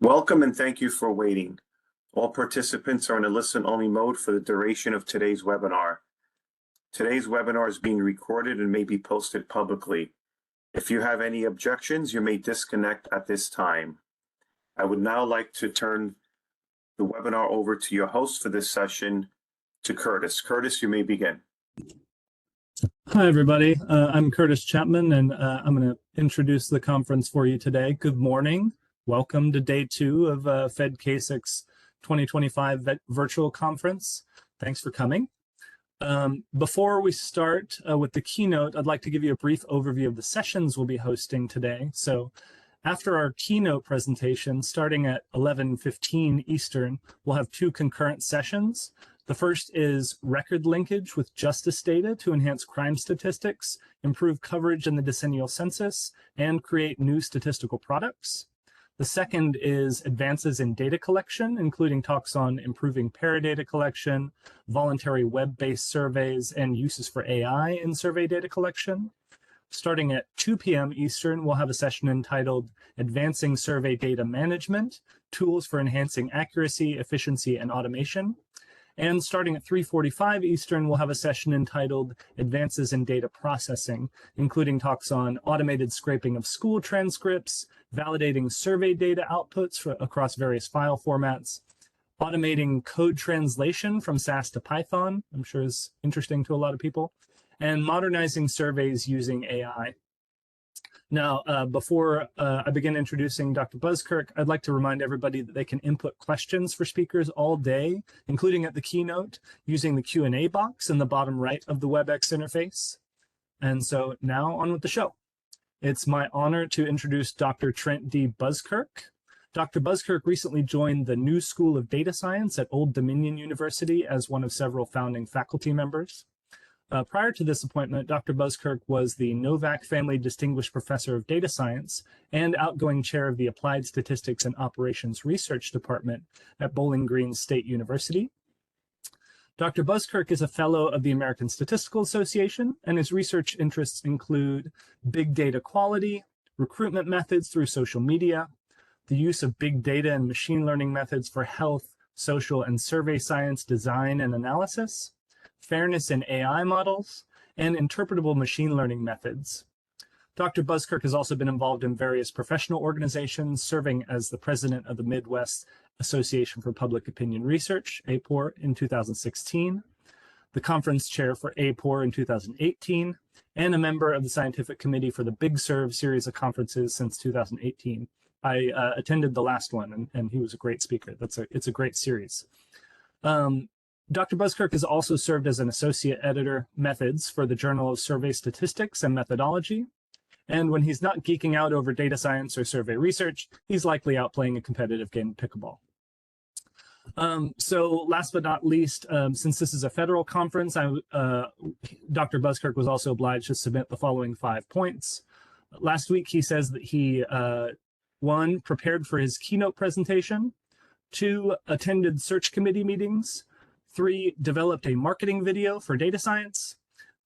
Welcome and thank you for waiting. All participants are in a listen-only mode for the duration of today's webinar. Today's webinar is being recorded and may be posted publicly. If you have any objections, you may disconnect at this time. I would now like to turn the webinar over to your host for this session, to Curtis. Curtis, you may begin. Hi, everybody. I'm Curtis Chapman, and I'm going to introduce the conference for you today. Good morning. Welcome to day 2 of FedCASEC's 2025 virtual conference. Thanks for coming. Before we start with the keynote, I'd like to give you a brief overview of the sessions we'll be hosting today. So after our keynote presentation, starting at 11:15 Eastern, we'll have 2 concurrent sessions. The first is record linkage with justice data to enhance crime statistics, improve coverage in the decennial census, and create new statistical products. The second is advances in data collection, including talks on improving paradata collection, voluntary web-based surveys, and uses for AI in survey data collection. Starting at 2 p.m. Eastern, we'll have a session entitled Advancing Survey Data Management, Tools for Enhancing Accuracy, Efficiency, and Automation. And starting at 3:45 Eastern, we'll have a session entitled Advances in Data Processing, including talks on automated scraping of school transcripts, validating survey data outputs across various file formats, automating code translation from SAS to Python, I'm sure is interesting to a lot of people, and modernizing surveys using AI. Now, before I begin introducing Dr. Buskirk, I'd like to remind everybody that they can input questions for speakers all day, including at the keynote, using the Q&A box in the bottom right of the WebEx interface. And so now on with the show. It's my honor to introduce Dr. Trent D. Buskirk. Dr. Buskirk recently joined the New School of Data Science at Old Dominion University as one of several founding faculty members. Prior to this appointment, Dr. Buskirk was the Novak Family Distinguished Professor of Data Science and outgoing chair of the Applied Statistics and Operations Research Department at Bowling Green State University. Dr. Buskirk is a fellow of the American Statistical Association, and his research interests include big data quality, recruitment methods through social media, the use of big data and machine learning methods for health, social, and survey science design and analysis, fairness in AI models, and interpretable machine learning methods. Dr. Buskirk has also been involved in various professional organizations, serving as the president of the Midwest Association for Public Opinion Research, APOR, in 2016, the conference chair for APOR in 2018, and a member of the scientific committee for the Big Serve series of conferences since 2018. I attended the last one, and he was a great speaker. It's a great series. Dr. Buskirk has also served as an associate editor, Methods, for the Journal of Survey Statistics and Methodology. And when he's not geeking out over data science or survey research, he's likely out playing a competitive game of pickleball. So last but not least, since this is a federal conference, Dr. Buskirk was also obliged to submit the following 5 points. Last week, he says that he, 1, prepared for his keynote presentation, 2, attended search committee meetings, 3, developed a marketing video for data science,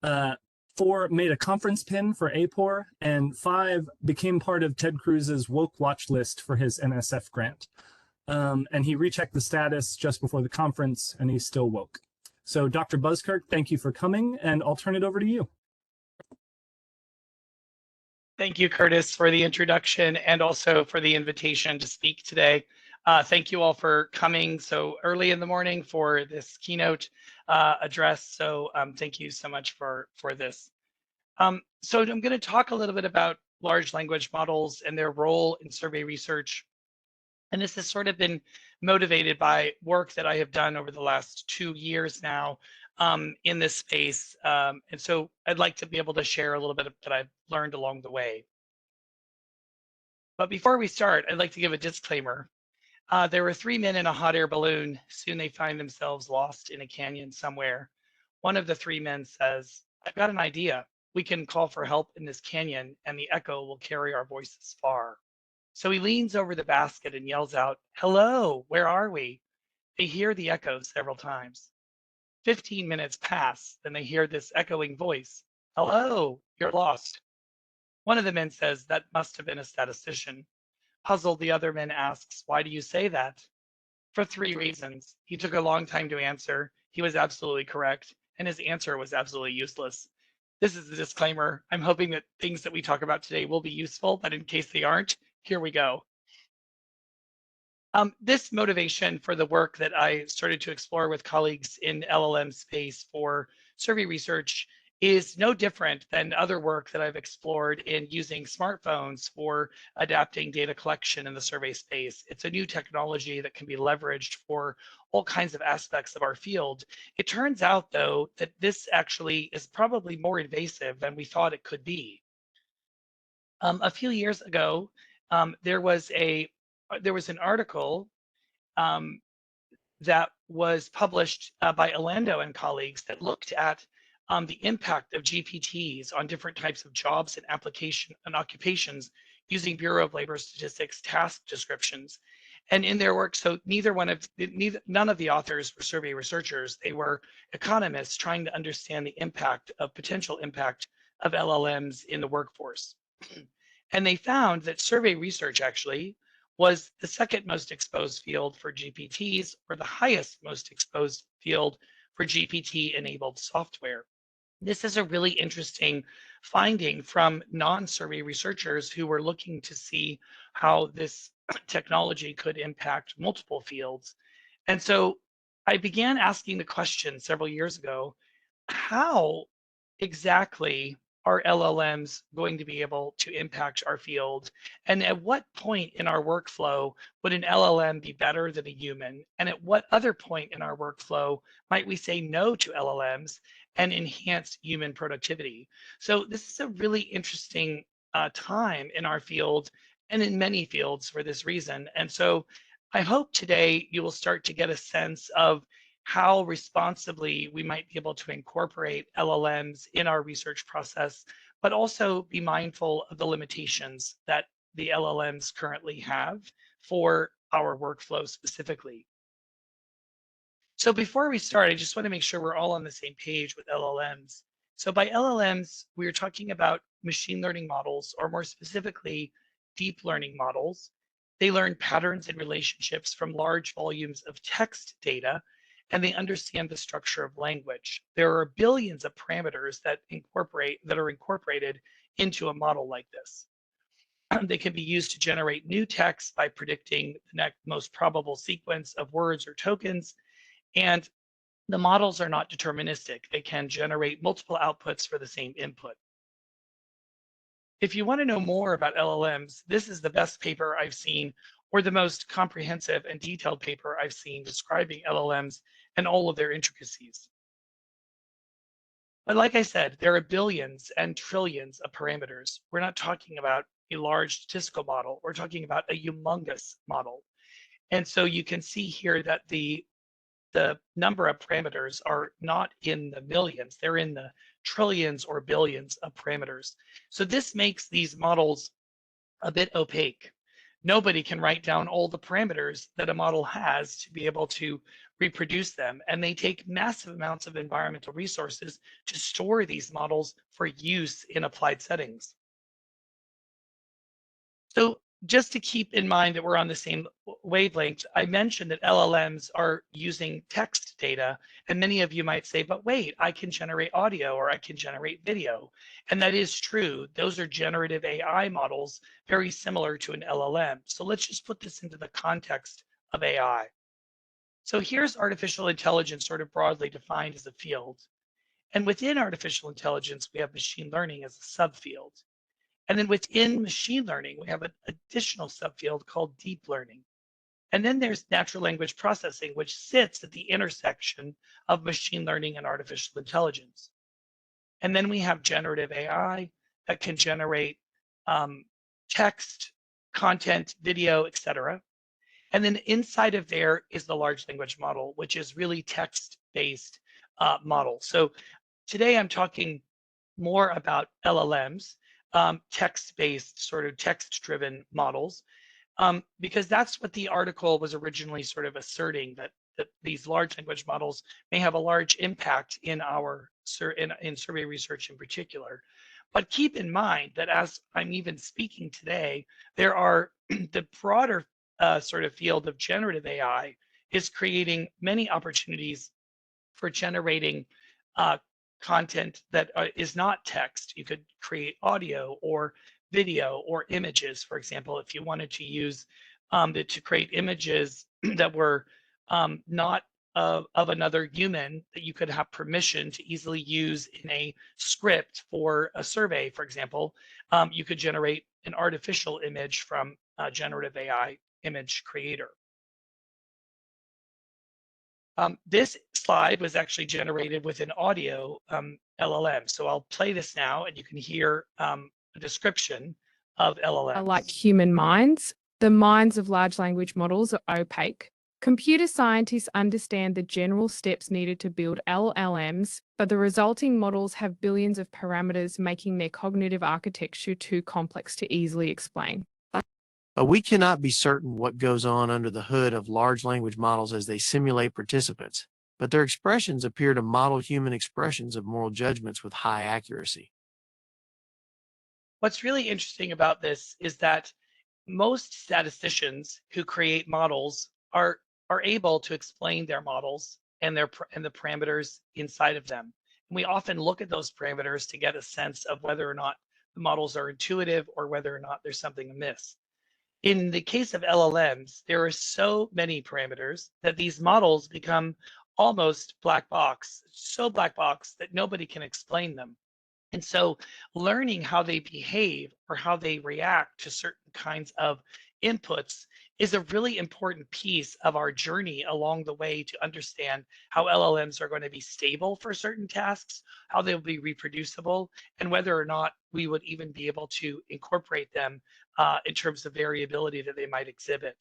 4, made a conference pin for APOR, and 5, became part of Ted Cruz's woke watch list for his NSF grant. And he rechecked the status just before the conference, and he's still woke. So Dr. Buskirk, thank you for coming, and I'll turn it over to you. Thank you, Curtis, for the introduction and also for the invitation to speak today. Thank you all for coming so early in the morning for this keynote address. So thank you so much for this. So I'm going to talk a little bit about large language models and their role in survey research. And this has sort of been motivated by work that I have done over the last 2 years now in this space. And so I'd like to be able to share a little bit of that I've learned along the way. But before we start, I'd like to give a disclaimer. There were 3 men in a hot air balloon. Soon they find themselves lost in a canyon somewhere. One of the 3 men says, "I've got an idea. We can call for help in this canyon and the echo will carry our voices far." So he leans over the basket and yells out, "Hello, where are we?" They hear the echo several times. 15 minutes pass, then they hear this echoing voice, "Hello, you're lost." One of the men says, "That must have been a statistician. Puzzled, the other man asks, "Why do you say that?" For 3 reasons. He took a long time to answer. He was absolutely correct, and his answer was absolutely useless. This is the disclaimer. I'm hoping that things that we talk about today will be useful, but in case they aren't, here we go. This motivation for the work that I started to explore with colleagues in LLM space for survey research is no different than other work that I've explored in using smartphones for adapting data collection in the survey space. It's a new technology that can be leveraged for all kinds of aspects of our field. It turns out, though, that this actually is probably more invasive than we thought it could be. A few years ago, there was an article that was published by Orlando and colleagues that looked at the impact of GPTs on different types of jobs and application and occupations using Bureau of Labor Statistics task descriptions. And in their work, so none of the authors were survey researchers. They were economists trying to understand the potential impact of LLMs in the workforce. And they found that survey research actually was the second most exposed field for GPTs, or the highest most exposed field for GPT-enabled software. This is a really interesting finding from non-survey researchers who were looking to see how this technology could impact multiple fields. And so I began asking the question several years ago, how exactly are LLMs going to be able to impact our field? And at what point in our workflow would an LLM be better than a human? And at what other point in our workflow might we say no to LLMs and enhance human productivity? So this is a really interesting time in our field and in many fields for this reason. And so I hope today you will start to get a sense of how responsibly we might be able to incorporate LLMs in our research process, but also be mindful of the limitations that the LLMs currently have for our workflow specifically. So before we start, I just want to make sure we're all on the same page with LLMs. So by LLMs, we're talking about machine learning models, or more specifically, deep learning models. They learn patterns and relationships from large volumes of text data, and they understand the structure of language. There are billions of parameters that are incorporated into a model like this. They can be used to generate new text by predicting the next most probable sequence of words or tokens. And the models are not deterministic. They can generate multiple outputs for the same input. If you want to know more about LLMs, this is the best paper I've seen, or the most comprehensive and detailed paper I've seen describing LLMs and all of their intricacies. But like I said, there are billions and trillions of parameters. We're not talking about a large statistical model. We're talking about a humongous model. And so you can see here that the number of parameters are not in the millions, they're in the trillions or billions of parameters. So this makes these models a bit opaque. Nobody can write down all the parameters that a model has to be able to reproduce them. And they take massive amounts of environmental resources to store these models for use in applied settings. So just to keep in mind that we're on the same wavelength, I mentioned that LLMs are using text data, and many of you might say, but wait, I can generate audio or I can generate video. And that is true. Those are generative AI models, very similar to an LLM. So let's just put this into the context of AI. So here's artificial intelligence sort of broadly defined as a field. And within artificial intelligence, we have machine learning as a subfield. And then within machine learning, we have an additional subfield called deep learning. And then there's natural language processing, which sits at the intersection of machine learning and artificial intelligence. And then we have generative AI that can generate text, content, video, etc. And then inside of there is the large language model, which is really text-based model. So today I'm talking more about LLMs, text-based, sort of text-driven models, because that's what the article was originally sort of asserting, that these large language models may have a large impact in our in survey research in particular. But keep in mind that as I'm even speaking today, there are the broader sort of field of generative AI is creating many opportunities for generating uh, content that is not text. You could create audio or video or images, for example, if you wanted to use to create images that were not of another human that you could have permission to easily use in a script for a survey, for example, you could generate an artificial image from a generative AI image creator. This slide was actually generated with an audio LLM. So I'll play this now and you can hear a description of LLM. Like human minds, the minds of large language models are opaque. Computer scientists understand the general steps needed to build LLMs, but the resulting models have billions of parameters, making their cognitive architecture too complex to easily explain. But we cannot be certain what goes on under the hood of large language models as they simulate participants, but their expressions appear to model human expressions of moral judgments with high accuracy. What's really interesting about this is that most statisticians who create models are able to explain their models and the parameters inside of them. And we often look at those parameters to get a sense of whether or not the models are intuitive or whether or not there's something amiss. In the case of LLMs, there are so many parameters that these models become almost black box, so black box that nobody can explain them. And so learning how they behave or how they react to certain kinds of inputs is a really important piece of our journey along the way to understand how LLMs are going to be stable for certain tasks, how they'll be reproducible, and whether or not we would even be able to incorporate them in terms of variability that they might exhibit.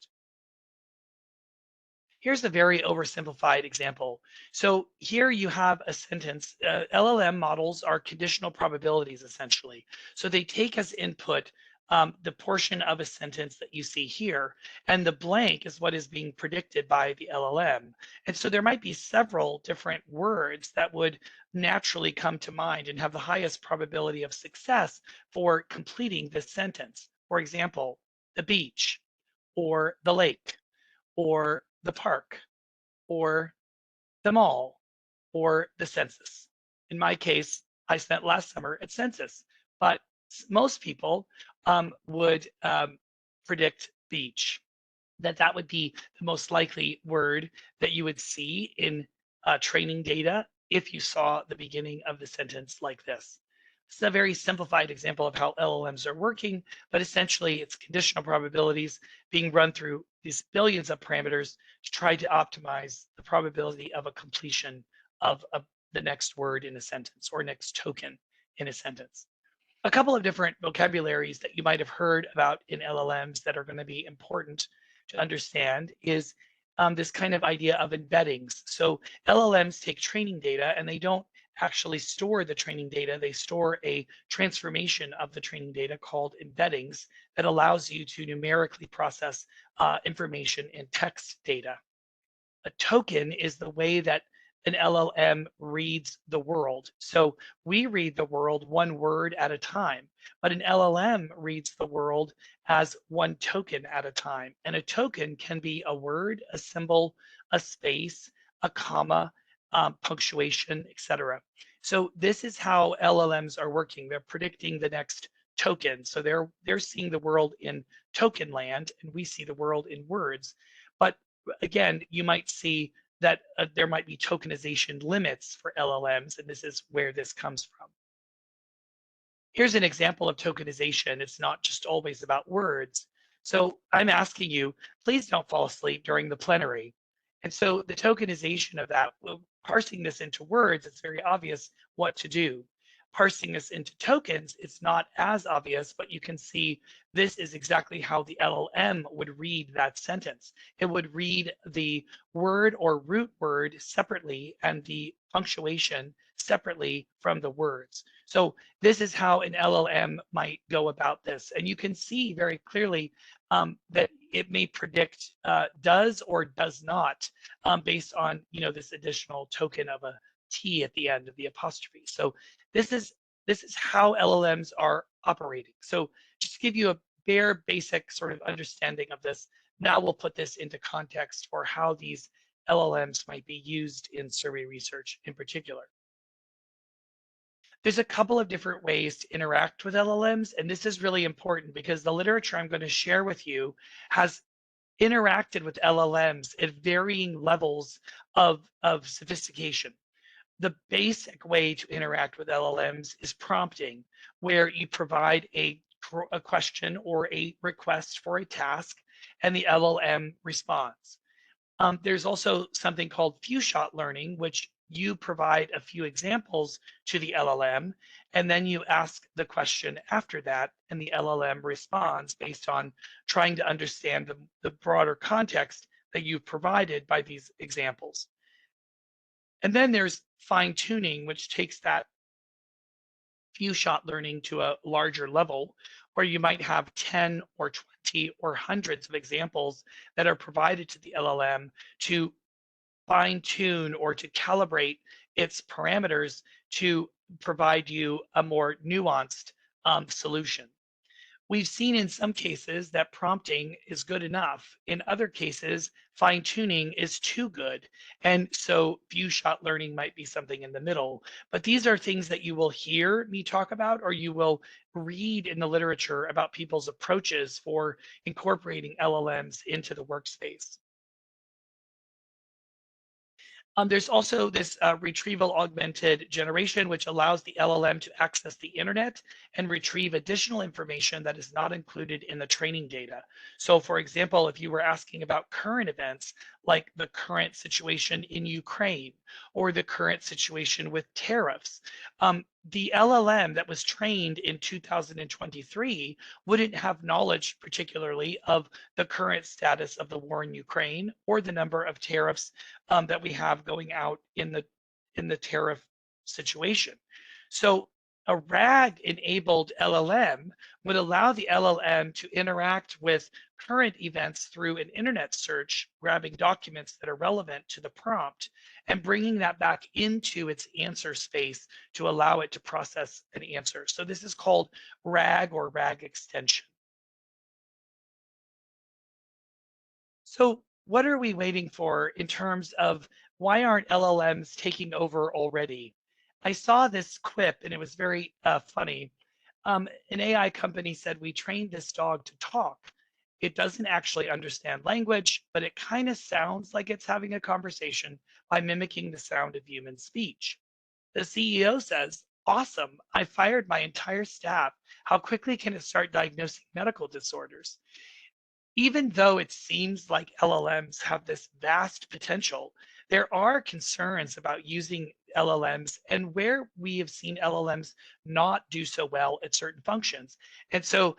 Here's a very oversimplified example. So here you have a sentence. LLM models are conditional probabilities, essentially. So they take as input the portion of a sentence that you see here, and the blank is what is being predicted by the LLM. And so there might be several different words that would naturally come to mind and have the highest probability of success for completing this sentence. For example, the beach, or the lake, or the park, or the mall, or the census. In my case, I spent last summer at census, but most people would predict beach, that would be the most likely word that you would see in training data if you saw the beginning of the sentence like this. This is a very simplified example of how LLMs are working, but essentially it's conditional probabilities being run through these billions of parameters to try to optimize the probability of a completion of the next word in a sentence or next token in a sentence. A couple of different vocabularies that you might have heard about in LLMs that are going to be important to understand is this kind of idea of embeddings. So LLMs take training data and they don't actually store the training data. They store a transformation of the training data called embeddings that allows you to numerically process information in text data. A token is the way that an LLM reads the world. So we read the world one word at a time, but an LLM reads the world as one token at a time. And a token can be a word, a symbol, a space, a comma, punctuation, etc. So this is how LLMs are working. They're predicting the next token. So they're seeing the world in token land, and we see the world in words. But again, you might see that there might be tokenization limits for LLMs, and this is where this comes from. Here's an example of tokenization. It's not just always about words. So I'm asking you, please don't fall asleep during the plenary. And so the tokenization of that, parsing this into words, it's very obvious what to do. Parsing this into tokens, it's not as obvious, but you can see this is exactly how the LLM would read that sentence. It would read the word or root word separately and the punctuation separately from the words. So this is how an LLM might go about this. And you can see very clearly that it may predict does or does not based on this additional token of a T at the end of the apostrophe. So this is this is how LLMs are operating. So just to give you a bare basic sort of understanding of this, now we'll put this into context for how these LLMs might be used in survey research in particular. There's a couple of different ways to interact with LLMs, and this is really important because the literature I'm going to share with you has interacted with LLMs at varying levels of sophistication. The basic way to interact with LLMs is prompting, where you provide a question or a request for a task, and the LLM responds. There's also something called few-shot learning, which you provide a few examples to the LLM, and then you ask the question after that, and the LLM responds based on trying to understand the broader context that you've provided by these examples. And then there's fine-tuning, which takes that few-shot learning to a larger level, where you might have 10 or 20 or hundreds of examples that are provided to the LLM to fine-tune or to calibrate its parameters to provide you a more nuanced solution. We've seen in some cases that prompting is good enough. In other cases, fine-tuning is too good. And so few-shot learning might be something in the middle. But these are things that you will hear me talk about, or you will read in the literature about people's approaches for incorporating LLMs into the workspace. There's also this retrieval augmented generation, which allows the LLM to access the internet and retrieve additional information that is not included in the training data. So for example, if you were asking about current events, like the current situation in Ukraine or the current situation with tariffs, the LLM that was trained in 2023 wouldn't have knowledge particularly of the current status of the war in Ukraine or the number of tariffs that we have going out in the tariff situation. So a RAG-enabled LLM would allow the LLM to interact with current events through an internet search, grabbing documents that are relevant to the prompt and bringing that back into its answer space to allow it to process an answer. So this is called RAG or RAG extension. So what are we waiting for in terms of why aren't LLMs taking over already? I saw this quip and it was very funny. An AI company said, we trained this dog to talk. It doesn't actually understand language, but it kind of sounds like it's having a conversation by mimicking the sound of human speech. The CEO says, awesome, I fired my entire staff. How quickly can it start diagnosing medical disorders? Even though it seems like LLMs have this vast potential, there are concerns about using LLMs and where we have seen LLMs not do so well at certain functions. And so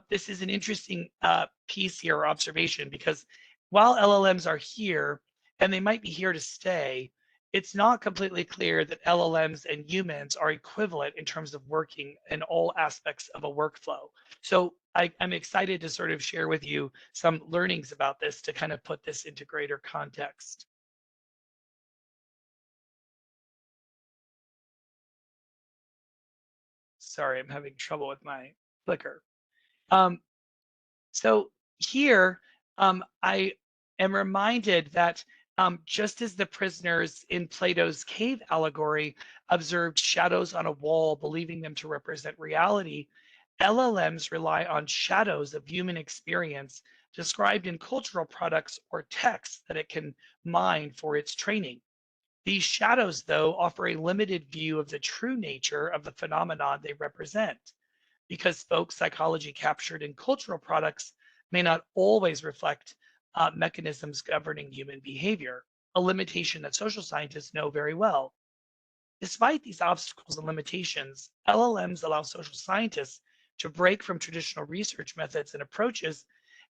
this is an interesting piece here or observation, because while LLMs are here and they might be here to stay, it's not completely clear that LLMs and humans are equivalent in terms of working in all aspects of a workflow. So I'm excited to sort of share with you some learnings about this to kind of put this into greater context. Sorry, I'm having trouble with my clicker. So here, I am reminded that just as the prisoners in Plato's cave allegory observed shadows on a wall, believing them to represent reality, LLMs rely on shadows of human experience described in cultural products or texts that it can mine for its training. These shadows, though, offer a limited view of the true nature of the phenomenon they represent, because folk psychology captured in cultural products may not always reflect mechanisms governing human behavior, a limitation that social scientists know very well. Despite these obstacles and limitations, LLMs allow social scientists to break from traditional research methods and approaches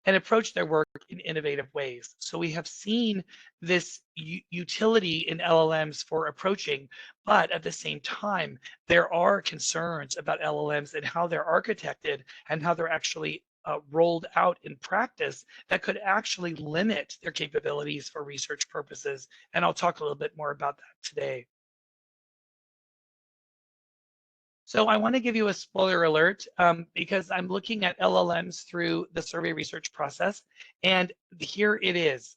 and approach their work in innovative ways. So we have seen this utility in LLMs for approaching, but at the same time, there are concerns about LLMs and how they're architected and how they're actually rolled out in practice that could actually limit their capabilities for research purposes. And I'll talk a little bit more about that today. So I want to give you a spoiler alert because I'm looking at LLMs through the survey research process, and here it is.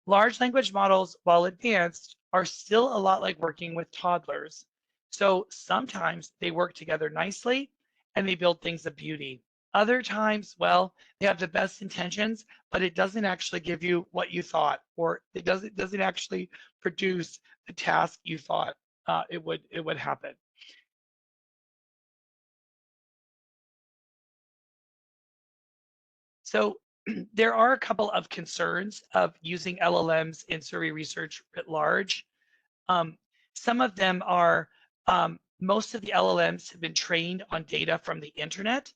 Large language models, while advanced, are still a lot like working with toddlers. So sometimes they work together nicely and they build things of beauty. Other times, well, they have the best intentions, but it doesn't actually give you what you thought, or it doesn't actually produce the task you thought it would happen. So there are a couple of concerns of using LLMs in survey research at large. Um, some of them are most of the LLMs have been trained on data from the internet,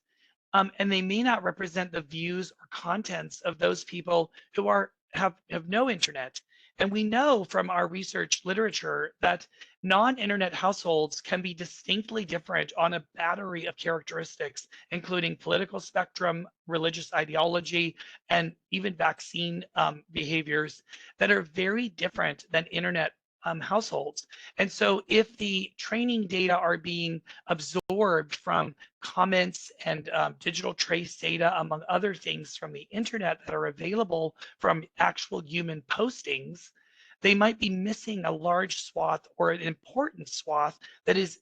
and they may not represent the views or contents of those people who have no internet. And we know from our research literature that non-internet households can be distinctly different on a battery of characteristics, including political spectrum, religious ideology, and even vaccine behaviors that are very different than internet households. And so if the training data are being absorbed from comments and digital trace data, among other things from the internet that are available from actual human postings, they might be missing a large swath or an important swath that is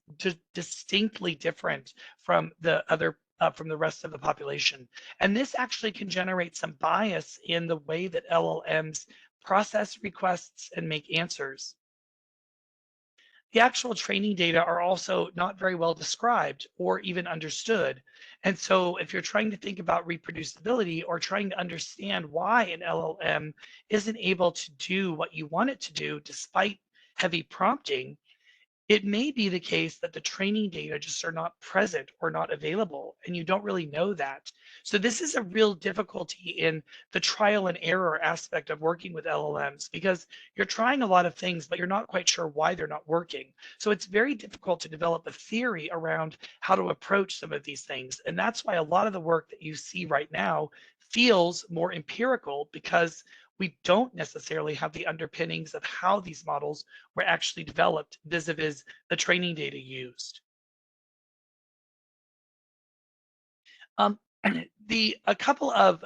distinctly different from the other from the rest of the population. And this actually can generate some bias in the way that LLMs process requests and make answers. The actual training data are also not very well described or even understood. And so if you're trying to think about reproducibility or trying to understand why an LLM isn't able to do what you want it to do despite heavy prompting, it may be the case that the training data just are not present or not available, and you don't really know that. So this is a real difficulty in the trial and error aspect of working with LLMs, because you're trying a lot of things, but you're not quite sure why they're not working. So it's very difficult to develop a theory around how to approach some of these things. And that's why a lot of the work that you see right now feels more empirical, because we don't necessarily have the underpinnings of how these models were actually developed vis-a-vis the training data used. A couple of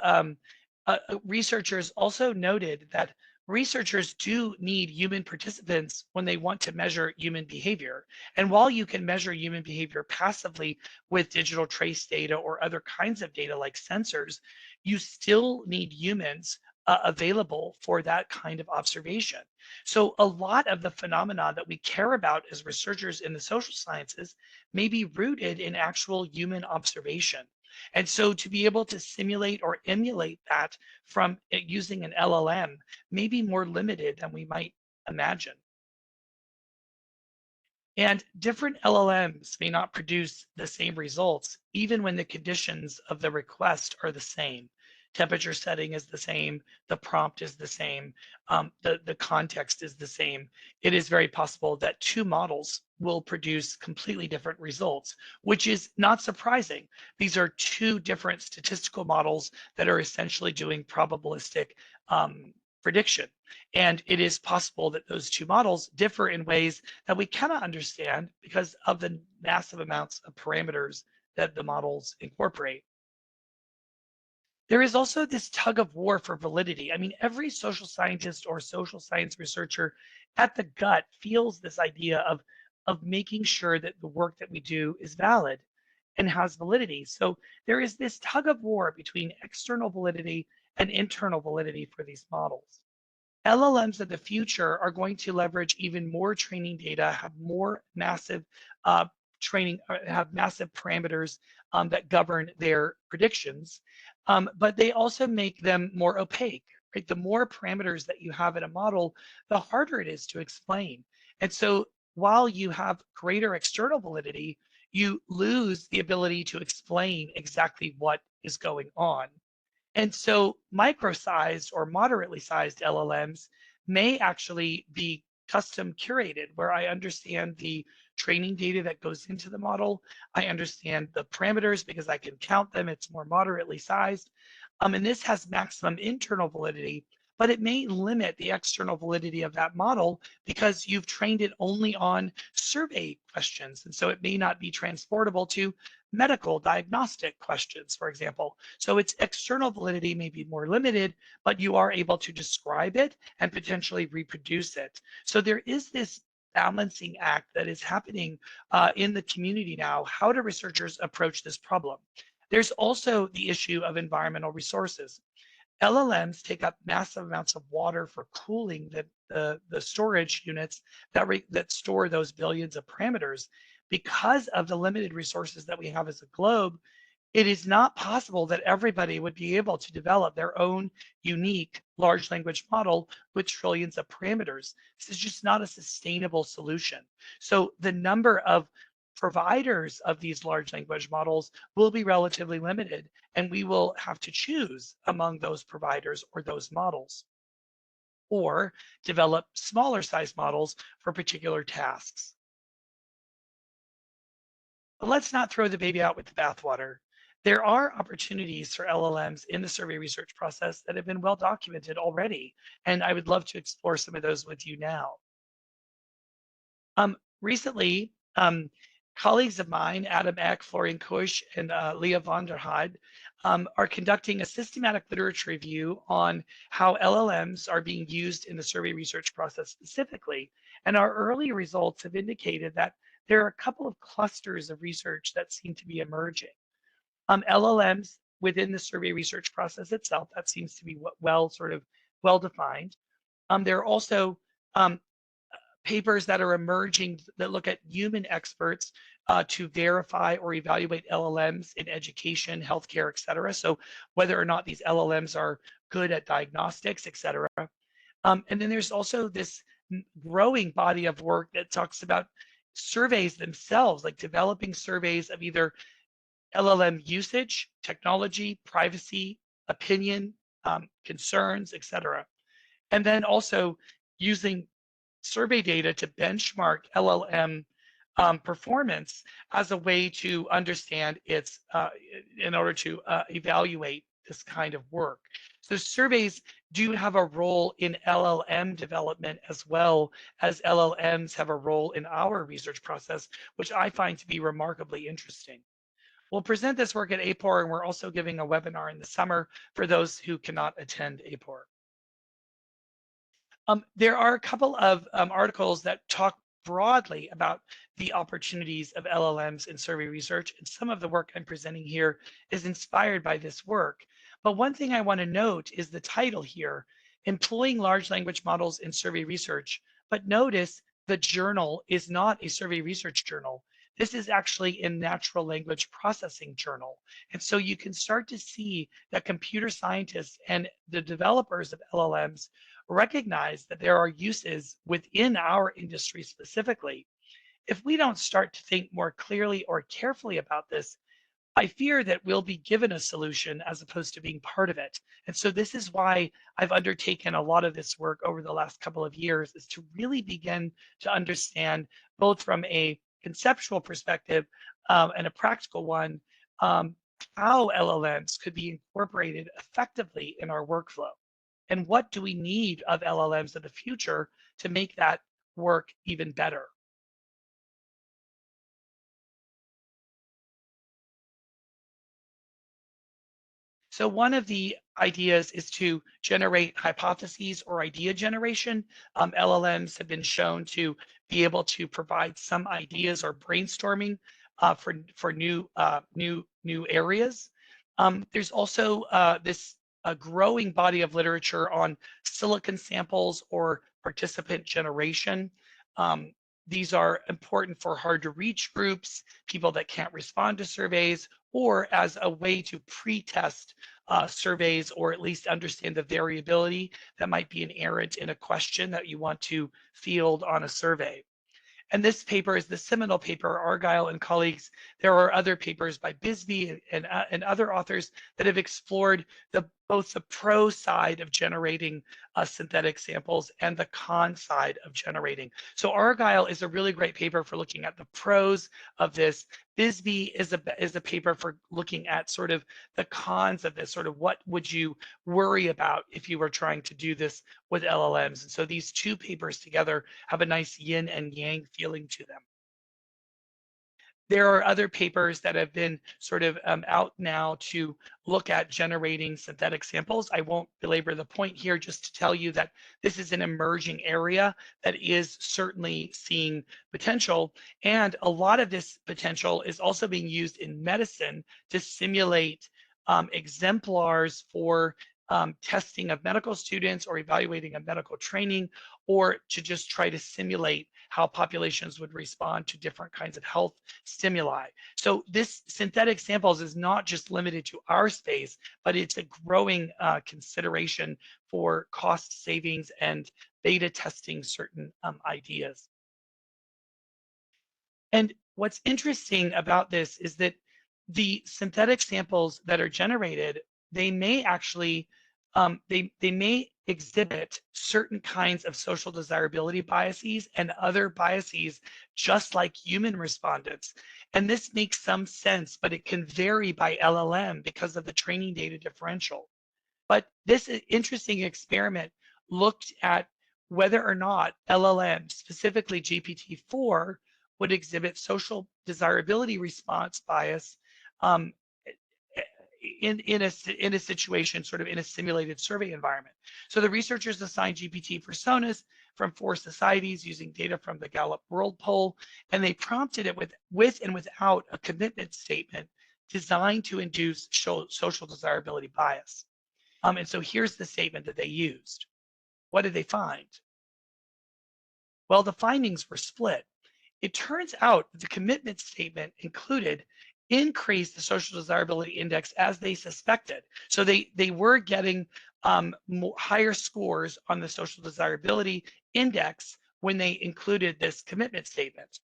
researchers also noted that researchers do need human participants when they want to measure human behavior. And while you can measure human behavior passively with digital trace data or other kinds of data like sensors, you still need humans available for that kind of observation. So a lot of the phenomena that we care about as researchers in the social sciences may be rooted in actual human observation. And so to be able to simulate or emulate that from using an LLM may be more limited than we might imagine. And different LLMs may not produce the same results, even when the conditions of the request are the same. Temperature setting is the same, the prompt is the same, the context is the same. It is very possible that two models will produce completely different results, which is not surprising. These are two different statistical models that are essentially doing probabilistic prediction. And it is possible that those two models differ in ways that we cannot understand because of the massive amounts of parameters that the models incorporate. There is also this tug of war for validity. I mean, every social scientist or social science researcher at the gut feels this idea of making sure that the work that we do is valid and has validity. So there is this tug of war between external validity and internal validity for these models. LLMs of the future are going to leverage even more training data, have more massive training, have massive parameters that govern their predictions, but they also make them more opaque. Right? The more parameters that you have in a model, the harder it is to explain. And so while you have greater external validity, you lose the ability to explain exactly what is going on. And so micro-sized or moderately sized LLMs may actually be custom curated, where I understand the training data that goes into the model. I understand the parameters because I can count them. It's more moderately sized. And this has maximum internal validity, but it may limit the external validity of that model because you've trained it only on survey questions. And so it may not be transportable to medical diagnostic questions, for example. So its external validity may be more limited, but you are able to describe it and potentially reproduce it. So there is this balancing act that is happening in the community now. How do researchers approach this problem? There's also the issue of environmental resources. LLMs take up massive amounts of water for cooling the storage units that store those billions of parameters. Because of the limited resources that we have as a globe, it is not possible that everybody would be able to develop their own unique large language model with trillions of parameters. This is just not a sustainable solution. So the number of providers of these large language models will be relatively limited, and we will have to choose among those providers or those models, or develop smaller size models for particular tasks. But let's not throw the baby out with the bathwater. There are opportunities for LLMs in the survey research process that have been well documented already, and I would love to explore some of those with you now. Recently, colleagues of mine, Adam Eck, Florian Kusch, and Leah van der Heide, are conducting a systematic literature review on how LLMs are being used in the survey research process specifically. And our early results have indicated that there are a couple of clusters of research that seem to be emerging. LLMs within the survey research process itself, that seems to be well defined. There are also papers that are emerging that look at human experts to verify or evaluate LLMs in education, healthcare, et cetera. So whether or not these LLMs are good at diagnostics, et cetera. And then there's also this growing body of work that talks about surveys themselves, like developing surveys of either LLM usage, technology, privacy, opinion, concerns, et cetera. And then also using survey data to benchmark LLM performance as a way to understand its, in order to evaluate this kind of work. So surveys do have a role in LLM development as well as LLMs have a role in our research process, which I find to be remarkably interesting. We'll present this work at APOR, and we're also giving a webinar in the summer for those who cannot attend APOR. There are a couple of articles that talk broadly about the opportunities of LLMs in survey research, and some of the work I'm presenting here is inspired by this work. But one thing I want to note is the title here, Employing Large Language Models in Survey Research. But notice the journal is not a survey research journal. This is actually a natural language processing journal. And so you can start to see that computer scientists and the developers of LLMs recognize that there are uses within our industry specifically. If we don't start to think more clearly or carefully about this, I fear that we'll be given a solution as opposed to being part of it. And so this is why I've undertaken a lot of this work over the last couple of years, is to really begin to understand, both from a conceptual perspective and a practical one, how LLMs could be incorporated effectively in our workflow. And what do we need of LLMs in the future to make that work even better? So one of the ideas is to generate hypotheses or idea generation. LLMs have been shown to be able to provide some ideas or brainstorming for new areas. There's also this growing body of literature on silicon samples or participant generation. These are important for hard to reach groups, people that can't respond to surveys, or as a way to pre-test surveys, or at least understand the variability that might be inherent in a question that you want to field on a survey. And this paper is the seminal paper, Argyle and colleagues. There are other papers by Bisbee and other authors that have explored both the pro side of generating synthetic samples and the con side of generating. So Argyle is a really great paper for looking at the pros of this. Bisbee is a paper for looking at sort of the cons of this, sort of what would you worry about if you were trying to do this with LLMs. And so these two papers together have a nice yin and yang feeling to them. There are other papers that have been sort of out now to look at generating synthetic samples. I won't belabor the point here, just to tell you that this is an emerging area that is certainly seeing potential. And a lot of this potential is also being used in medicine to simulate exemplars for testing of medical students or evaluating a medical training, or to just try to simulate how populations would respond to different kinds of health stimuli. So this synthetic samples is not just limited to our space, but it's a growing consideration for cost savings and beta testing certain ideas. And what's interesting about this is that the synthetic samples that are generated, they may actually, they may exhibit certain kinds of social desirability biases and other biases just like human respondents. And this makes some sense, but it can vary by LLM because of the training data differential. But this interesting experiment looked at whether or not LLM, specifically GPT-4, would exhibit social desirability response bias in a situation, sort of in a simulated survey environment. So the researchers assigned GPT personas from 4 societies using data from the Gallup World Poll, and they prompted it with and without a commitment statement designed to induce social desirability bias. And so here's the statement that they used. What did they find? Well, the findings were split. It turns out that the commitment statement increased the social desirability index as they suspected. So they were getting higher scores on the social desirability index when they included this commitment statement.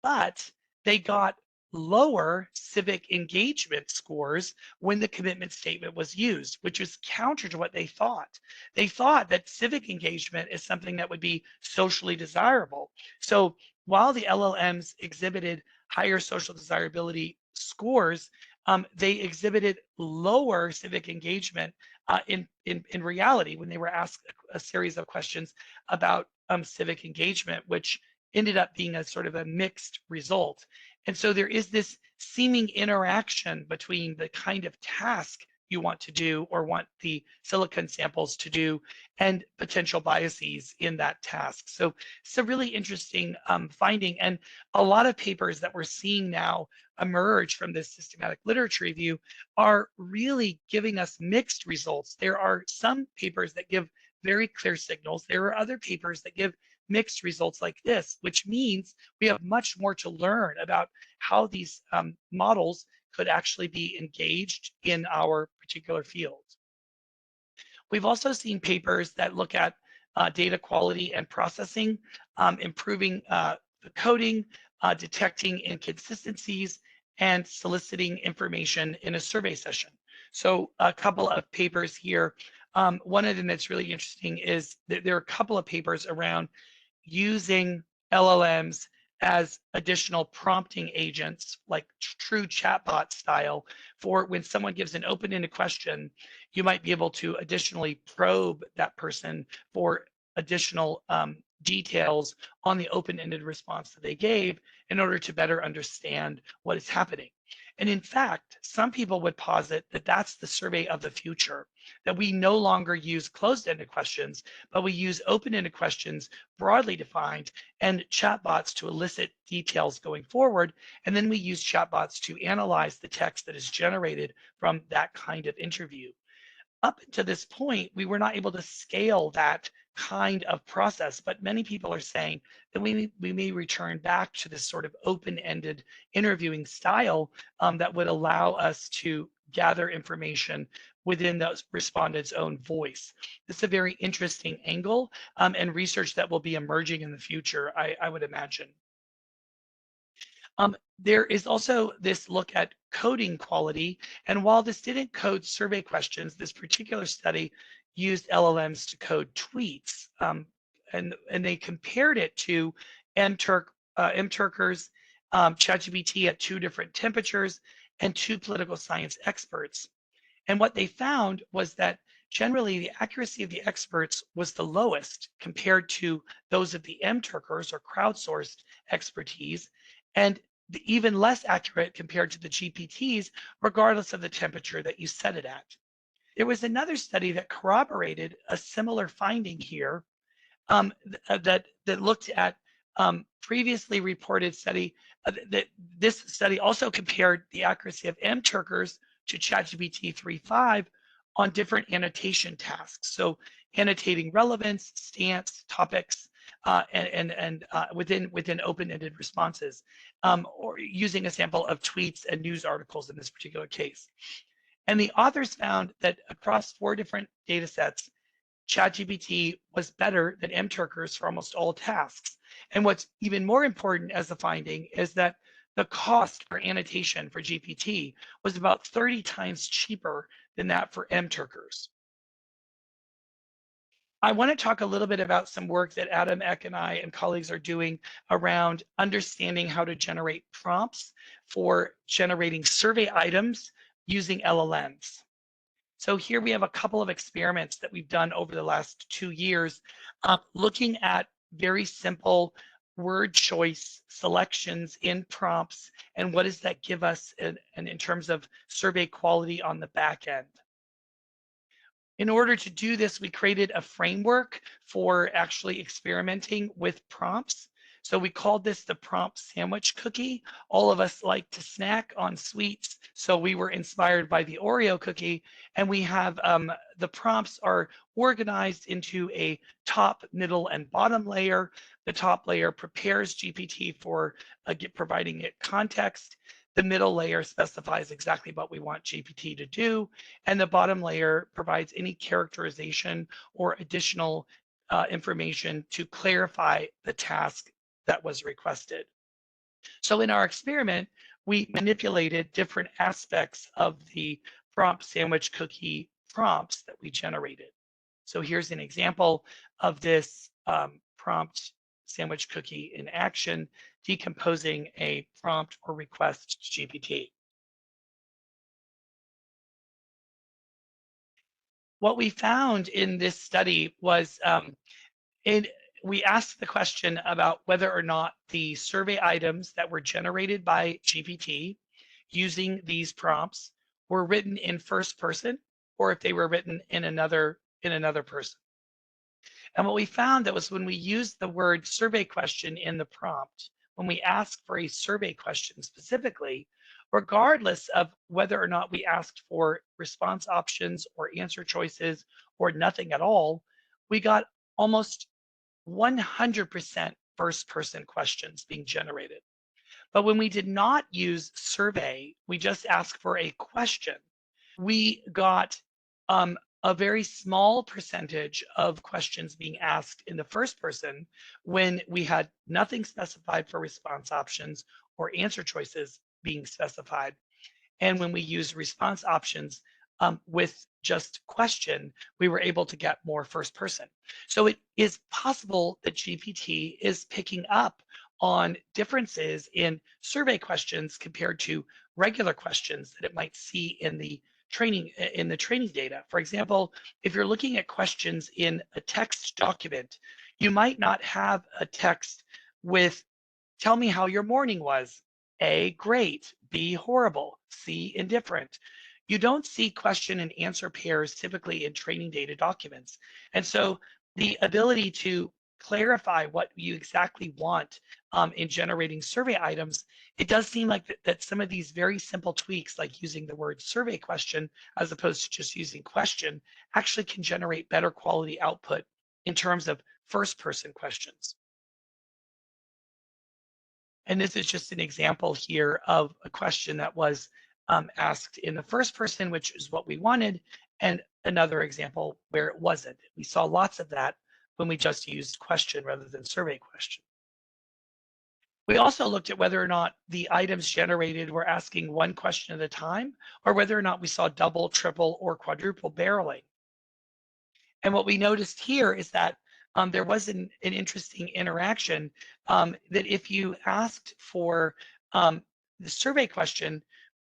But they got lower civic engagement scores when the commitment statement was used, which was counter to what they thought. They thought that civic engagement is something that would be socially desirable. So while the LLMs exhibited higher social desirability scores, they exhibited lower civic engagement in reality when they were asked a series of questions about civic engagement, which ended up being a sort of a mixed result. And so there is this seeming interaction between the kind of task you want to do or want the silicon samples to do and potential biases in that task. So it's a really interesting finding, and a lot of papers that we're seeing now emerge from this systematic literature review are really giving us mixed results. There are some papers that give very clear signals. There are other papers that give mixed results like this, which means we have much more to learn about how these models could actually be engaged in our particular field. We've also seen papers that look at data quality and processing, improving the coding, detecting inconsistencies, and soliciting information in a survey session. So a couple of papers here. One of them that's really interesting is that there are a couple of papers around using LLMs as additional prompting agents, like true chatbot style, for when someone gives an open-ended question, you might be able to additionally probe that person for additional details on the open-ended response that they gave in order to better understand what is happening. And in fact, some people would posit that that's the survey of the future, that we no longer use closed-ended questions, but we use open-ended questions broadly defined and chatbots to elicit details going forward. And then we use chatbots to analyze the text that is generated from that kind of interview. Up to this point, we were not able to scale that kind of process, but many people are saying that we may return back to this sort of open-ended interviewing style that would allow us to gather information within those respondents' own voice. This is a very interesting angle and research that will be emerging in the future, I would imagine. There is also this look at coding quality. And while this didn't code survey questions, this particular study used LLMs to code tweets. And they compared it to mTurker's ChatGPT at 2 different temperatures and 2 political science experts. And what they found was that generally the accuracy of the experts was the lowest compared to those of the mTurkers or crowdsourced expertise, and even less accurate compared to the GPTs, regardless of the temperature that you set it at. There was another study that corroborated a similar finding here that looked at previously reported study. That this study also compared the accuracy of mTurkers to ChatGPT 3.5 on different annotation tasks. So annotating relevance, stance, topics, and within open-ended responses, or using a sample of tweets and news articles in this particular case. And the authors found that across 4 different data sets, ChatGPT was better than mTurkers for almost all tasks. And what's even more important as a finding is that the cost for annotation for GPT was about 30 times cheaper than that for mTurkers. I want to talk a little bit about some work that Adam Eck and I and colleagues are doing around understanding how to generate prompts for generating survey items using LLMs. So here we have a couple of experiments that we've done over the last 2 years, looking at very simple word choice selections in prompts, and what does that give us in terms of survey quality on the back end. In order to do this, we created a framework for actually experimenting with prompts. So we called this the prompt sandwich cookie. All of us like to snack on sweets, so we were inspired by the Oreo cookie. And we have the prompts are organized into a top, middle, and bottom layer. The top layer prepares GPT for providing it context. The middle layer specifies exactly what we want GPT to do, and the bottom layer provides any characterization or additional information to clarify the task that was requested. So in our experiment, we manipulated different aspects of the prompt sandwich cookie prompts that we generated. So here's an example of this prompt sandwich cookie in action, decomposing a prompt or request to GPT. What we found in this study was we asked the question about whether or not the survey items that were generated by GPT using these prompts were written in first person, or if they were written in another person. And what we found that was when we used the word survey question in the prompt, when we asked for a survey question specifically, regardless of whether or not we asked for response options or answer choices or nothing at all, we got almost 100% first person questions being generated. But when we did not use survey, we just asked for a question, we got a very small percentage of questions being asked in the first person when we had nothing specified for response options or answer choices being specified. And when we used response options with just question, we were able to get more first person. So it is possible that GPT is picking up on differences in survey questions compared to regular questions that it might see in the training data. For example, if you're looking at questions in a text document, you might not have a text with, tell me how your morning was. A, great. B, horrible. C, indifferent. You don't see question and answer pairs typically in training data documents. And so the ability to clarify what you exactly want in generating survey items, it does seem like that some of these very simple tweaks, like using the word survey question as opposed to just using question, actually can generate better quality output in terms of first person questions. And this is just an example here of a question that was asked in the first person, which is what we wanted, and another example where it wasn't. We saw lots of that when we just used question rather than survey question. We also looked at whether or not the items generated were asking one question at a time, or whether or not we saw double, triple, or quadruple barreling. And what we noticed here is that there was an interesting interaction that if you asked for the survey question,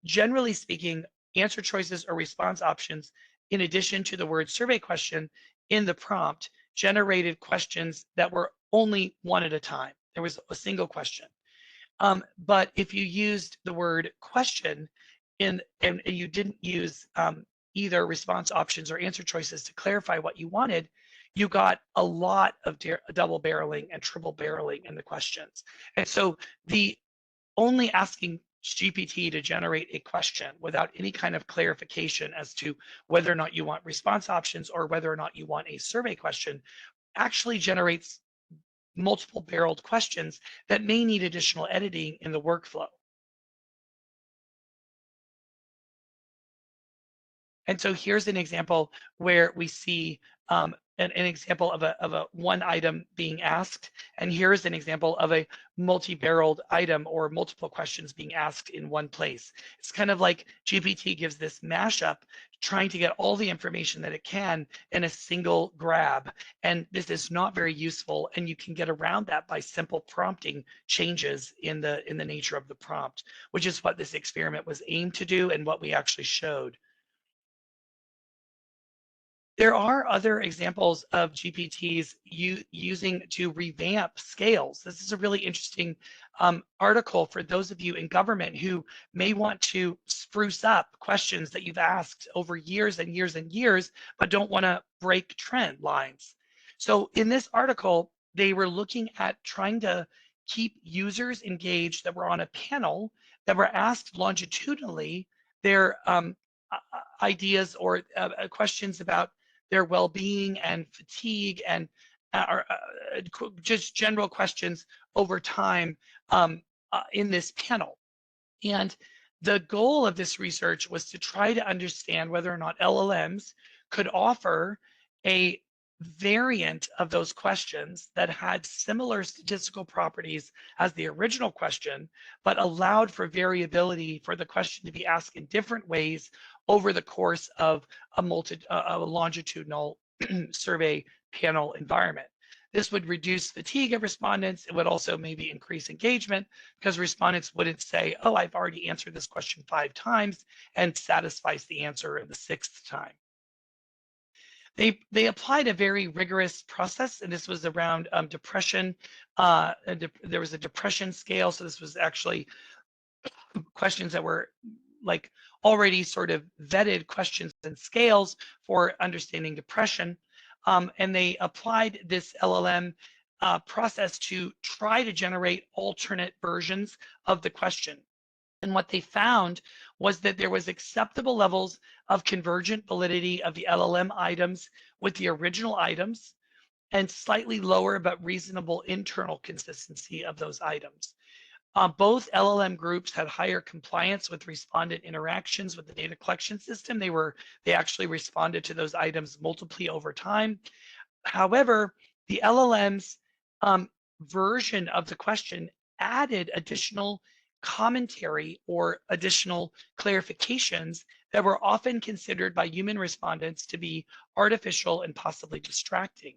generally speaking, answer choices or response options, in addition to the word survey question in the prompt, generated questions that were only one at a time. There was a single question. But if you used the word question and you didn't use either response options or answer choices to clarify what you wanted, you got a lot of double barreling and triple barreling in the questions. And so the only asking GPT to generate a question without any kind of clarification as to whether or not you want response options or whether or not you want a survey question actually generates multiple barreled questions that may need additional editing in the workflow. And so here's an example where we see an example of a one item being asked, and here's an example of a multi-barreled item or multiple questions being asked in one place. It's kind of like GPT gives this mashup, trying to get all the information that it can in a single grab, and this is not very useful. And you can get around that by simple prompting changes in the nature of the prompt, which is what this experiment was aimed to do and what we actually showed. There are other examples of GPTs using to revamp scales. This is a really interesting article for those of you in government who may want to spruce up questions that you've asked over years and years and years, but don't want to break trend lines. So in this article, they were looking at trying to keep users engaged that were on a panel that were asked longitudinally their ideas or questions about their well-being and fatigue and just general questions over time in this panel. And the goal of this research was to try to understand whether or not LLMs could offer a variant of those questions that had similar statistical properties as the original question, but allowed for variability for the question to be asked in different ways over the course of a longitudinal survey panel environment. This would reduce fatigue of respondents. It would also maybe increase engagement because respondents wouldn't say, oh, I've already answered this question 5 times and satisfies the answer the 6th time. They applied a very rigorous process, and this was around depression. There was a depression scale, so this was actually questions that were like already sort of vetted questions and scales for understanding depression. And they applied this LLM process to try to generate alternate versions of the question. And what they found was that there was acceptable levels of convergent validity of the LLM items with the original items and slightly lower but reasonable internal consistency of those items. Both LLM groups had higher compliance with respondent interactions with the data collection system. They actually responded to those items multiply over time. However, the LLM's version of the question added additional commentary or additional clarifications that were often considered by human respondents to be artificial and possibly distracting.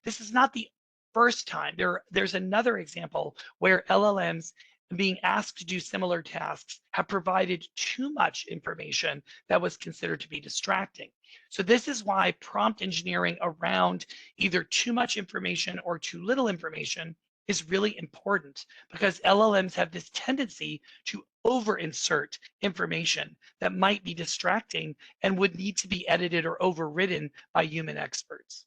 This is not the first time. There's another example where LLMs being asked to do similar tasks have provided too much information that was considered to be distracting. So this is why prompt engineering around either too much information or too little information is really important, because LLMs have this tendency to over-insert information that might be distracting and would need to be edited or overridden by human experts.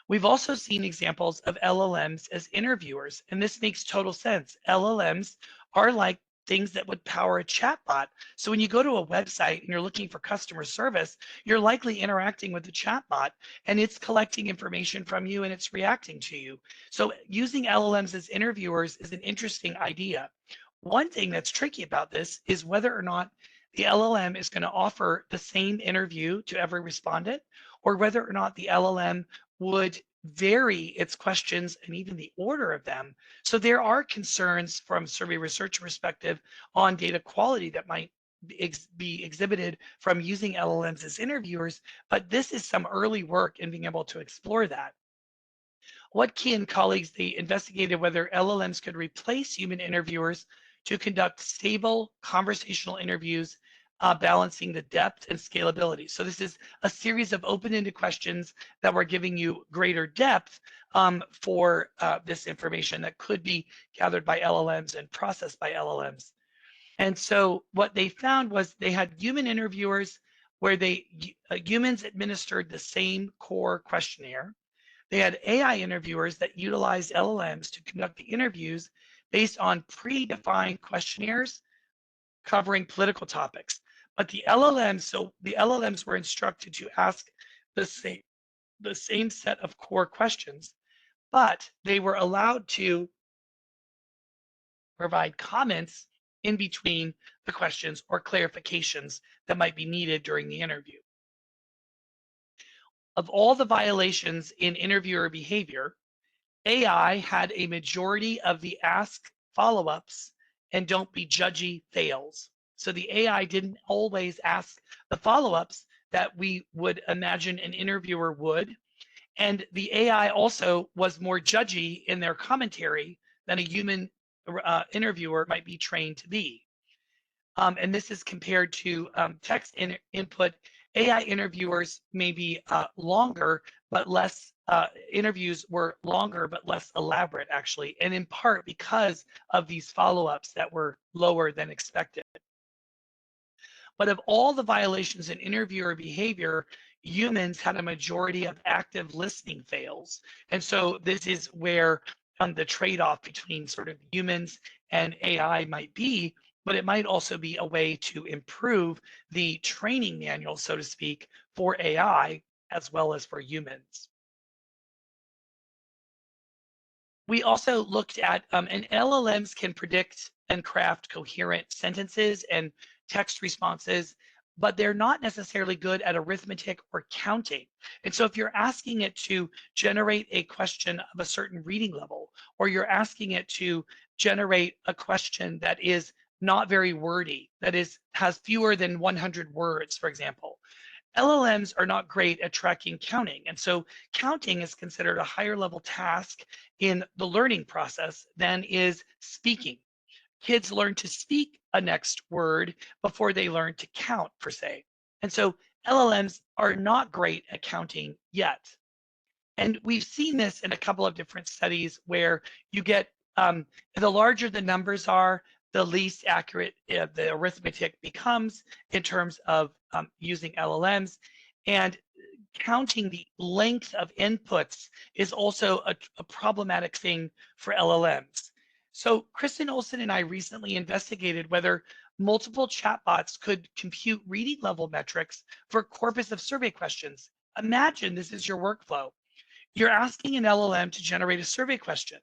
We've also seen examples of LLMs as interviewers, and this makes total sense. LLMs are like things that would power a chatbot. So when you go to a website and you're looking for customer service, you're likely interacting with the chatbot, and it's collecting information from you and it's reacting to you. So using LLMs as interviewers is an interesting idea. One thing that's tricky about this is whether or not the LLM is going to offer the same interview to every respondent, or whether or not the LLM would vary its questions and even the order of them. So there are concerns from survey research perspective on data quality that might be exhibited from using LLMs as interviewers, but this is some early work in being able to explore that. Watkey and colleagues, they investigated whether LLMs could replace human interviewers to conduct stable conversational interviews, balancing the depth and scalability. So this is a series of open-ended questions that were giving you greater depth for this information that could be gathered by LLMs and processed by LLMs. And so what they found was they had human interviewers where humans administered the same core questionnaire. They had AI interviewers that utilized LLMs to conduct the interviews based on predefined questionnaires covering political topics. But the LLMs were instructed to ask the same set of core questions, but they were allowed to provide comments in between the questions or clarifications that might be needed during the interview. Of all the violations in interviewer behavior, AI had a majority of the ask follow-ups and don't be judgy fails. So the AI didn't always ask the follow-ups that we would imagine an interviewer would. And the AI also was more judgy in their commentary than a human interviewer might be trained to be. And this is compared to text input. AI interviewers may be longer, but less, interviews were longer, but less elaborate actually, and in part because of these follow-ups that were lower than expected. But of all the violations in interviewer behavior, humans had a majority of active listening fails. And so this is where the trade-off between sort of humans and AI might be, but it might also be a way to improve the training manual, so to speak, for AI as well as for humans. We also looked at, and LLMs can predict and craft coherent sentences and text responses, but they're not necessarily good at arithmetic or counting. And so if you're asking it to generate a question of a certain reading level, or you're asking it to generate a question that is not very wordy, that has fewer than 100 words, for example, LLMs are not great at tracking counting. And so counting is considered a higher level task in the learning process than is speaking. Kids learn to speak a next word before they learn to count, per se. And so LLMs are not great at counting yet. And we've seen this in a couple of different studies where you get, the larger the numbers are, the least accurate the arithmetic becomes in terms of using LLMs. And counting the length of inputs is also a problematic thing for LLMs. So Kristen Olson and I recently investigated whether multiple chatbots could compute reading level metrics for a corpus of survey questions. Imagine this is your workflow. You're asking an LLM to generate a survey question,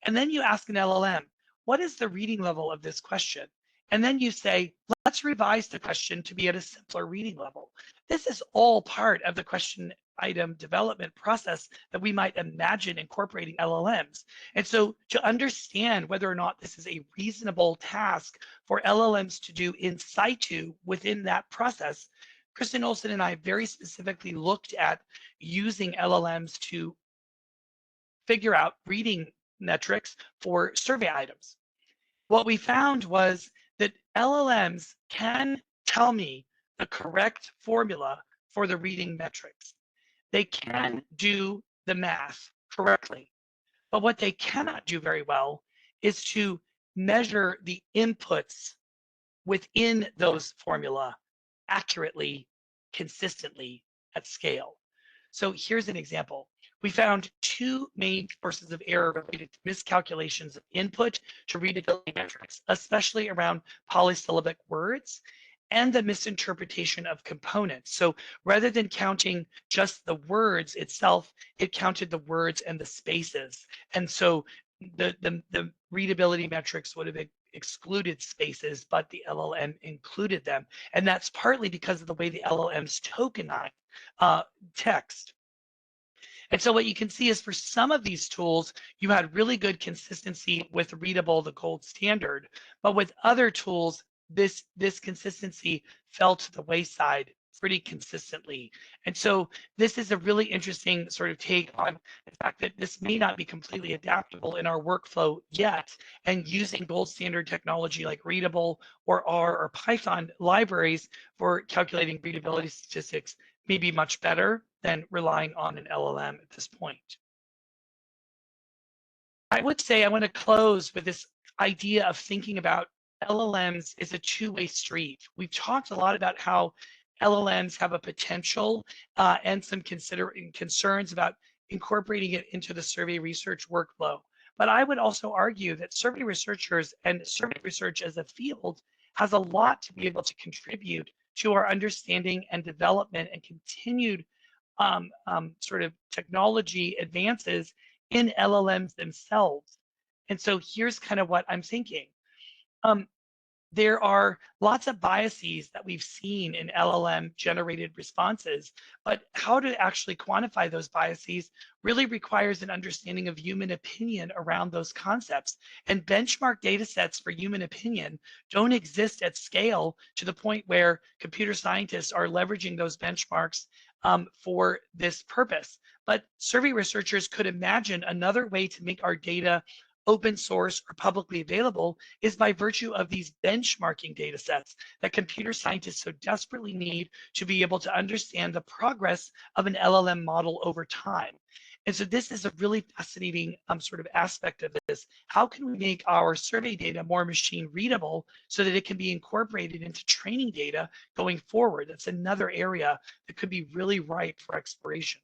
and then you ask an LLM, what is the reading level of this question? And then you say, let's revise the question to be at a simpler reading level. This is all part of the question item development process that we might imagine incorporating LLMs. And so to understand whether or not this is a reasonable task for LLMs to do in situ within that process, Kristen Olson and I very specifically looked at using LLMs to figure out reading metrics for survey items. What we found was that LLMs can tell me the correct formula for the reading metrics. They can do the math correctly, but what they cannot do very well is to measure the inputs within those formula accurately, consistently at scale. So here's an example. We found two main sources of error related to miscalculations of input to readability metrics, especially around polysyllabic words and the misinterpretation of components. So rather than counting just the words itself, it counted the words and the spaces. And so the readability metrics would have excluded spaces, but the LLM included them. And that's partly because of the way the LLMs tokenize text. And so what you can see is for some of these tools, you had really good consistency with Readable, the gold standard, but with other tools, this consistency fell to the wayside pretty consistently. And so this is a really interesting sort of take on the fact that this may not be completely adaptable in our workflow yet, and using gold standard technology like Readable or R or Python libraries for calculating readability statistics may be much better than relying on an LLM at this point. I would say I want to close with this idea of thinking about LLMs as a two-way street. We've talked a lot about how LLMs have a potential and some concerns about incorporating it into the survey research workflow. But I would also argue that survey researchers and survey research as a field has a lot to be able to contribute to our understanding and development and continued sort of technology advances in LLMs themselves. And so here's kind of what I'm thinking. There are lots of biases that we've seen in LLM generated responses, but how to actually quantify those biases really requires an understanding of human opinion around those concepts. And benchmark data sets for human opinion don't exist at scale to the point where computer scientists are leveraging those benchmarks for this purpose. But survey researchers could imagine another way to make our data open source or publicly available is by virtue of these benchmarking data sets that computer scientists so desperately need to be able to understand the progress of an LLM model over time. And so this is a really fascinating sort of aspect of this. How can we make our survey data more machine readable so that it can be incorporated into training data going forward? That's another area that could be really ripe for exploration.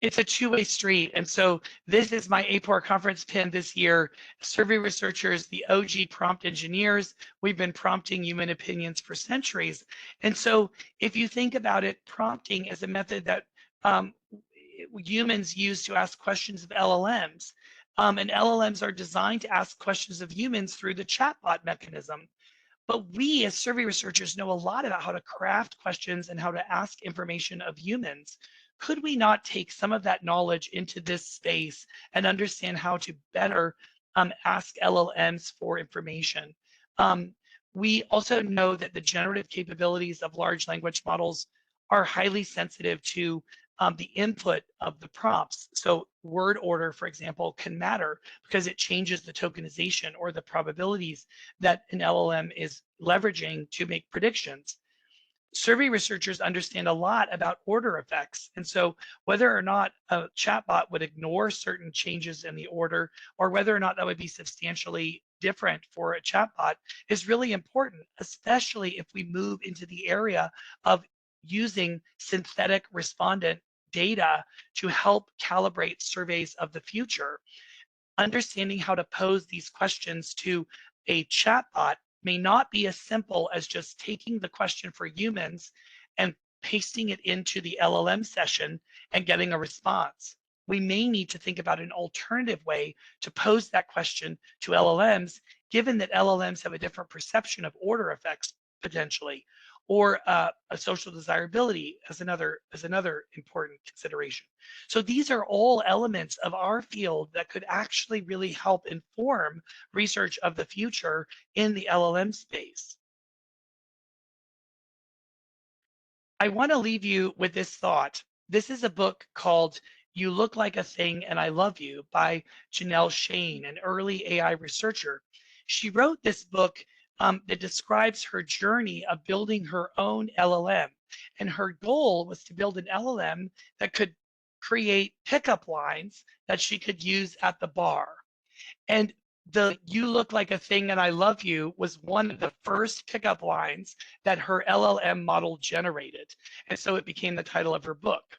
It's a two-way street. And so this is my APOR conference pin this year. Survey researchers, the OG prompt engineers, we've been prompting human opinions for centuries. And so if you think about it, prompting is a method that humans use to ask questions of LLMs. And LLMs are designed to ask questions of humans through the chatbot mechanism. But we as survey researchers know a lot about how to craft questions and how to ask information of humans. Could we not take some of that knowledge into this space and understand how to better ask LLMs for information? We also know that the generative capabilities of large language models are highly sensitive to the input of the prompts. So word order, for example, can matter because it changes the tokenization or the probabilities that an LLM is leveraging to make predictions. Survey researchers understand a lot about order effects. And so whether or not a chatbot would ignore certain changes in the order, or whether or not that would be substantially different for a chatbot is really important, especially if we move into the area of using synthetic respondent data to help calibrate surveys of the future. Understanding how to pose these questions to a chatbot may not be as simple as just taking the question for humans and pasting it into the LLM session and getting a response. We may need to think about an alternative way to pose that question to LLMs, given that LLMs have a different perception of order effects potentially, or a social desirability as another important consideration. So these are all elements of our field that could actually really help inform research of the future in the LLM space. I want to leave you with this thought. This is a book called You Look Like a Thing and I Love You by Janelle Shane, an early AI researcher. She wrote this book that describes her journey of building her own LLM. And her goal was to build an LLM that could create pickup lines that she could use at the bar. And the "You look like a thing and I love you" was one of the first pickup lines that her LLM model generated. And so it became the title of her book.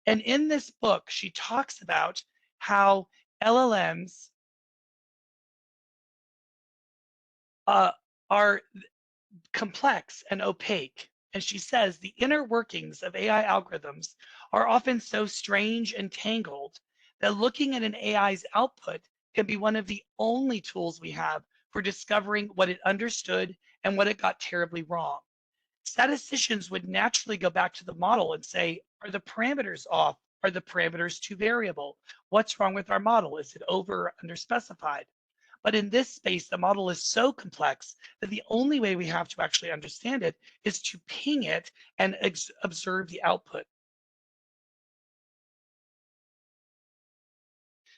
And in this book, she talks about how LLMs are complex and opaque. And she says the inner workings of AI algorithms are often so strange and tangled that looking at an AI's output can be one of the only tools we have for discovering what it understood and what it got terribly wrong. statisticians would naturally go back to the model and say, are the parameters off? Are the parameters too variable? What's wrong with our model? Is it over or under specified? But in this space, the model is so complex that the only way we have to actually understand it is to ping it and observe the output.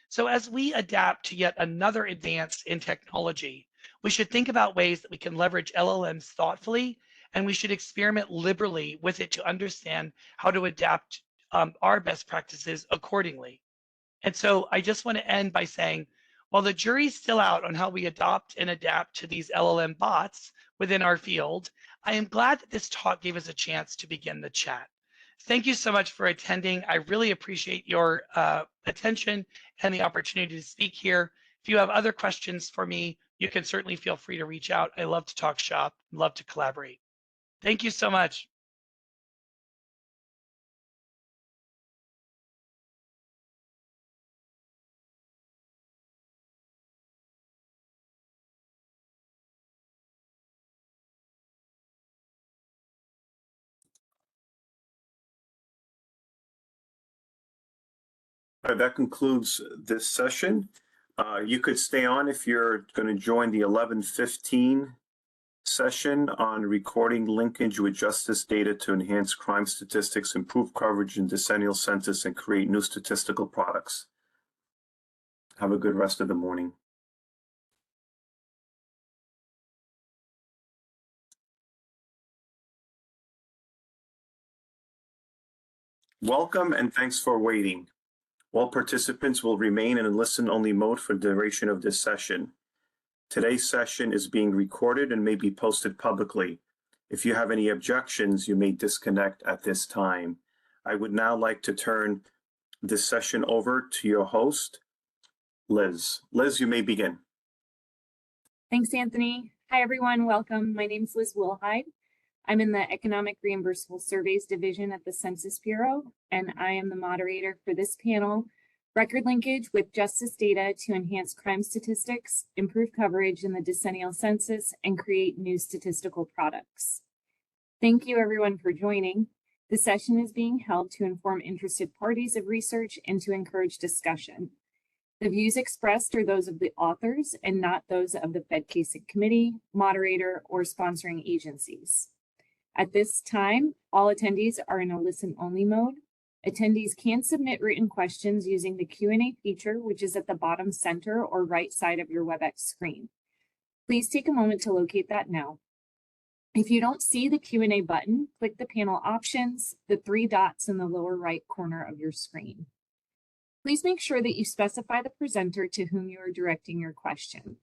So as we adapt to yet another advance in technology, we should think about ways that we can leverage LLMs thoughtfully, and we should experiment liberally with it to understand how to adapt our best practices accordingly. And so I just want to end by saying, while the jury's still out on how we adopt and adapt to these LLM bots within our field, I am glad that this talk gave us a chance to begin the chat. Thank you so much for attending. I really appreciate your attention and the opportunity to speak here. If you have other questions for me, you can certainly feel free to reach out. I love to talk shop, love to collaborate. Thank you so much. All right, that concludes this session. You could stay on if you're going to join the 11:15 session on recording linkage with justice data to enhance crime statistics, improve coverage in decennial census, and create new statistical products. Have a good rest of the morning. Welcome and thanks for waiting. All participants will remain in a listen-only mode for the duration of this session. Today's session is being recorded and may be posted publicly. If you have any objections, you may disconnect at this time. I would now like to turn this session over to your host, Liz. Liz, you may begin. Thanks, Anthony. Hi, everyone. Welcome. My name is Liz Wilhide. I'm in the Economic Reimbursable Surveys Division at the Census Bureau, and I am the moderator for this panel, Record Linkage with Justice Data to Enhance Crime Statistics, Improve Coverage in the Decennial Census, and Create New Statistical Products. Thank you, everyone, for joining. The session is being held to inform interested parties of research and to encourage discussion. The views expressed are those of the authors and not those of the FedCASIC committee, moderator, or sponsoring agencies. At this time, all attendees are in a listen-only mode. Attendees can submit written questions using the Q&A feature, which is at the bottom center or right side of your WebEx screen. Please take a moment to locate that now. If you don't see the Q&A button, click the panel options, the 3 dots in the lower right corner of your screen. Please make sure that you specify the presenter to whom you are directing your question.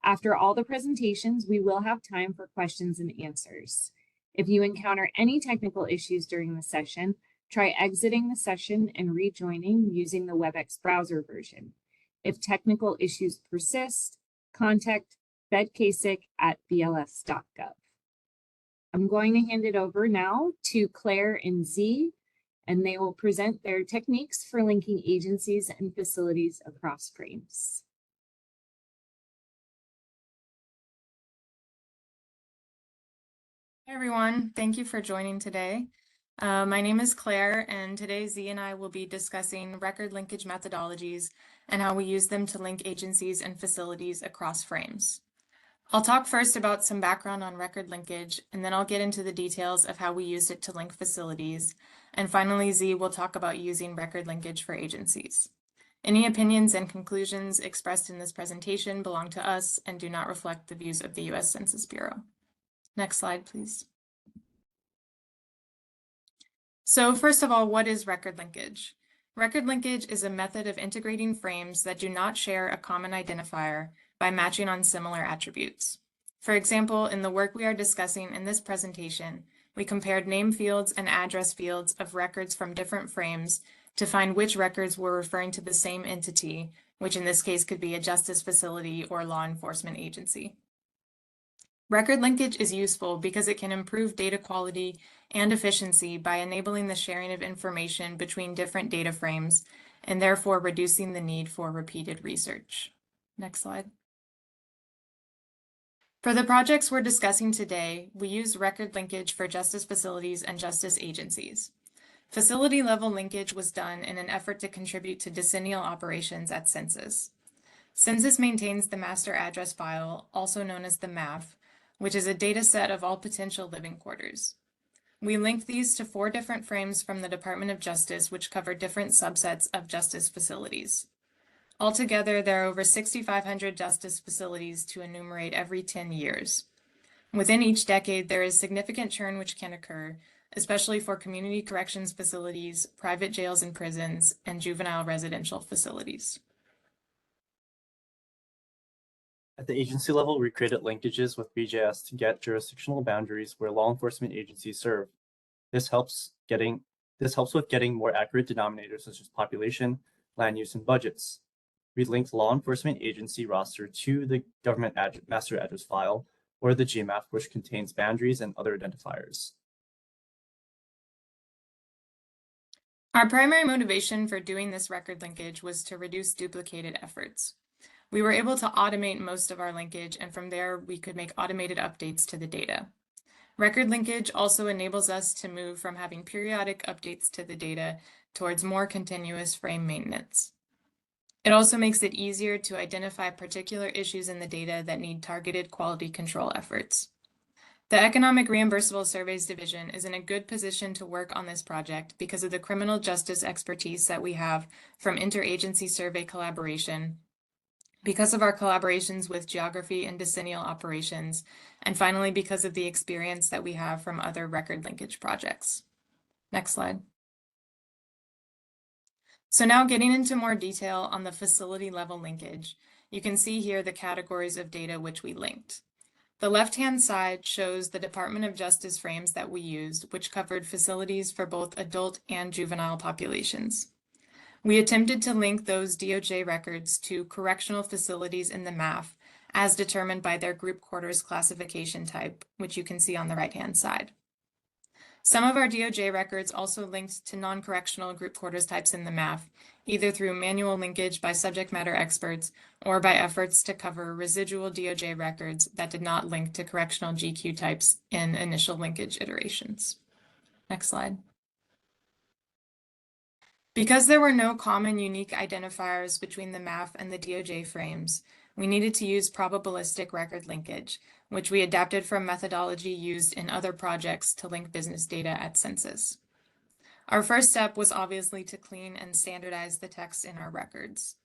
After all the presentations, we will have time for questions and answers. If you encounter any technical issues during the session, try exiting the session and rejoining using the WebEx browser version. If technical issues persist, contact fedcasic@bls.gov. I'm going to hand it over now to Claire and Z, and they will present their techniques for linking agencies and facilities across frames. Hi, everyone. Thank you for joining today. My name is Claire, and today Z and I will be discussing record linkage methodologies and how we use them to link agencies and facilities across frames. I'll talk first about some background on record linkage, and then I'll get into the details of how we used it to link facilities. And finally, Z will talk about using record linkage for agencies. Any opinions and conclusions expressed in this presentation belong to us and do not reflect the views of the U.S. Census Bureau. Next slide, please. So first of all, what is record linkage? Record linkage is a method of integrating frames that do not share a common identifier by matching on similar attributes. For example, in the work we are discussing in this presentation, we compared name fields and address fields of records from different frames to find which records were referring to the same entity, which in this case could be a justice facility or law enforcement agency. Record linkage is useful because it can improve data quality and efficiency by enabling the sharing of information between different data frames and therefore reducing the need for repeated research. Next slide. For the projects we're discussing today, we use record linkage for justice facilities and justice agencies. Facility level linkage was done in an effort to contribute to decennial operations at Census. Census maintains the master address file, also known as the MAF, which is a data set of all potential living quarters. We linked these to 4 different frames from the Department of Justice, which cover different subsets of justice facilities. Altogether, there are over 6,500 justice facilities to enumerate every 10 years. Within each decade, there is significant churn which can occur, especially for community corrections facilities, private jails and prisons, and juvenile residential facilities. At the agency level, we created linkages with BJS to get jurisdictional boundaries where law enforcement agencies serve. This helps with getting more accurate denominators such as population, land use, and budgets. We linked law enforcement agency roster to the government master address file, or the GMAF, which contains boundaries and other identifiers. Our primary motivation for doing this record linkage was to reduce duplicated efforts. We were able to automate most of our linkage, and from there we could make automated updates to the data. Record linkage also enables us to move from having periodic updates to the data towards more continuous frame maintenance. It also makes it easier to identify particular issues in the data that need targeted quality control efforts. The Economic Reimbursable Surveys Division is in a good position to work on this project because of the criminal justice expertise that we have from interagency survey collaboration, because of our collaborations with geography and decennial operations, and finally because of the experience that we have from other record linkage projects. Next slide. So now getting into more detail on the facility level linkage, you can see here the categories of data which we linked. The left-hand side shows the Department of Justice frames that we used, which covered facilities for both adult and juvenile populations. We attempted to link those DOJ records to correctional facilities in the MAF as determined by their group quarters classification type, which you can see on the right-hand side. Some of our DOJ records also linked to non-correctional group quarters types in the MAF, either through manual linkage by subject matter experts or by efforts to cover residual DOJ records that did not link to correctional GQ types in initial linkage iterations. Next slide. Because there were no common unique identifiers between the MAF and the DOJ frames, we needed to use probabilistic record linkage, which we adapted from methodology used in other projects to link business data at Census. Our first step was obviously to clean and standardize the text in our records.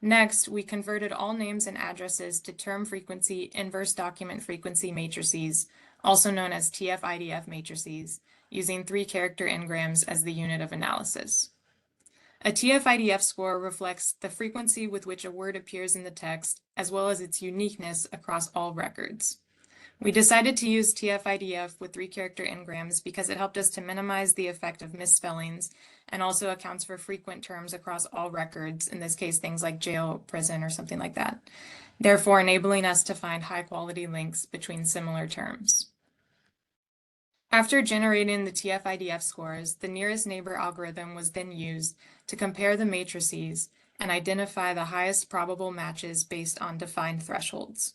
Next, we converted all names and addresses to term frequency inverse document frequency matrices, also known as TF-IDF matrices, using 3-character n-grams as the unit of analysis. A TF-IDF score reflects the frequency with which a word appears in the text, as well as its uniqueness across all records. We decided to use TF-IDF with 3-character n-grams because it helped us to minimize the effect of misspellings and also accounts for frequent terms across all records, in this case things like jail, prison, or something like that, therefore enabling us to find high-quality links between similar terms. After generating the TF-IDF scores, the nearest neighbor algorithm was then used to compare the matrices and identify the highest probable matches based on defined thresholds.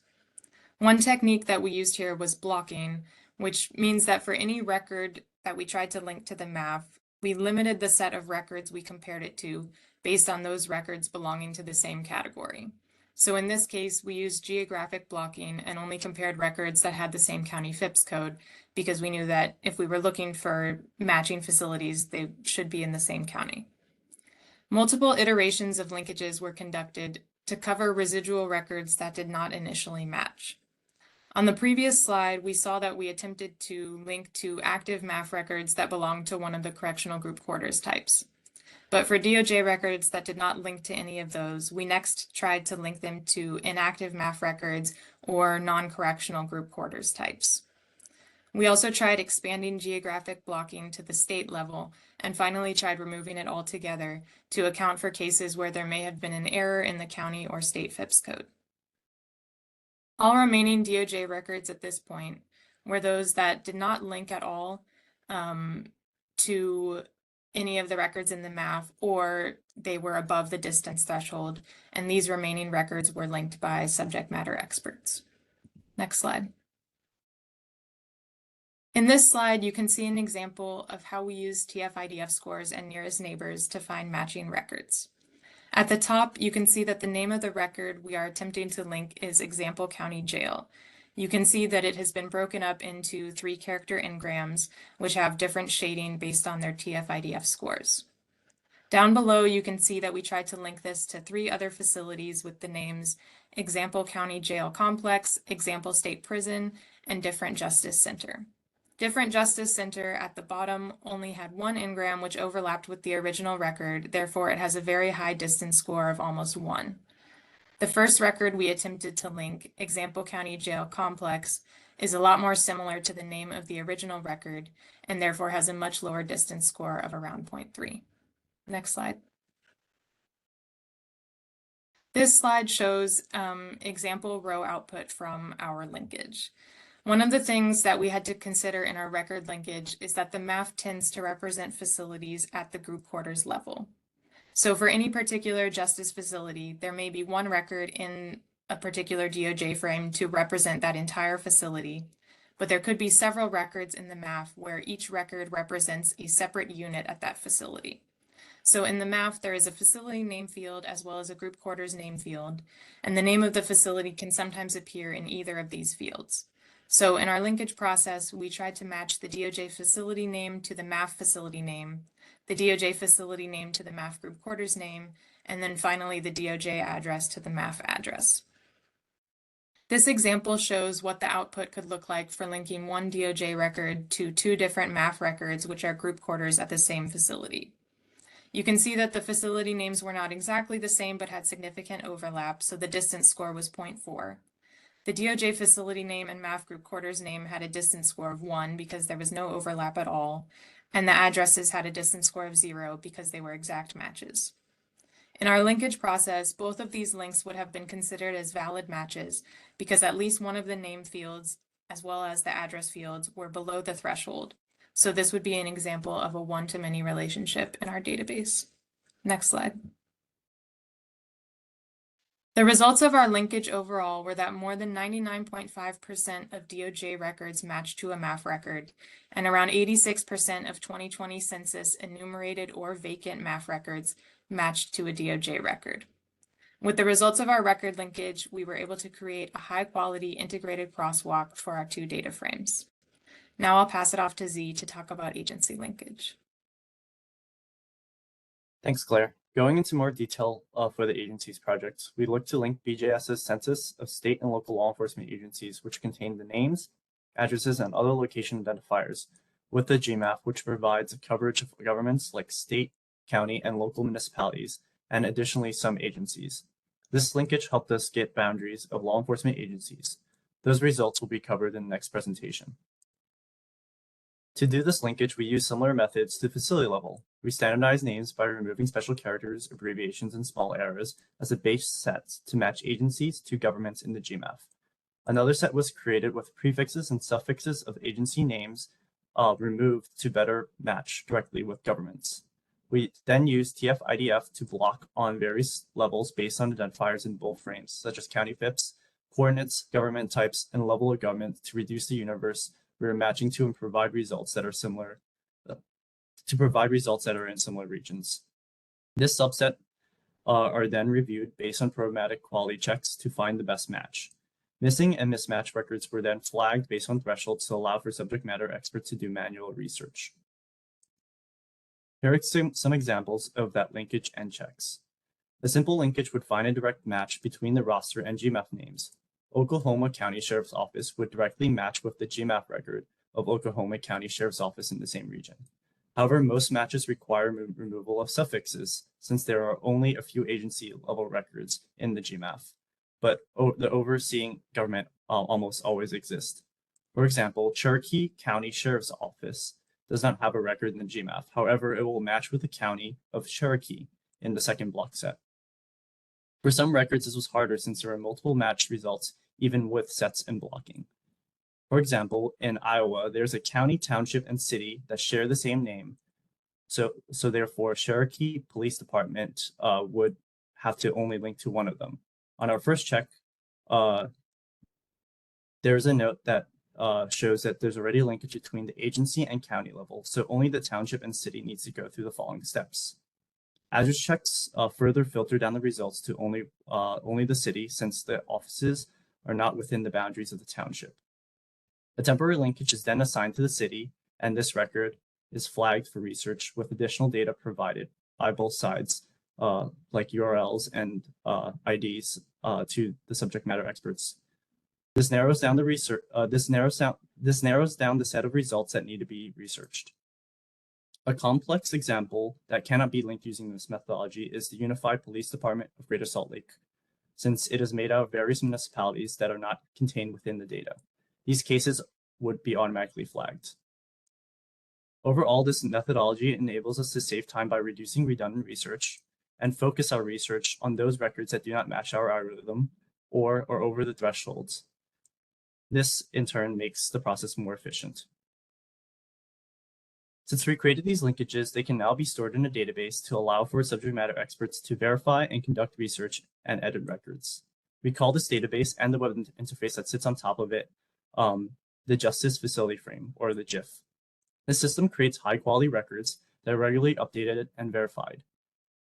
One technique that we used here was blocking, which means that for any record that we tried to link to the MAF, we limited the set of records we compared it to based on those records belonging to the same category. So in this case, we used geographic blocking and only compared records that had the same county FIPS code because we knew that if we were looking for matching facilities, they should be in the same county. Multiple iterations of linkages were conducted to cover residual records that did not initially match. On the previous slide, we saw that we attempted to link to active MAF records that belonged to one of the correctional group quarters types. But for DOJ records that did not link to any of those, we next tried to link them to inactive MAF records or non-correctional group quarters types. We also tried expanding geographic blocking to the state level and finally tried removing it altogether to account for cases where there may have been an error in the county or state FIPS code. All remaining DOJ records at this point were those that did not link at all to any of the records in the MAF, or they were above the distance threshold, and these remaining records were linked by subject matter experts. Next slide. In this slide, you can see an example of how we use TF-IDF scores and nearest neighbors to find matching records. At the top, you can see that the name of the record we are attempting to link is Example County Jail. You can see that it has been broken up into 3-character engrams, which have different shading based on their TF-IDF scores. Down below, you can see that we tried to link this to 3 other facilities with the names Example County Jail Complex, Example State Prison, and Different Justice Center. Different Justice Center at the bottom only had 1 engram which overlapped with the original record, therefore it has a very high distance score of almost 1. The first record we attempted to link, Example County Jail Complex, is a lot more similar to the name of the original record and therefore has a much lower distance score of around 0.3. Next slide. This slide shows example row output from our linkage. One of the things that we had to consider in our record linkage is that the MAF tends to represent facilities at the group quarters level. So for any particular justice facility, there may be 1 record in a particular DOJ frame to represent that entire facility, but there could be several records in the MAF where each record represents a separate unit at that facility. So in the MAF, there is a facility name field as well as a group quarters name field, and the name of the facility can sometimes appear in either of these fields. So in our linkage process, we tried to match the DOJ facility name to the MAF facility name, the DOJ facility name to the MAF group quarters name, and then finally the DOJ address to the MAF address. This example shows what the output could look like for linking 1 DOJ record to 2 different MAF records, which are group quarters at the same facility. You can see that the facility names were not exactly the same, but had significant overlap, so the distance score was 0.4. The DOJ facility name and MAF group quarters name had a distance score of 1 because there was no overlap at all, and the addresses had a distance score of 0 because they were exact matches. In our linkage process, both of these links would have been considered as valid matches because at least one of the name fields, as well as the address fields, were below the threshold. So this would be an example of a one-to-many relationship in our database. Next slide. The results of our linkage overall were that more than 99.5% of DOJ records matched to a MAF record, and around 86% of 2020 census enumerated or vacant MAF records matched to a DOJ record. With the results of our record linkage, we were able to create a high-quality integrated crosswalk for our 2 data frames. Now I'll pass it off to Z to talk about agency linkage. Thanks, Claire. Going into more detail for the agencies project, we look to link BJS's census of state and local law enforcement agencies, which contain the names, addresses, and other location identifiers, with the GMAF, which provides coverage of governments like state, county, and local municipalities, and additionally some agencies. This linkage helped us get boundaries of law enforcement agencies. Those results will be covered in the next presentation. To do this linkage, we use similar methods to facility level. We standardize names by removing special characters, abbreviations, and small errors as a base set to match agencies to governments in the GMAF. Another set was created with prefixes and suffixes of agency names removed to better match directly with governments. We then use TF-IDF to block on various levels based on identifiers in both frames, such as county FIPS, coordinates, government types, and level of government to reduce the universe we're matching to and provide results that are similar in similar regions. This subset are then reviewed based on programmatic quality checks to find the best match. Missing and mismatched records were then flagged based on thresholds to allow for subject matter experts to do manual research. Here are some examples of that linkage and checks. A simple linkage would find a direct match between the roster and GMAF names. Oklahoma County Sheriff's Office would directly match with the GMAF record of Oklahoma County Sheriff's Office in the same region. However, most matches require removal of suffixes since there are only a few agency level records in the GMAF, but the overseeing government almost always exists. For example, Cherokee County Sheriff's Office does not have a record in the GMAF. However, it will match with the county of Cherokee in the second block set. For some records, this was harder since there are multiple matched results, even with sets and blocking. For example, in Iowa, there's a county, township, and city that share the same name. So therefore, Cherokee Police Department would have to only link to one of them. On our first check, There's a note that shows that there's already a linkage between the agency and county level, so only the township and city needs to go through the following steps. Address checks further filter down the results to only the city, since the offices are not within the boundaries of the township. A temporary linkage is then assigned to the city, and this record is flagged for research with additional data provided by both sides, like URLs and IDs to the subject matter experts. This narrows down the research. This narrows down the set of results that need to be researched. A complex example that cannot be linked using this methodology is the Unified Police Department of Greater Salt Lake, since it is made out of various municipalities that are not contained within the data. These cases would be automatically flagged. Overall, this methodology enables us to save time by reducing redundant research and focus our research on those records that do not match our algorithm or are over the thresholds. This, in turn, makes the process more efficient. Since we created these linkages, they can now be stored in a database to allow for subject matter experts to verify and conduct research and edit records. We call this database and the web interface that sits on top of it the Justice Facility Frame, or the JIF. This system creates high-quality records that are regularly updated and verified.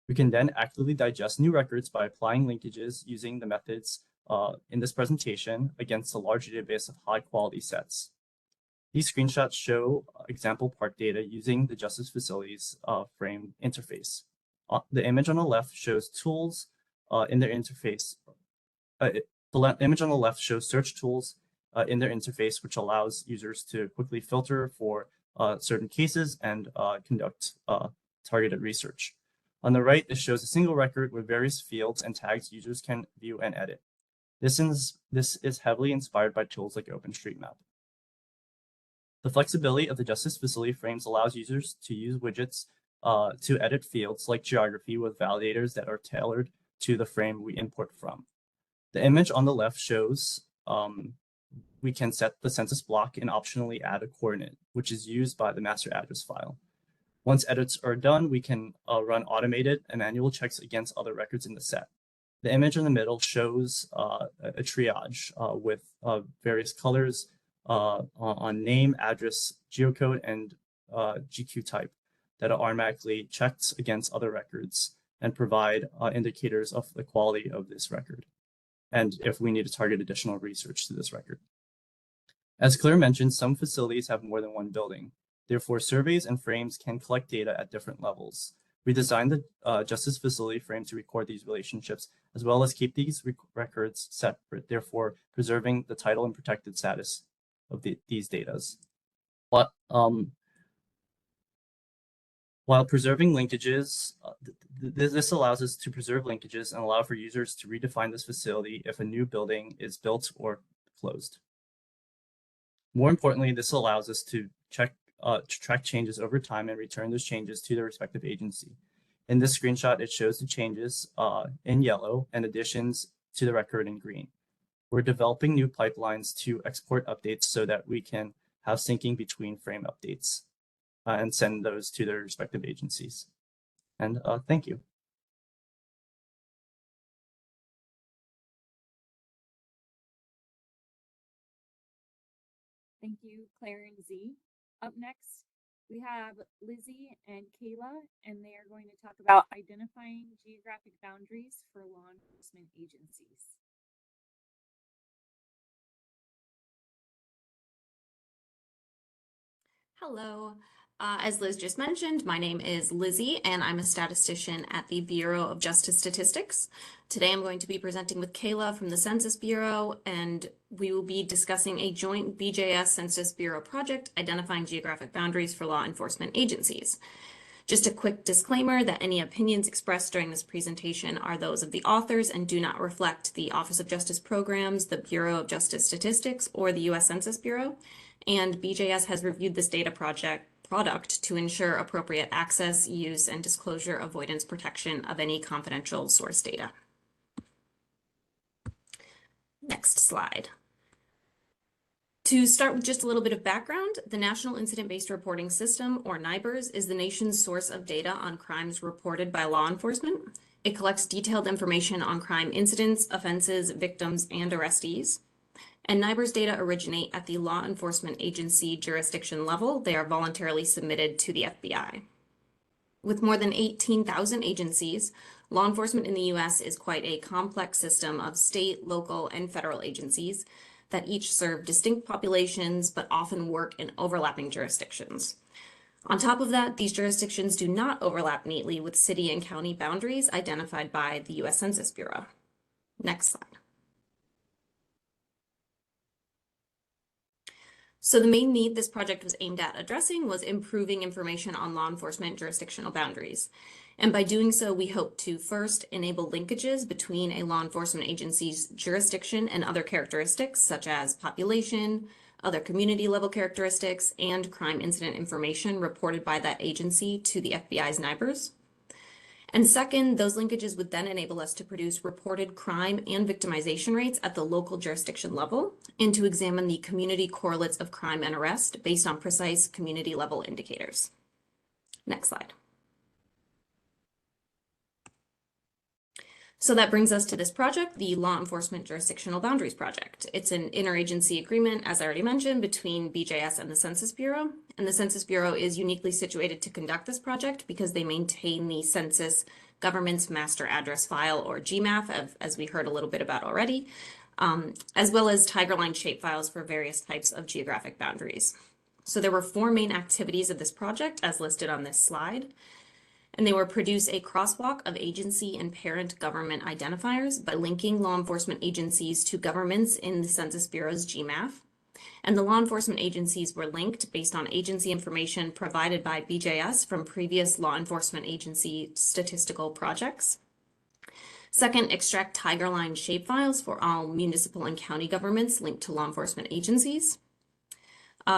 We can then actively digest new records by applying linkages using the methods in this presentation against a large database of high-quality sets. These screenshots show example part data using the Justice Facilities Frame interface. The image on the left shows tools in their interface. The image on the left shows search tools in their interface, which allows users to quickly filter for certain cases and conduct targeted research. On the right, this shows a single record with various fields and tags users can view and edit. This is heavily inspired by tools like OpenStreetMap. The flexibility of the Justice Facility Frames allows users to use widgets to edit fields like geography with validators that are tailored to the frame we import from. The image on the left shows we can set the census block and optionally add a coordinate, which is used by the master address file. Once edits are done, we can run automated and manual checks against other records in the set. The image in the middle shows a triage with various colors on name, address, geocode, and GQ type that are automatically checked against other records and provide indicators of the quality of this record, and if we need to target additional research to this record. As Claire mentioned, some facilities have more than one building. Therefore, surveys and frames can collect data at different levels. We designed the Justice Facility Frame to record these relationships, as well as keep these records separate, therefore preserving the title and protected status of these data. But while preserving linkages, this allows us to preserve linkages and allow for users to redefine this facility if a new building is built or closed. More importantly, this allows us to track changes over time and return those changes to the respective agency. In this screenshot, it shows the changes in yellow and additions to the record in green. We're developing new pipelines to export updates so that we can have syncing between frame updates and send those to their respective agencies. And thank you. Thank you, Claire and Z. Up next, we have Lizzie and Kayla, and they are going to talk about identifying geographic boundaries for law enforcement agencies. Hello. As Liz just mentioned, my name is Lizzie, and I'm a statistician at the Bureau of Justice Statistics. Today, I'm going to be presenting with Kayla from the Census Bureau, and we will be discussing a joint BJS Census Bureau project identifying geographic boundaries for law enforcement agencies. Just a quick disclaimer that any opinions expressed during this presentation are those of the authors and do not reflect the Office of Justice Programs, the Bureau of Justice Statistics, or the U.S. Census Bureau. And BJS has reviewed this data product to ensure appropriate access, use, and disclosure avoidance protection of any confidential source data. Next slide. To start with just a little bit of background, the National Incident-Based Reporting System, or NIBRS, is the nation's source of data on crimes reported by law enforcement. It collects detailed information on crime incidents, offenses, victims, and arrestees. And NIBRS data originate at the law enforcement agency jurisdiction level. They are voluntarily submitted to the FBI. With more than 18,000 agencies, law enforcement in the US is quite a complex system of state, local, and federal agencies that each serve distinct populations but often work in overlapping jurisdictions. On top of that, these jurisdictions do not overlap neatly with city and county boundaries identified by the US Census Bureau. Next slide. So the main need this project was aimed at addressing was improving information on law enforcement jurisdictional boundaries. And by doing so, we hope to first enable linkages between a law enforcement agency's jurisdiction and other characteristics such as population, other community level characteristics, and crime incident information reported by that agency to the FBI's NIBRS. And second, those linkages would then enable us to produce reported crime and victimization rates at the local jurisdiction level and to examine the community correlates of crime and arrest based on precise community level indicators. Next slide. So that brings us to this project, the Law Enforcement Jurisdictional Boundaries Project. It's an interagency agreement, as I already mentioned, between BJS and the Census Bureau. And the Census Bureau is uniquely situated to conduct this project because they maintain the Census Government's Master Address File, or GMAF, as we heard a little bit about already, as well as Tigerline shapefiles for various types of geographic boundaries. So there were 4 main activities of this project, as listed on this slide. And they were produce a crosswalk of agency and parent government identifiers by linking law enforcement agencies to governments in the Census Bureau's GMAF. And the law enforcement agencies were linked based on agency information provided by BJS from previous law enforcement agency statistical projects. Second, extract Tigerline shapefiles for all municipal and county governments linked to law enforcement agencies.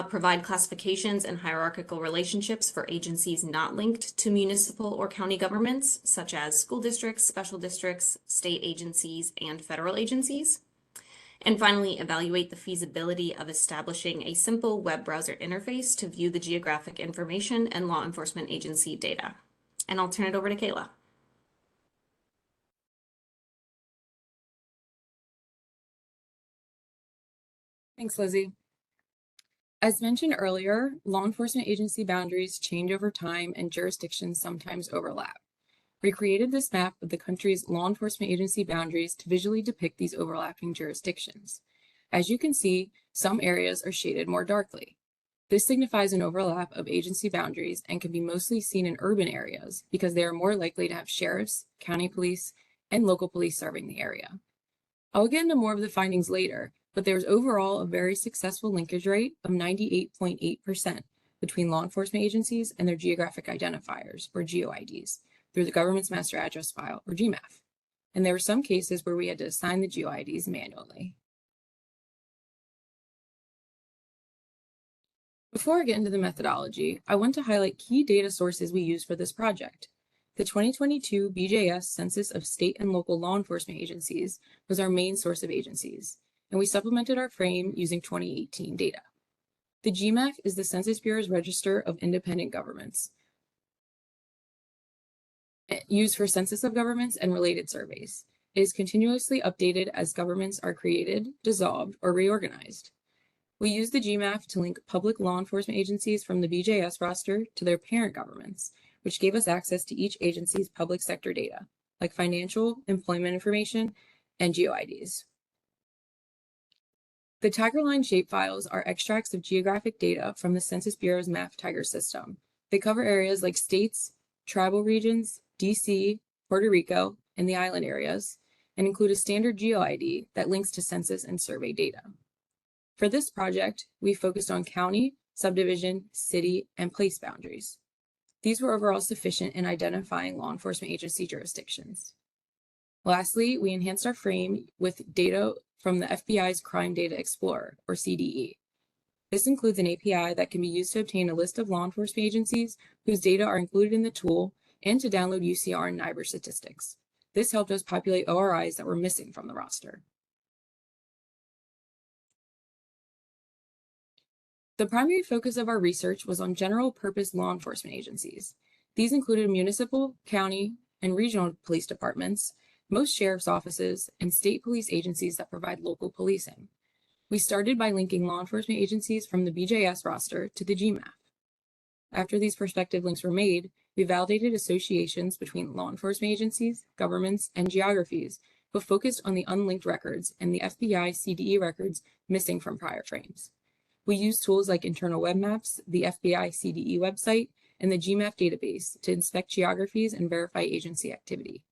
Provide classifications and hierarchical relationships for agencies not linked to municipal or county governments, such as school districts, special districts, state agencies, and federal agencies. And finally, evaluate the feasibility of establishing a simple web browser interface to view the geographic information and law enforcement agency data. And I'll turn it over to Kayla. Thanks, Lizzie. As mentioned earlier, law enforcement agency boundaries change over time and jurisdictions sometimes overlap. We created this map of the country's law enforcement agency boundaries to visually depict these overlapping jurisdictions. As you can see, some areas are shaded more darkly. This signifies an overlap of agency boundaries and can be mostly seen in urban areas because they are more likely to have sheriffs, county police, and local police serving the area. I'll get into more of the findings later, but there's overall a very successful linkage rate of 98.8% between law enforcement agencies and their geographic identifiers, or GeoIDs, through the government's master address file, or GMAF. And there were some cases where we had to assign the GeoIDs manually. Before I get into the methodology, I want to highlight key data sources we use for this project. The 2022 BJS Census of State and Local Law Enforcement Agencies was our main source of agencies, and we supplemented our frame using 2018 data. The GMAF is the Census Bureau's Register of Independent Governments, used for census of governments and related surveys. It is continuously updated as governments are created, dissolved, or reorganized. We use the GMAF to link public law enforcement agencies from the BJS roster to their parent governments, which gave us access to each agency's public sector data, like financial, employment information, and GeoIDs. The Tigerline shapefiles are extracts of geographic data from the Census Bureau's MAP Tiger system. They cover areas like states, tribal regions, DC, Puerto Rico, and the island areas, and include a standard GeoID that links to census and survey data. For this project, we focused on county, subdivision, city, and place boundaries. These were overall sufficient in identifying law enforcement agency jurisdictions. Lastly, we enhanced our frame with data from the FBI's Crime Data Explorer, or CDE. This includes an API that can be used to obtain a list of law enforcement agencies whose data are included in the tool and to download UCR and NIBRS statistics. This helped us populate ORIs that were missing from the roster. The primary focus of our research was on general purpose law enforcement agencies. These included municipal, county, and regional police departments, most sheriff's offices, and state police agencies that provide local policing. We started by linking law enforcement agencies from the BJS roster to the GMAF. After these prospective links were made, we validated associations between law enforcement agencies, governments, and geographies, but focused on the unlinked records and the FBI CDE records missing from prior frames. We used tools like internal web maps, the FBI CDE website, and the GMAF database to inspect geographies and verify agency activity.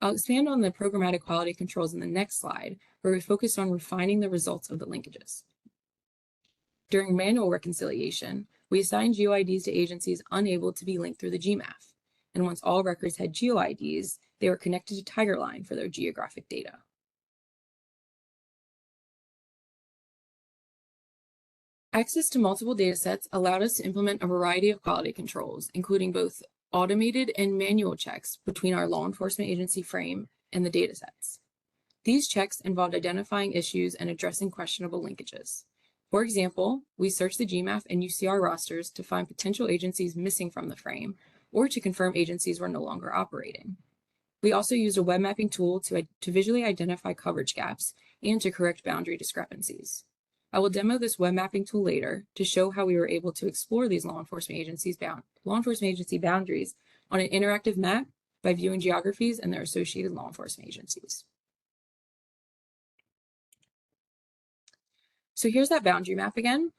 I'll expand on the programmatic quality controls in the next slide, where we focus on refining the results of the linkages. During manual reconciliation, we assigned GeoIDs to agencies unable to be linked through the GMAF. And once all records had GeoIDs, they were connected to Tigerline for their geographic data. Access to multiple datasets allowed us to implement a variety of quality controls, including both automated and manual checks between our law enforcement agency frame and the datasets. These checks involved identifying issues and addressing questionable linkages. For example, we searched the GMAF and UCR rosters to find potential agencies missing from the frame or to confirm agencies were no longer operating. We also used a web mapping tool to visually identify coverage gaps and to correct boundary discrepancies. I will demo this web mapping tool later to show how we were able to explore these law enforcement agency boundaries on an interactive map by viewing geographies and their associated law enforcement agencies. So here's that boundary map again.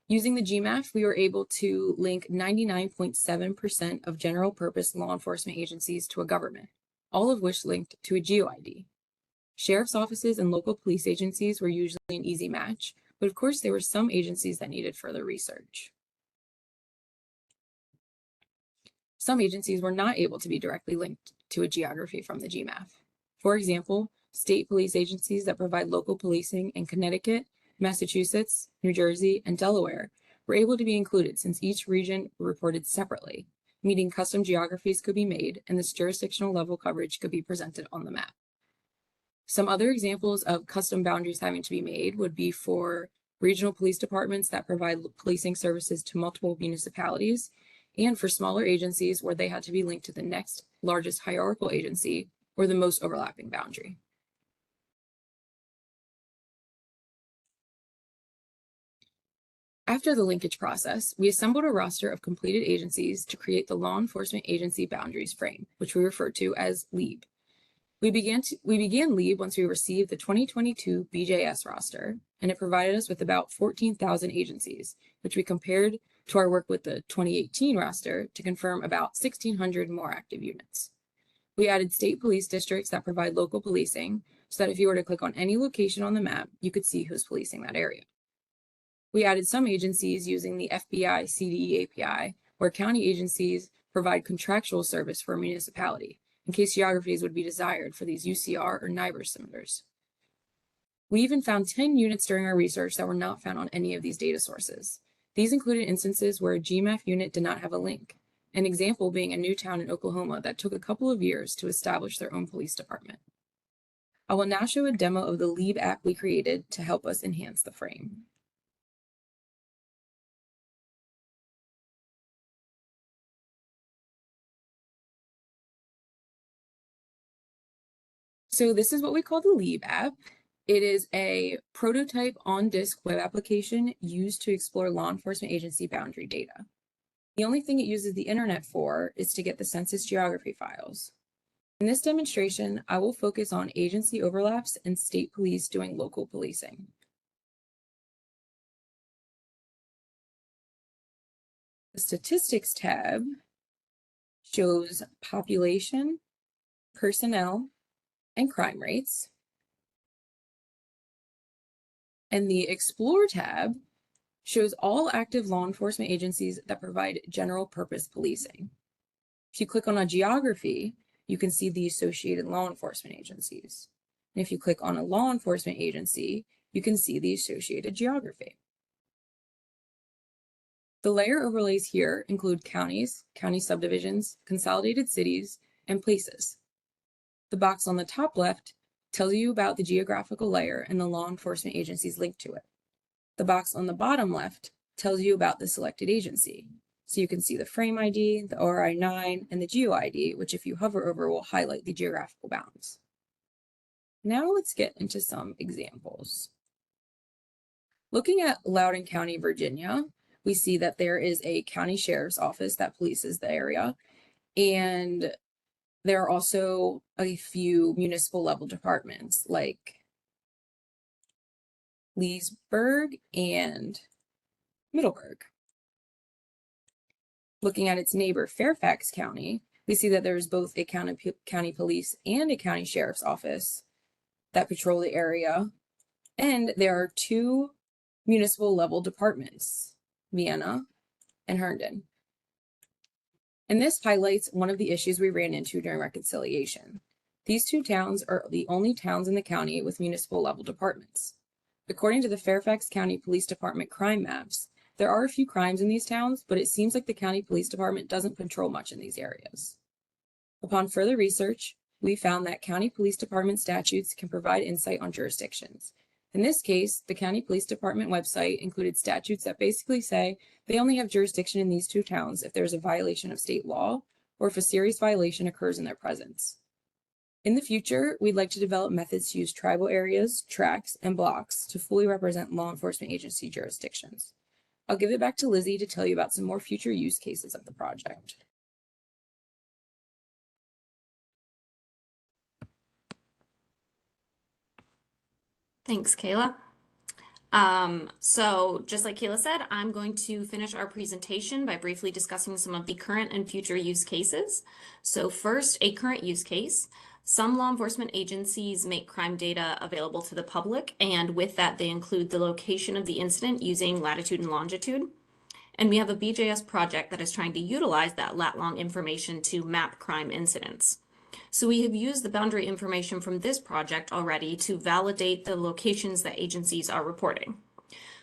Using the GMAF, we were able to link 99.7% of general purpose law enforcement agencies to a government, all of which linked to a GeoID. Sheriff's offices and local police agencies were usually an easy match, but of course there were some agencies that needed further research. Some agencies were not able to be directly linked to a geography from the GMAF. For example, state police agencies that provide local policing in Connecticut, Massachusetts, New Jersey, and Delaware were able to be included since each region reported separately, meaning custom geographies could be made and this jurisdictional level coverage could be presented on the map. Some other examples of custom boundaries having to be made would be for regional police departments that provide policing services to multiple municipalities, and for smaller agencies where they had to be linked to the next largest hierarchical agency or the most overlapping boundary. After the linkage process, we assembled a roster of completed agencies to create the Law Enforcement Agency Boundaries Frame, which we refer to as LEAB. We began LEAB once we received the 2022 BJS roster, and it provided us with about 14,000 agencies, which we compared to our work with the 2018 roster to confirm about 1,600 more active units. We added state police districts that provide local policing so that if you were to click on any location on the map, you could see who's policing that area. We added some agencies using the FBI CDE API, where county agencies provide contractual service for a municipality, in case geographies would be desired for these UCR or NIBR submitters. We even found 10 units during our research that were not found on any of these data sources. These included instances where a GMAF unit did not have a link, an example being a new town in Oklahoma that took a couple of years to establish their own police department. I will now show a demo of the LEAB app we created to help us enhance the frame. So this is what we call the LEAB app. It is a prototype on-disk web application used to explore law enforcement agency boundary data. The only thing it uses the internet for is to get the census geography files. In this demonstration, I will focus on agency overlaps and state police doing local policing. The statistics tab shows population, personnel, and crime rates. And the Explore tab shows all active law enforcement agencies that provide general purpose policing. If you click on a geography, you can see the associated law enforcement agencies. And if you click on a law enforcement agency, you can see the associated geography. The layer overlays here include counties, county subdivisions, consolidated cities, and places. The box on the top left tells you about the geographical layer and the law enforcement agencies linked to it. The box on the bottom left tells you about the selected agency. So you can see the frame ID, the ORI-9, and the GeoID, which if you hover over will highlight the geographical bounds. Now let's get into some examples. Looking at Loudoun County, Virginia, we see that there is a county sheriff's office that polices the area. And there are also a few municipal level departments like Leesburg and Middleburg. Looking at its neighbor, Fairfax County, we see that there's both a county police and a county sheriff's office that patrol the area. And there are 2 municipal level departments, Vienna and Herndon. And this highlights one of the issues we ran into during reconciliation. These 2 towns are the only towns in the county with municipal level departments. According to the Fairfax County Police Department crime maps, there are a few crimes in these towns, but it seems like the county police department doesn't patrol much in these areas. Upon further research, we found that county police department statutes can provide insight on jurisdictions. In this case, the county police department website included statutes that basically say they only have jurisdiction in these 2 towns if there's a violation of state law or if a serious violation occurs in their presence. In the future, we'd like to develop methods to use tribal areas, tracts, and blocks to fully represent law enforcement agency jurisdictions. I'll give it back to Lizzie to tell you about some more future use cases of the project. Thanks, Kayla. So just like Kayla said, I'm going to finish our presentation by briefly discussing some of the current and future use cases. So first, a current use case. Some law enforcement agencies make crime data available to the public, and with that, they include the location of the incident using latitude and longitude. And we have a BJS project that is trying to utilize that lat-long information to map crime incidents. So we have used the boundary information from this project already to validate the locations that agencies are reporting.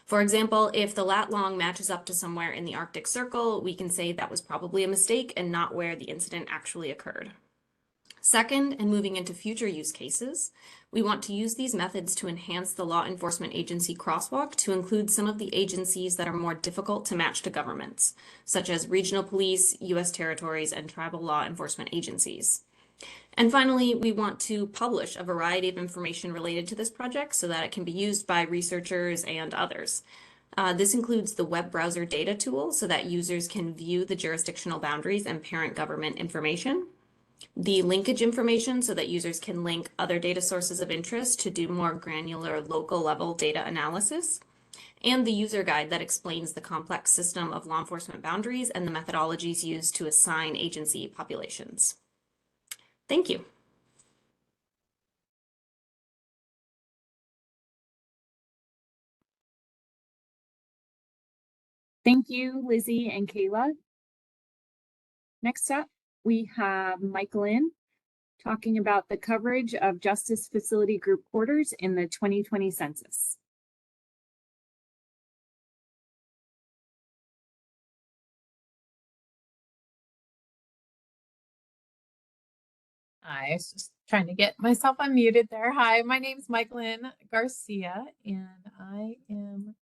For example, if the lat-long matches up to somewhere in the Arctic Circle, we can say that was probably a mistake and not where the incident actually occurred. Second, and moving into future use cases, we want to use these methods to enhance the law enforcement agency crosswalk to include some of the agencies that are more difficult to match to governments, such as regional police, U.S. territories, and tribal law enforcement agencies. And finally, we want to publish a variety of information related to this project so that it can be used by researchers and others. This includes the web browser data tool so that users can view the jurisdictional boundaries and parent government information, the linkage information so that users can link other data sources of interest to do more granular local level data analysis, and the user guide that explains the complex system of law enforcement boundaries and the methodologies used to assign agency populations. Thank you. Thank you, Lizzie and Kayla. Next up, we have Michael In talking about the coverage of Justice Facility Group Quarters in the 2020 census. I was just trying to get myself unmuted there. Hi, my name is Michaelyn Garcia, and I am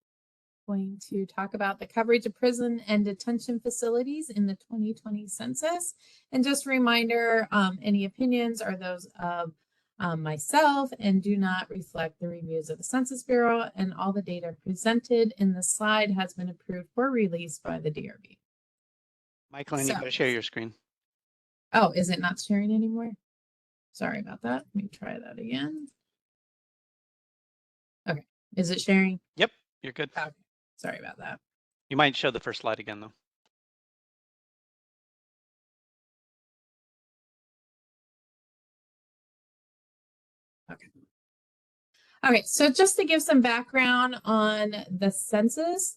going to talk about the coverage of prison and detention facilities in the 2020 census. And just a reminder, any opinions are those of myself and do not reflect the reviews of the Census Bureau, and all the data presented in the slide has been approved for release by the DRB. Michaelyn, you gotta share your screen. Oh, is it not sharing anymore? Sorry about that. Let me try that again. Okay, is it sharing? Yep, you're good. Okay, sorry about that. You might show the first slide again though. Okay. Okay, so just to give some background on the census,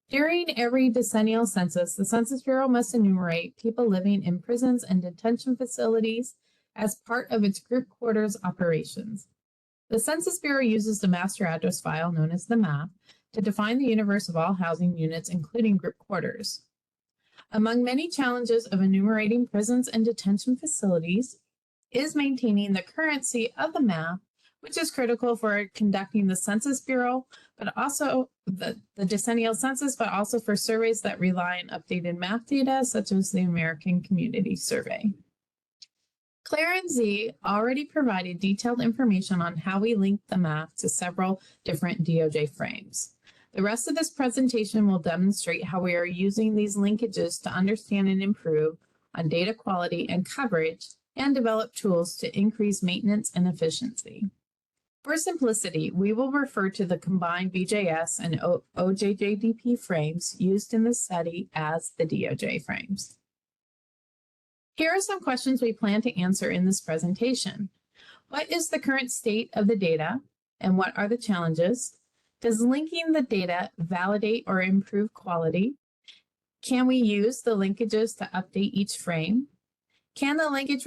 during every decennial census, the Census Bureau must enumerate people living in prisons and detention facilities as part of its group quarters operations. The Census Bureau uses the master address file, known as the MAP, to define the universe of all housing units, including group quarters. Among many challenges of enumerating prisons and detention facilities is maintaining the currency of the map, which is critical for conducting the Census Bureau, but also the decennial census, but also for surveys that rely on updated map data, such as the American Community Survey. Claire and Z already provided detailed information on how we link the map to several different DOJ frames. The rest of this presentation will demonstrate how we are using these linkages to understand and improve on data quality and coverage and develop tools to increase maintenance and efficiency. For simplicity, we will refer to the combined BJS and OJJDP frames used in the study as the DOJ frames. Here are some questions we plan to answer in this presentation. What is the current state of the data and what are the challenges? Does linking the data validate or improve quality? Can we use the linkages to update each frame? Can the linked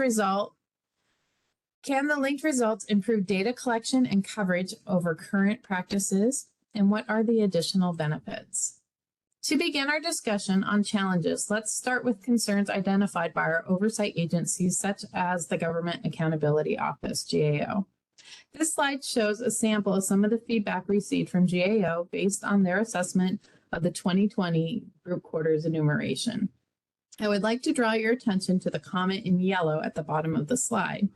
results improve data collection and coverage over current practices? And what are the additional benefits? To begin our discussion on challenges, let's start with concerns identified by our oversight agencies, such as the Government Accountability Office, GAO. This slide shows a sample of some of the feedback received from GAO based on their assessment of the 2020 group quarters enumeration. I would like to draw your attention to the comment in yellow at the bottom of the slide.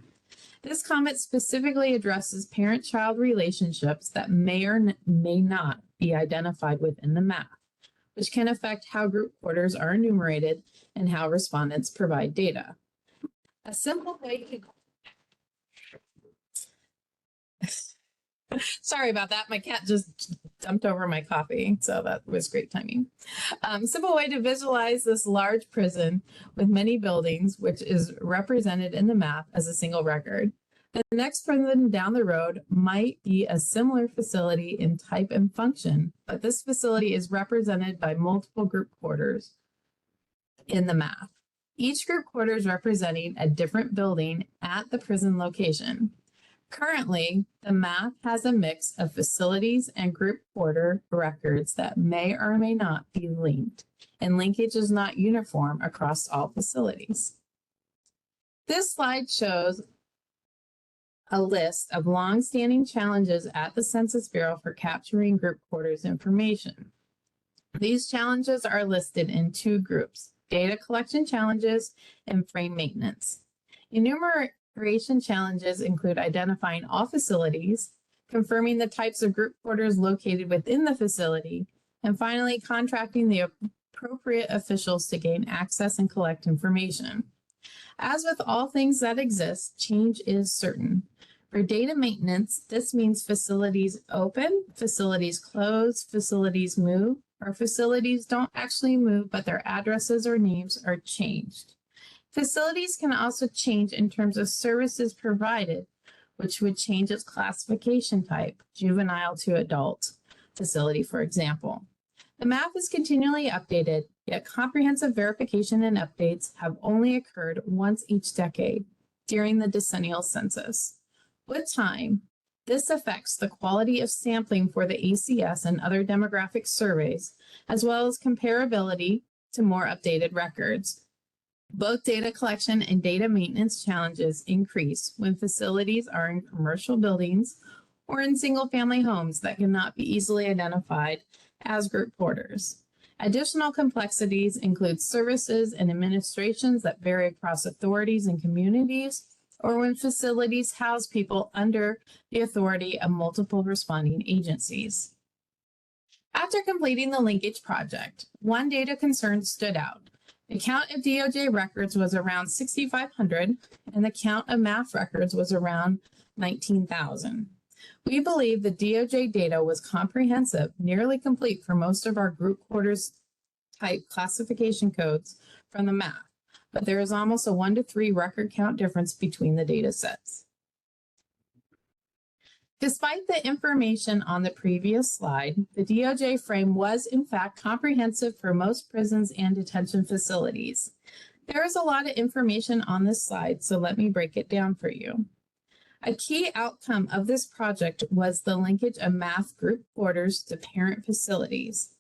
This comment specifically addresses parent-child relationships that may or may not be identified within the map, which can affect how group quarters are enumerated and how respondents provide data. A simple way to Sorry about that. My cat just dumped over my coffee, so that was great timing. Simple way to visualize this large prison with many buildings, which is represented in the map as a single record. The next prison down the road might be a similar facility in type and function, but this facility is represented by multiple group quarters in the map. Each group quarter is representing a different building at the prison location. Currently, the map has a mix of facilities and group quarter records that may or may not be linked, and linkage is not uniform across all facilities. This slide shows a list of long-standing challenges at the Census Bureau for capturing group quarters information. These challenges are listed in two groups: data collection challenges and frame maintenance. Enumeration challenges include identifying all facilities, confirming the types of group quarters located within the facility, and finally contracting the appropriate officials to gain access and collect information. As with all things that exist, change is certain. For data maintenance, this means facilities open, facilities close, facilities move, or facilities don't actually move, but their addresses or names are changed. Facilities can also change in terms of services provided, which would change its classification type, juvenile to adult facility, for example. The map is continually updated, yet comprehensive verification and updates have only occurred once each decade during the decennial census. With time, this affects the quality of sampling for the ACS and other demographic surveys, as well as comparability to more updated records. Both data collection and data maintenance challenges increase when facilities are in commercial buildings or in single-family homes that cannot be easily identified as group quarters. Additional complexities include services and administrations that vary across authorities and communities, or when facilities house people under the authority of multiple responding agencies. After completing the linkage project, one data concern stood out. The count of DOJ records was around 6,500, and the count of MAF records was around 19,000. We believe the DOJ data was comprehensive, nearly complete for most of our group quarters type classification codes from the map, but there is almost a 1 to 3 record count difference between the data sets. Despite the information on the previous slide, the DOJ frame was in fact comprehensive for most prisons and detention facilities. There is a lot of information on this slide, so let me break it down for you. A key outcome of this project was the linkage of MAF group quarters to parent facilities.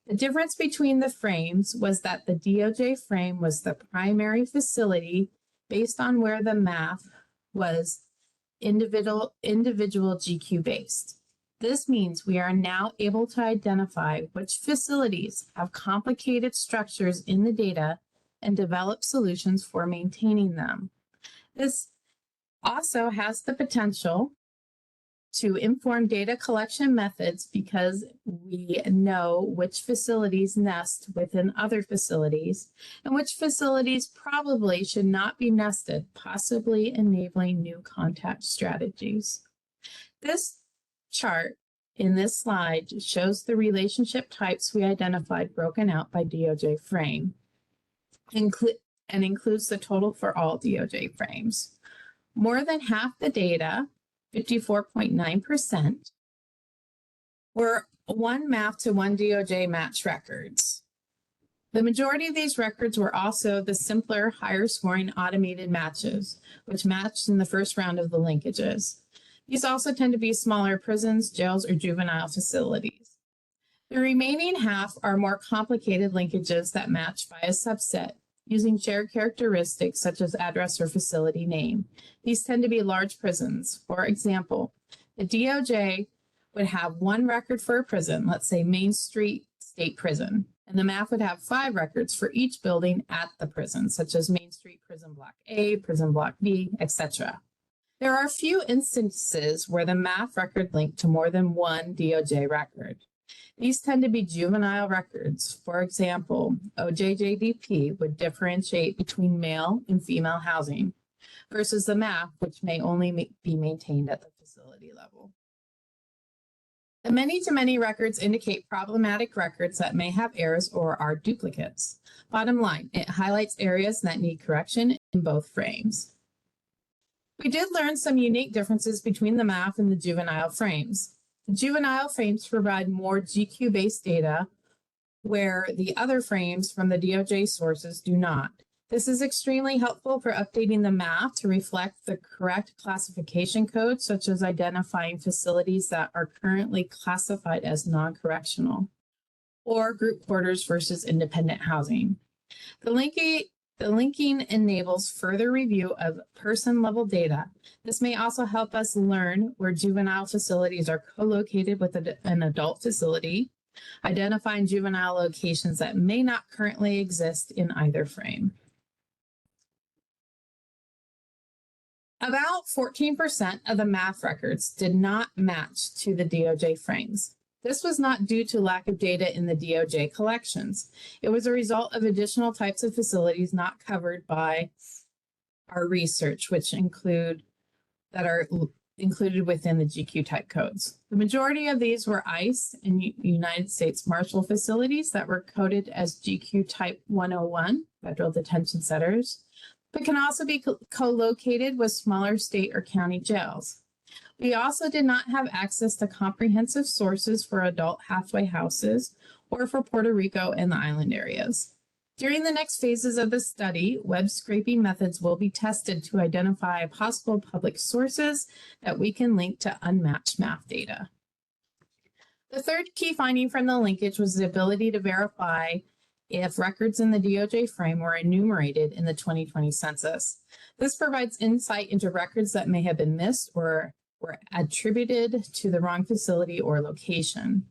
The difference between the frames was that the DOJ frame was the primary facility based on where the MAF was individual GQ based. This means we are now able to identify which facilities have complicated structures in the data and develop solutions for maintaining them. This also has the potential to inform data collection methods because we know which facilities nest within other facilities and which facilities probably should not be nested, possibly enabling new contact strategies. This chart in this slide shows the relationship types we identified broken out by DOJ frame and includes the total for all DOJ frames. More than half the data, 54.9%, were one map to one DOJ match records. The majority of these records were also the simpler, higher scoring automated matches, which matched in the first round of the linkages. These also tend to be smaller prisons, jails, or juvenile facilities. The remaining half are more complicated linkages that match by a subset, using shared characteristics such as address or facility name. These tend to be large prisons. For example, the DOJ would have one record for a prison, let's say Main Street State Prison, and the map would have 5 records for each building at the prison, such as Main Street Prison Block A, Prison Block B, etc. There are a few instances where the MAF record linked to more than one DOJ record. These tend to be juvenile records. For example, OJJDP would differentiate between male and female housing versus the MAF, which may only be maintained at the facility level. The many-to-many records indicate problematic records that may have errors or are duplicates. Bottom line, it highlights areas that need correction in both frames. We did learn some unique differences between the MAF and the juvenile frames. The juvenile frames provide more GQ-based data, where the other frames from the DOJ sources do not. This is extremely helpful for updating the MAF to reflect the correct classification code, such as identifying facilities that are currently classified as non-correctional, or group quarters versus independent housing. The linking enables further review of person-level data. This may also help us learn where juvenile facilities are co-located with an adult facility, identifying juvenile locations that may not currently exist in either frame. About 14% of the MAF records did not match to the DOJ frames. This was not due to lack of data in the DOJ collections. It was a result of additional types of facilities not covered by our research, which included within the GQ type codes. The majority of these were ICE and United States Marshal facilities that were coded as GQ type 101, federal detention centers, but can also be co-located with smaller state or county jails. We also did not have access to comprehensive sources for adult halfway houses or for Puerto Rico and the island areas. During the next phases of the study, web scraping methods will be tested to identify possible public sources that we can link to unmatched MAF data. The third key finding from the linkage was the ability to verify if records in the DOJ frame were enumerated in the 2020 census. This provides insight into records that may have been missed or were attributed to the wrong facility or location.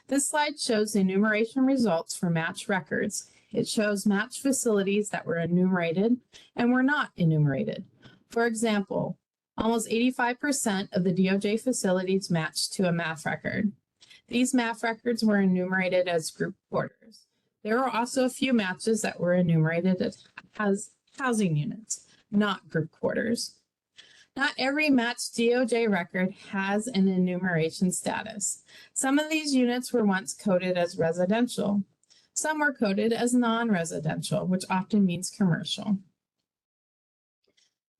This slide shows the enumeration results for match records. It shows match facilities that were enumerated and were not enumerated. For example, almost 85% of the DOJ facilities matched to a MAF record. These MAF records were enumerated as group quarters. There were also a few matches that were enumerated as housing units, not group quarters. Not every matched DOJ record has an enumeration status. Some of these units were once coded as residential. Some were coded as non-residential, which often means commercial.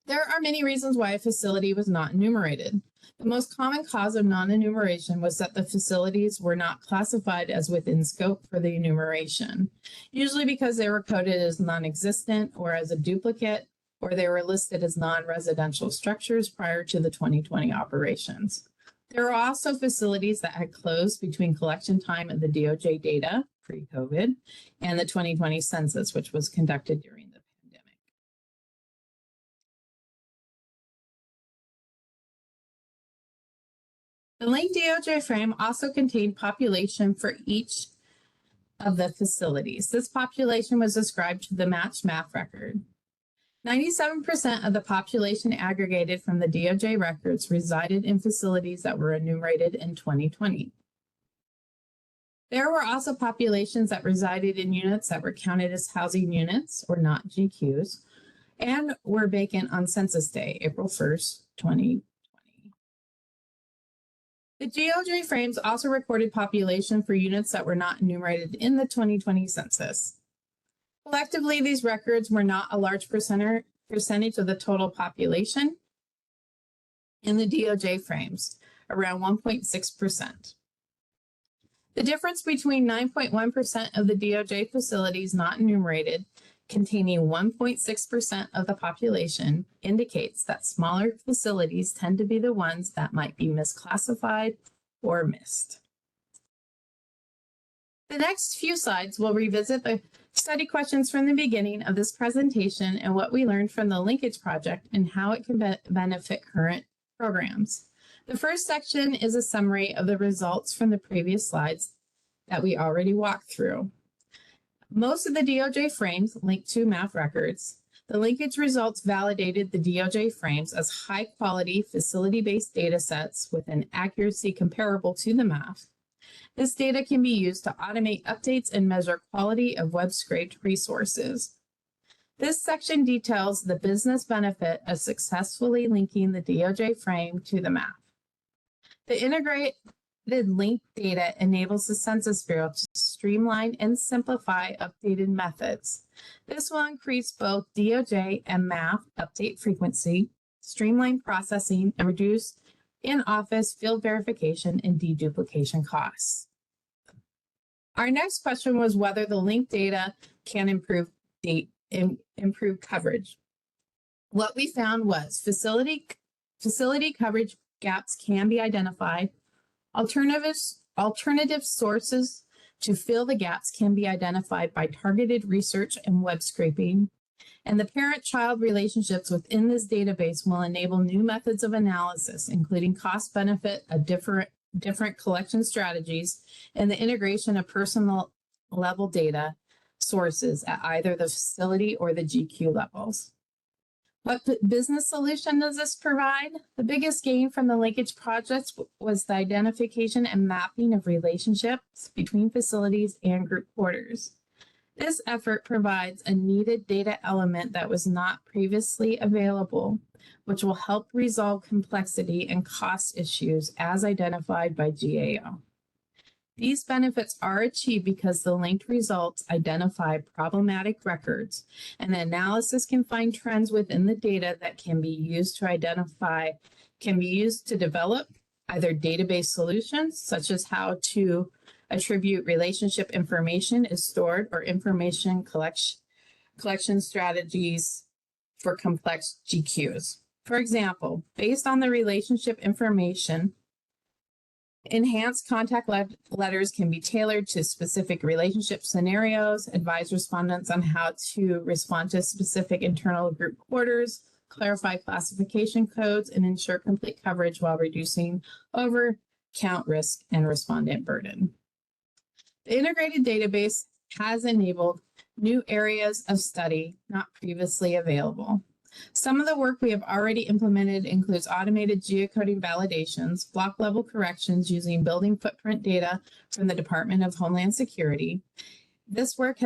There are many reasons why a facility was not enumerated. The most common cause of non-enumeration was that the facilities were not classified as within scope for the enumeration, usually because they were coded as non-existent or as a duplicate, or they were listed as non-residential structures prior to the 2020 operations. There were also facilities that had closed between collection time of the DOJ data, pre-COVID, and the 2020 census, which was conducted during the pandemic. The linked DOJ frame also contained population for each of the facilities. This population was ascribed to the matched MAF record. 97% of the population aggregated from the DOJ records resided in facilities that were enumerated in 2020. There were also populations that resided in units that were counted as housing units or not GQs and were vacant on Census Day, April 1st, 2020. The DOJ frames also recorded population for units that were not enumerated in the 2020 census. Collectively, these records were not a large percentage of the total population in the DOJ frames, around 1.6%. The difference between 9.1% of the DOJ facilities not enumerated, containing 1.6% of the population, indicates that smaller facilities tend to be the ones that might be misclassified or missed. The next few slides will revisit the study questions from the beginning of this presentation and what we learned from the linkage project and how it can benefit current programs. The first section is a summary of the results from the previous slides that we already walked through. Most of the DOJ frames linked to MAF records. The linkage results validated the DOJ frames as high-quality facility-based data sets with an accuracy comparable to the MAF. This data can be used to automate updates and measure quality of web-scraped resources. This section details the business benefit of successfully linking the DOJ frame to the MAF. The integrated linked data enables the Census Bureau to streamline and simplify updated methods. This will increase both DOJ and MAF update frequency, streamline processing, and reduce in-office field verification and deduplication costs. Our next question was whether the linked data can improve coverage. What we found was facility coverage gaps can be identified. Alternative sources to fill the gaps can be identified by targeted research and web scraping. And the parent-child relationships within this database will enable new methods of analysis, including cost benefit of different collection strategies and the integration of personal level data sources at either the facility or the GQ levels. What business solution does this provide? The biggest gain from the linkage projects was the identification and mapping of relationships between facilities and group quarters. This effort provides a needed data element that was not previously available, which will help resolve complexity and cost issues as identified by GAO. These benefits are achieved because the linked results identify problematic records, and the analysis can find trends within the data that can be used to develop either database solutions, such as how to attribute relationship information is stored, or information collection strategies for complex GQs. For example, based on the relationship information, enhanced contact letters can be tailored to specific relationship scenarios, advise respondents on how to respond to specific internal group quarters, clarify classification codes, and ensure complete coverage while reducing overcount risk and respondent burden. The integrated database has enabled new areas of study not previously available. Some of the work we have already implemented includes automated geocoding validations, block level corrections using building footprint data from the Department of Homeland Security. This work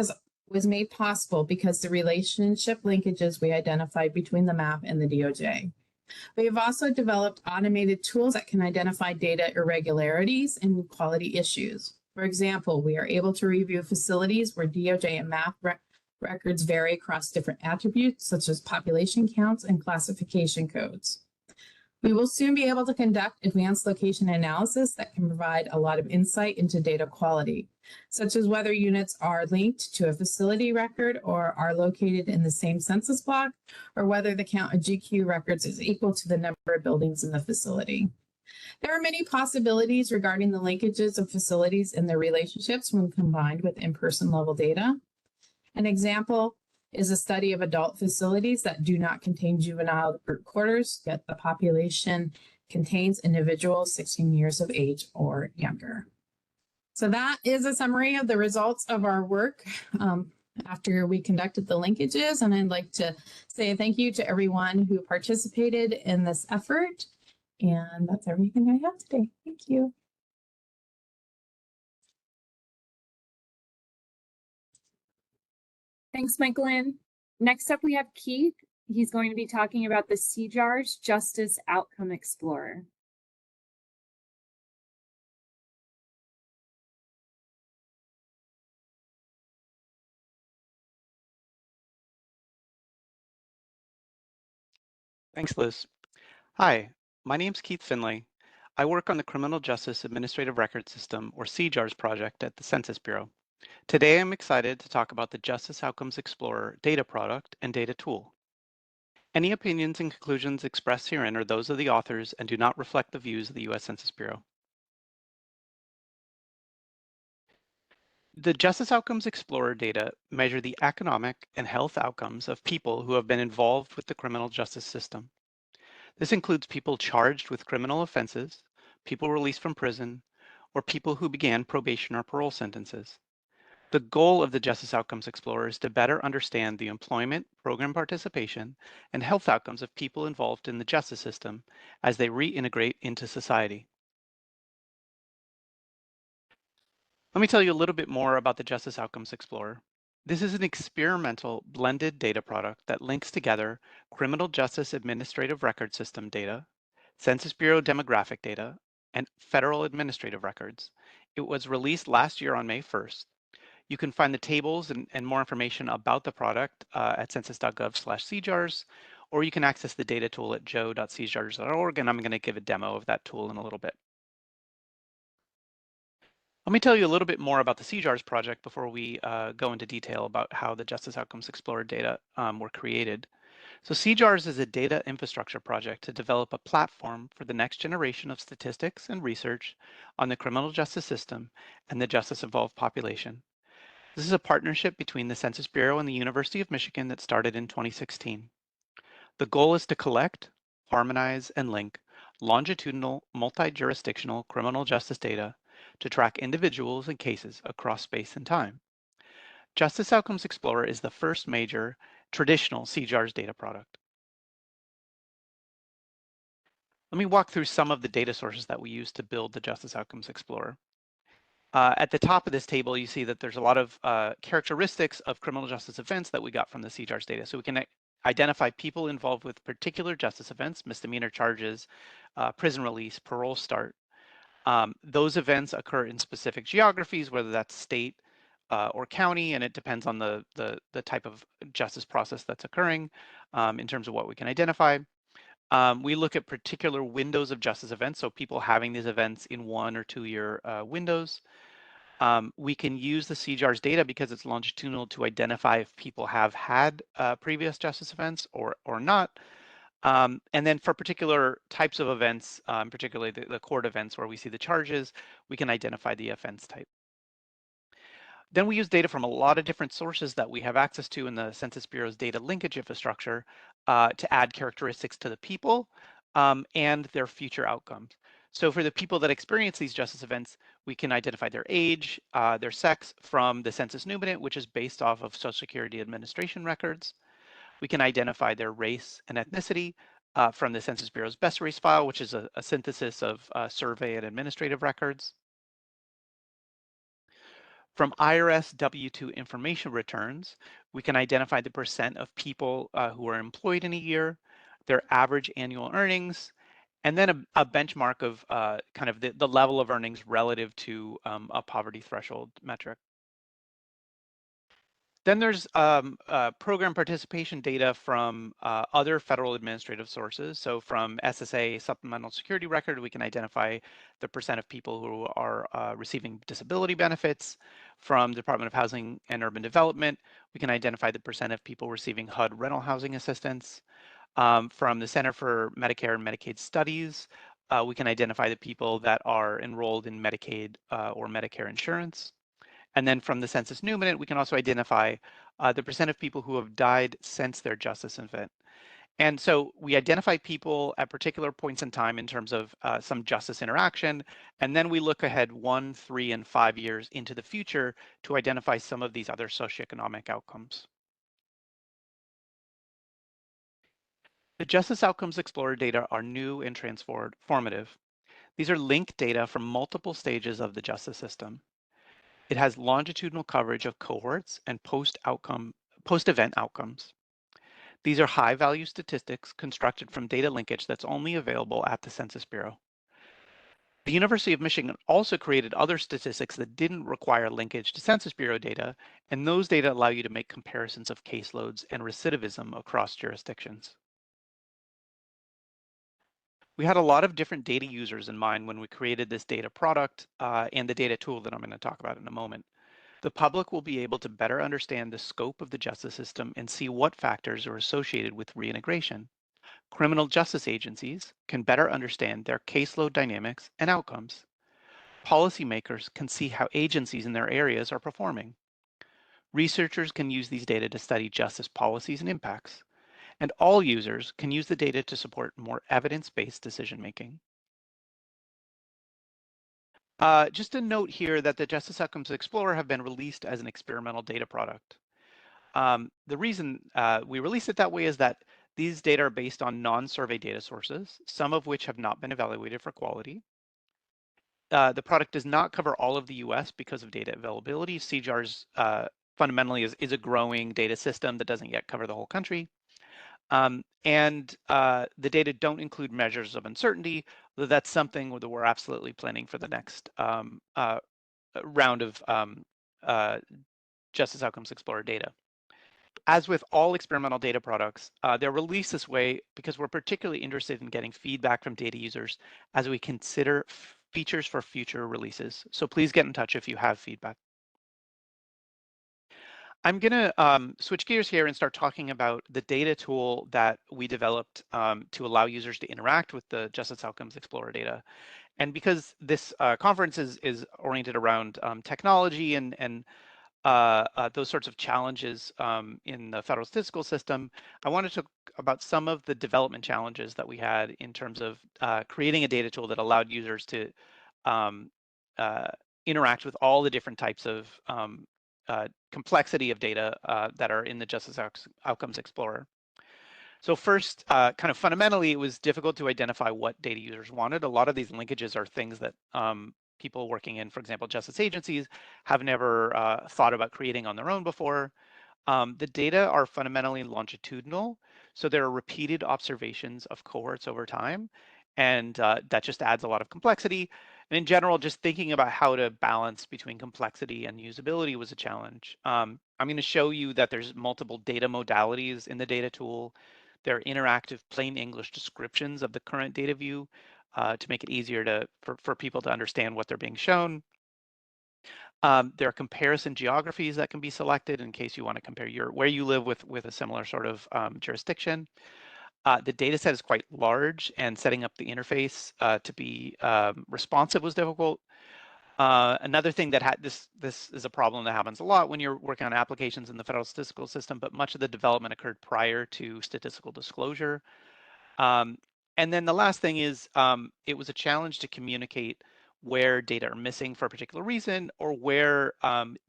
was made possible because the relationship linkages we identified between the MAF and the DOJ. We have also developed automated tools that can identify data irregularities and quality issues. For example, we are able to review facilities where DOJ and MAF records vary across different attributes, such as population counts and classification codes. We will soon be able to conduct advanced location analysis that can provide a lot of insight into data quality, such as whether units are linked to a facility record or are located in the same census block, or whether the count of GQ records is equal to the number of buildings in the facility. There are many possibilities regarding the linkages of facilities and their relationships when combined with in-person level data. An example is a study of adult facilities that do not contain juvenile group quarters, yet the population contains individuals 16 years of age or younger. So that is a summary of the results of our work after we conducted the linkages, and I'd like to say thank you to everyone who participated in this effort. And that's everything I have today. Thank you. Thanks, Michaelyn. Next up, we have Keith. He's going to be talking about the CJARS Justice Outcome Explorer. Thanks, Liz. Hi, my name's Keith Finley. I work on the Criminal Justice Administrative Record System, or CJARS project at the Census Bureau. Today, I'm excited to talk about the Justice Outcomes Explorer data product and data tool. Any opinions and conclusions expressed herein are those of the authors and do not reflect the views of the U.S. Census Bureau. The Justice Outcomes Explorer data measure the economic and health outcomes of people who have been involved with the criminal justice system. This includes people charged with criminal offenses, people released from prison, or people who began probation or parole sentences. The goal of the Justice Outcomes Explorer is to better understand the employment, program participation, and health outcomes of people involved in the justice system as they reintegrate into society. Let me tell you a little bit more about the Justice Outcomes Explorer. This is an experimental blended data product that links together criminal justice administrative record system data, Census Bureau demographic data, and federal administrative records. It was released last year on May 1st. You can find the tables and more information about the product at census.gov/CJARS, or you can access the data tool at joe.cjars.org, and I'm going to give a demo of that tool in a little bit. Let me tell you a little bit more about the CJARS project before we go into detail about how the Justice Outcomes Explorer data were created. So CJARS is a data infrastructure project to develop a platform for the next generation of statistics and research on the criminal justice system and the justice-involved population. This is a partnership between the Census Bureau and the University of Michigan that started in 2016. The goal is to collect, harmonize, and link longitudinal, multi-jurisdictional criminal justice data to track individuals and cases across space and time. Justice Outcomes Explorer is the first major traditional CJARS data product. Let me walk through some of the data sources that we use to build the Justice Outcomes Explorer. At the top of this table, you see that there's a lot of characteristics of criminal justice events that we got from the CJARS data. So we can identify people involved with particular justice events, misdemeanor charges, prison release, parole start. Those events occur in specific geographies, whether that's state or county, and it depends on the type of justice process that's occurring in terms of what we can identify. We look at particular windows of justice events, so people having these events in 1 or 2 year windows. We can use the CJARS data because it's longitudinal to identify if people have had previous justice events or not. And then for particular types of events, particularly the court events where we see the charges, we can identify the offense type. Then we use data from a lot of different sources that we have access to in the Census Bureau's data linkage infrastructure to add characteristics to the people and their future outcomes. So for the people that experience these justice events, we can identify their age, their sex from the census numinate, which is based off of Social Security Administration records. We can identify their race and ethnicity from the Census Bureau's Best Race file, which is a synthesis of survey and administrative records. From IRS W-2 information returns, we can identify the percent of people who are employed in a year, their average annual earnings, and then a benchmark of kind of the level of earnings relative to a poverty threshold metric. Then there's program participation data from other federal administrative sources. So from SSA Supplemental Security Record, we can identify the percent of people who are receiving disability benefits. From the Department of Housing and Urban Development, we can identify the percent of people receiving HUD rental housing assistance. From the Center for Medicare and Medicaid Studies, we can identify the people that are enrolled in Medicaid or Medicare insurance. And then from the census numinate, we can also identify the percent of people who have died since their justice event. And so we identify people at particular points in time in terms of some justice interaction, and then we look ahead 1, 3, and 5 years into the future to identify some of these other socioeconomic outcomes. The Justice Outcomes Explorer data are new and transformative. These are linked data from multiple stages of the justice system. It has longitudinal coverage of cohorts and post-event outcomes. These are high-value statistics constructed from data linkage that's only available at the Census Bureau. The University of Michigan also created other statistics that didn't require linkage to Census Bureau data, and those data allow you to make comparisons of caseloads and recidivism across jurisdictions. We had a lot of different data users in mind when we created this data product and the data tool that I'm going to talk about in a moment. The public will be able to better understand the scope of the justice system and see what factors are associated with reintegration. Criminal justice agencies can better understand their caseload dynamics and outcomes. Policymakers can see how agencies in their areas are performing. Researchers can use these data to study justice policies and impacts. And all users can use the data to support more evidence-based decision-making. Just a note here that the Justice Outcomes Explorer have been released as an experimental data product. The reason we released it that way is that these data are based on non-survey data sources, some of which have not been evaluated for quality. The product does not cover all of the US because of data availability. CJARS fundamentally is a growing data system that doesn't yet cover the whole country. The data don't include measures of uncertainty, though that's something that we're absolutely planning for the next round of Justice Outcomes Explorer data. As with all experimental data products, they're released this way because we're particularly interested in getting feedback from data users as we consider features for future releases. So please get in touch if you have feedback. I'm going to switch gears here and start talking about the data tool that we developed to allow users to interact with the Justice Outcomes Explorer data. And because this conference is oriented around technology and those sorts of challenges in the federal statistical system, I wanted to talk about some of the development challenges that we had in terms of creating a data tool that allowed users to interact with all the different types of complexity of data that are in the Justice Outcomes Explorer. So first, kind of fundamentally, it was difficult to identify what data users wanted. A lot of these linkages are things that people working in, for example, justice agencies have never thought about creating on their own before. The data are fundamentally longitudinal, so there are repeated observations of cohorts over time, and that just adds a lot of complexity. And in general, just thinking about how to balance between complexity and usability was a challenge. I'm going to show you that there's multiple data modalities in the data tool. There are interactive plain English descriptions of the current data view to make it easier for people to understand what they're being shown. There are comparison geographies that can be selected in case you want to compare where you live with a similar sort of jurisdiction. The data set is quite large, and setting up the interface to be responsive was difficult. Another thing that this is a problem that happens a lot when you're working on applications in the federal statistical system, but much of the development occurred prior to statistical disclosure. And then the last thing is it was a challenge to communicate where data are missing for a particular reason, or where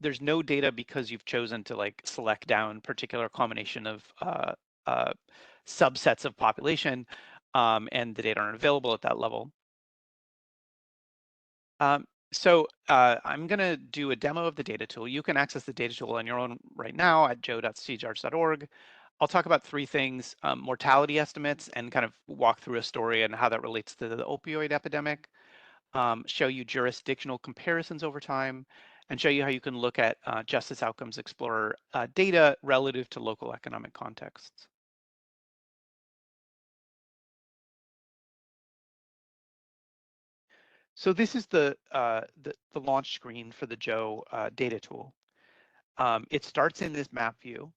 there's no data because you've chosen to like select down particular combination of subsets of population, and the data aren't available at that level. So I'm going to do a demo of the data tool. You can access the data tool on your own right now at joe.cjars.org. I'll talk about three things: mortality estimates, and kind of walk through a story and how that relates to the opioid epidemic, show you jurisdictional comparisons over time, and show you how you can look at Justice Outcomes Explorer data relative to local economic contexts. So this is the launch screen for the Joe data tool. It starts in this map view.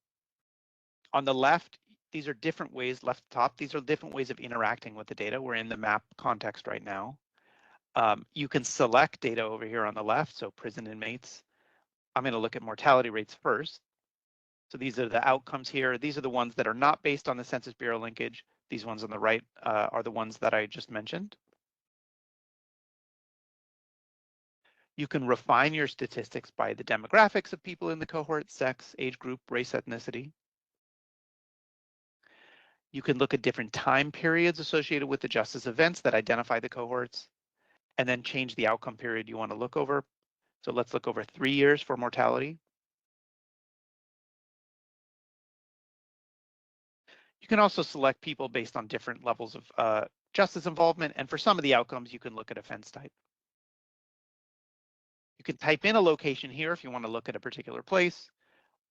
On the left, these are different ways, left top, these are different ways of interacting with the data. We're in the map context right now. You can select data over here on the left, so prison inmates. I'm going to look at mortality rates first. So these are the outcomes here. These are the ones that are not based on the Census Bureau linkage. These ones on the right are the ones that I just mentioned. You can refine your statistics by the demographics of people in the cohort, sex, age group, race, ethnicity. You can look at different time periods associated with the justice events that identify the cohorts, and then change the outcome period you want to look over. So let's look over 3 years for mortality. You can also select people based on different levels of justice involvement, and for some of the outcomes, you can look at offense type. You can type in a location here if you want to look at a particular place.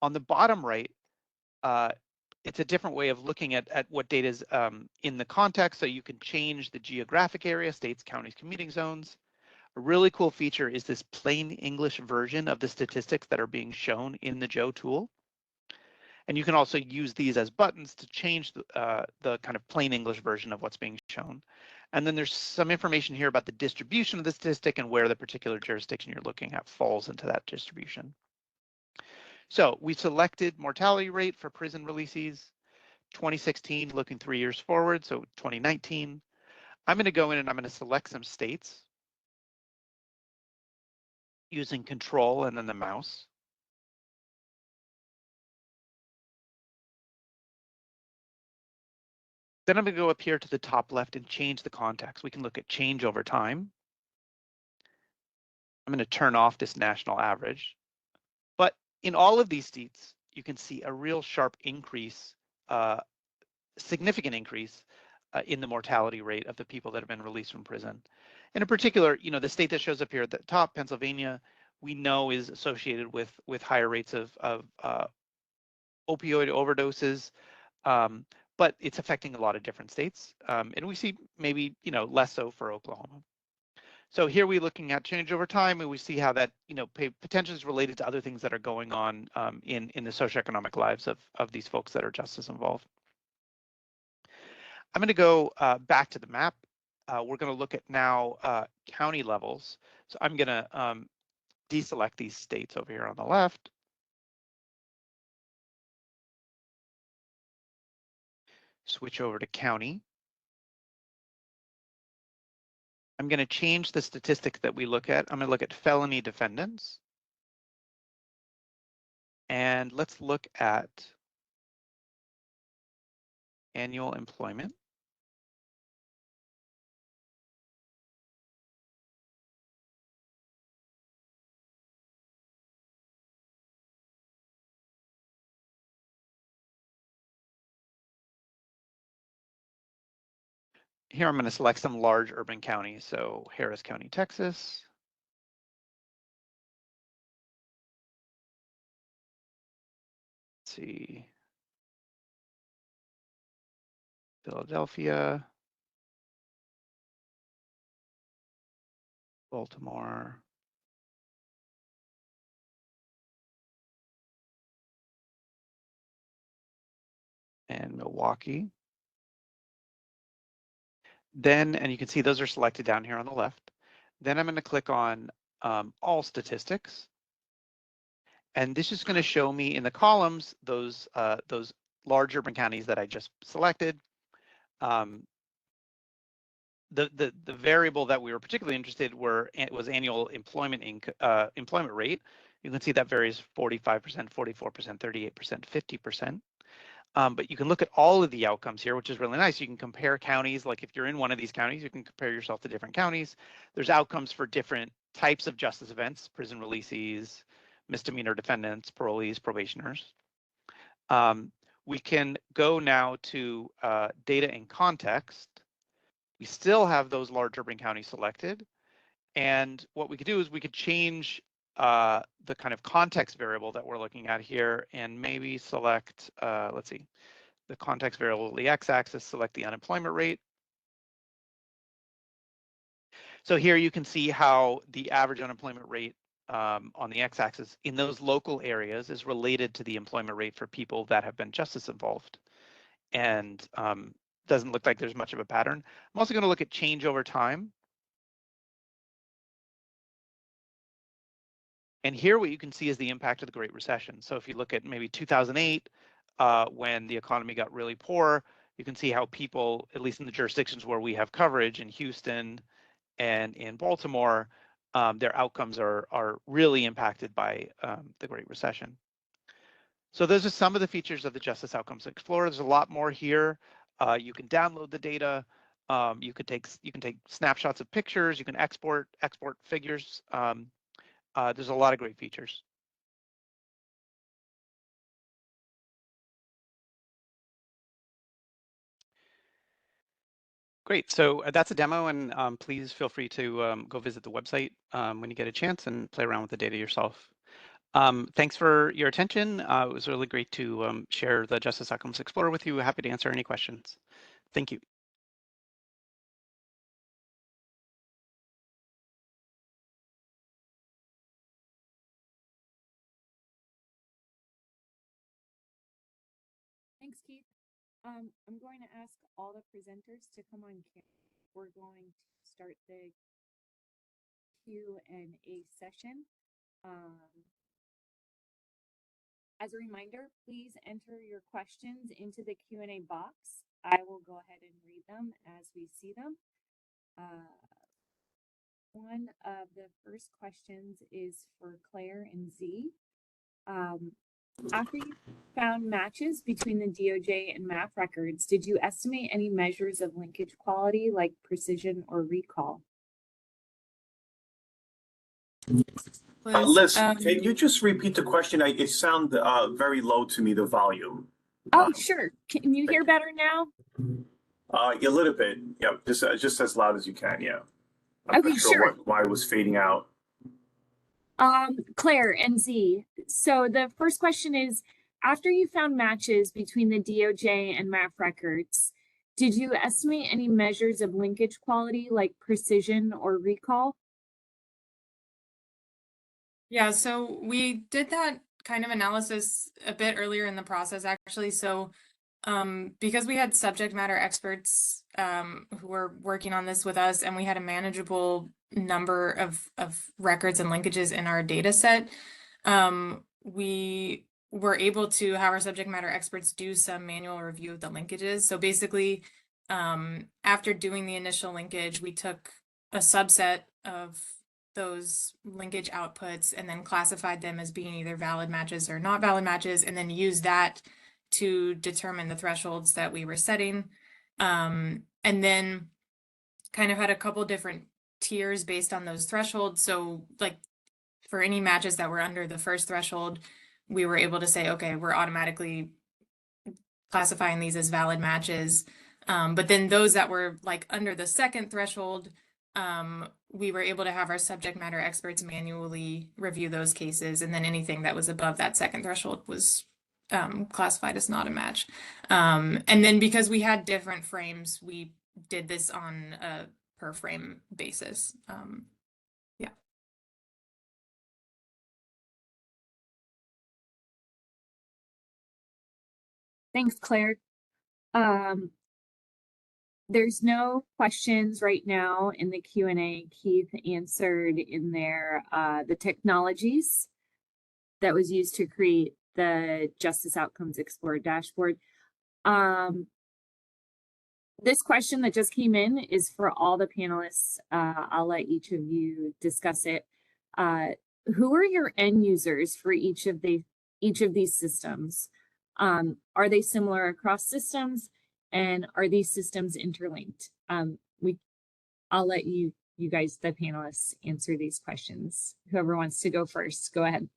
On the bottom right, it's a different way of looking at what data is in the context, so you can change the geographic area, states, counties, commuting zones. A really cool feature is this plain English version of the statistics that are being shown in the Joe tool. And you can also use these as buttons to change the kind of plain English version of what's being shown. And then there's some information here about the distribution of the statistic and where the particular jurisdiction you're looking at falls into that distribution. So we selected mortality rate for prison releases, 2016, looking 3 years forward, so 2019. I'm going to go in and I'm going to select some states using Control and then the mouse. Then I'm going to go up here to the top left and change the context. We can look at change over time. I'm going to turn off this national average. But in all of these states, you can see a real sharp increase, significant increase in the mortality rate of the people that have been released from prison. And in particular, the state that shows up here at the top, Pennsylvania, we know is associated with higher rates of opioid overdoses. But it's affecting a lot of different states. And we see maybe, less so for Oklahoma. So here we're looking at change over time, and we see how that, potentially is related to other things that are going on in the socioeconomic lives of these folks that are justice involved. I'm going to go back to the map. We're going to look at now county levels. So I'm going to deselect these states over here on the left. Switch over to county. I'm going to change the statistic that we look at. I'm going to look at felony defendants. And let's look at annual employment. Here I'm going to select some large urban counties, so Harris County, Texas. Let's see. Philadelphia. Baltimore. And Milwaukee. Then, and you can see those are selected down here on the left. Then I'm going to click on all statistics. And this is going to show me in the columns those large urban counties that I just selected. The variable that we were particularly interested was annual employment rate. You can see that varies 45%, 44%, 38%, 50%. But you can look at all of the outcomes here, which is really nice. You can compare counties. Like if you're in one of these counties, you can compare yourself to different counties. There's outcomes for different types of justice events, prison releasees, misdemeanor defendants, parolees, probationers. We can go now to data in context. We still have those large urban counties selected. And what we could do is we could change the kind of context variable that we're looking at here and maybe select, let's see, the context variable, the x-axis, select the unemployment rate. So here you can see how the average unemployment rate on the x-axis in those local areas is related to the employment rate for people that have been justice involved. And doesn't look like there's much of a pattern. I'm also going to look at change over time. And here what you can see is the impact of the Great Recession. So if you look at maybe 2008, when the economy got really poor, you can see how people, at least in the jurisdictions where we have coverage in Houston and in Baltimore, their outcomes are really impacted by the Great Recession. So those are some of the features of the Justice Outcomes Explorer. There's a lot more here. You can download the data. You can take snapshots of pictures. You can export figures. There's a lot of great features. Great, so that's a demo, and please feel free to go visit the website when you get a chance and play around with the data yourself. Thanks for your attention. It was really great to share the Justice Outcomes Explorer with you. Happy to answer any questions. Thank you. Thanks, Keith. I'm going to ask all the presenters to come on camera. We're going to start the Q&A session. As a reminder, please enter your questions into the Q&A box. I will go ahead and read them as we see them. One of the first questions is for Claire and Z. After you found matches between the DOJ and MAP records, did you estimate any measures of linkage quality like precision or recall? Liz, can you just repeat the question? It sounded very low to me, the volume. Oh, sure. Can you hear better now? A little bit. Yeah, just as loud as you can. Yeah. I'm Okay, not sure sure. why it was fading out. Claire and Z. So the first question is, after you found matches between the DOJ and MAP records, did you estimate any measures of linkage quality like precision or recall? Yeah, so we did that kind of analysis a bit earlier in the process, actually. So because we had subject matter experts who were working on this with us, and we had a manageable number of records and linkages in our data set, we were able to have our subject matter experts do some manual review of the linkages. So basically, after doing the initial linkage, we took a subset of those linkage outputs and then classified them as being either valid matches or not valid matches, and then used that to determine the thresholds that we were setting. And then kind of had a couple different tiers based on those thresholds. So like for any matches that were under the first threshold, we were able to say, okay, we're automatically classifying these as valid matches. But then those that were like under the second threshold, we were able to have our subject matter experts manually review those cases. And then anything that was above that second threshold was classified as not a match. And then because we had different frames, we did this on a per frame basis. Yeah. Thanks, Claire. There's no questions right now in the Q&A. Keith answered in there the technologies that was used to create the Justice Outcomes Explorer dashboard. This question that just came in is for all the panelists. I'll let each of you discuss it. Who are your end users for each of these systems? Are they similar across systems, and are these systems interlinked? I'll let you guys, the panelists, answer these questions. Whoever wants to go first, go ahead.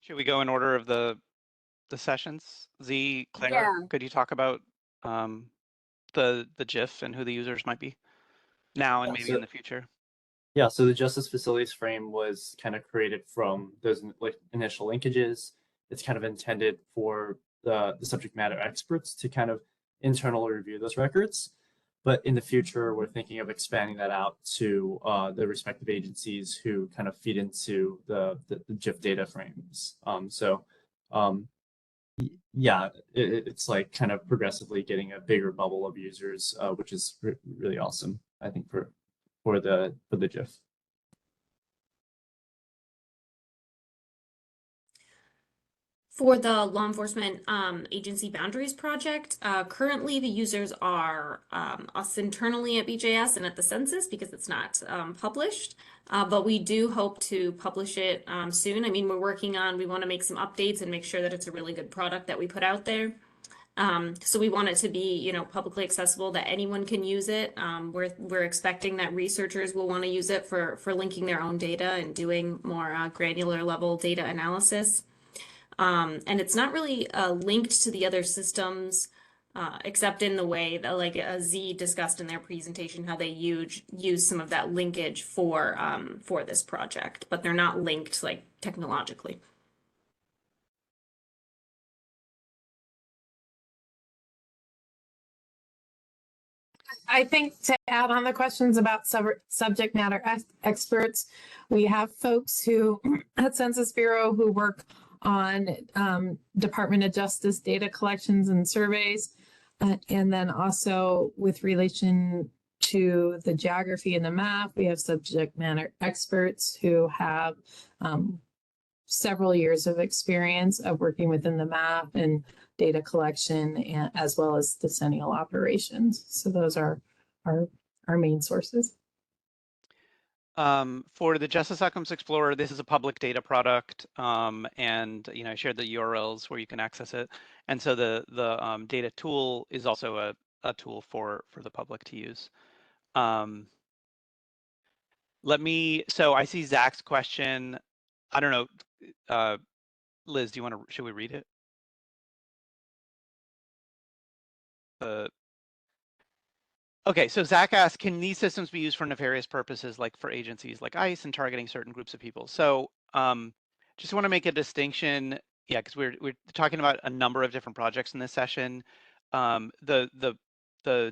Should we go in order of the sessions? Z, Claire, Yeah. could you talk about the GIF and who the users might be now and maybe in the future? Yeah, so the Justice Facilities frame was kind of created from those initial linkages. It's kind of intended for the subject matter experts to kind of internally review those records. But in the future, we're thinking of expanding that out to the respective agencies who kind of feed into the GIF data frames. So Yeah, it's like kind of progressively getting a bigger bubble of users, which is really awesome, I think, for the GIF. For the law enforcement agency boundaries project, currently the users are us internally at BJS and at the census because it's not published. But we do hope to publish it soon. I mean, we want to make some updates and make sure that it's a really good product that we put out there. So we want it to be, publicly accessible, that anyone can use it. We're expecting that researchers will want to use it for linking their own data and doing more granular level data analysis. And it's not really linked to the other systems, except in the way that, like Z discussed in their presentation, how they use some of that linkage for this project, but they're not linked like technologically. I think to add on the questions about subject matter experts, we have folks who at Census Bureau who work on Department of Justice data collections and surveys, and then also with relation to the geography and the map, we have subject matter experts who have several years of experience of working within the map and data collection, and as well as decennial operations. So those are our main sources. For the Justice Outcomes Explorer, this is a public data product, and I shared the URLs where you can access it. And so the data tool is also a tool for the public to use. So I see Zach's question. I don't know, Liz, should we read it? Okay, so Zach asked, can these systems be used for nefarious purposes, like for agencies like ICE and targeting certain groups of people? So just want to make a distinction, because we're talking about a number of different projects in this session. The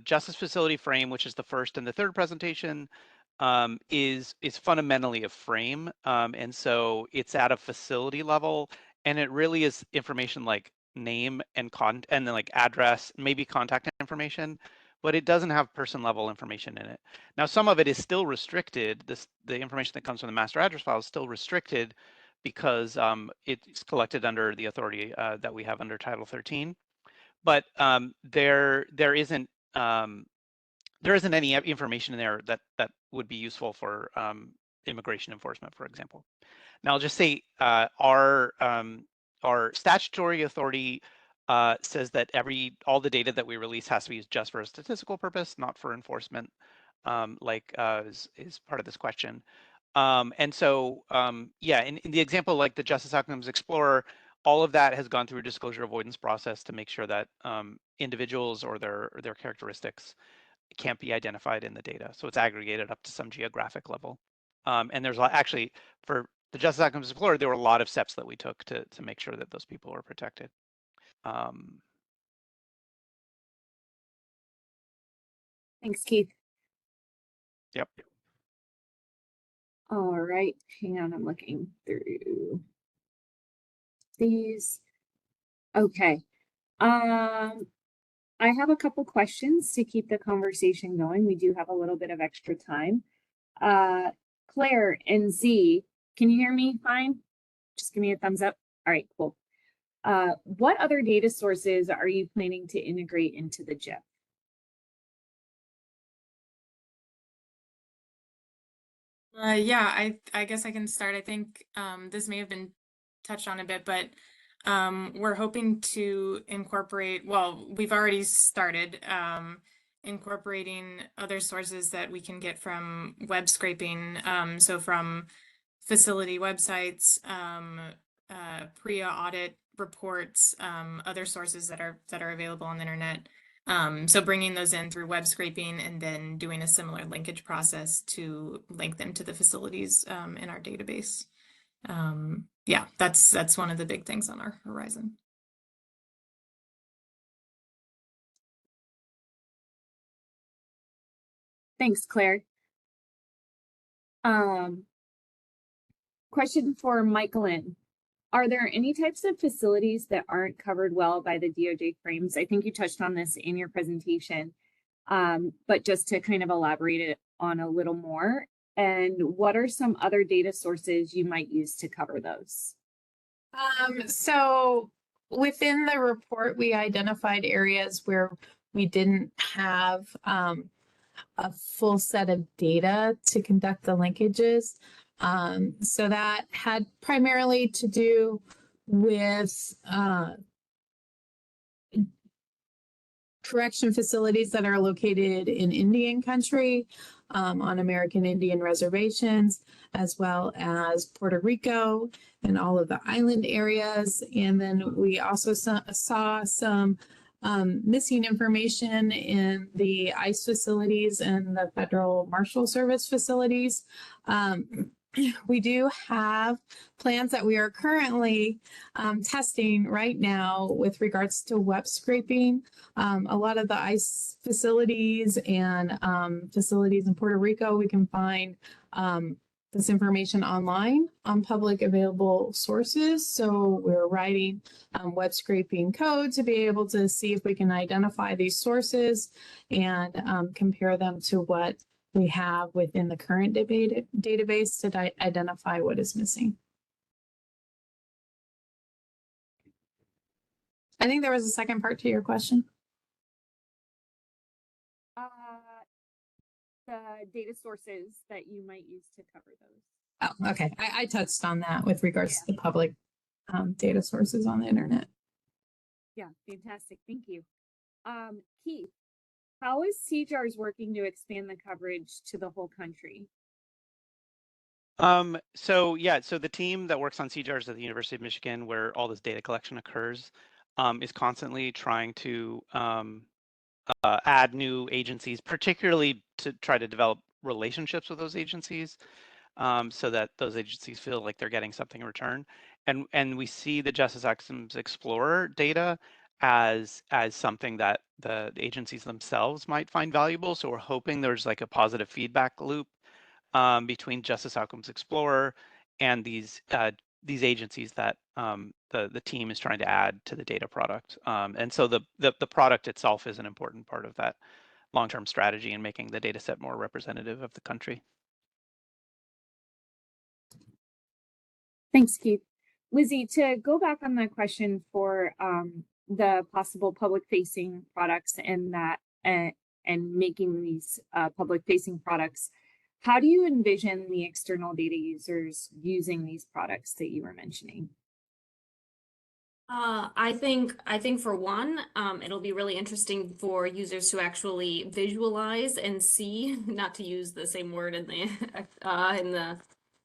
Justice Facility Frame, which is the first and the third presentation, is fundamentally a frame, and so it's at a facility level, and it really is information like name and then like address, maybe contact information, but it doesn't have person level information in it. Now, some of it is still restricted. The information that comes from the master address file is still restricted because it's collected under the authority that we have under Title 13. But there isn't any information in there that would be useful for immigration enforcement, for example. Now, I'll just say our statutory authority says that all the data that we release has to be used just for a statistical purpose, not for enforcement, is part of this question. And so, in the example like the Justice Outcomes Explorer, all of that has gone through a disclosure avoidance process to make sure that individuals or their characteristics can't be identified in the data. So it's aggregated up to some geographic level. And there's actually, for the Justice Outcomes Explorer, there were a lot of steps that we took to make sure that those people were protected. Thanks, Keith. Yep. All right, hang on, I'm looking through these. Okay. I have a couple questions to keep the conversation going. We do have a little bit of extra time. Claire and Z, can you hear me fine? Just give me a thumbs up. All right, cool. What other data sources are you planning to integrate into the GIF? Yeah, I guess I can start. I think this may have been touched on a bit, but we're hoping to incorporate, well, we've already started incorporating other sources that we can get from web scraping. So from facility websites, PREA audit reports, other sources that are available on the internet. So bringing those in through web scraping and then doing a similar linkage process to link them to the facilities in our database. Yeah, that's one of the big things on our horizon. Thanks, Claire. Question for Michaelin. Are there any types of facilities that aren't covered well by the DOJ frames? I think you touched on this in your presentation, but just to kind of elaborate it on a little more. And what are some other data sources you might use to cover those? So within the report, we identified areas where we didn't have a full set of data to conduct the linkages. So that had primarily to do with correction facilities that are located in Indian country, on American Indian reservations, as well as Puerto Rico and all of the island areas. And then we also saw some missing information in the ICE facilities and the Federal Marshal Service facilities. We do have plans that we are currently testing right now with regards to web scraping. A lot of the ICE facilities and facilities in Puerto Rico, we can find this information online on public available sources. So we're writing web scraping code to be able to see if we can identify these sources and compare them to what we have within the current database to identify what is missing. I think there was a second part to your question. The data sources that you might use to cover those. Oh, okay. I touched on that with regards to the public data sources on the internet. Yeah, fantastic. Thank you. Keith, how is CJARS working to expand the coverage to the whole country? So the team that works on CJARS at the University of Michigan, where all this data collection occurs, is constantly trying to add new agencies, particularly to try to develop relationships with those agencies, so that those agencies feel like they're getting something in return. And we see the Justice Outcomes Explorer data as something that the agencies themselves might find valuable. So we're hoping there's like a positive feedback loop between Justice Outcomes Explorer and these agencies that the team is trying to add to the data product. And so the product itself is an important part of that long-term strategy in making the data set more representative of the country. Thanks, Keith. Lizzie, to go back on the question for the possible public-facing products and that and making these public-facing products, how do you envision the external data users using these products that you were mentioning? I think for one, it'll be really interesting for users to actually visualize and see, not to use the same word in the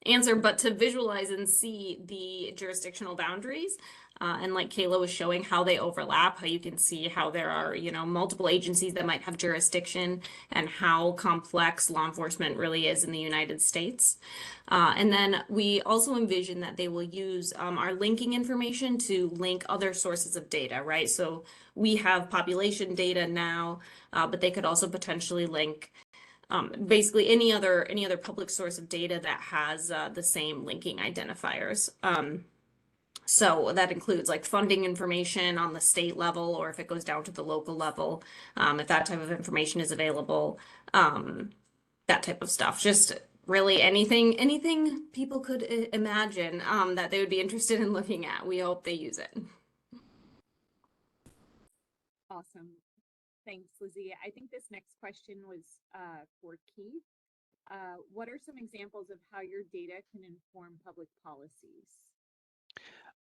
answer, but to visualize and see the jurisdictional boundaries. And like Kayla was showing, how they overlap, how you can see how there are, multiple agencies that might have jurisdiction and how complex law enforcement really is in the United States. And then we also envision that they will use our linking information to link other sources of data, right? So we have population data now, but they could also potentially link basically any other public source of data that has the same linking identifiers. So that includes like funding information on the state level, or if it goes down to the local level, if that type of information is available, that type of stuff. Just really anything people could imagine that they would be interested in looking at. We hope they use it. Awesome. Thanks, Lizzie. I think this next question was for Keith. What are some examples of how your data can inform public policies?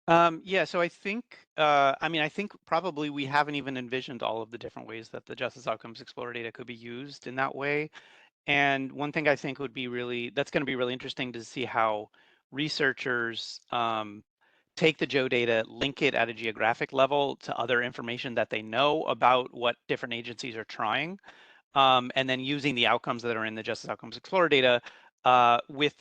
So I think, I think probably we haven't even envisioned all of the different ways that the Justice Outcomes Explorer data could be used in that way. And one thing I think would be that's going to be really interesting to see how researchers take the Joe data, link it at a geographic level to other information that they know about what different agencies are trying, and then using the outcomes that are in the Justice Outcomes Explorer data with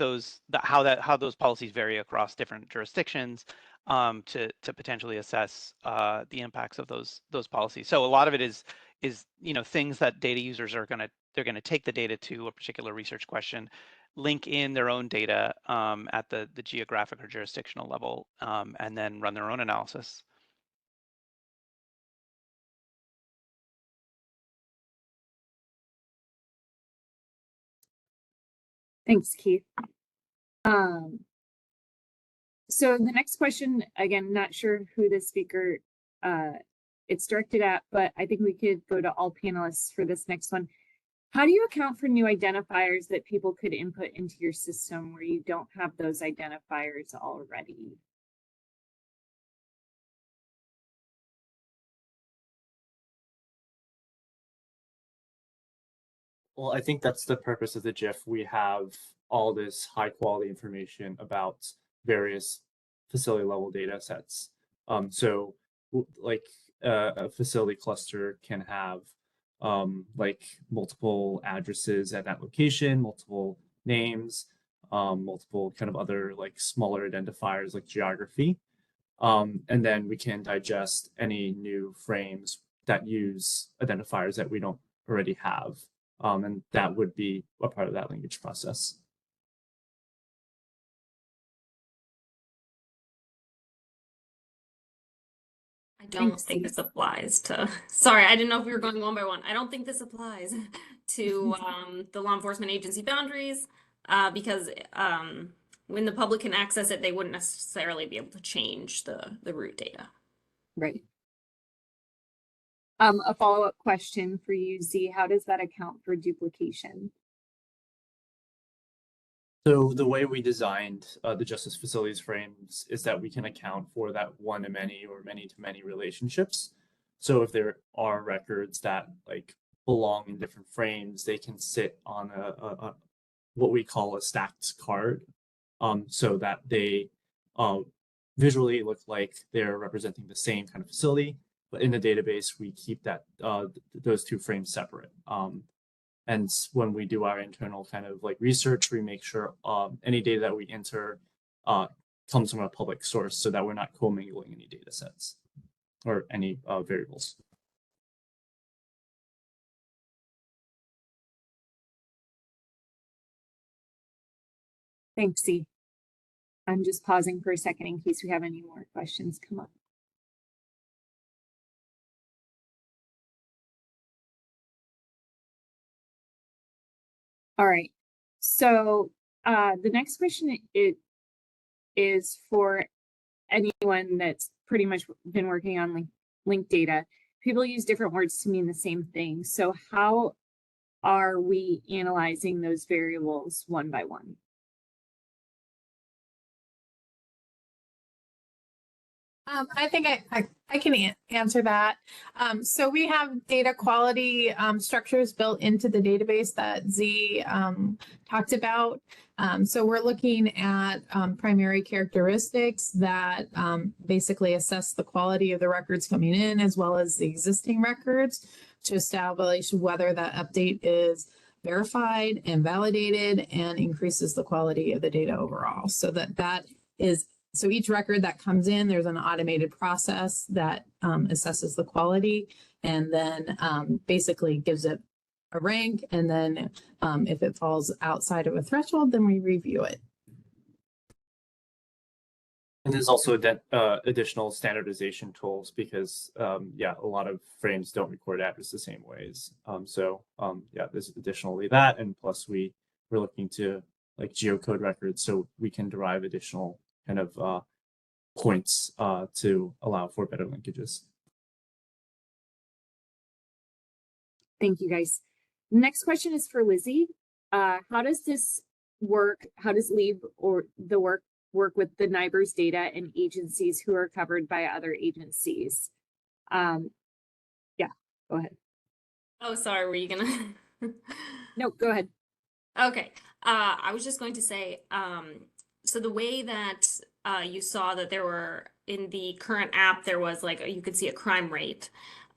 how those policies vary across different jurisdictions, to potentially assess the impacts of those policies. So a lot of it is things that data users are going to take the data to a particular research question, link in their own data at the geographic or jurisdictional level, and then run their own analysis. Thanks, Keith. So the next question, again, not sure who the speaker it's directed at, but I think we could go to all panelists for this next one. How do you account for new identifiers that people could input into your system where you don't have those identifiers already? Well, I think that's the purpose of the GIF. We have all this high quality information about various facility level data sets. So like a facility cluster can have like multiple addresses at that location, multiple names, multiple kind of other like smaller identifiers like geography. And then we can digest any new frames that use identifiers that we don't already have. And that would be a part of that linkage process. I don't think this applies to, sorry, I didn't know if we were going one by one. I don't think this applies to the law enforcement agency boundaries because when the public can access it, they wouldn't necessarily be able to change the root data. Right. A follow-up question for you, Z. How does that account for duplication? So the way we designed the justice facilities frames is that we can account for that one-to-many or many-to-many relationships. So if there are records that like belong in different frames, they can sit on a what we call a stacked card, so that they visually look like they're representing the same kind of facility. But in the database, we keep that those two frames separate. And when we do our internal kind of like research, we make sure any data that we enter comes from a public source so that we're not commingling any data sets or any variables. Thanks, Z. I'm just pausing for a second in case we have any more questions come up. All right, so the next question is for anyone that's pretty much been working on linked data. People use different words to mean the same thing. So how are we analyzing those variables one by one? I think I can answer that. So we have data quality structures built into the database that Z talked about. So we're looking at primary characteristics that basically assess the quality of the records coming in as well as the existing records to establish whether that update is verified and validated and increases the quality of the data overall. So that is so each record that comes in, there's an automated process that assesses the quality and then basically gives it a rank. And then if it falls outside of a threshold, then we review it. And there's also additional standardization tools because, yeah, a lot of frames don't record address the same ways. Yeah, there's additionally that. And plus we're looking to like geocode records so we can derive additional kind of points to allow for better linkages. Thank you, guys. Next question is for Lizzie. How does this work? How does LEAB or the work with the NIBRS data and agencies who are covered by other agencies? Yeah, go ahead. Oh, sorry, were you gonna? No, go ahead. Okay, I was just going to say, so the way that you saw that there were in the current app, there was like, you could see a crime rate.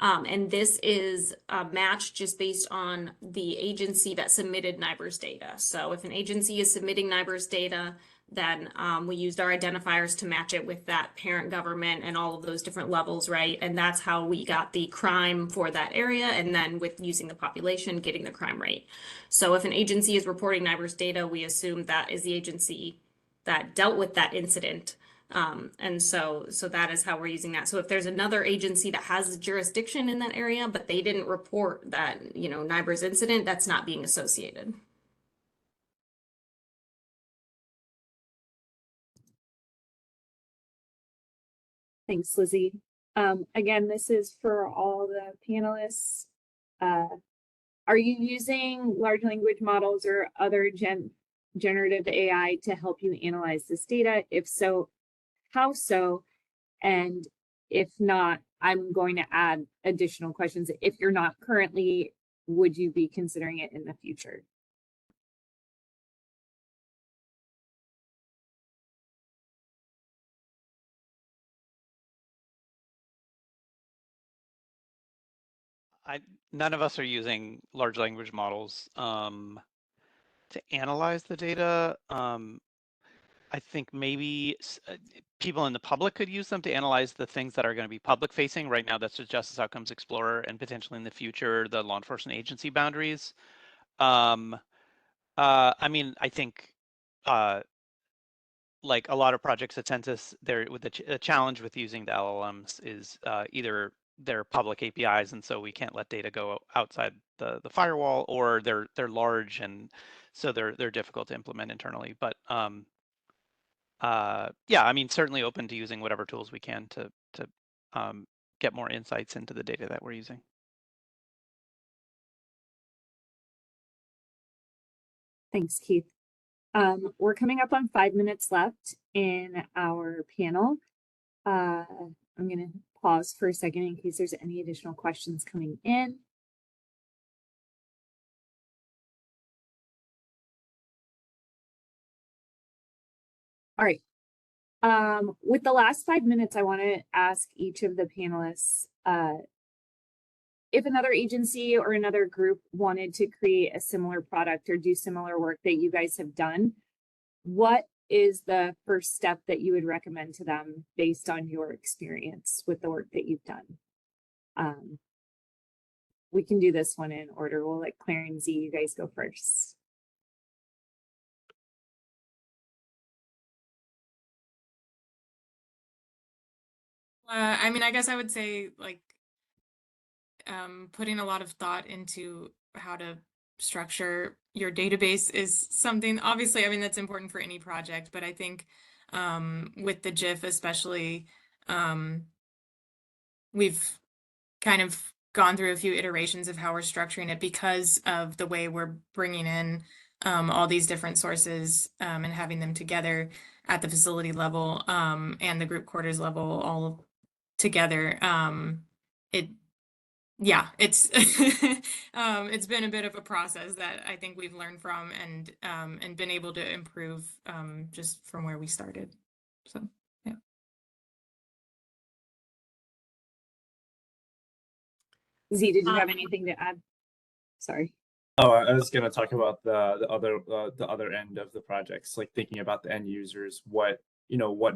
And this is a match just based on the agency that submitted NIBRS data. So if an agency is submitting NIBRS data, then we used our identifiers to match it with that parent government and all of those different levels, right? And that's how we got the crime for that area. And then with using the population, getting the crime rate. So if an agency is reporting NIBRS data, we assume that is the agency that dealt with that incident. And so that is how we're using that. So if there's another agency that has jurisdiction in that area, but they didn't report that, you know, NIBRS incident, that's not being associated. Thanks, Lizzie. Again, this is for all the panelists. Are you using large language models or other generative AI to help you analyze this data? If so, how so? And if not, I'm going to add additional questions. If you're not currently, would you be considering it in the future? None of us are using large language models to analyze the data. I think maybe people in the public could use them to analyze the things that are going to be public facing. Right now, that's the Justice Outcomes Explorer, and potentially in the future, the law enforcement agency boundaries. I mean, I think like a lot of projects at Census, there with the challenge with using the LLMs is either they're public APIs, and so we can't let data go outside the firewall, or they're large, and so they're difficult to implement internally. But yeah, I mean, certainly open to using whatever tools we can to get more insights into the data that we're using. Thanks, Keith. We're coming up on 5 minutes left in our panel. I'm going to pause for a second in case there's any additional questions coming in. All right. With the last 5 minutes, I want to ask each of the panelists if another agency or another group wanted to create a similar product or do similar work that you guys have done, what is the first step that you would recommend to them based on your experience with the work that you've done? We can do this one in order. We'll let Claire and Z, you guys go first. I mean, I guess I would say like putting a lot of thought into how to structure your database is something, obviously, I mean, that's important for any project, but I think with the JIF especially, we've kind of gone through a few iterations of how we're structuring it because of the way we're bringing in all these different sources and having them together at the facility level and the group quarters level all together. Yeah, it's it's been a bit of a process that I think we've learned from and been able to improve just from where we started. So yeah. Z, did you have anything to add? Sorry. Oh, I was going to talk about the other end of the projects, like thinking about the end users, what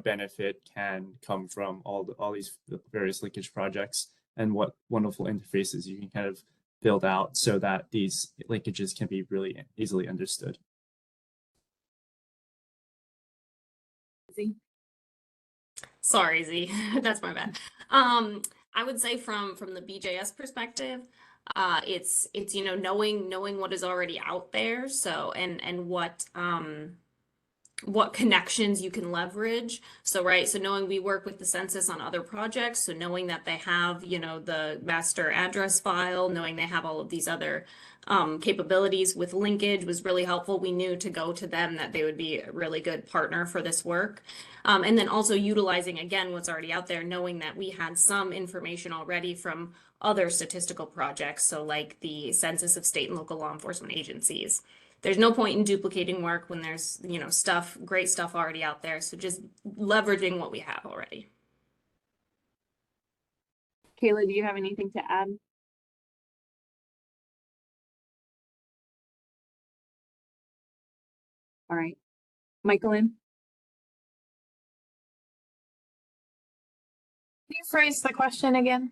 benefit can come from all these various linkage projects, and what wonderful interfaces you can kind of build out so that these linkages can be really easily understood. Z? Sorry, Z, that's my bad. I would say from the BJS perspective, it's knowing what is already out there, so and what connections you can leverage. So knowing we work with the census on other projects, so knowing that they have the master address file, knowing they have all of these other capabilities with linkage was really helpful. We knew to go to them that they would be a really good partner for this work. And then also utilizing, again, what's already out there, knowing that we had some information already from other statistical projects, so like the Census of State and Local Law Enforcement Agencies. There's no point in duplicating work when there's, great stuff already out there. So just leveraging what we have already. Kayla, do you have anything to add? All right. Michaelin? Can you phrase the question again?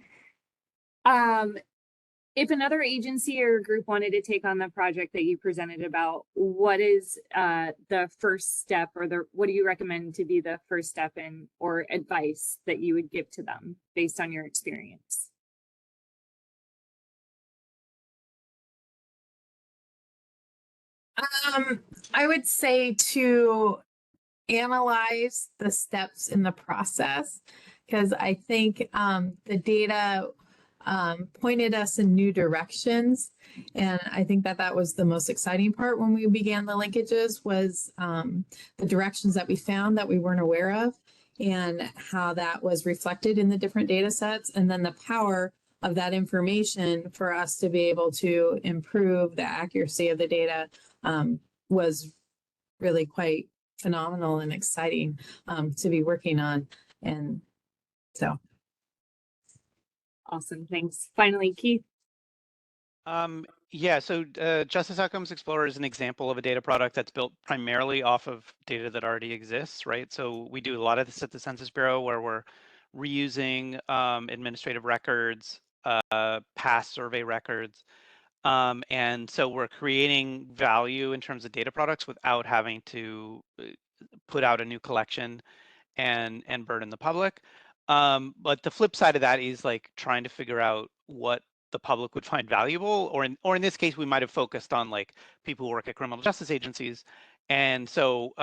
If another agency or group wanted to take on the project that you presented about, what is the first step, or what do you recommend to be the first step in, or advice that you would give to them based on your experience? I would say to analyze the steps in the process, because I think the data pointed us in new directions. And I think that that was the most exciting part when we began the linkages, was the directions that we found that we weren't aware of, and how that was reflected in the different data sets, and then the power of that information for us to be able to improve the accuracy of the data was really quite phenomenal and exciting to be working on. And so. Awesome, thanks. Finally, Keith. Yeah, so Justice Outcomes Explorer is an example of a data product that's built primarily off of data that already exists, right? So we do a lot of this at the Census Bureau, where we're reusing administrative records, past survey records. And so we're creating value in terms of data products without having to put out a new collection and burden the public. But the flip side of that is like trying to figure out what the public would find valuable, or in this case, we might have focused on like people who work at criminal justice agencies. And so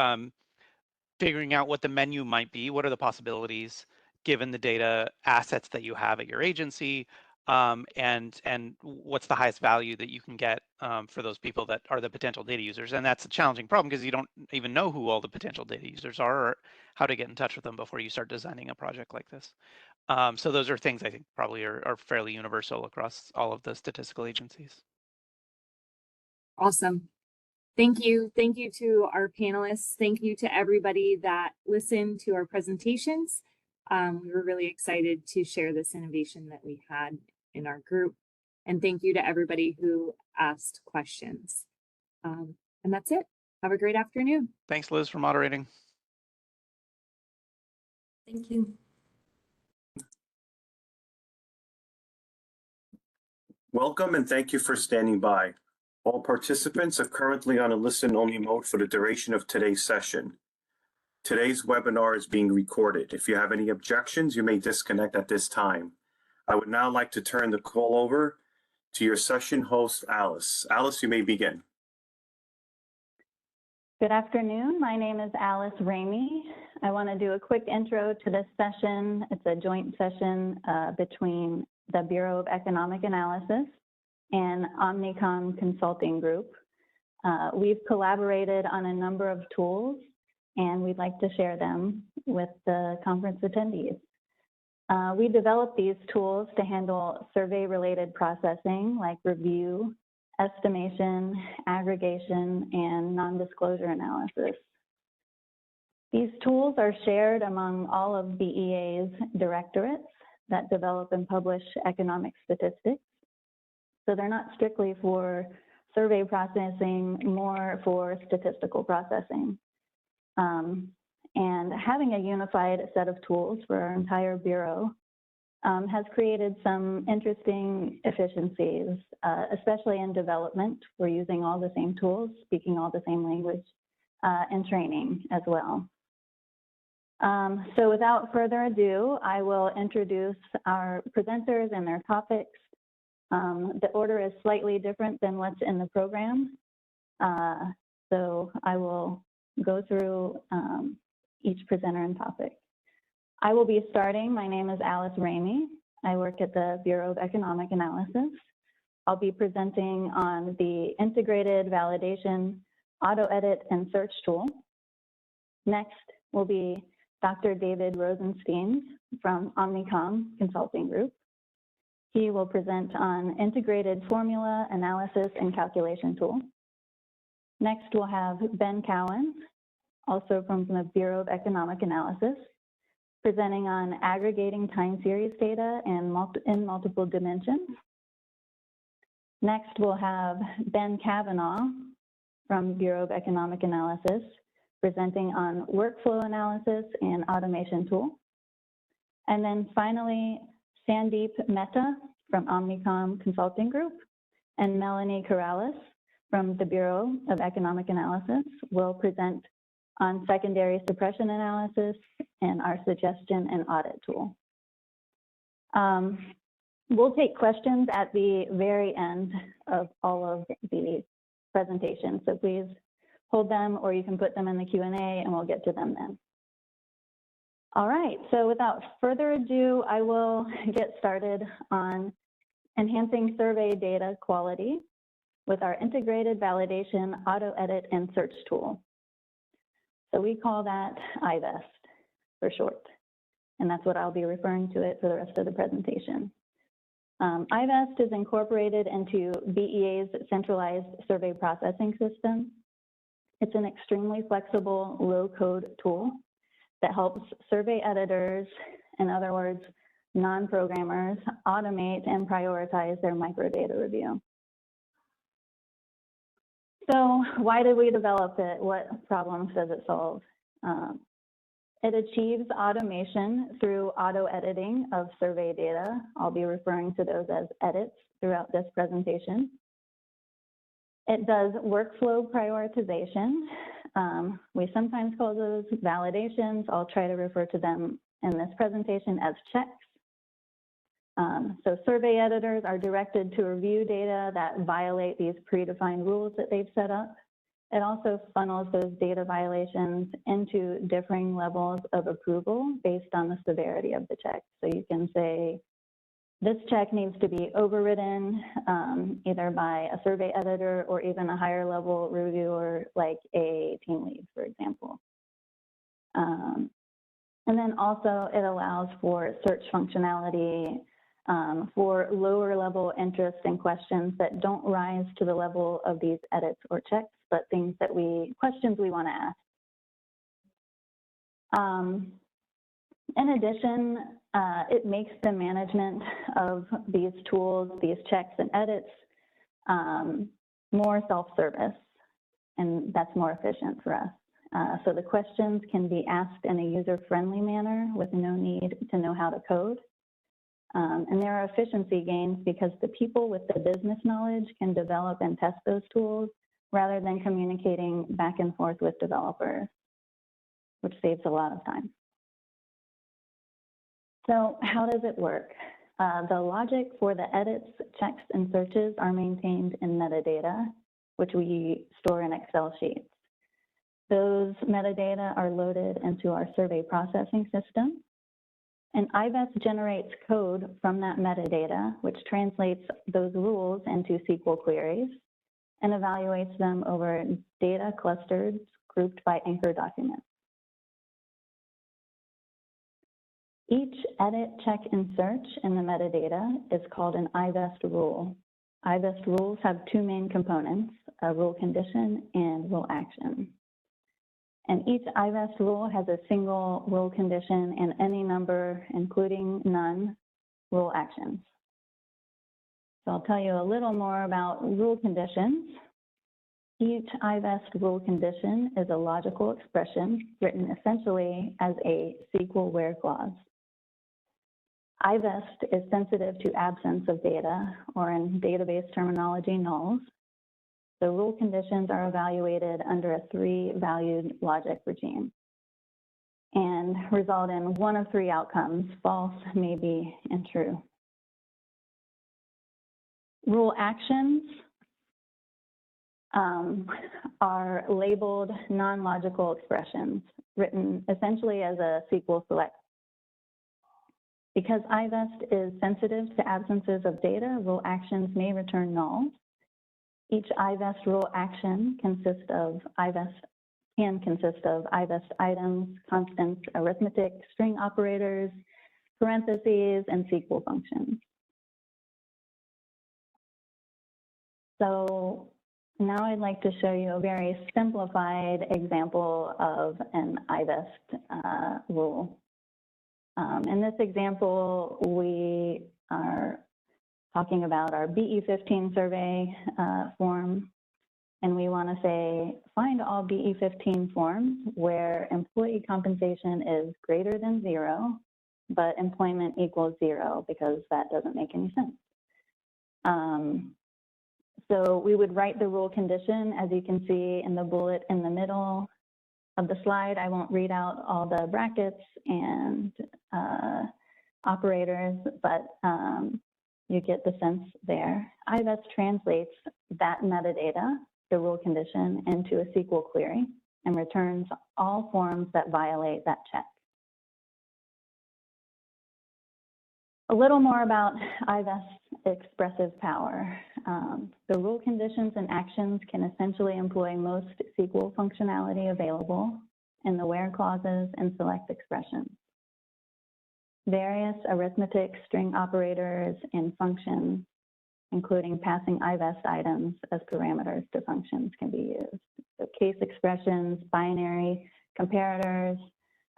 figuring out what the menu might be, what are the possibilities given the data assets that you have at your agency, and what's the highest value that you can get for those people that are the potential data users. And that's a challenging problem because you don't even know who all the potential data users are, or how to get in touch with them before you start designing a project like this. So those are things I think probably are fairly universal across all of the statistical agencies. Awesome. Thank you. Thank you to our panelists. Thank you to everybody that listened to our presentations. We were really excited to share this innovation that we had in our group. And thank you to everybody who asked questions. And that's it. Have a great afternoon. Thanks, Liz, for moderating. Thank you. Welcome and thank you for standing by. All participants are currently on a listen-only mode for the duration of today's session. Today's webinar is being recorded. If you have any objections, you may disconnect at this time. I would now like to turn the call over to your session host, Alice. Alice, you may begin. Good afternoon. My name is Alice Ramey. I want to do a quick intro to this session. It's a joint session between the Bureau of Economic Analysis and Omnicom Consulting Group. We've collaborated on a number of tools, and we'd like to share them with the conference attendees. We developed these tools to handle survey-related processing like review, estimation, aggregation, and non-disclosure analysis. These tools are shared among all of BEA's directorates that develop and publish economic statistics. So they're not strictly for survey processing, more for statistical processing. And having a unified set of tools for our entire Bureau has created some interesting efficiencies, especially in development. We're using all the same tools, speaking all the same language, and training as well. So without further ado, I will introduce our presenters and their topics. The order is slightly different than what's in the program. So I will go through each presenter and topic. I will be starting. My name is Alice Ramey. I work at the Bureau of Economic Analysis. I'll be presenting on the Integrated Validation Auto Edit and Search Tool. Next will be Dr. David Rosenstein from Omnicom Consulting Group. He will present on Integrated Formula Analysis and Calculation Tool. Next, we'll have Ben Cowan, also from the Bureau of Economic Analysis. presenting on aggregating time series data in multiple dimensions. Next, we'll have Ben Kavanaugh from Bureau of Economic Analysis presenting on workflow analysis and automation tool. And then finally, Sandeep Mehta from Omnicom Consulting Group and Melanie Corrales from the Bureau of Economic Analysis will present on secondary suppression analysis and our suggestion and audit tool. We'll take questions at the very end of all of the presentations, so please hold them or you can put them in the Q&A and we'll get to them then. All right, so without further ado, I will get started on enhancing survey data quality with our integrated validation, auto edit, and search tool. So we call that IVEST for short, and that's what I'll be referring to it for the rest of the presentation. IVEST is incorporated into BEA's centralized survey processing system. It's an extremely flexible, low-code tool that helps survey editors, in other words, non-programmers, automate and prioritize their microdata review. So why did we develop it? What problems does it solve? It achieves automation through auto editing of survey data. I'll be referring to those as edits throughout this presentation. It does workflow prioritization. We sometimes call those validations. I'll try to refer to them in this presentation as checks. So survey editors are directed to review data that violate these predefined rules that they've set up. It also funnels those data violations into differing levels of approval based on the severity of the check. So you can say, this check needs to be overridden either by a survey editor or even a higher level reviewer like a team lead, for example. And then also it allows for search functionality for lower level interest and questions that don't rise to the level of these edits or checks, but things that questions we want to ask. In addition, it makes the management of these tools, these checks and edits, more self-service, and that's more efficient for us. So the questions can be asked in a user-friendly manner with no need to know how to code. And there are efficiency gains because the people with the business knowledge can develop and test those tools rather than communicating back and forth with developers, which saves a lot of time. So how does it work? The logic for the edits, checks, and searches are maintained in metadata, which we store in Excel sheets. Those metadata are loaded into our survey processing system. And IVEST generates code from that metadata, which translates those rules into SQL queries and evaluates them over data clusters grouped by anchor documents. Each edit, check, and search in the metadata is called an IVEST rule. IVEST rules have two main components, a rule condition and rule action. And each IVEST rule has a single rule condition and any number, including none, rule actions. So I'll tell you a little more about rule conditions. Each IVEST rule condition is a logical expression written essentially as a SQL where clause. IVEST is sensitive to absence of data, or in database terminology, nulls. The rule conditions are evaluated under a 3-valued logic regime and result in one of 3 outcomes, false, maybe, and true. Rule actions are labeled non-logical expressions written essentially as a SQL select. Because IVEST is sensitive to absences of data, rule actions may return nulls. Each IVEST rule action can consist of IVEST items, constants, arithmetic, string operators, parentheses, and SQL functions. So now I'd like to show you a very simplified example of an IVEST rule. In this example, we are talking about our BE15 survey form, and we want to say, find all BE15 forms where employee compensation is greater than 0, but employment equals 0, because that doesn't make any sense. So we would write the rule condition, as you can see in the bullet in the middle of the slide. I won't read out all the brackets and operators, but you get the sense there. IVEST translates that metadata, the rule condition, into a SQL query and returns all forms that violate that check. A little more about IVEST's expressive power. The rule conditions and actions can essentially employ most SQL functionality available in the where clauses and select expressions. Various arithmetic, string operators, and functions, including passing IVEST items as parameters to functions, can be used. So case expressions, binary, comparators,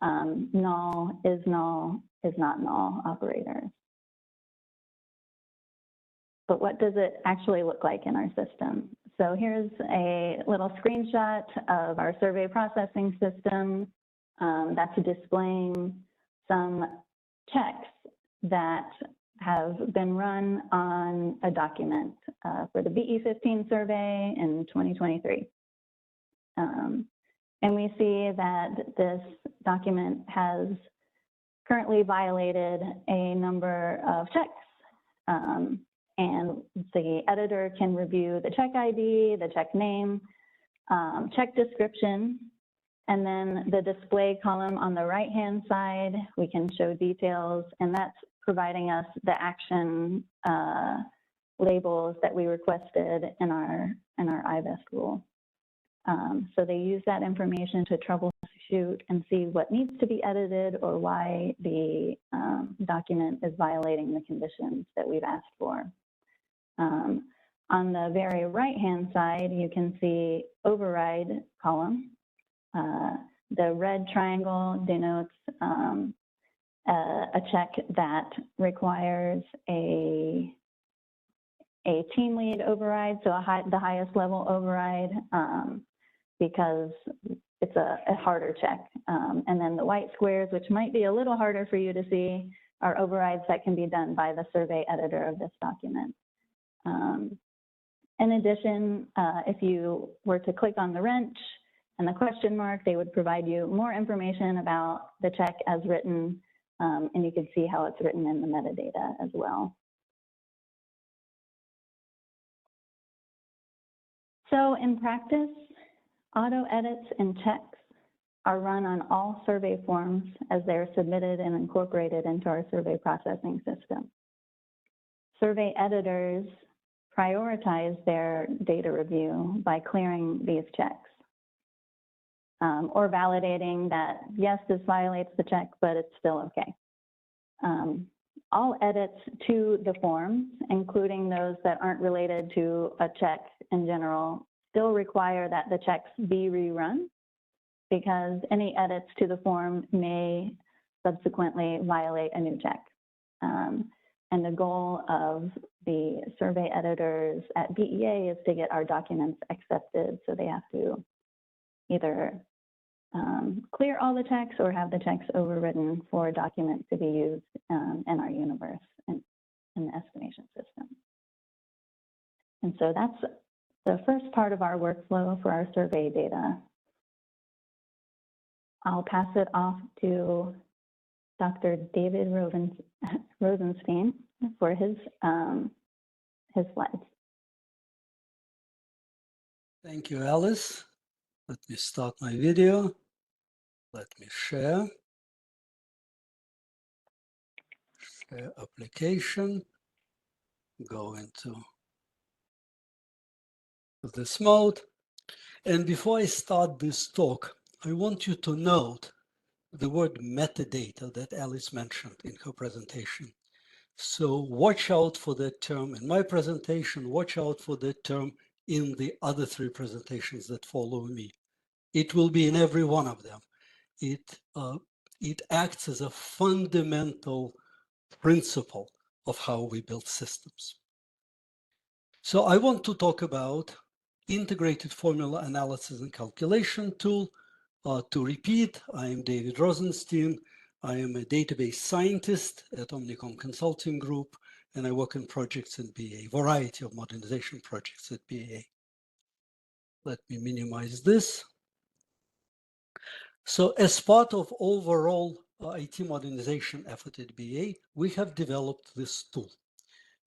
null, is not null operators. But what does it actually look like in our system? So here's a little screenshot of our survey processing system that's displaying some checks that have been run on a document for the BE15 survey in 2023. And we see that this document has currently violated a number of checks. And the editor can review the check ID, the check name, check description, and then the display column on the right-hand side, we can show details, and that's providing us the action labels that we requested in our IVEST rule. So they use that information to troubleshoot and see what needs to be edited or why the document is violating the conditions that we've asked for. On the very right-hand side, you can see override column. The red triangle denotes a check that requires a team lead override, so the highest level override, because it's a harder check. And then the white squares, which might be a little harder for you to see, are overrides that can be done by the survey editor of this document. In addition, if you were to click on the wrench and the question mark, they would provide you more information about the check as written, and you can see how it's written in the metadata as well. So in practice, auto edits and checks are run on all survey forms as they're submitted and incorporated into our survey processing system. Survey editors prioritize their data review by clearing these checks or validating that, yes, this violates the check, but it's still okay. All edits to the forms, including those that aren't related to a check in general, still require that the checks be rerun, because any edits to the form may subsequently violate a new check. And the goal of the survey editors at BEA is to get our documents accepted, so they have to either clear all the checks or have the checks overridden for a document to be used in our universe in the estimation system. And so that's the first part of our workflow for our survey data. I'll pass it off to Dr. David Rosenstein for his slides. Thank you, Alice. Let me start my video. Let me share. Share application. Go into this mode. And before I start this talk, I want you to note the word metadata that Alice mentioned in her presentation. So watch out for that term in my presentation, watch out for that term in the other 3 presentations that follow me. It will be in every one of them. It It acts as a fundamental principle of how we build systems. So I want to talk about integrated formula analysis and calculation tool. To repeat, I am David Rosenstein. I am a database scientist at Omnicom Consulting Group, and I work on projects at BA, variety of modernization projects at BA. Let me minimize this. So as part of overall IT modernization effort at BA, we have developed this tool.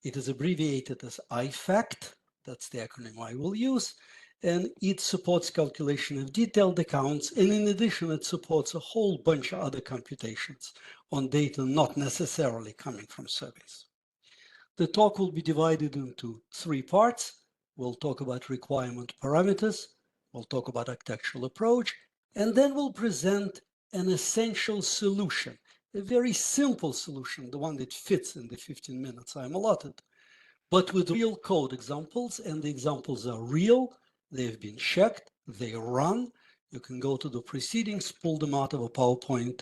It is abbreviated as IFACT, that's the acronym I will use, and it supports calculation of detailed accounts, and in addition, it supports a whole bunch of other computations on data not necessarily coming from surveys. The talk will be divided into 3 parts. We'll talk about requirement parameters, we'll talk about architectural approach, and then we'll present an essential solution, a very simple solution, the one that fits in the 15 minutes I'm allotted, but with real code examples, and the examples are real, they've been checked, they run. You can go to the proceedings, pull them out of a PowerPoint,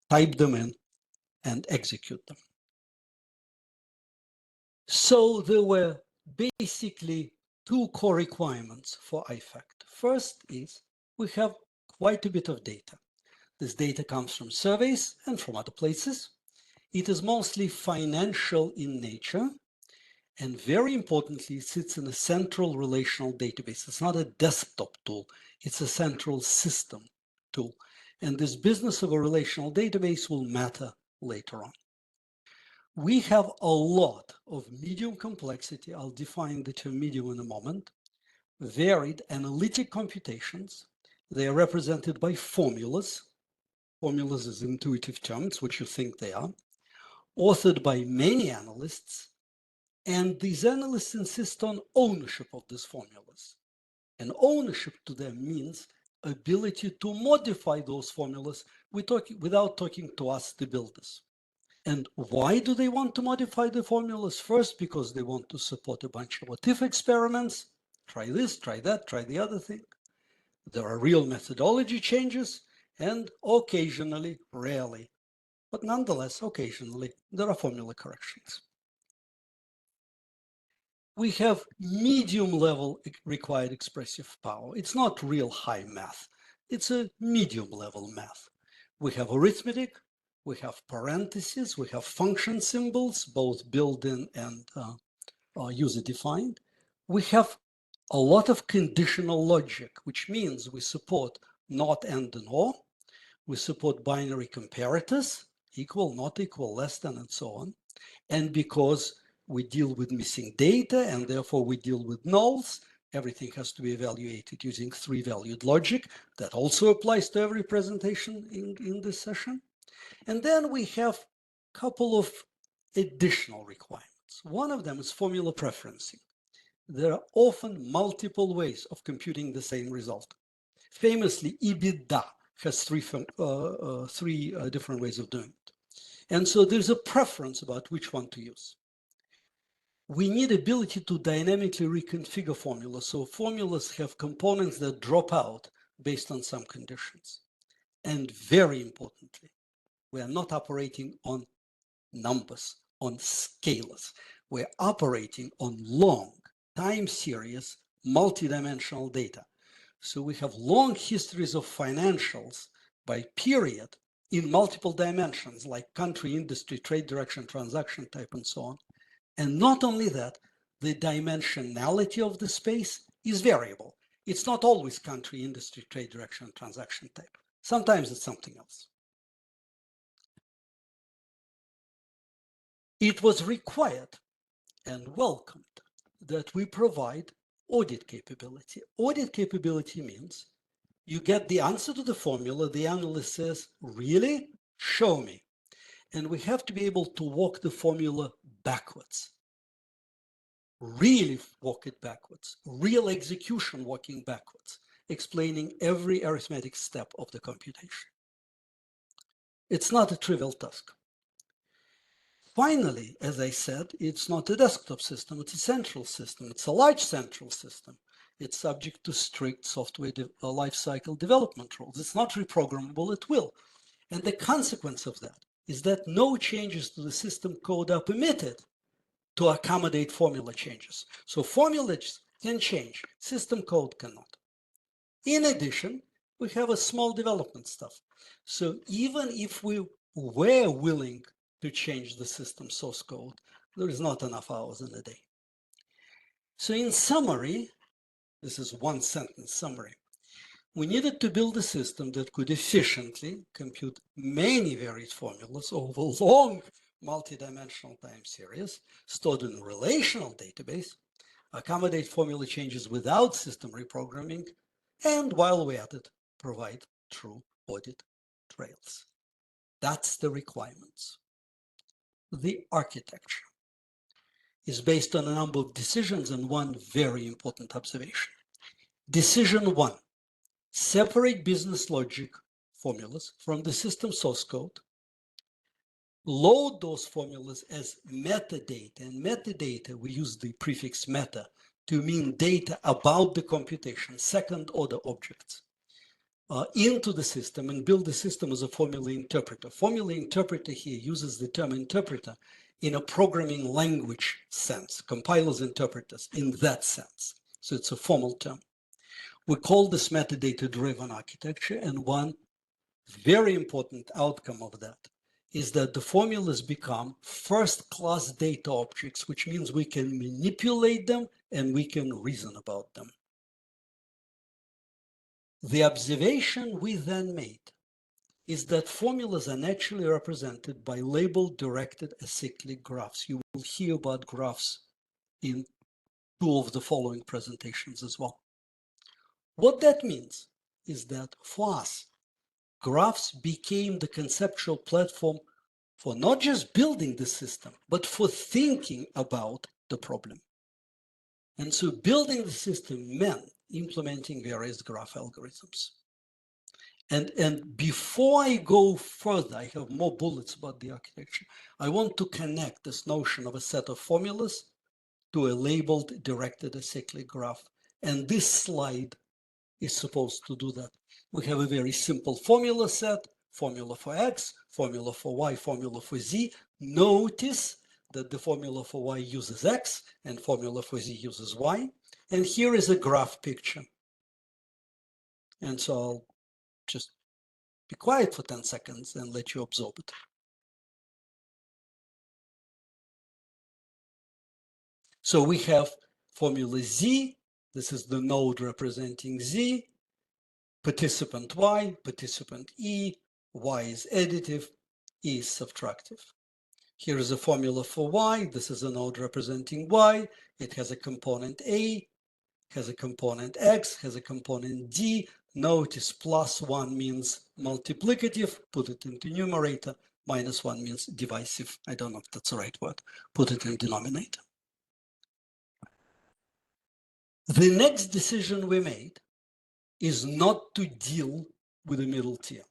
type them in, and execute them. So there were basically 2 core requirements for IFACT. First is we have quite a bit of data. This data comes from surveys and from other places. It is mostly financial in nature, and very importantly, it sits in a central relational database. It's not a desktop tool, it's a central system tool. And this business of a relational database will matter later on. We have a lot of medium complexity, I'll define the term medium in a moment, varied analytic computations. They are represented by formulas. Formulas is intuitive terms, which you think they are, authored by many analysts, and these analysts insist on ownership of these formulas. And ownership to them means ability to modify those formulas without talking to us, the builders. And why do they want to modify the formulas? First, because they want to support a bunch of what-if experiments. Try this, try that, try the other thing. There are real methodology changes, and occasionally, rarely, but nonetheless, occasionally, there are formula corrections. We have medium level required expressive power. It's not real high math. It's a medium level math. We have arithmetic, we have parentheses, we have function symbols, both built-in and user-defined. We have a lot of conditional logic, which means we support not, and, or. We support binary comparators, equal, not equal, less than, and so on. And because we deal with missing data, and therefore we deal with nulls, everything has to be evaluated using 3-valued logic. That also applies to every presentation in this session. And then we have a couple of additional requirements. One of them is formula preferencing. There are often multiple ways of computing the same result. Famously, EBITDA has three different ways of doing it. And so there's a preference about which one to use. We need ability to dynamically reconfigure formulas. So formulas have components that drop out based on some conditions. And very importantly, we are not operating on numbers, on scalars. We're operating on long time series, multidimensional data. So we have long histories of financials by period in multiple dimensions, like country, industry, trade direction, transaction type, and so on. And not only that, the dimensionality of the space is variable. It's not always country, industry, trade direction, transaction type. Sometimes it's something else. It was required and welcomed that we provide audit capability. Audit capability means you get the answer to the formula, the analyst says, really? Show me. And we have to be able to walk the formula backwards. Really walk it backwards. Real execution walking backwards, explaining every arithmetic step of the computation. It's not a trivial task. Finally, as I said, it's not a desktop system, it's a central system. It's a large central system. It's subject to strict software lifecycle development rules. It's not reprogrammable at will. And the consequence of that is that no changes to the system code are permitted to accommodate formula changes. So formulas can change, system code cannot. In addition, we have a small development stuff. So even if we were willing to change the system source code, there is not enough hours in a day. So in summary, this is one sentence summary. We needed to build a system that could efficiently compute many varied formulas over long multidimensional time series stored in a relational database, accommodate formula changes without system reprogramming, and while we're at it, provide true audit trails. That's the requirements. The architecture is based on a number of decisions and one very important observation. Decision one, separate business logic formulas from the system source code, load those formulas as metadata. And metadata, we use the prefix meta to mean data about the computation, second order objects, into the system and build the system as a formula interpreter. Formula interpreter here uses the term interpreter in a programming language sense, compilers, interpreters in that sense. So it's a formal term. We call this metadata-driven architecture, and one very important outcome of that is that the formulas become first-class data objects, which means we can manipulate them and we can reason about them. The observation we then made is that formulas are naturally represented by label-directed acyclic graphs. You will hear about graphs in two of the following presentations as well. What that means is that for us, graphs became the conceptual platform for not just building the system, but for thinking about the problem. And so building the system meant implementing various graph algorithms. And before I go further, I have more bullets about the architecture. I want to connect this notion of a set of formulas to a labeled directed acyclic graph. And this slide is supposed to do that. We have a very simple formula set, formula for X, formula for Y, formula for Z. Notice that the formula for Y uses X and formula for Z uses Y. And here is a graph picture. And so I'll just be quiet for 10 seconds and let you absorb it. So we have formula Z. This is the node representing Z. Participant Y, participant E. Y is additive, E is subtractive. Here is a formula for Y. This is a node representing Y. It has a component A, has a component X, has a component D. Notice +1 means multiplicative, put it into numerator. -1 means divisive. I don't know if that's the right word. Put it in denominator. The next decision we made is not to deal with the middle tier.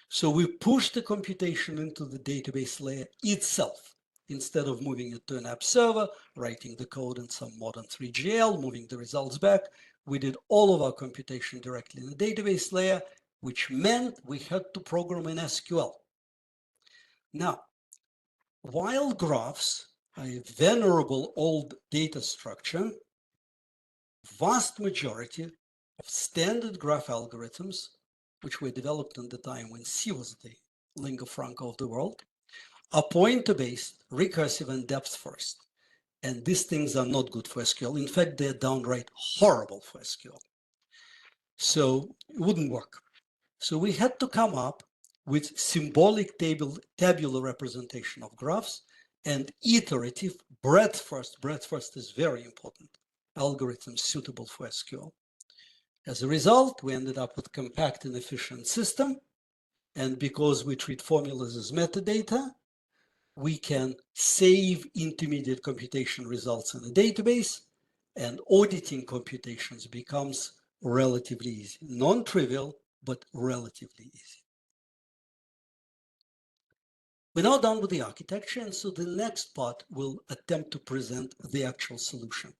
So we push the computation into the database layer itself. Instead of moving it to an app server, writing the code in some modern 3GL, moving the results back, we did all of our computation directly in the database layer, which meant we had to program in SQL. Now, while graphs are a venerable old data structure, vast majority of standard graph algorithms, which were developed in the time when C was the lingua franca of the world, are pointer-based, recursive, and depth first. And these things are not good for SQL. In fact, they're downright horrible for SQL. So it wouldn't work. So we had to come up with symbolic tabular representation of graphs and iterative breadth first. Breadth first is very important. Algorithms suitable for SQL. As a result, we ended up with a compact and efficient system. And because we treat formulas as metadata, we can save intermediate computation results in the database, and auditing computations becomes relatively easy. Non-trivial, but relatively easy. We're now done with the architecture, and so the next part will attempt to present the actual solution.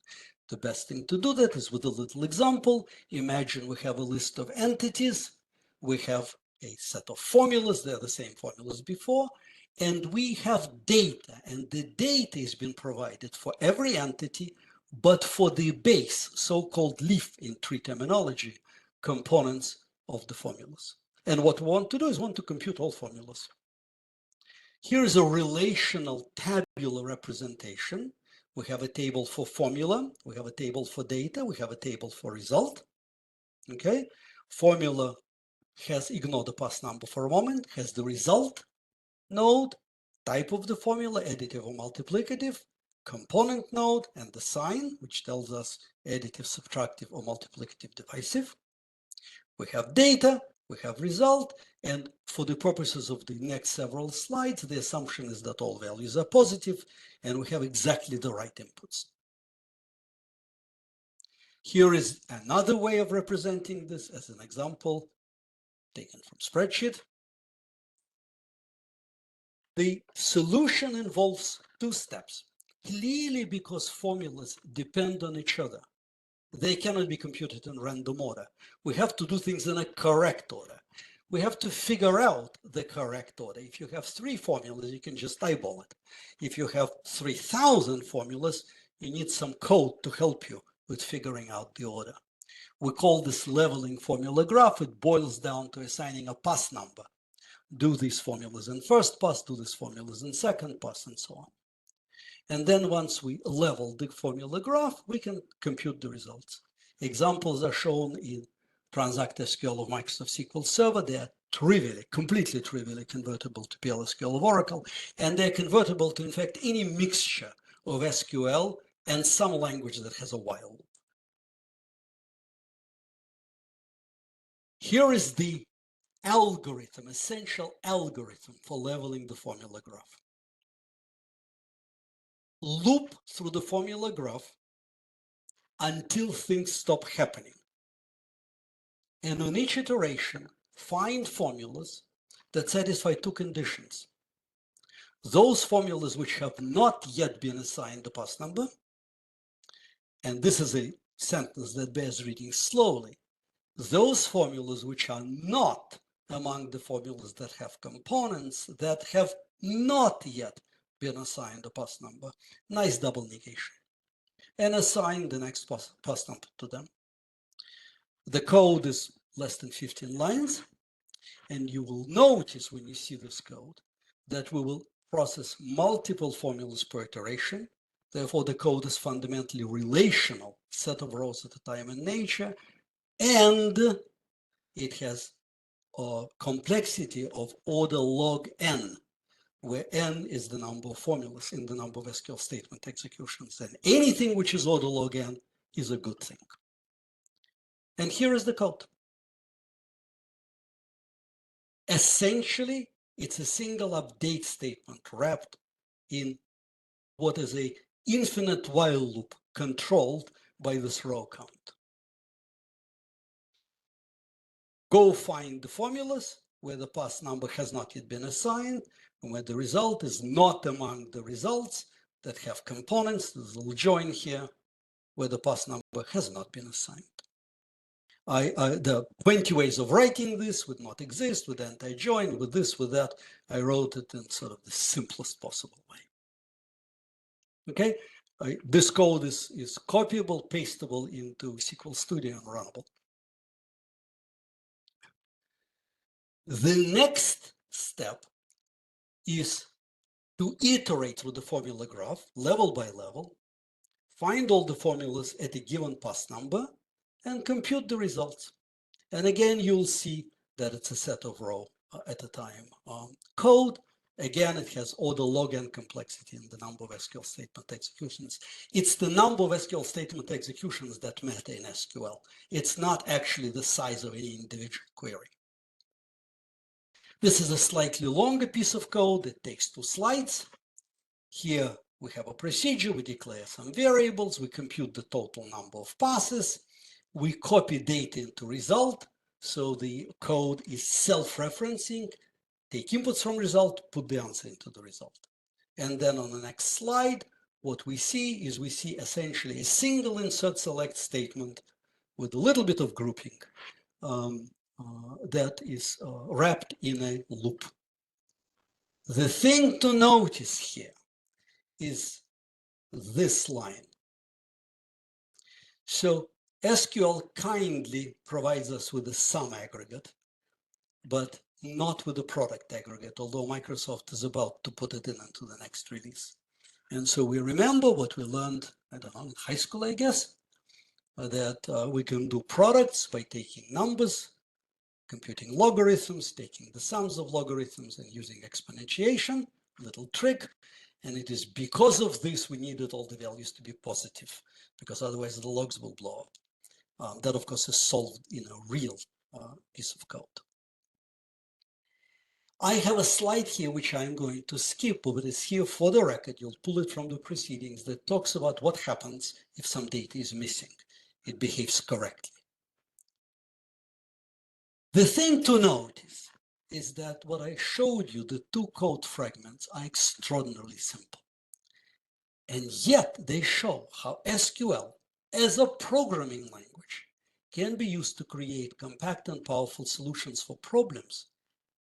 The best thing to do that is with a little example. Imagine we have a list of entities. We have a set of formulas. They're the same formulas before. And we have data, and the data is being provided for every entity, but for the base, so-called leaf in tree terminology, components of the formulas. And what we want to do is want to compute all formulas. Here is a relational tabular representation. We have a table for formula, we have a table for data, we have a table for result. Okay, formula has, ignore the pass number for a moment, has the result node, type of the formula, additive or multiplicative, component node, and the sign, which tells us additive, subtractive, or multiplicative divisive. We have data, we have result, and for the purposes of the next several slides, the assumption is that all values are positive, and we have exactly the right inputs. Here is another way of representing this as an example taken from spreadsheet. The solution involves two steps, clearly because formulas depend on each other. They cannot be computed in random order. We have to do things in a correct order. We have to figure out the correct order. If you have 3 formulas, you can just eyeball it. If you have 3,000 formulas, you need some code to help you with figuring out the order. We call this leveling formula graph. It boils down to assigning a pass number. Do these formulas in first pass, do these formulas in second pass, and so on. And then once we level the formula graph, we can compute the results. Examples are shown in Transact SQL of Microsoft SQL Server. They are trivially, completely trivially convertible to PLSQL of Oracle, and they're convertible to, in fact, any mixture of SQL and some language that has a while loop. Here is the algorithm, essential algorithm for leveling the formula graph. Loop through the formula graph until things stop happening. And on each iteration, find formulas that satisfy 2 conditions. Those formulas which have not yet been assigned the pass number, and this is a sentence that bears reading slowly, those formulas which are not among the formulas that have components that have not yet been assigned a pass number, nice double negation, and assign the next pass number to them. The code is less than 15 lines, and you will notice when you see this code that we will process multiple formulas per iteration. Therefore, the code is fundamentally relational, set of rows at a time in nature, and it has a complexity of order log n, where n is the number of formulas in the number of SQL statement executions. And anything which is order log n is a good thing. And here is the code. Essentially, it's a single update statement wrapped in what is a infinite while loop controlled by this row count. Go find the formulas where the pass number has not yet been assigned, and where the result is not among the results that have components. There's a little join here where the pass number has not been assigned. The 20 ways of writing this would not exist with anti-join, with this, with that. I wrote it in sort of the simplest possible way. Okay, this code is copyable, pastable into SQL Studio and runnable. The next step is to iterate through the formula graph, level by level, find all the formulas at a given pass number, and compute the results. And again, you'll see that it's a set of row at a time code. Again, it has order log n complexity in the number of SQL statement executions. It's the number of SQL statement executions that matter in SQL. It's not actually the size of any individual query. This is a slightly longer piece of code. It takes 2 slides. Here we have a procedure. We declare some variables. We compute the total number of passes. We copy data into result. So the code is self-referencing. Take inputs from result, put the answer into the result. And then on the next slide, what we see is we see essentially a single insert select statement with a little bit of grouping. that is wrapped in a loop. The thing to notice here is this line. So SQL kindly provides us with the sum aggregate, but not with the product aggregate, although Microsoft is about to put it into the next release. And so we remember what we learned, I don't know, in high school, I guess, that we can do products by taking numbers, computing logarithms, taking the sums of logarithms and using exponentiation, little trick. And it is because of this we needed all the values to be positive, because otherwise the logs will blow up. That, of course, is solved in a real piece of code. I have a slide here which I'm going to skip, but it's here for the record. You'll pull it from the proceedings that talks about what happens if some data is missing. It behaves correctly. The thing to notice is that what I showed you, the two code fragments, are extraordinarily simple. And yet they show how SQL, as a programming language, can be used to create compact and powerful solutions for problems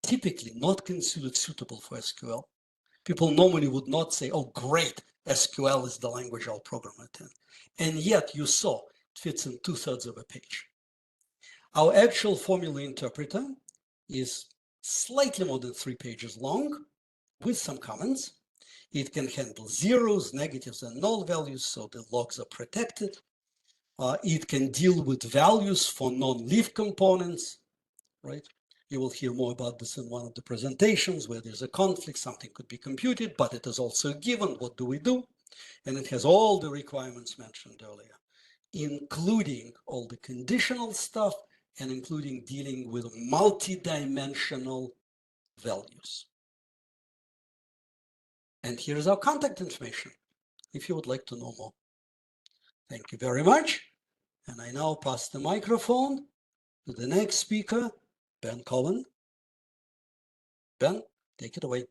typically not considered suitable for SQL. People normally would not say, oh, great, SQL is the language I'll program it in. And yet you saw it fits in 2/3 of a page. Our actual formula interpreter is slightly more than 3 pages long with some comments. It can handle zeros, negatives, and null values, so the logs are protected. It can deal with values for non-leaf components, right? You will hear more about this in one of the presentations where there's a conflict, something could be computed, but it is also given. What do we do? And it has all the requirements mentioned earlier, including all the conditional stuff and including dealing with multi-dimensional values. And here's our contact information if you would like to know more. Thank you very much. And I now pass the microphone to the next speaker, Ben Cohen. Ben, take it away.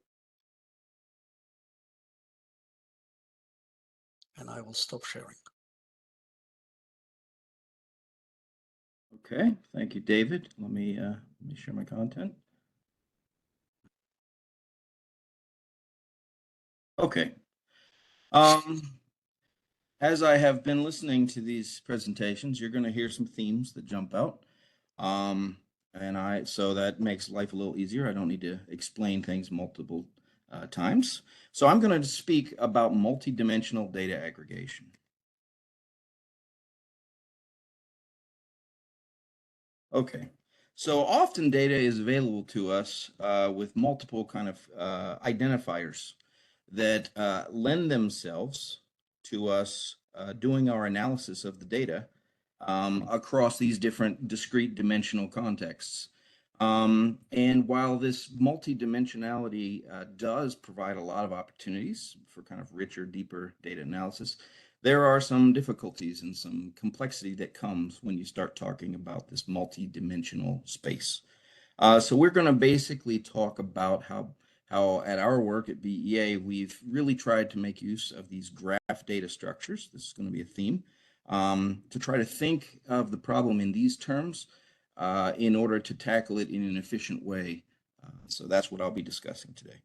And I will stop sharing. Okay, thank you, David. Let me share my content. Okay. As I have been listening to these presentations, you're going to hear some themes that jump out. So that makes life a little easier. I don't need to explain things multiple times. So I'm going to speak about multidimensional data aggregation. Okay, so often data is available to us with multiple kind of identifiers that lend themselves to us doing our analysis of the data across these different discrete dimensional contexts. And while this multidimensionality does provide a lot of opportunities for kind of richer, deeper data analysis, there are some difficulties and some complexity that comes when you start talking about this multidimensional space. So we're going to basically talk about how at our work at BEA, we've really tried to make use of these graph data structures. This is going to be a theme, to try to think of the problem in these terms in order to tackle it in an efficient way. So that's what I'll be discussing today.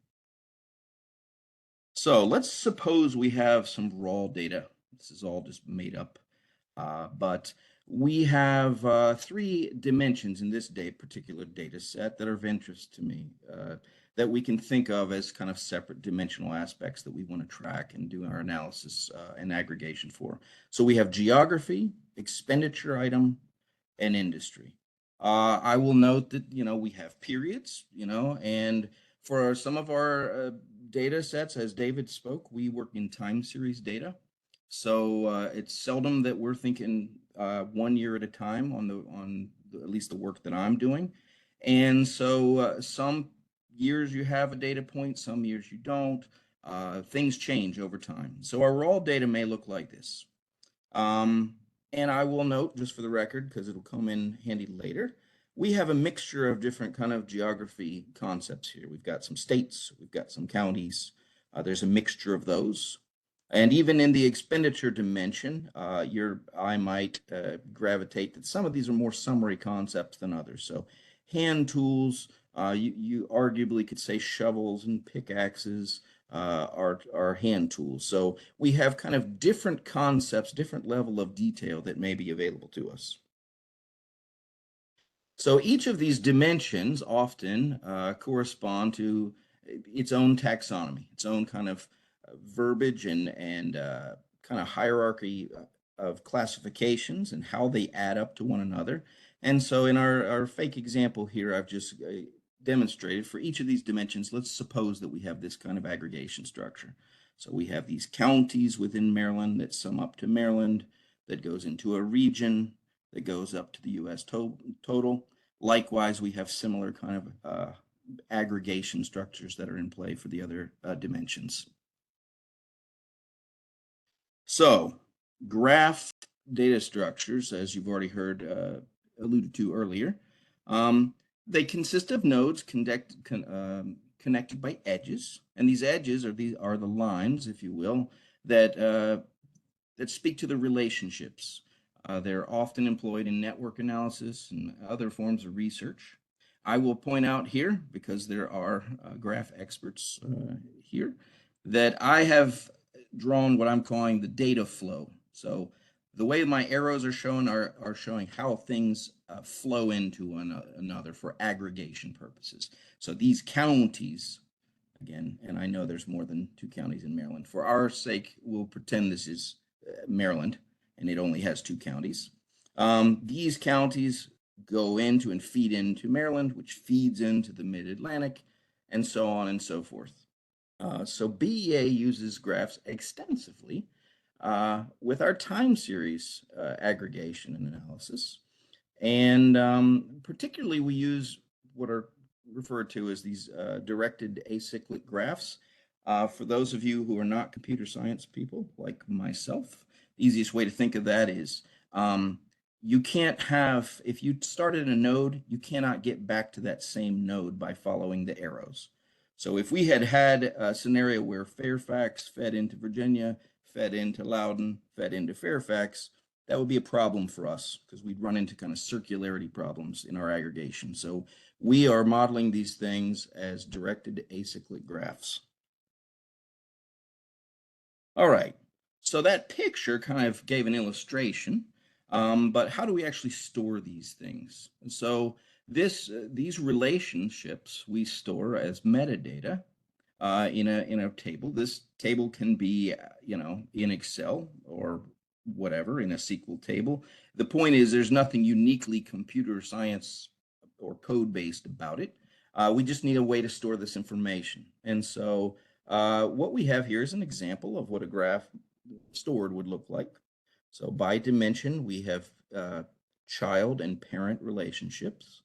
So let's suppose we have some raw data. This is all just made up, but we have 3 dimensions in this particular data set that are of interest to me, that we can think of as kind of separate dimensional aspects that we want to track and do our analysis and aggregation for. So we have geography, expenditure item, and industry. I will note that, we have periods, and for some of our data sets, as David spoke, we work in time series data. So it's seldom that we're thinking 1 year at a time on at least the work that I'm doing. And so some years you have a data point, some years you don't. Things change over time. So our raw data may look like this. And I will note, just for the record, because it'll come in handy later, we have a mixture of different kind of geography concepts here. We've got some states, we've got some counties. There's a mixture of those. And even in the expenditure dimension, I might gravitate that some of these are more summary concepts than others. So hand tools, you arguably could say shovels and pickaxes are hand tools. So we have kind of different concepts, different level of detail that may be available to us. So each of these dimensions often correspond to its own taxonomy, its own kind of verbiage and kind of hierarchy of classifications and how they add up to one another. And so in our fake example here, I've just demonstrated for each of these dimensions, let's suppose that we have this kind of aggregation structure. So we have these counties within Maryland that sum up to Maryland, that goes into a region, that goes up to the US total. Likewise, we have similar kind of aggregation structures that are in play for the other dimensions. So graph data structures, as you've already heard alluded to earlier, they consist of nodes connected by edges, and these edges are the lines, if you will, that speak to the relationships. They're often employed in network analysis and other forms of research. I will point out here, because there are graph experts here, that I have drawn what I'm calling the data flow. So the way my arrows are shown are showing how things flow into another for aggregation purposes. So these counties, again, and I know there's more than 2 counties in Maryland. For our sake, we'll pretend this is Maryland, and it only has 2 counties. These counties go into and feed into Maryland, which feeds into the Mid-Atlantic, and so on and so forth. So BEA uses graphs extensively with our time series aggregation and analysis. And particularly we use what are referred to as these directed acyclic graphs. For those of you who are not computer science people like myself, the easiest way to think of that is you can't have, if you started a node, you cannot get back to that same node by following the arrows. So if we had a scenario where Fairfax fed into Virginia, fed into Loudoun, fed into Fairfax, that would be a problem for us because we'd run into kind of circularity problems in our aggregation. So we are modeling these things as directed acyclic graphs. All right, so that picture kind of gave an illustration, but how do we actually store these things? And so these relationships we store as metadata in a table. This table can be, in Excel or whatever, in a SQL table. The point is there's nothing uniquely computer science or code-based about it. We just need a way to store this information. And so what we have here is an example of what a graph stored would look like. So by dimension, we have child and parent relationships.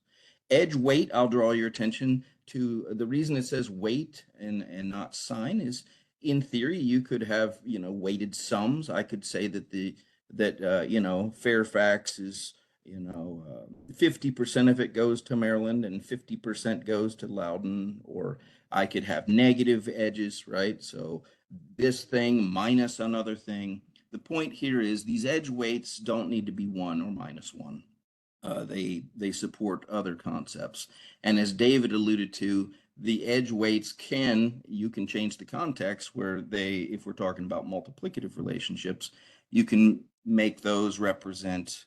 Edge weight, I'll draw your attention to the reason it says weight and not sign is, in theory, you could have, weighted sums. I could say that Fairfax is, 50% of it goes to Maryland and 50% goes to Loudoun, or I could have negative edges, right? So this thing minus another thing. The point here is these edge weights don't need to be 1 or -1. They support other concepts. And as David alluded to, the edge weights you can change the context where if we're talking about multiplicative relationships, you can make those represent,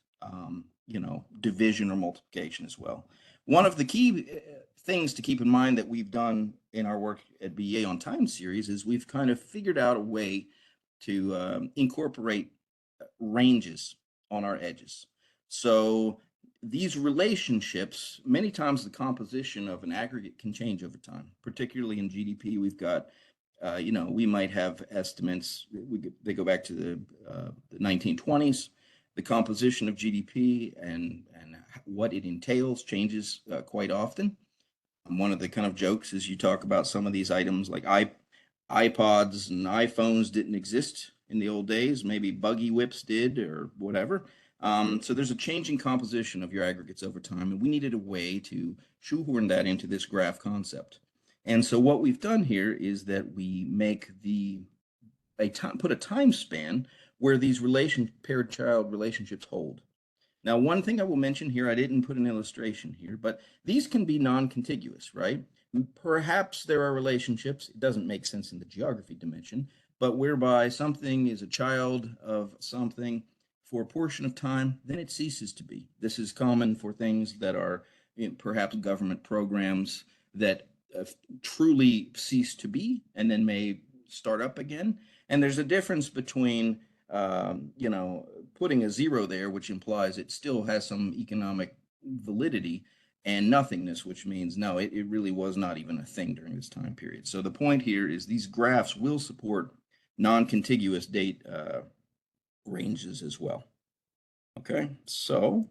division or multiplication as well. One of the key things to keep in mind that we've done in our work at BEA on time series is we've kind of figured out a way to incorporate ranges on our edges. So these relationships, many times the composition of an aggregate can change over time, particularly in GDP. We've got, we might have estimates, they go back to the 1920s. The composition of GDP and what it entails changes quite often. One of the kind of jokes is you talk about some of these items like iPods and iPhones didn't exist in the old days. Maybe buggy whips did or whatever. So there's a changing composition of your aggregates over time, and we needed a way to shoehorn that into this graph concept. And so what we've done here is that we make the put a time span where these parent-child relationships hold. Now, one thing I will mention here, I didn't put an illustration here, but these can be non-contiguous, right? Perhaps there are relationships, it doesn't make sense in the geography dimension, but whereby something is a child of something for a portion of time, then it ceases to be. This is common for things that are perhaps government programs that truly cease to be and then may start up again. And there's a difference between, putting a zero there, which implies it still has some economic validity, and nothingness, which means no, it really was not even a thing during this time period. So the point here is these graphs will support non-contiguous date ranges as well. Okay, so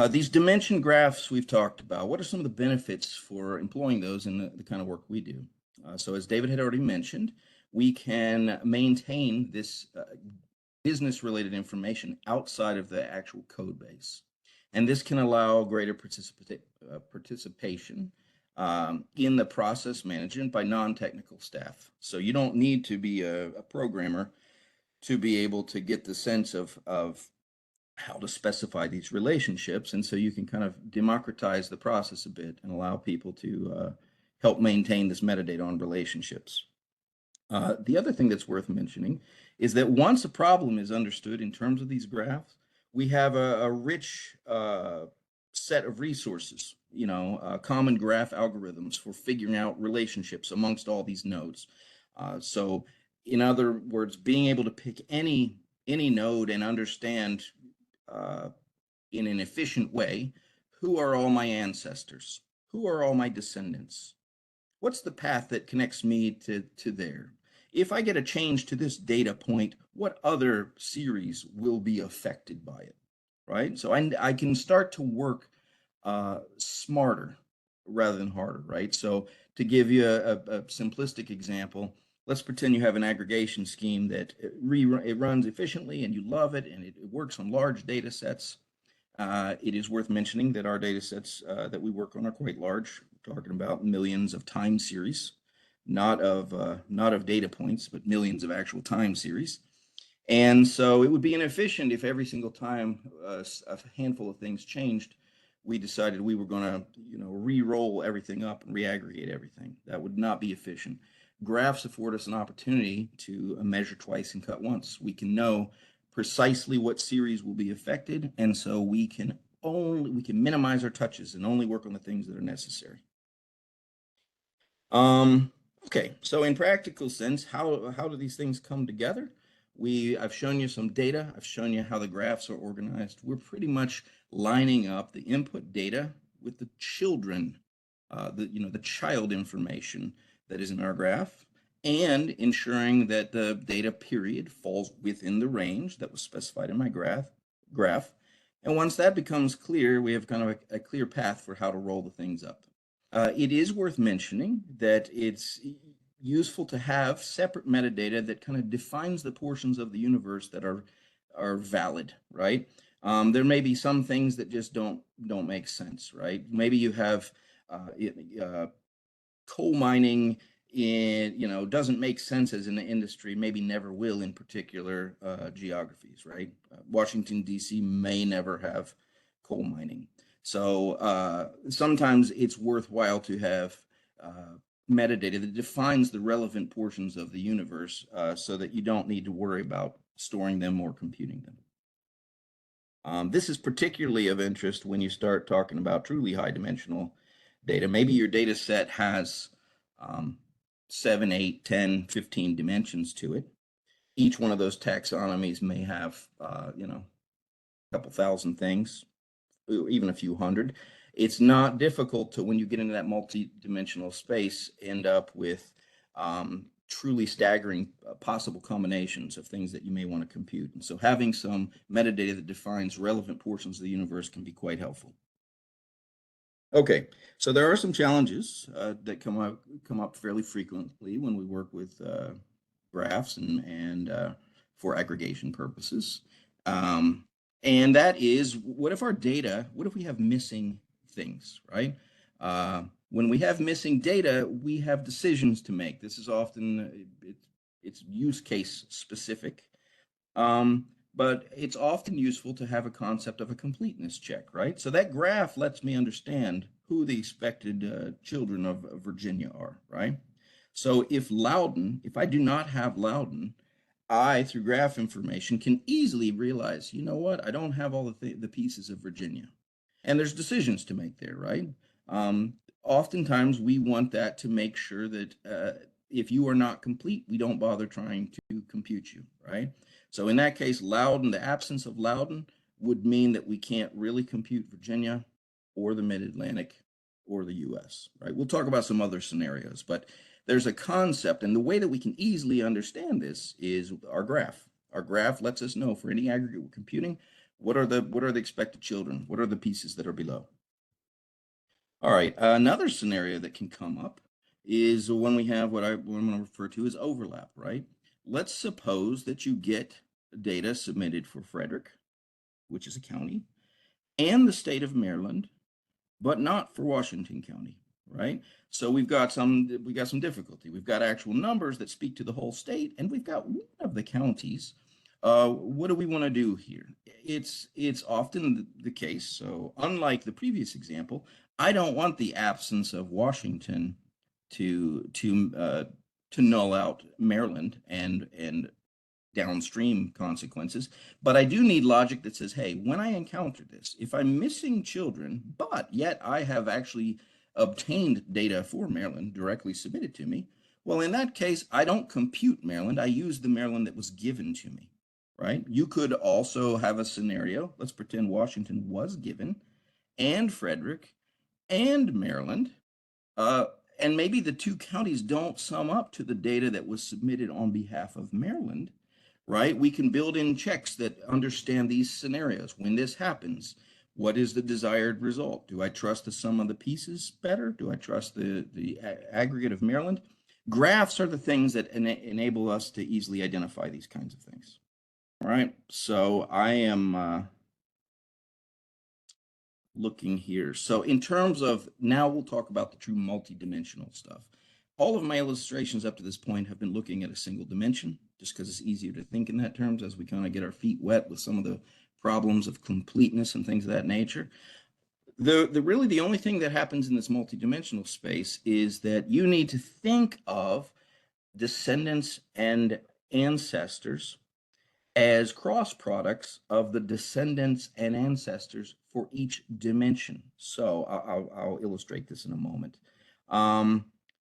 these dimension graphs we've talked about, what are some of the benefits for employing those in the kind of work we do? So as David had already mentioned, we can maintain this business-related information outside of the actual code base. And this can allow greater participation in the process management by non-technical staff. So you don't need to be a programmer to be able to get the sense of how to specify these relationships. And so you can kind of democratize the process a bit and allow people to help maintain this metadata on relationships. The other thing that's worth mentioning is that once a problem is understood in terms of these graphs, we have a rich set of resources, common graph algorithms for figuring out relationships amongst all these nodes. So in other words, being able to pick any node and understand in an efficient way, who are all my ancestors? Who are all my descendants? What's the path that connects me to there? If I get a change to this data point, what other series will be affected by it, right? So I can start to work smarter rather than harder, right? So to give you a simplistic example, let's pretend you have an aggregation scheme that it runs efficiently and you love it and it works on large data sets. It is worth mentioning that our data sets that we work on are quite large. We're talking about millions of time series, not of data points, but millions of actual time series. And so it would be inefficient if every single time a handful of things changed, we decided we were going to, re-roll everything up and re-aggregate everything. That would not be efficient. Graphs afford us an opportunity to measure twice and cut once. We can know precisely what series will be affected, and so we can minimize our touches and only work on the things that are necessary. Okay, so in practical sense, how do these things come together? I've shown you some data. I've shown you how the graphs are organized. We're pretty much lining up the input data with the children, the child information that is in our graph, and ensuring that the data period falls within the range that was specified in my graph. And once that becomes clear, we have kind of a clear path for how to roll the things up. It is worth mentioning that it's useful to have separate metadata that kind of defines the portions of the universe that are valid, right? There may be some things that just don't make sense, right? Maybe you have coal mining doesn't make sense as an industry, maybe never will in particular geographies, right? Washington, D.C. may never have coal mining. So sometimes it's worthwhile to have metadata that defines the relevant portions of the universe so that you don't need to worry about storing them or computing them. This is particularly of interest when you start talking about truly high dimensional data. Maybe your data set has 7, 8, 10, 15 dimensions to it. Each one of those taxonomies may have, a couple thousand things, even a few hundred. It's not difficult to, when you get into that multi-dimensional space, end up with truly staggering possible combinations of things that you may want to compute. And so having some metadata that defines relevant portions of the universe can be quite helpful. Okay, so there are some challenges that come up fairly frequently when we work with graphs and for aggregation purposes. And that is, what if we have missing things, right? When we have missing data, we have decisions to make. This is often, it's use case specific, but it's often useful to have a concept of a completeness check, right? So that graph lets me understand who the expected children of Virginia are, right? So if I do not have Loudoun, I, through graph information, can easily realize, you know what, I don't have all the pieces of Virginia. And there's decisions to make there, right? Oftentimes we want that to make sure that if you are not complete, we don't bother trying to compute you, right? So in that case, Loudoun, the absence of Loudoun would mean that we can't really compute Virginia or the Mid-Atlantic or the US, right? We'll talk about some other scenarios, but there's a concept, and the way that we can easily understand this is our graph. Our graph lets us know for any aggregate we're computing, what are the expected children? What are the pieces that are below? All right, another scenario that can come up is when we have what I'm going to refer to as overlap, right? Let's suppose that you get data submitted for Frederick, which is a county, and the state of Maryland, but not for Washington County, right? So we've got some difficulty. We've got actual numbers that speak to the whole state, and we've got one of the counties. What do we want to do here? It's often the case. So unlike the previous example, I don't want the absence of Washington to null out Maryland and downstream consequences, but I do need logic that says, hey, when I encounter this, if I'm missing children, but yet I have actually obtained data for Maryland directly submitted to me, well, in that case, I don't compute Maryland. I use the Maryland that was given to me, right? You could also have a scenario. Let's pretend Washington was given, and Frederick, and Maryland, and maybe the two counties don't sum up to the data that was submitted on behalf of Maryland, right? We can build in checks that understand these scenarios. When this happens, what is the desired result? Do I trust the sum of the pieces better? Do I trust the aggregate of Maryland? Graphs are the things that enable us to easily identify these kinds of things. All right, so I am looking here. So in terms of, now we'll talk about the true multidimensional stuff. All of my illustrations up to this point have been looking at a single dimension, just because it's easier to think in that terms as we kind of get our feet wet with some of the problems of completeness and things of that nature. Really the only thing that happens in this multidimensional space is that you need to think of descendants and ancestors as cross products of the descendants and ancestors for each dimension. So I'll illustrate this in a moment.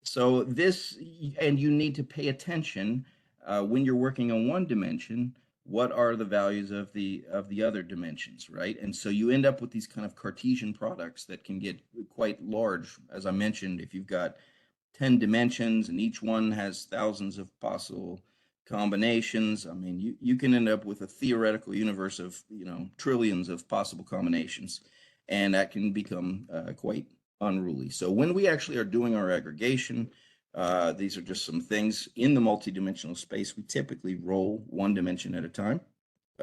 So this, and you need to pay attention when you're working on one dimension, what are the values of the other dimensions, right? And so you end up with these kind of Cartesian products that can get quite large. As I mentioned, if you've got 10 dimensions and each one has thousands of possible combinations, I mean, you can end up with a theoretical universe of, trillions of possible combinations, and that can become quite unruly. So when we actually are doing our aggregation, these are just some things in the multidimensional space. We typically roll one dimension at a time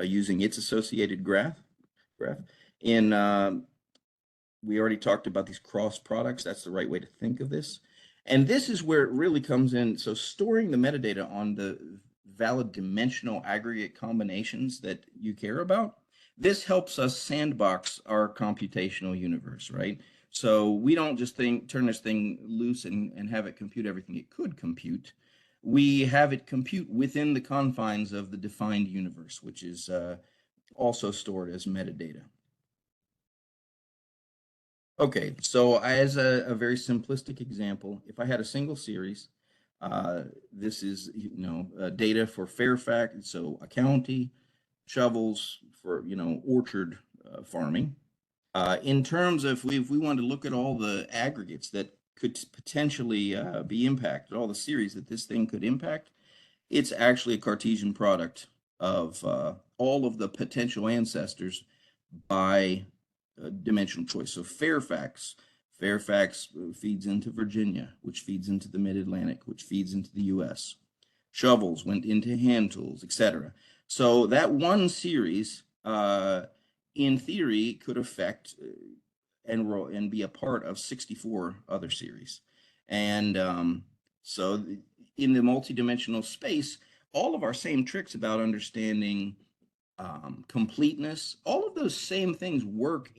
using its associated graph. We already talked about these cross products. That's the right way to think of this. And this is where it really comes in. So storing the metadata on the valid dimensional aggregate combinations that you care about, this helps us sandbox our computational universe, right? So we don't just turn this thing loose and have it compute everything it could compute. We have it compute within the confines of the defined universe, which is also stored as metadata. Okay, so as a very simplistic example, if I had a single series, this is data for Fairfax, so a county, shovels for orchard farming. In terms of if we want to look at all the aggregates that could potentially be impacted, all the series that this thing could impact, it's actually a Cartesian product of all of the potential ancestors by dimensional choice. So Fairfax feeds into Virginia, which feeds into the Mid-Atlantic, which feeds into the US. Shovels went into hand tools, etc. So that one series, in theory, could affect and be a part of 64 other series. And so in the multidimensional space, all of our same tricks about understanding completeness, all of those same things work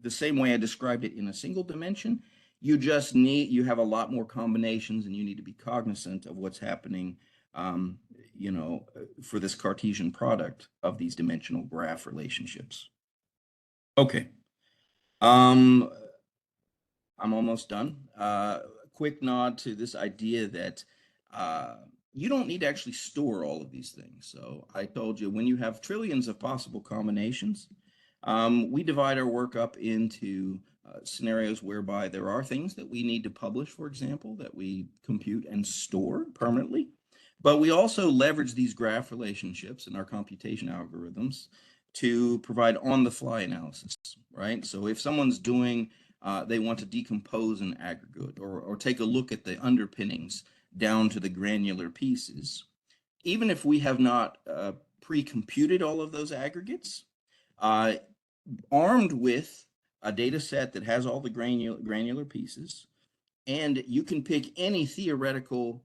the same way I described it in a single dimension. You have a lot more combinations, and you need to be cognizant of what's happening, for this Cartesian product of these dimensional graph relationships. Okay. I'm almost done. Quick nod to this idea that you don't need to actually store all of these things. So I told you, when you have trillions of possible combinations, we divide our work up into scenarios whereby there are things that we need to publish, for example, that we compute and store permanently. But we also leverage these graph relationships in our computation algorithms to provide on-the-fly analysis, right? So if someone's doing, they want to decompose an aggregate or take a look at the underpinnings down to the granular pieces, even if we have not pre-computed all of those aggregates, armed with a data set that has all the granular pieces, and you can pick any theoretical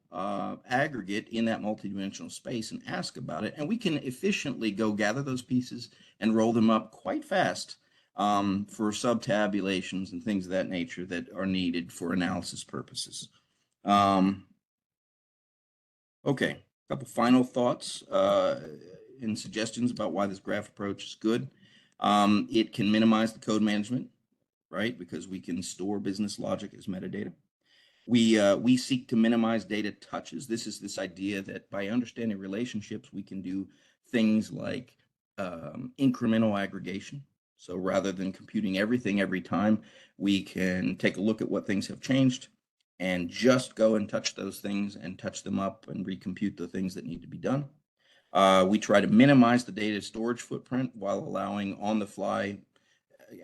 aggregate in that multidimensional space and ask about it, and we can efficiently go gather those pieces and roll them up quite fast for subtabulations and things of that nature that are needed for analysis purposes. Okay, a couple final thoughts and suggestions about why this graph approach is good. It can minimize the code management, right? Because we can store business logic as metadata. We seek to minimize data touches. This is this idea that by understanding relationships, we can do things like incremental aggregation. So rather than computing everything every time, we can take a look at what things have changed and just go and touch those things and touch them up and recompute the things that need to be done. We try to minimize the data storage footprint while allowing on-the-fly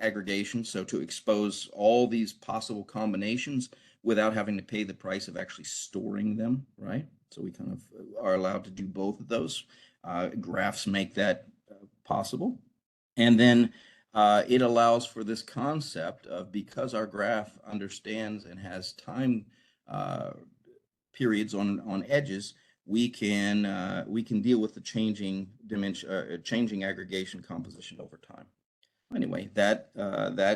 aggregation, so to expose all these possible combinations without having to pay the price of actually storing them, right? So we kind of are allowed to do both of those. Graphs make that possible. And then it allows for this concept of, because our graph understands and has time periods on edges, we can deal with the changing dimension, changing aggregation composition over time. Anyway, that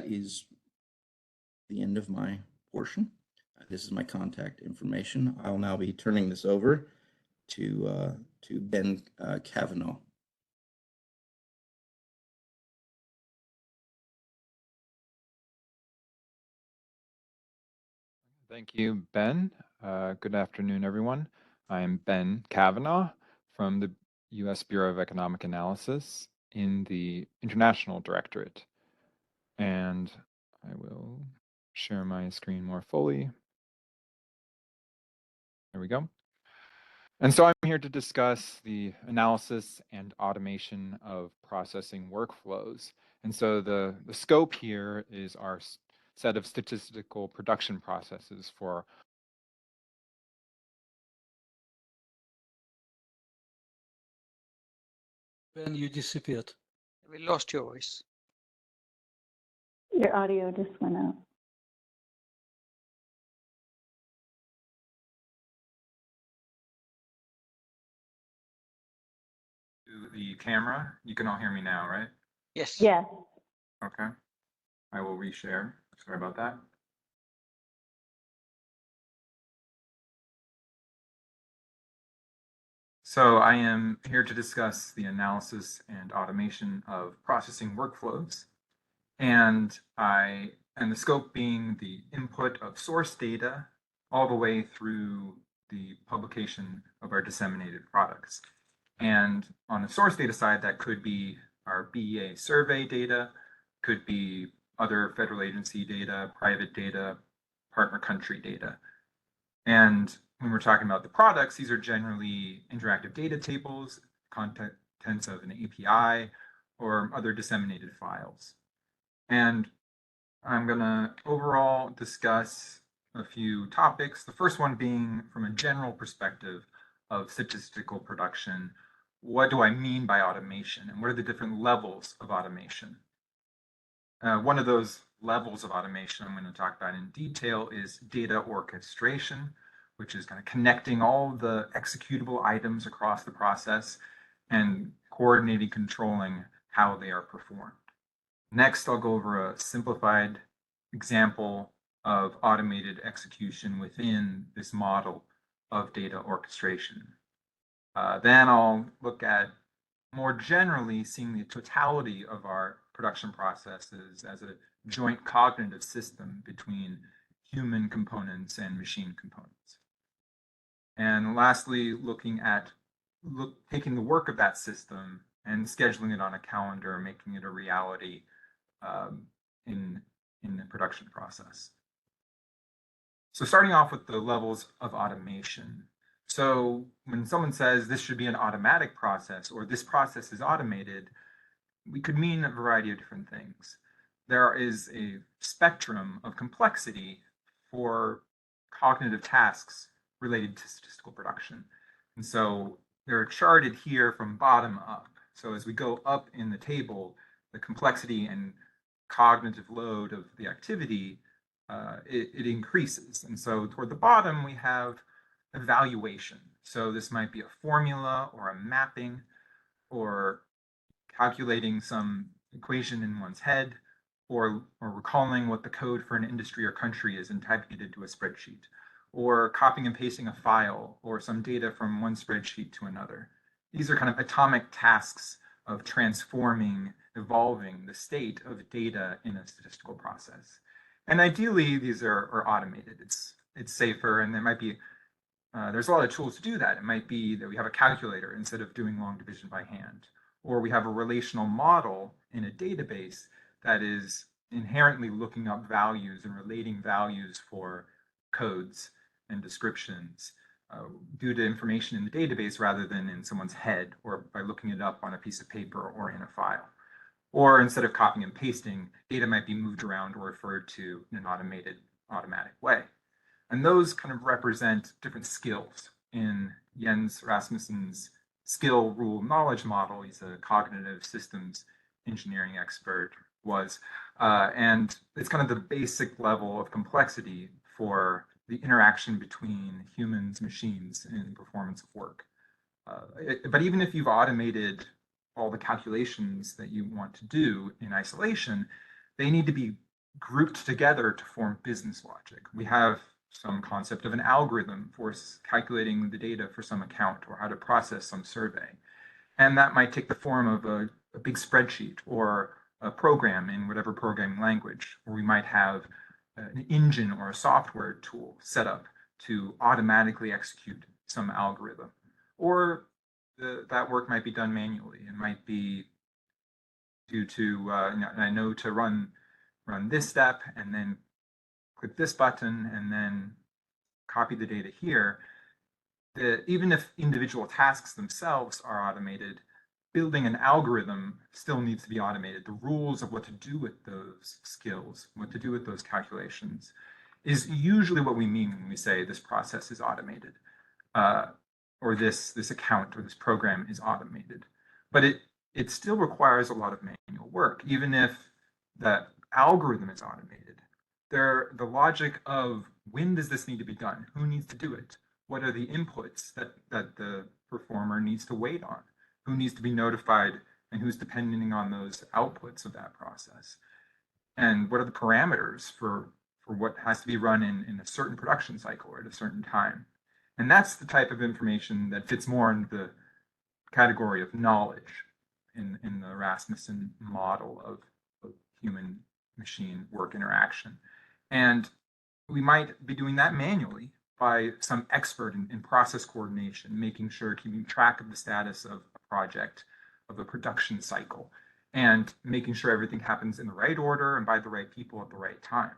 is the end of my portion. This is my contact information. I'll now be turning this over to Ben Kavanaugh. Thank you, Ben. Good afternoon, everyone. I'm Ben Kavanaugh from the U.S. Bureau of Economic Analysis in the International Directorate. And I will share my screen more fully. There we go. And so I'm here to discuss the analysis and automation of processing workflows. And so the scope here is our set of statistical production processes for Ben, you disappeared. We lost your voice. Your audio just went out. the camera. You can all hear me now, right? Yes. Yes. Okay. I will reshare. Sorry about that. So I am here to discuss the analysis and automation of processing workflows. And the scope being the input of source data all the way through the publication of our disseminated products. And on the source data side, that could be our BEA survey data, could be other federal agency data, private data, partner country data. And when we're talking about the products, these are generally interactive data tables, contents of an API, or other disseminated files. And I'm going to overall discuss a few topics. The first one being from a general perspective of statistical production. What do I mean by automation, and what are the different levels of automation? One of those levels of automation I'm going to talk about in detail is data orchestration, which is kind of connecting all the executable items across the process and coordinating, controlling how they are performed. Next, I'll go over a simplified example of automated execution within this model of data orchestration. Then I'll look at more generally seeing the totality of our production processes as a joint cognitive system between human components and machine components. And lastly, looking at taking the work of that system and scheduling it on a calendar, making it a reality in the production process. So starting off with the levels of automation. So when someone says this should be an automatic process or this process is automated, we could mean a variety of different things. There is a spectrum of complexity for cognitive tasks related to statistical production. And so they're charted here from bottom up. So as we go up in the table, the complexity and cognitive load of the activity, it increases. And so toward the bottom, we have evaluation. So this might be a formula or a mapping or calculating some equation in one's head or recalling what the code for an industry or country is and typing it into a spreadsheet, or copying and pasting a file or some data from one spreadsheet to another. These are kind of atomic tasks of transforming, evolving the state of data in a statistical process. And ideally, these are automated. It's safer, and there might be there's a lot of tools to do that. It might be that we have a calculator instead of doing long division by hand, or we have a relational model in a database that is inherently looking up values and relating values for codes and descriptions due to information in the database rather than in someone's head or by looking it up on a piece of paper or in a file. Or instead of copying and pasting, data might be moved around or referred to in an automatic way. And those kind of represent different skills in Jens Rasmussen's skill rule knowledge model. He's a cognitive systems engineering expert, and it's kind of the basic level of complexity for the interaction between humans, machines, and performance of work. But even if you've automated all the calculations that you want to do in isolation, they need to be grouped together to form business logic. We have some concept of an algorithm for calculating the data for some account or how to process some survey. And that might take the form of a big spreadsheet or a program in whatever programming language, or we might have an engine or a software tool set up to automatically execute some algorithm. Or that work might be done manually. It might be due to, I know to run this step and then click this button and then copy the data here. Even if individual tasks themselves are automated, building an algorithm still needs to be automated. The rules of what to do with those skills, what to do with those calculations, is usually what we mean when we say this process is automated, or this account or this program is automated. But it still requires a lot of manual work, even if that algorithm is automated. The logic of when does this need to be done? Who needs to do it? What are the inputs that the performer needs to wait on? Who needs to be notified and who's depending on those outputs of that process? And what are the parameters for what has to be run in a certain production cycle or at a certain time? And that's the type of information that fits more into the category of knowledge in the Rasmussen model of human-machine work interaction. And we might be doing that manually by some expert in process coordination, making sure, keeping track of the status of a project, of a production cycle, and making sure everything happens in the right order and by the right people at the right time.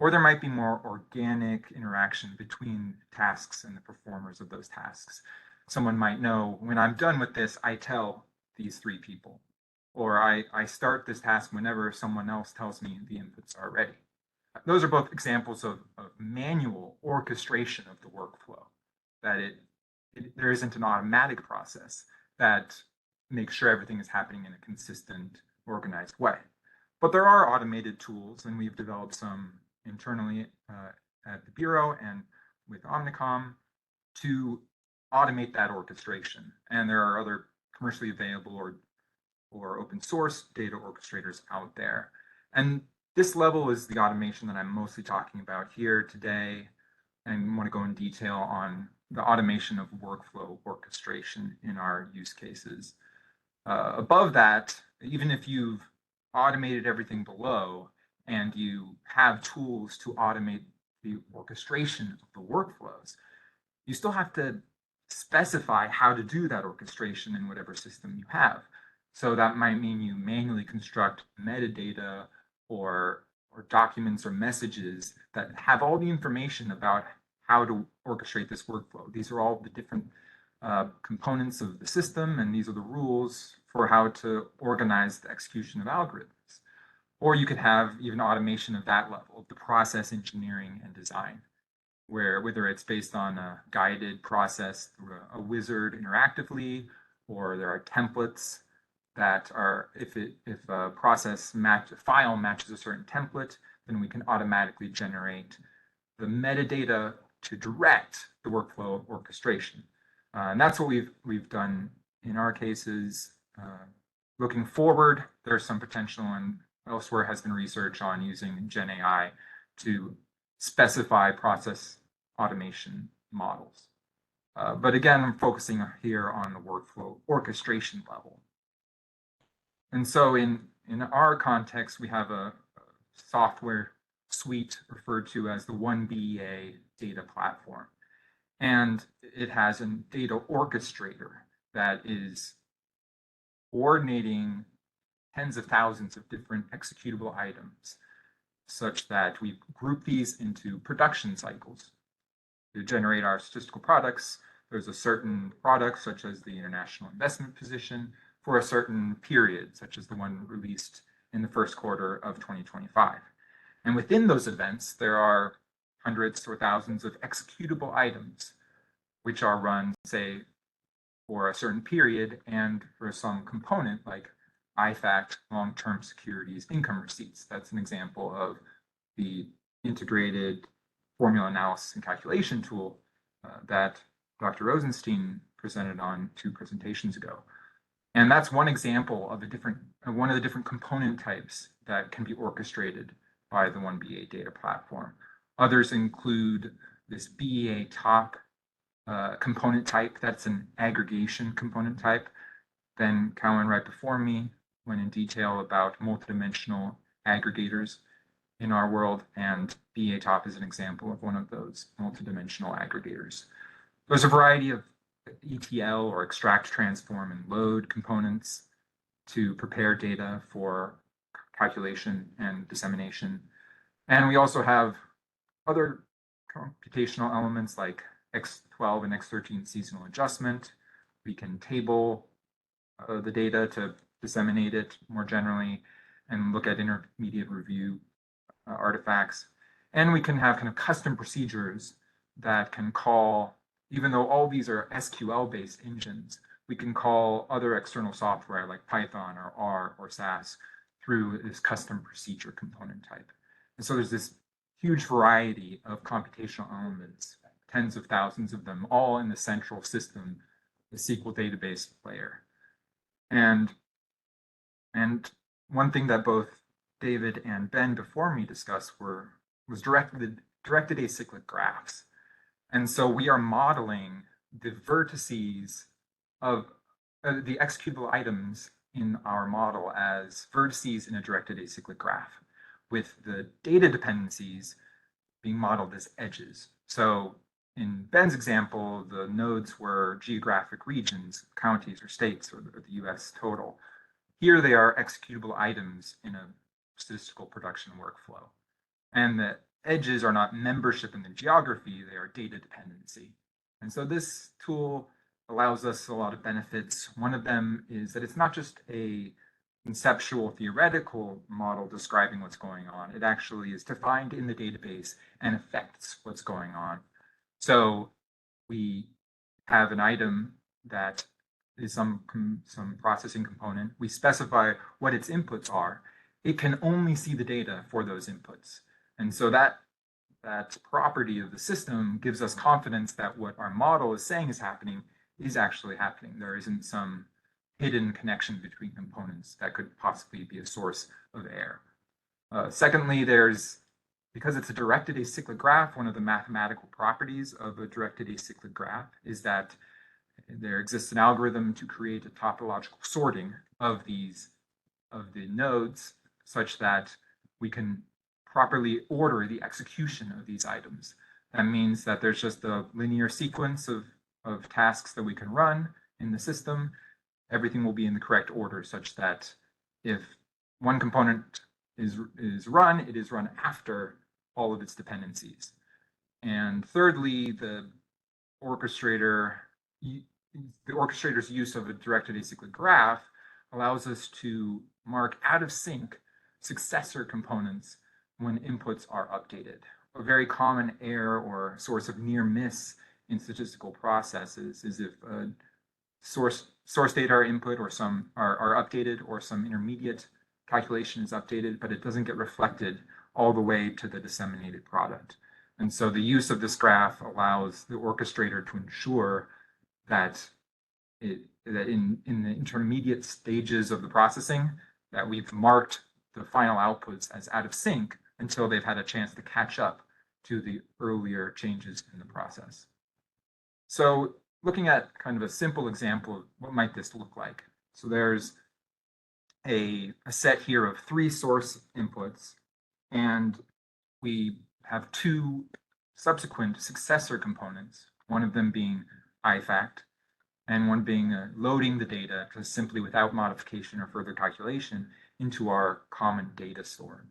Or there might be more organic interaction between tasks and the performers of those tasks. Someone might know, when I'm done with this, I tell these 3 people, or I start this task whenever someone else tells me the inputs are ready. Those are both examples of manual orchestration of the workflow, that there isn't an automatic process that makes sure everything is happening in a consistent, organized way. But there are automated tools, and we've developed some internally at the Bureau and with Omnicom to automate that orchestration. And there are other commercially available or open source data orchestrators out there. And this level is the automation that I'm mostly talking about here today, and want to go in detail on the automation of workflow orchestration in our use cases. Above that, even if you've automated everything below and you have tools to automate the orchestration of the workflows, you still have to specify how to do that orchestration in whatever system you have. So that might mean you manually construct metadata or documents or messages that have all the information about how to orchestrate this workflow. These are all the different components of the system, and these are the rules for how to organize the execution of algorithms. Or you could have even automation of that level, the process engineering and design, where whether it's based on a guided process through a wizard interactively, or there are templates that are, if a file matches a certain template, then we can automatically generate the metadata to direct the workflow orchestration. And that's what we've done in our cases. Looking forward, there's some potential, and elsewhere has been research on using GenAI to specify process automation models. But again, I'm focusing here on the workflow orchestration level. And so in our context, we have a software suite referred to as the OneBEA data platform. And it has a data orchestrator that is coordinating tens of thousands of different executable items, such that we group these into production cycles. To generate our statistical products, there's a certain product, such as the international investment position, for a certain period, such as the one released in the first quarter of 2025. And within those events, there are hundreds or thousands of executable items, which are run, say, for a certain period and for some component like IFAC, long-term securities income receipts. That's an example of the integrated formula analysis and calculation tool that Dr. Rosenstein presented on 2 presentations ago. And that's one example of one of the different component types that can be orchestrated by the OneBEA data platform. Others include this BEA top component type. That's an aggregation component type. Then Cowan, right before me, went in detail about multidimensional aggregators in our world, and BEA top is an example of one of those multidimensional aggregators. There's a variety of ETL or extract, transform, and load components to prepare data for calculation and dissemination. And we also have other computational elements like X12 and X13 seasonal adjustment. We can table the data to disseminate it more generally and look at intermediate review artifacts. And we can have kind of custom procedures that can call, even though all these are SQL-based engines, we can call other external software like Python or R or SAS through this custom procedure component type. And so there's this huge variety of computational elements, tens of thousands of them, all in the central system, the SQL database layer. And one thing that both David and Ben before me discussed was directed acyclic graphs. And so we are modeling the vertices of the executable items in our model as vertices in a directed acyclic graph, with the data dependencies being modeled as edges. So in Ben's example, the nodes were geographic regions, counties or states, or the US total. Here they are executable items in a statistical production workflow. And the edges are not membership in the geography, they are data dependency. And so this tool allows us a lot of benefits. One of them is that it's not just a conceptual theoretical model describing what's going on. It actually is defined in the database and affects what's going on. So we have an item that is some processing component. We specify what its inputs are, it can only see the data for those inputs. And so that property of the system gives us confidence that what our model is saying is happening is actually happening. There isn't some hidden connection between components that could possibly be a source of error. Secondly, because it's a directed acyclic graph, one of the mathematical properties of a directed acyclic graph is that there exists an algorithm to create a topological sorting of the nodes such that we can properly order the execution of these items. That means that there's just a linear sequence of tasks that we can run in the system. Everything will be in the correct order such that if one component is run, it is run after all of its dependencies. And thirdly, the orchestrator's use of a directed acyclic graph allows us to mark out of sync successor components when inputs are updated. A very common error or source of near miss in statistical processes is if source data are input or some are updated, or some intermediate calculation is updated, but it doesn't get reflected all the way to the disseminated product. And so the use of this graph allows the orchestrator to ensure that in the intermediate stages of the processing, that we've marked the final outputs as out of sync until they've had a chance to catch up to the earlier changes in the process. So looking at kind of a simple example of what might this look like. So there's a set here of 3 source inputs, and we have 2 subsequent successor components, one of them being IFACT, and one being loading the data just simply without modification or further calculation into our common data store.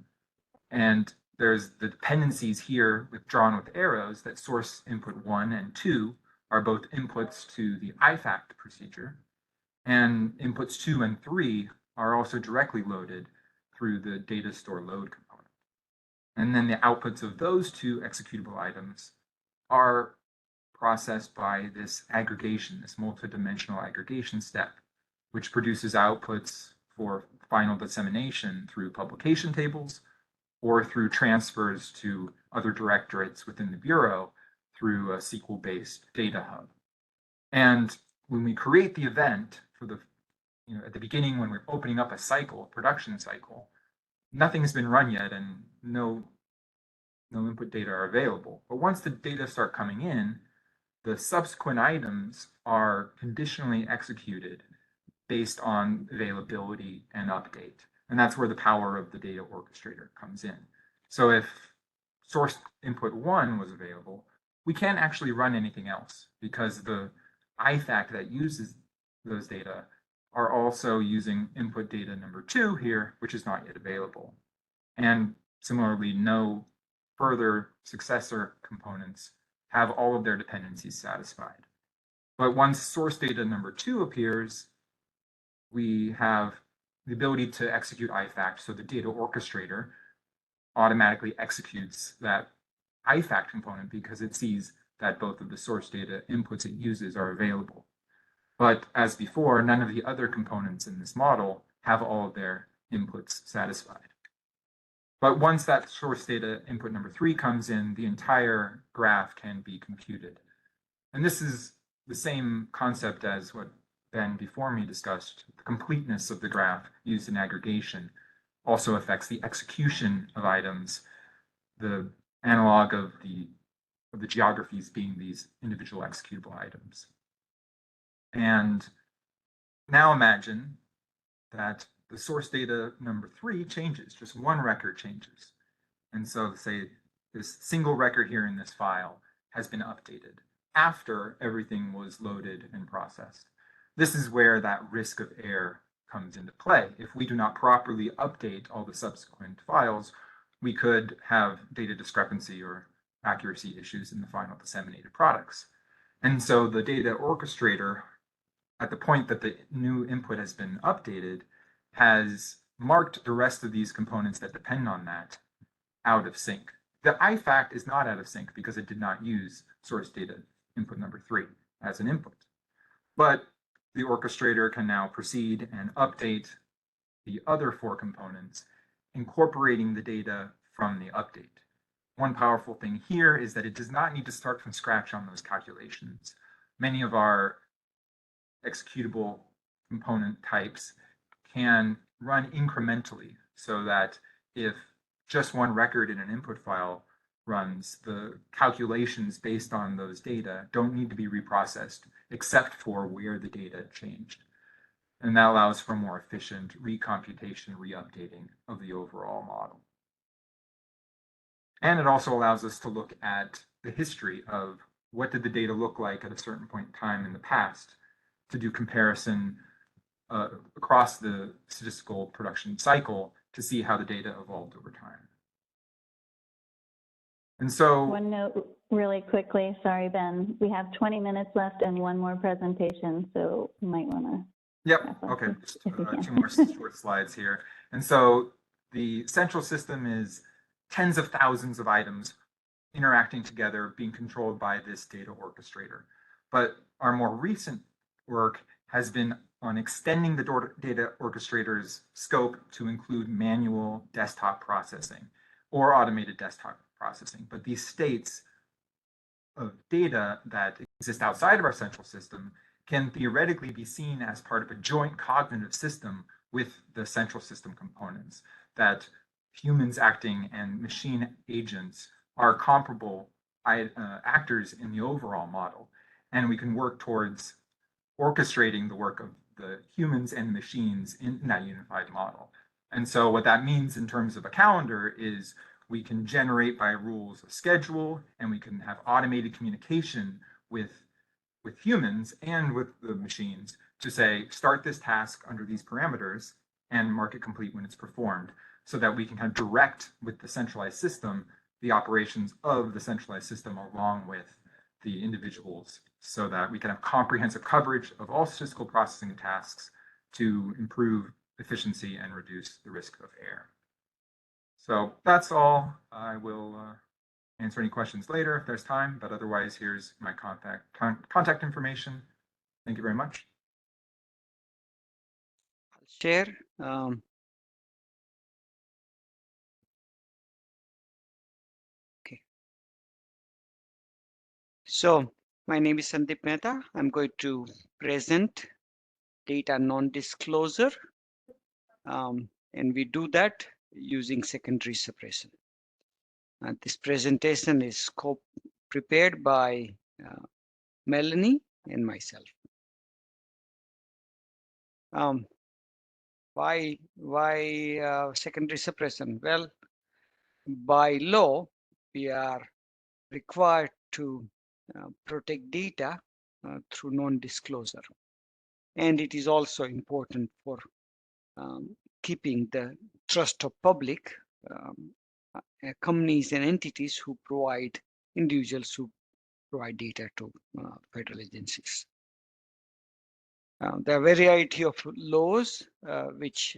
And there's the dependencies here drawn with arrows that source input 1 and 2 are both inputs to the IFACT procedure, and inputs 2 and 3 are also directly loaded through the data store load component. And then the outputs of those 2 executable items are processed by this aggregation, this multidimensional aggregation step, which produces outputs for final dissemination through publication tables or through transfers to other directorates within the Bureau through a SQL-based data hub. And when we create the event for at the beginning, when we're opening up a cycle, a production cycle, nothing's been run yet and no input data are available. But once the data start coming in, the subsequent items are conditionally executed based on availability and update. And that's where the power of the data orchestrator comes in. So if source input 1 was available, we can't actually run anything else because the IFACT that uses those data are also using input data number 2 here, which is not yet available. And similarly, no further successor components have all of their dependencies satisfied. But once source data number 2 appears, we have the ability to execute IFACT, so the data orchestrator automatically executes that IFACT component because it sees that both of the source data inputs it uses are available. But as before, none of the other components in this model have all of their inputs satisfied. But once that source data input number 3 comes in, the entire graph can be computed. And this is the same concept as what Ben before me discussed. The completeness of the graph used in aggregation also affects the execution of items, the analog of the geographies being these individual executable items. And now imagine that the source data number 3 changes, just one record changes. And so say this single record here in this file has been updated after everything was loaded and processed. This is where that risk of error comes into play. If we do not properly update all the subsequent files, we could have data discrepancy or accuracy issues in the final disseminated products. And so the data orchestrator, at the point that the new input has been updated, has marked the rest of these components that depend on that out of sync. The IFACT is not out of sync because it did not use source data input number 3 as an input. But the orchestrator can now proceed and update the other 4 components incorporating the data from the update. One powerful thing here is that it does not need to start from scratch on those calculations. Many of our executable component types can run incrementally so that if just one record in an input file runs, the calculations based on those data don't need to be reprocessed except for where the data changed. And that allows for more efficient recomputation, re-updating of the overall model. And it also allows us to look at the history of what did the data look like at a certain point in time in the past to do comparison across the statistical production cycle to see how the data evolved over time. And so one note really quickly, sorry, Ben, we have 20 minutes left and one more presentation, so you might want to. Yep, okay, just, 2 more short slides here. And so the central system is tens of thousands of items interacting together, being controlled by this data orchestrator. But our more recent work has been on extending the data orchestrator's scope to include manual desktop processing or automated desktop processing. But these states of data that exist outside of our central system can theoretically be seen as part of a joint cognitive system with the central system components, that humans acting and machine agents are comparable actors in the overall model. And we can work towards orchestrating the work of the humans and machines in that unified model. And so what that means in terms of a calendar is we can generate by rules a schedule, and we can have automated communication with humans and with the machines to say, start this task under these parameters and mark it complete when it's performed, so that we can kind of direct with the centralized system the operations of the centralized system along with the individuals, so that we can have comprehensive coverage of all statistical processing tasks to improve efficiency and reduce the risk of error. So that's all. I will answer any questions later if there's time, but otherwise here's my contact information. Thank you very much. I'll share. Okay. So my name is Sandeep Mehta. I'm going to present data non-disclosure, and we do that using secondary suppression. This presentation is prepared by Melanie and myself. Why secondary suppression? Well, by law, we are required to protect data through non-disclosure. And it is also important for keeping the trust of public companies and entities who provide, individuals who provide data to federal agencies. There are a variety of laws which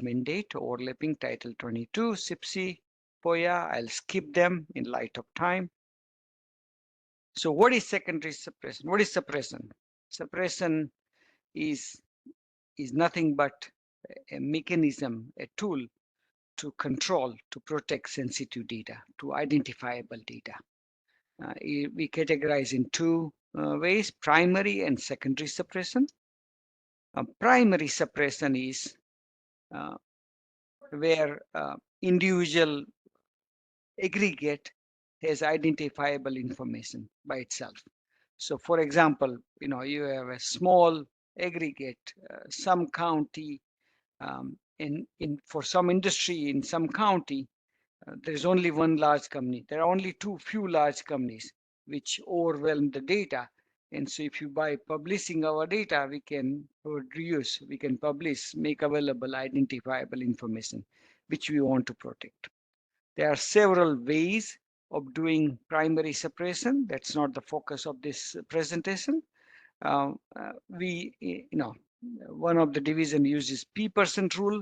mandate overlapping Title 22, CIPSI, FOIA. I'll skip them in light of time. So what is secondary suppression? What is suppression? Suppression is nothing but a mechanism, a tool to control, to protect sensitive data, to identifiable data. We categorize in two ways, primary and secondary suppression. Primary suppression is where individual aggregate has identifiable information by itself. So for example, you have a small aggregate, some county, for some industry in some county, there's only one large company. There are only few large companies which overwhelm the data. And so if you by publishing our data, we can reuse, we can publish, make available identifiable information, which we want to protect. There are several ways of doing primary suppression. That's not the focus of this presentation. One of the division uses P% rule,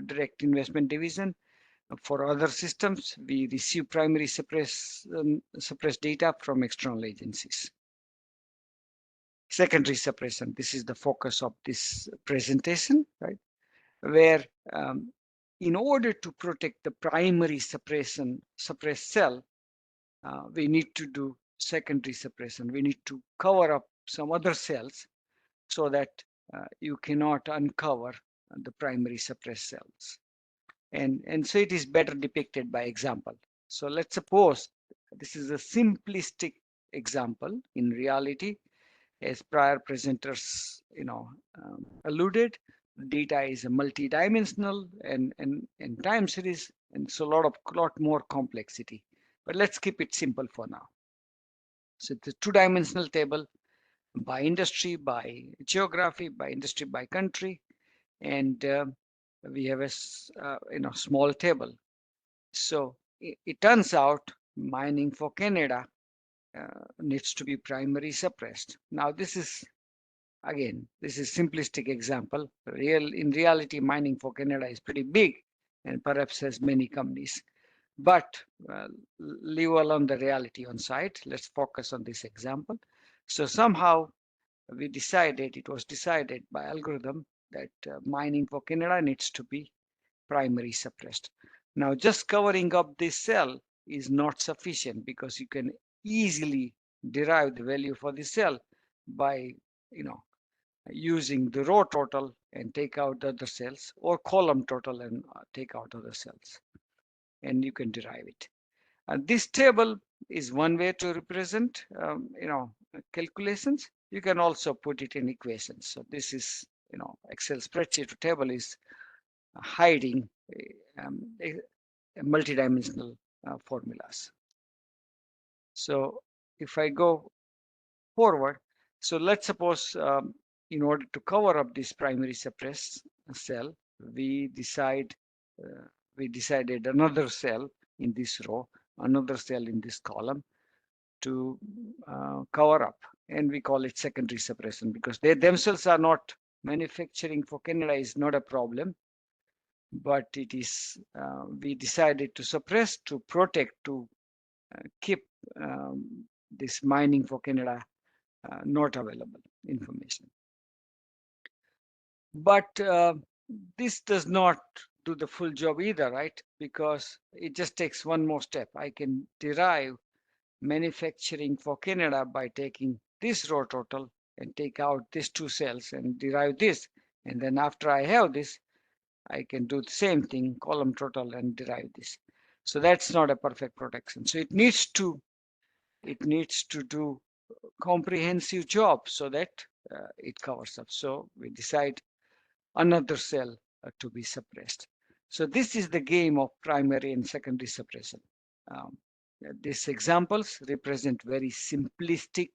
direct investment division. For other systems, we receive primary suppressed data from external agencies. Secondary suppression, this is the focus of this presentation, right? Where in order to protect the primary suppressed cell, we need to do secondary suppression. We need to cover up some other cells so that you cannot uncover the primary suppressed cells. And so it is better depicted by example. So let's suppose this is a simplistic example. In reality, as prior presenters alluded, data is a multi-dimensional and time series, and so a lot more complexity. But let's keep it simple for now. So it's a two-dimensional table by industry, by geography, by industry, by country, and we have a small table. So it turns out mining for Canada needs to be primary suppressed. Now this is simplistic example. In reality, mining for Canada is pretty big and perhaps has many companies. But leave alone the reality on site. Let's focus on this example. So somehow it was decided by algorithm that mining for Canada needs to be primary suppressed. Now, just covering up this cell is not sufficient because you can easily derive the value for the cell by using the row total and take out the other cells, or column total and take out other cells, and you can derive it. And this table is one way to represent calculations. You can also put it in equations. So this is Excel spreadsheet table is hiding multidimensional formulas. So if I go forward, so let's suppose in order to cover up this primary suppressed cell, we decided another cell in this row, another cell in this column to cover up, and we call it secondary suppression because they themselves are not manufacturing for Canada is not a problem, but it is we decided to suppress, to protect, to keep this mining for Canada not available information. But this does not do the full job either, right? Because it just takes one more step. I can derive manufacturing for Canada by taking this row total and take out these two cells and derive this. And then after I have this, I can do the same thing, column total, and derive this. So that's not a perfect protection. So it needs to do comprehensive job so that it covers up. So we decide another cell to be suppressed. So this is the game of primary and secondary suppression. These examples represent very simplistic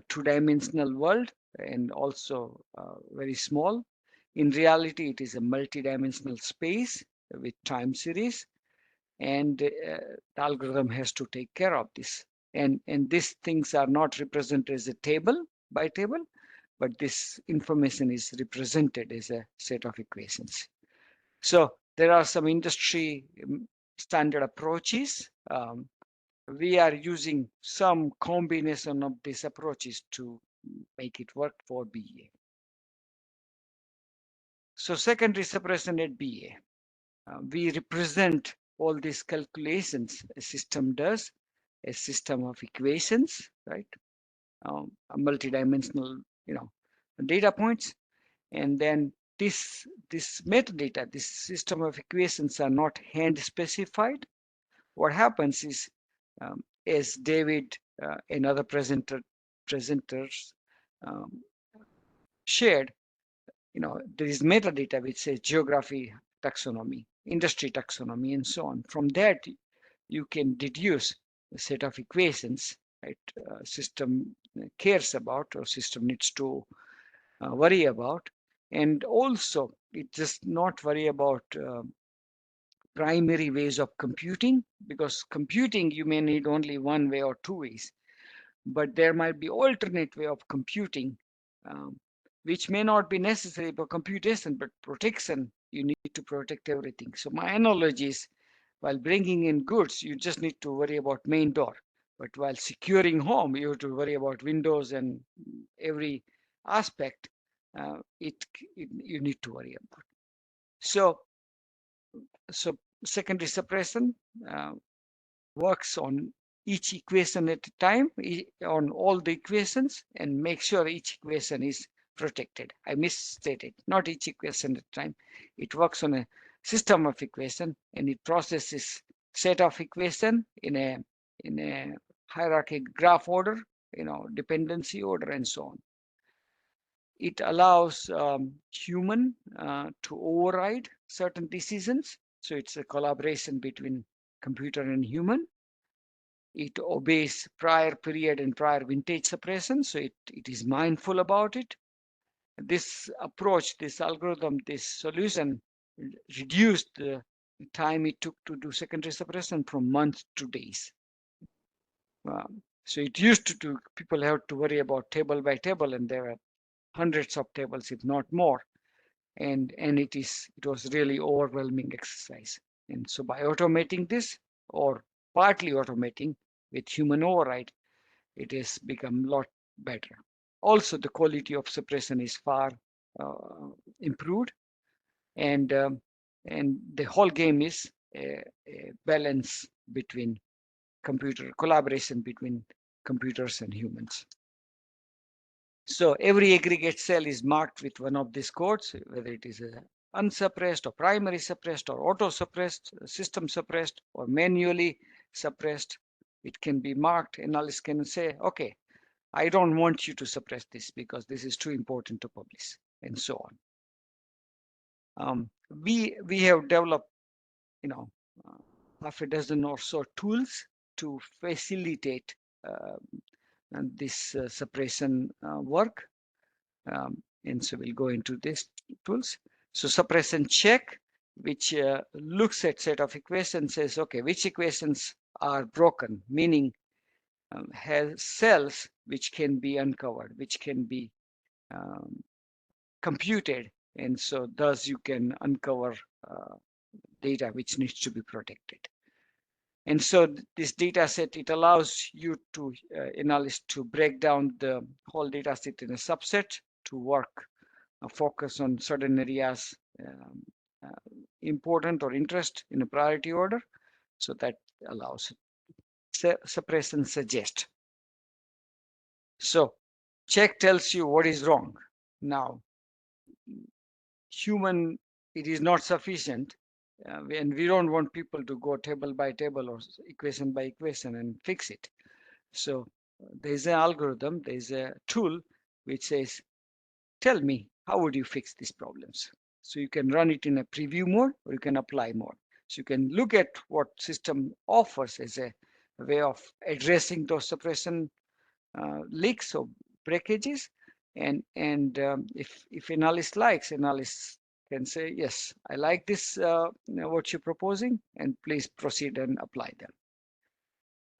two-dimensional world and also very small. In reality, it is a multi-dimensional space with time series, and the algorithm has to take care of this. And these things are not represented as a table by table, but this information is represented as a set of equations. So there are some industry standard approaches. We are using some combination of these approaches to make it work for BA. So secondary suppression at BA. We represent all these calculations a system does, a system of equations, right? A multidimensional, data points, and then this metadata, this system of equations are not hand specified. What happens is, as David and other presenters shared, there is metadata which says geography, taxonomy, industry taxonomy, and so on. From that, you can deduce a set of equations, right? System cares about or system needs to worry about. And also, it does not worry about primary ways of computing, because computing you may need only one way or two ways, but there might be alternate way of computing which may not be necessary for computation, but protection, you need to protect everything. So my analogy is, while bringing in goods, you just need to worry about main door, but while securing home, you have to worry about windows and every aspect you need to worry about. So so secondary suppression works on each equation at a time, on all the equations, and make sure each equation is protected. I misstated, not each equation at a time. It works on a system of equation, and it processes set of equation in a hierarchical graph order, dependency order, and so on. It allows human to override certain decisions. So it's a collaboration between computer and human. It obeys prior period and prior vintage suppression, so it is mindful about it. This approach, this algorithm, this solution reduced the time it took to do secondary suppression from months to days. So it used to people have to worry about table by table, and there were hundreds of tables, if not more. And it was really overwhelming exercise. And so by automating this, or partly automating with human override, it has become a lot better. Also, the quality of suppression is far improved, and the whole game is a balance between collaboration between computers and humans. So every aggregate cell is marked with one of these codes, whether it is unsuppressed or primary suppressed or auto suppressed, system suppressed or manually suppressed. It can be marked. Analysts can say, okay, I don't want you to suppress this because this is too important to publish, and so on. We have developed, half a dozen or so tools to facilitate this suppression work. And so we'll go into these tools. So suppression check, which looks at set of equations, says, okay, which equations are broken, meaning has cells which can be uncovered, which can be computed. And so thus you can uncover data which needs to be protected. And so this data set, it allows you to, analyst, to break down the whole data set in a subset to work, focus on certain areas important or interest in a priority order. So that allows suppression suggest. So check tells you what is wrong. Now, human, it is not sufficient. And we don't want people to go table by table or equation by equation and fix it. So there's an algorithm, there's a tool which says, tell me, how would you fix these problems? So you can run it in a preview mode, or you can apply mode. So you can look at what system offers as a way of addressing those suppression leaks or breakages. And if analyst likes, analysts can say, yes, I like this, what you're proposing, and please proceed and apply them.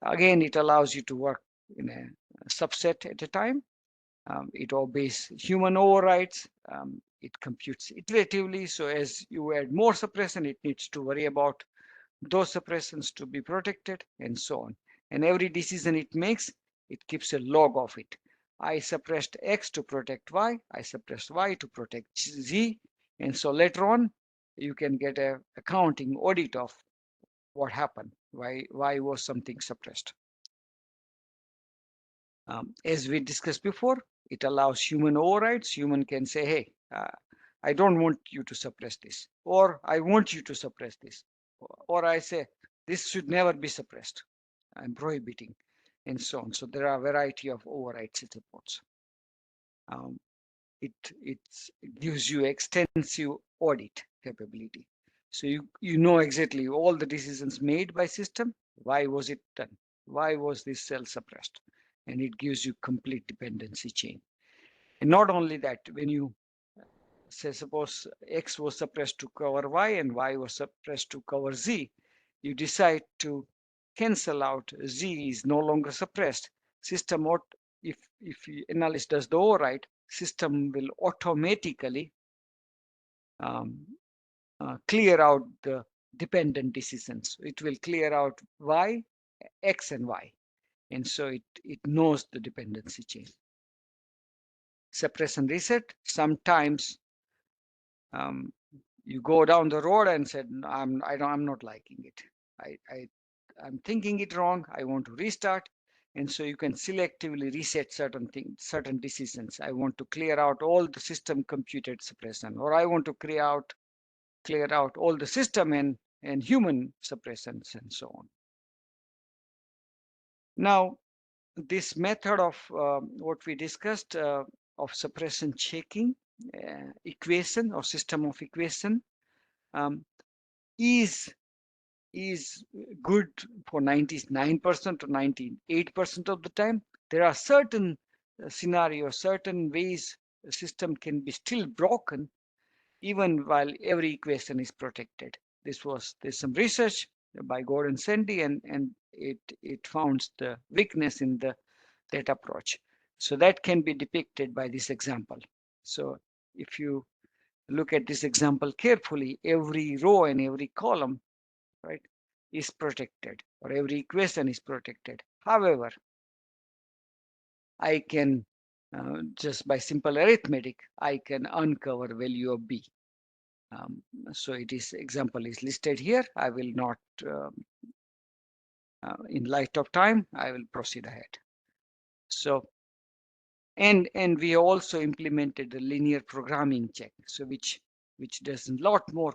Again, it allows you to work in a subset at a time. It obeys human overrides. It computes iteratively. So as you add more suppression, it needs to worry about those suppressions to be protected, and so on. And every decision it makes, it keeps a log of it. I suppressed X to protect Y. I suppressed Y to protect Z. And so later on, you can get a accounting audit of what happened. Why was something suppressed? As we discussed before, it allows human overrides. Human can say, hey, I don't want you to suppress this, or I want you to suppress this, or I say, this should never be suppressed. I'm prohibiting, and so on. So there are a variety of overrides it supports. It gives you extensive audit capability. So you know exactly all the decisions made by system. Why was it done? Why was this cell suppressed? And it gives you complete dependency chain. And not only that, when you say, suppose X was suppressed to cover Y and Y was suppressed to cover Z, you decide to cancel out Z is no longer suppressed. System, if analyst does the override, system will automatically clear out the dependent decisions. It will clear out Y, X, and Y. And so it knows the dependency chain. Suppression reset, sometimes you go down the road and said, I'm not liking it. I'm thinking it wrong. I want to restart. And so you can selectively reset certain things, certain decisions. I want to clear out all the system computed suppression, or I want to clear out all the system and human suppressions and so on. Now, this method of what we discussed of suppression checking equation or system of equation is good for 99% to 98% of the time. There are certain scenarios, certain ways the system can be still broken even while every equation is protected. There's some research by Gordon Sandy, and it found the weakness in that approach. So that can be depicted by this example. So if you look at this example carefully, every row and every column, right, is protected, or every equation is protected. However, I can just by simple arithmetic, I can uncover value of B. So example is listed here. I will not, in light of time, I will proceed ahead. So, and we also implemented the linear programming check, so which does a lot more,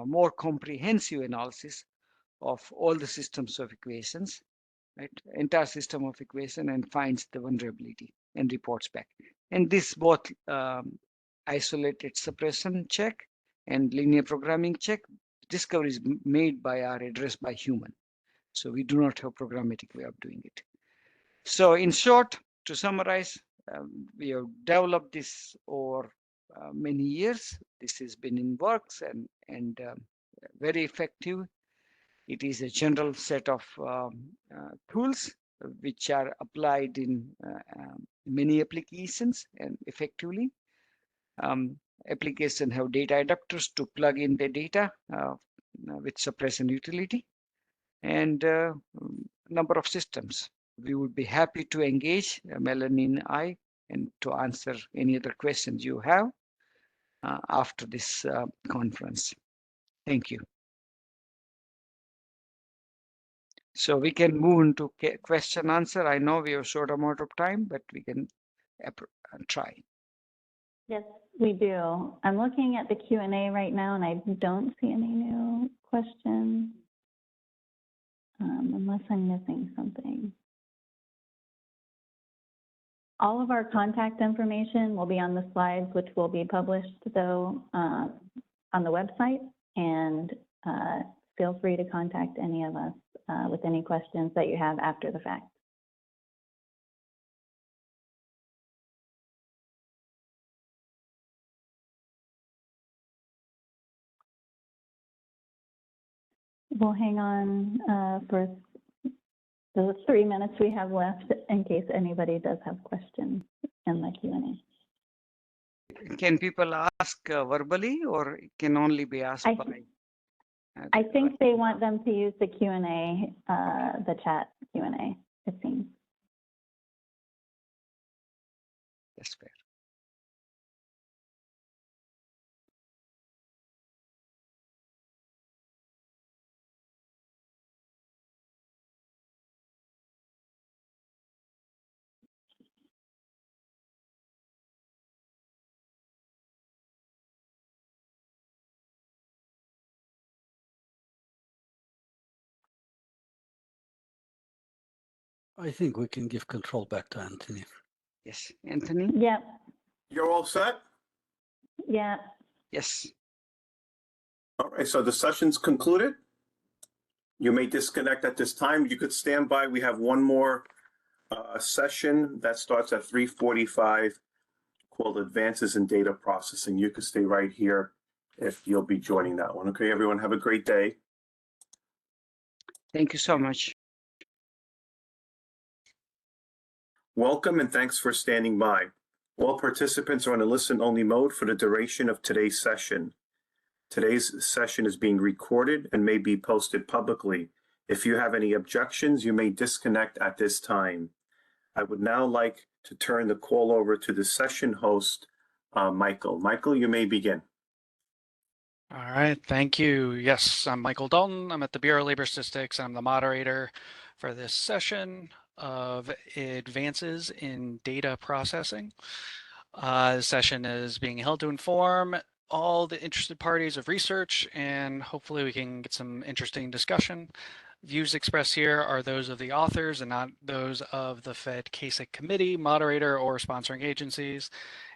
more comprehensive analysis of all the systems of equations, right? Entire system of equation, and finds the vulnerability and reports back. And this both isolated suppression check and linear programming check discoveries made by are addressed by human. So we do not have programmatic way of doing it. So in short, to summarize, we have developed this over many years. This has been in works and very effective. It is a general set of tools which are applied in many applications and effectively. Applications have data adapters to plug in the data with suppression utility, and number of systems. We would be happy to engage, Melanie and I, and to answer any other questions you have after this conference. Thank you. So we can move into question answer. I know we have a short amount of time, but we can try. Yes, we do. I'm looking at the Q&A right now, and I don't see any new questions, unless I'm missing something. All of our contact information will be on the slides, which will be published, though, on the website, and feel free to contact any of us with any questions that you have after the fact. We'll hang on for the 3 minutes we have left in case anybody does have questions in the Q&A. Can people ask verbally, or it can only be asked by? I think they want them to use the Q&A, the chat Q&A, it seems. That's fair. I think we can give control back to Anthony. Yes, Anthony? Yeah. You're all set? Yeah. Yes. All right, so the session's concluded. You may disconnect at this time. You could stand by. We have one more session that starts at 3:45 called Advances in Data Processing. You could stay right here if you'll be joining that one. Okay, everyone, have a great day. Thank you so much. Welcome and thanks for standing by. All participants are on a listen-only mode for the duration of today's session. Today's session is being recorded and may be posted publicly. If you have any objections, you may disconnect at this time. I would now like to turn the call over to the session host, Michael. Michael, you may begin. All right, thank you. Yes, I'm Michael Dalton. I'm at the Bureau of Labor Statistics. I'm the moderator for this session of Advances in Data Processing. This session is being held to inform all the interested parties of research, and hopefully we can get some interesting discussion. Views expressed here are those of the authors and not those of the Fed-CASIC committee, moderator, or sponsoring agencies.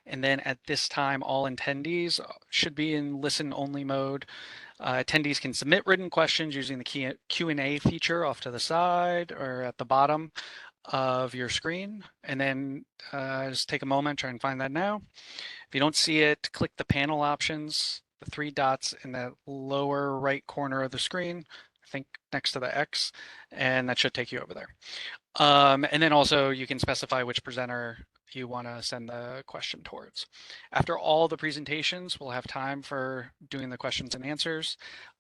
And then at this time, all attendees should be in listen-only mode. Attendees can submit written questions using the Q&A feature off to the side or at the bottom of your screen. And then just take a moment, try and find that now. If you don't see it, click the panel options, the 3 dots in the lower right corner of the screen, I think next to the X, and that should take you over there. And then also you can specify which presenter you want to send the question towards. After all the presentations, we'll have time for doing the questions and answers.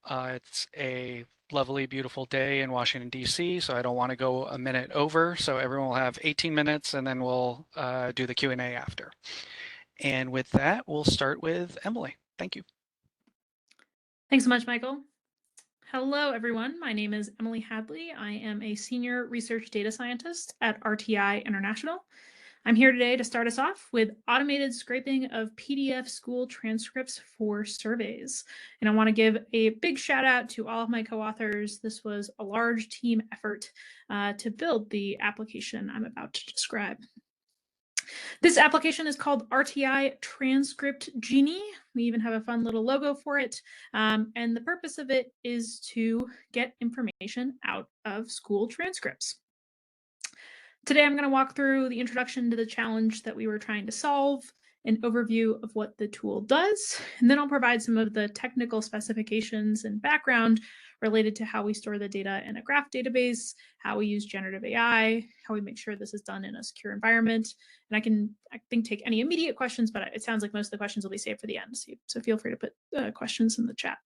It's a lovely, beautiful day in Washington, D.C., so I don't want to go a minute over. So everyone will have 18 minutes, and then we'll do the Q&A after. And with that, we'll start with Emily. Thank you. Thanks so much, Michael. Hello, everyone. My name is Emily Hadley. I am a senior research data scientist at RTI International. I'm here today to start us off with automated scraping of PDF school transcripts for surveys. And I want to give a big shout out to all of my co-authors. This was a large team effort to build the application I'm about to describe. This application is called RTI Transcript Genie. We even have a fun little logo for it. And the purpose of it is to get information out of school transcripts. Today, I'm going to walk through the introduction to the challenge that we were trying to solve, an overview of what the tool does, and then I'll provide some of the technical specifications and background related to how we store the data in a graph database, how we use generative AI, how we make sure this is done in a secure environment. And I think, take any immediate questions, but it sounds like most of the questions will be saved for the end. So feel free to put questions in the chat.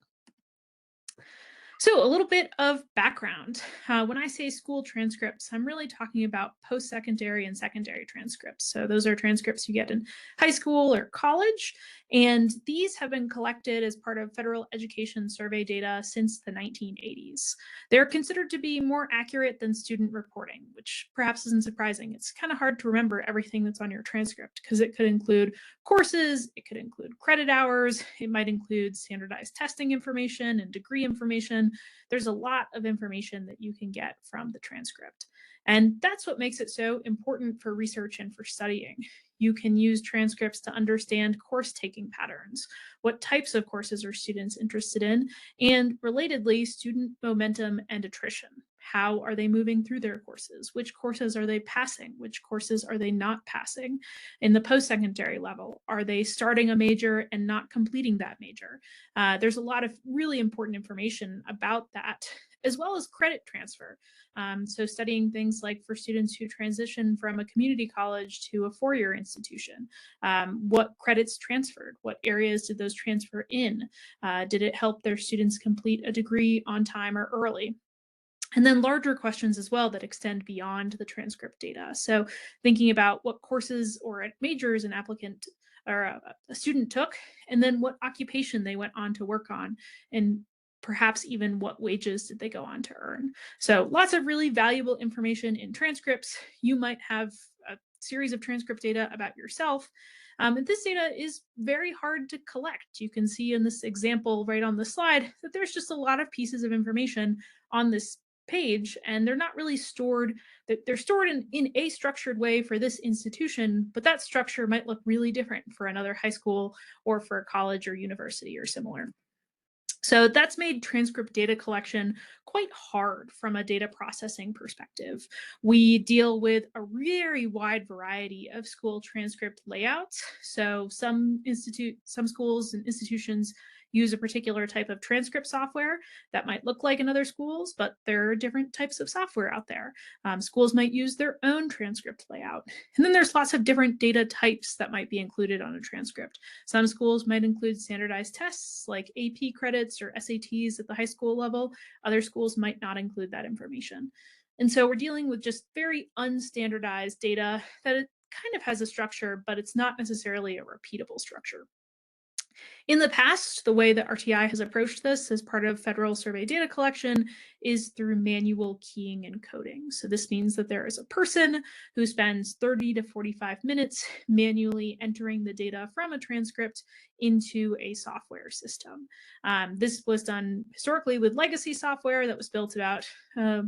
So a little bit of background. When I say school transcripts, I'm really talking about post-secondary and secondary transcripts. So those are transcripts you get in high school or college, and these have been collected as part of federal education survey data since the 1980s. They're considered to be more accurate than student reporting, which perhaps isn't surprising. It's kind of hard to remember everything that's on your transcript because it could include courses, it could include credit hours, it might include standardized testing information and degree information. There's a lot of information that you can get from the transcript. And that's what makes it so important for research and for studying. You can use transcripts to understand course taking patterns, what types of courses are students interested in, and relatedly, student momentum and attrition. How are they moving through their courses? Which courses are they passing? Which courses are they not passing? In the post-secondary level, are they starting a major and not completing that major? There's a lot of really important information about that, as well as credit transfer. So studying things like for students who transition from a community college to a four-year institution, what credits transferred? What areas did those transfer in? Did it help their students complete a degree on time or early? And then larger questions as well that extend beyond the transcript data. So thinking about what courses or majors an applicant or a student took, and then what occupation they went on to work on, and perhaps even what wages did they go on to earn. So lots of really valuable information in transcripts. You might have a series of transcript data about yourself. And this data is very hard to collect. You can see in this example right on the slide that there's just a lot of pieces of information on this page, and they're not really stored. They're stored in a structured way for this institution, but that structure might look really different for another high school or for a college or university or similar. So that's made transcript data collection quite hard from a data processing perspective. We deal with a very wide variety of school transcript layouts. So some schools and institutions use a particular type of transcript software that might look like another school's, but there are different types of software out there. Schools might use their own transcript layout. And then there's lots of different data types that might be included on a transcript. Some schools might include standardized tests like AP credits or SATs at the high school level. Other schools might not include that information. And so we're dealing with just very unstandardized data that it kind of has a structure, but it's not necessarily a repeatable structure. In the past, the way that RTI has approached this as part of federal survey data collection is through manual keying and coding. So this means that there is a person who spends 30 to 45 minutes manually entering the data from a transcript into a software system. This was done historically with legacy software that was built about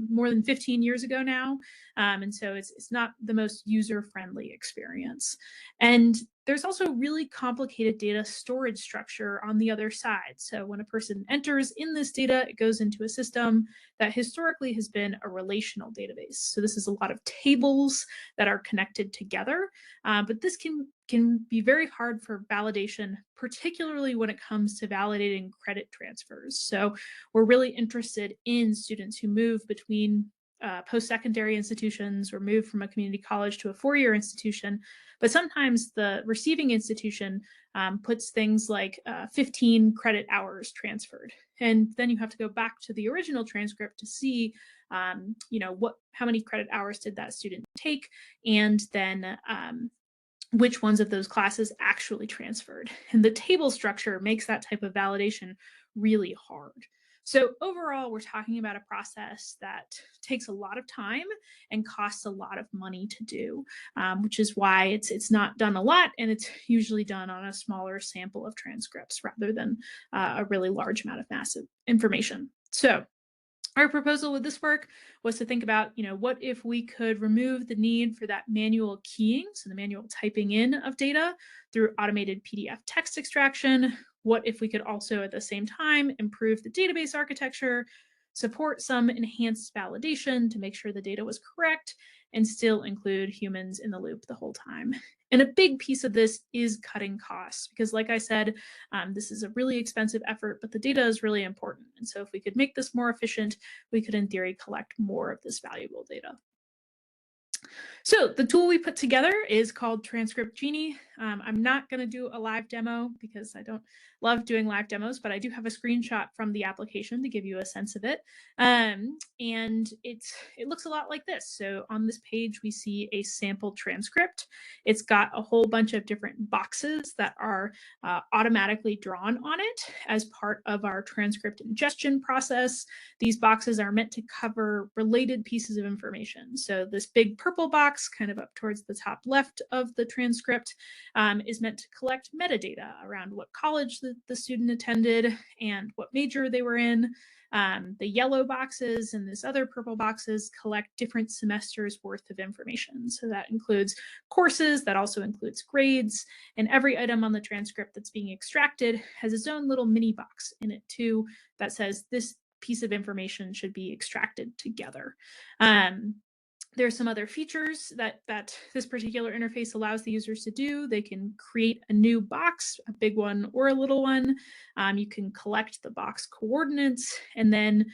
more than 15 years ago now. And so it's not the most user-friendly experience. And there's also really complicated data storage structure on the other side. So when a person enters in this data, it goes into a system that historically has been a relational database. So this is a lot of tables that are connected together, but this can be very hard for validation, particularly when it comes to validating credit transfers. So we're really interested in students who move between post-secondary institutions or move from a community college to a four-year institution, but sometimes the receiving institution puts things like 15 credit hours transferred. And then you have to go back to the original transcript to see, how many credit hours did that student take, and then which ones of those classes actually transferred. And the table structure makes that type of validation really hard. So overall, we're talking about a process that takes a lot of time and costs a lot of money to do, which is why it's not done a lot, and it's usually done on a smaller sample of transcripts rather than a really large amount of massive information. So our proposal with this work was to think about, what if we could remove the need for that manual keying, so the manual typing in of data through automated PDF text extraction. What if we could also at the same time improve the database architecture, support some enhanced validation to make sure the data was correct, and still include humans in the loop the whole time. And a big piece of this is cutting costs, because like I said, this is a really expensive effort, but the data is really important. And so if we could make this more efficient, we could in theory collect more of this valuable data. So the tool we put together is called Transcript Genie. I'm not going to do a live demo because I don't love doing live demos, but I do have a screenshot from the application to give you a sense of it. And it looks a lot like this. So on this page, we see a sample transcript. It's got a whole bunch of different boxes that are automatically drawn on it as part of our transcript ingestion process. These boxes are meant to cover related pieces of information. So this big purple box, kind of up towards the top left of the transcript, is meant to collect metadata around what college the student attended and what major they were in. The yellow boxes and this other purple boxes collect different semesters worth of information. So that includes courses, that also includes grades, and every item on the transcript that's being extracted has its own little mini box in it too that says this piece of information should be extracted together. There's some other features that this particular interface allows the users to do. They can create a new box, a big one or a little one. You can collect the box coordinates, and then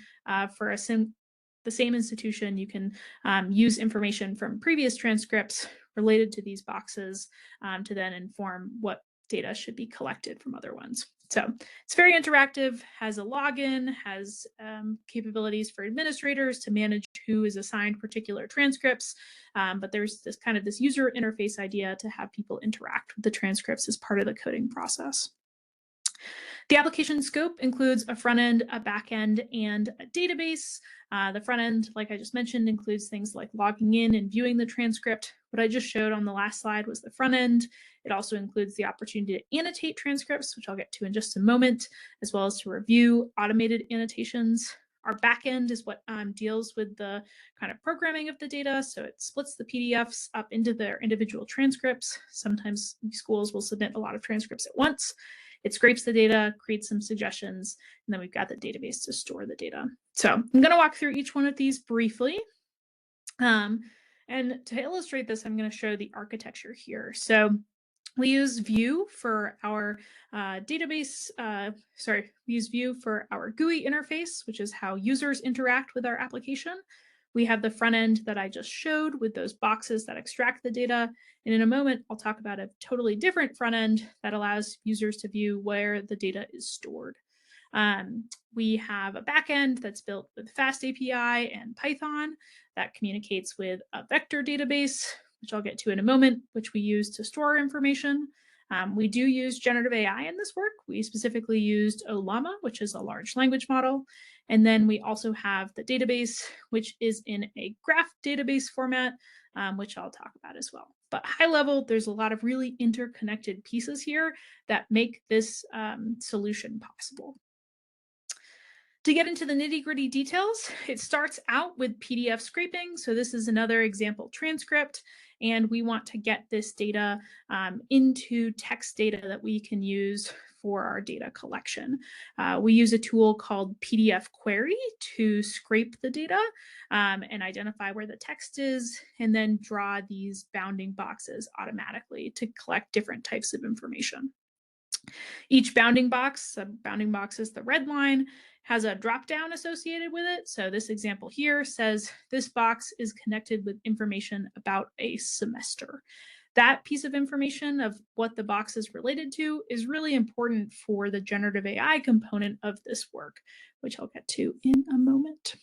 for the same institution, you can use information from previous transcripts related to these boxes to then inform what data should be collected from other ones. So it's very interactive, has a login, has capabilities for administrators to manage who is assigned particular transcripts. But there's this kind of this user interface idea to have people interact with the transcripts as part of the coding process. The application scope includes a front end, a back end, and a database. The front end, like I just mentioned, includes things like logging in and viewing the transcript. What I just showed on the last slide was the front end. It also includes the opportunity to annotate transcripts, which I'll get to in just a moment, as well as to review automated annotations. Our back end is what deals with the kind of programming of the data. So it splits the PDFs up into their individual transcripts. Sometimes schools will submit a lot of transcripts at once. It scrapes the data, creates some suggestions, and then we've got the database to store the data. So I'm going to walk through each one of these briefly. And to illustrate this, I'm going to show the architecture here. So we use Vue for our database, we use Vue for our GUI interface, which is how users interact with our application. We have the front end that I just showed with those boxes that extract the data. And in a moment, I'll talk about a totally different front end that allows users to view where the data is stored. We have a back end that's built with FastAPI and Python that communicates with a vector database, which I'll get to in a moment, which we use to store information. We do use generative AI in this work. We specifically used Ollama, which is a large language model. And then we also have the database, which is in a graph database format, which I'll talk about as well. But high level, there's a lot of really interconnected pieces here that make this solution possible. To get into the nitty-gritty details, it starts out with PDF scraping. So this is another example transcript, and we want to get this data into text data that we can use for our data collection. We use a tool called PDF Query to scrape the data and identify where the text is, and then draw these bounding boxes automatically to collect different types of information. Each bounding box is the red line, has a drop-down associated with it. So this example here says this box is connected with information about a semester. That piece of information of what the box is related to is really important for the generative AI component of this work, which I'll get to in a moment.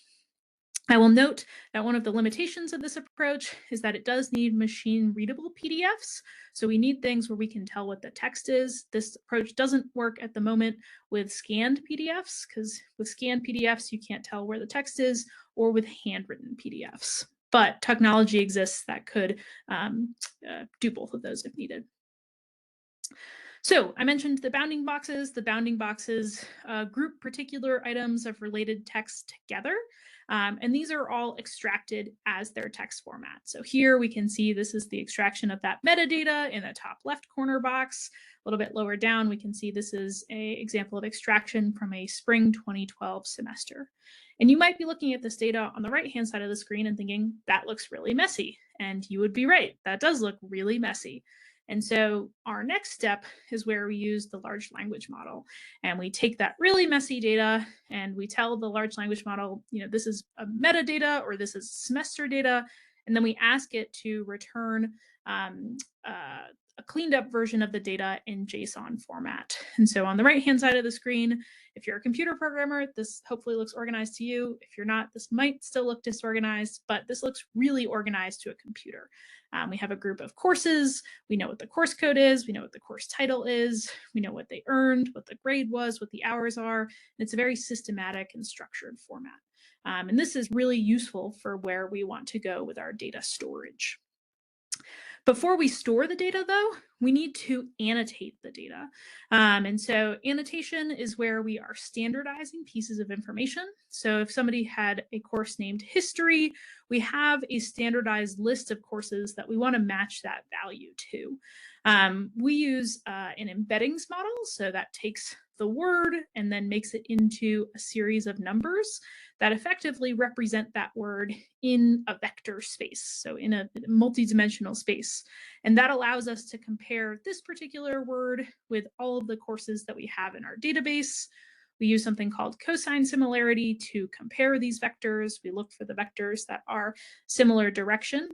I will note that one of the limitations of this approach is that it does need machine-readable PDFs. So we need things where we can tell what the text is. This approach doesn't work at the moment with scanned PDFs, because with scanned PDFs, you can't tell where the text is, or with handwritten PDFs. But technology exists that could do both of those if needed. So I mentioned the bounding boxes. The bounding boxes group particular items of related text together. And these are all extracted as their text format. So here we can see this is the extraction of that metadata in the top left corner box. A little bit lower down, we can see this is an example of extraction from a spring 2012 semester. And you might be looking at this data on the right-hand side of the screen and thinking, that looks really messy. And you would be right, that does look really messy. And so our next step is where we use the large language model, and we take that really messy data and we tell the large language model, you know, this is a metadata or this is semester data, and then we ask it to return a cleaned up version of the data in JSON format. And so on the right-hand side of the screen, if you're a computer programmer, this hopefully looks organized to you. If you're not, this might still look disorganized, but this looks really organized to a computer. We have a group of courses. We know what the course code is. We know what the course title is. We know what they earned, what the grade was, what the hours are. And it's a very systematic and structured format. And this is really useful for where we want to go with our data storage. Before we store the data, though, we need to annotate the data. And so annotation is where we are standardizing pieces of information. So if somebody had a course named history, we have a standardized list of courses that we want to match that value to. We use an embeddings model, so that takes the word and then makes it into a series of numbers that effectively represent that word in a vector space, so in a multi-dimensional space. And that allows us to compare this particular word with all of the courses that we have in our database. We use something called cosine similarity to compare these vectors. We look for the vectors that are similar direction,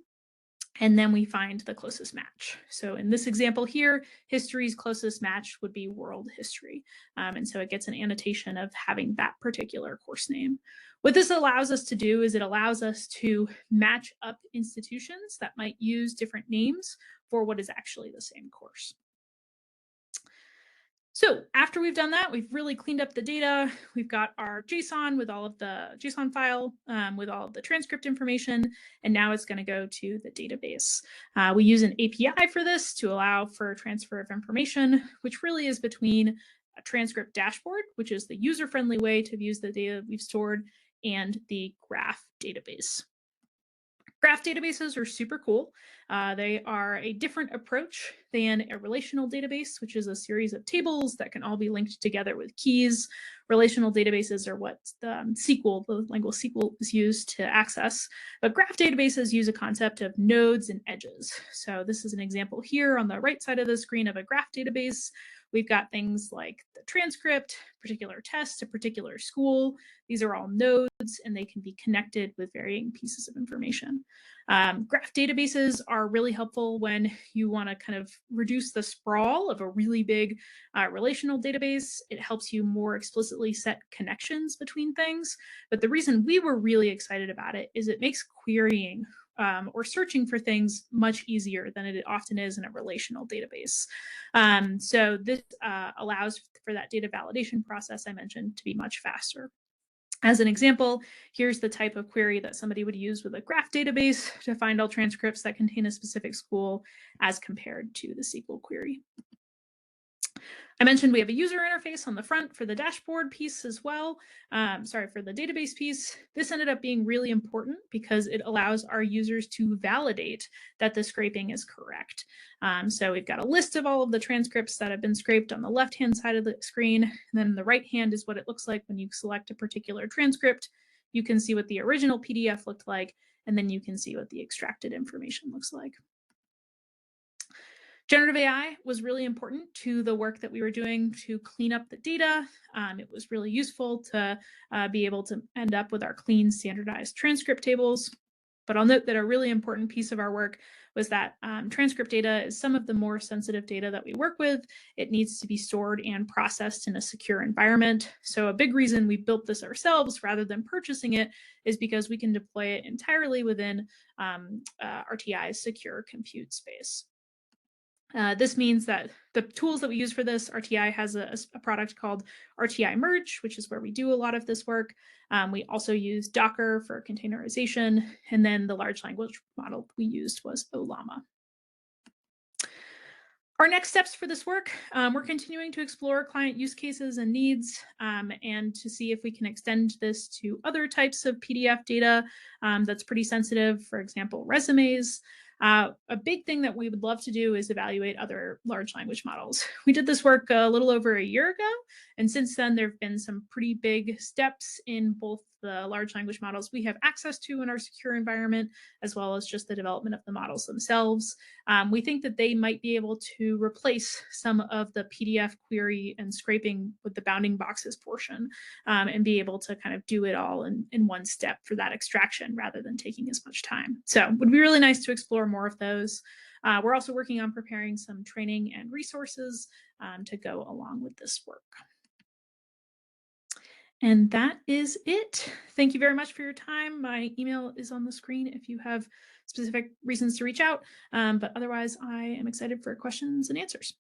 and then we find the closest match. So in this example here, history's closest match would be world history. And so it gets an annotation of having that particular course name. What this allows us to do is it allows us to match up institutions that might use different names for what is actually the same course. So after we've done that, we've really cleaned up the data. We've got our JSON with all of the JSON file with all of the transcript information, and now it's going to go to the database. We use an API for this to allow for transfer of information, which really is between a transcript dashboard, which is the user-friendly way to use the data we've stored, and the graph database. Graph databases are super cool. They are a different approach than a relational database, which is a series of tables that can all be linked together with keys. Relational databases are what the SQL, the lingual SQL, is used to access. But graph databases use a concept of nodes and edges. So this is an example here on the right side of the screen of a graph database. We've got things like the transcript, particular test, a particular school. These are all nodes, and they can be connected with varying pieces of information. Graph databases are really helpful when you want to kind of reduce the sprawl of a really big relational database. It helps you more explicitly set connections between things. But the reason we were really excited about it is it makes querying or searching for things much easier than it often is in a relational database. So this allows for that data validation process I mentioned to be much faster. As an example, here's the type of query that somebody would use with a graph database to find all transcripts that contain a specific school as compared to the SQL query. I mentioned we have a user interface on the front for the dashboard piece as well. For the database piece. This ended up being really important because it allows our users to validate that the scraping is correct. So we've got a list of all of the transcripts that have been scraped on the left-hand side of the screen. And then the right hand is what it looks like when you select a particular transcript. You can see what the original PDF looked like, and then you can see what the extracted information looks like. Generative AI was really important to the work that we were doing to clean up the data. It was really useful to be able to end up with our clean, standardized transcript tables. But I'll note that a really important piece of our work was that transcript data is some of the more sensitive data that we work with. It needs to be stored and processed in a secure environment. So a big reason we built this ourselves rather than purchasing it is because we can deploy it entirely within RTI's secure compute space. This means that the tools that we use for this, RTI has a product called RTI Merge, which is where we do a lot of this work. We also use Docker for containerization, and then the large language model we used was Ollama. Our next steps for this work, we're continuing to explore client use cases and needs and to see if we can extend this to other types of PDF data that's pretty sensitive, for example, resumes. A big thing that we would love to do is evaluate other large language models. We did this work a little over a year ago, and since then there have been some pretty big steps in both the large language models we have access to in our secure environment, as well as just the development of the models themselves. We think that they might be able to replace some of the PDF query and scraping with the bounding boxes portion and be able to kind of do it all in one step for that extraction rather than taking as much time. So it would be really nice to explore more of those. We're also working on preparing some training and resources to go along with this work. And that is it. Thank you very much for your time. My email is on the screen if you have specific reasons to reach out. But otherwise, I am excited for questions and answers.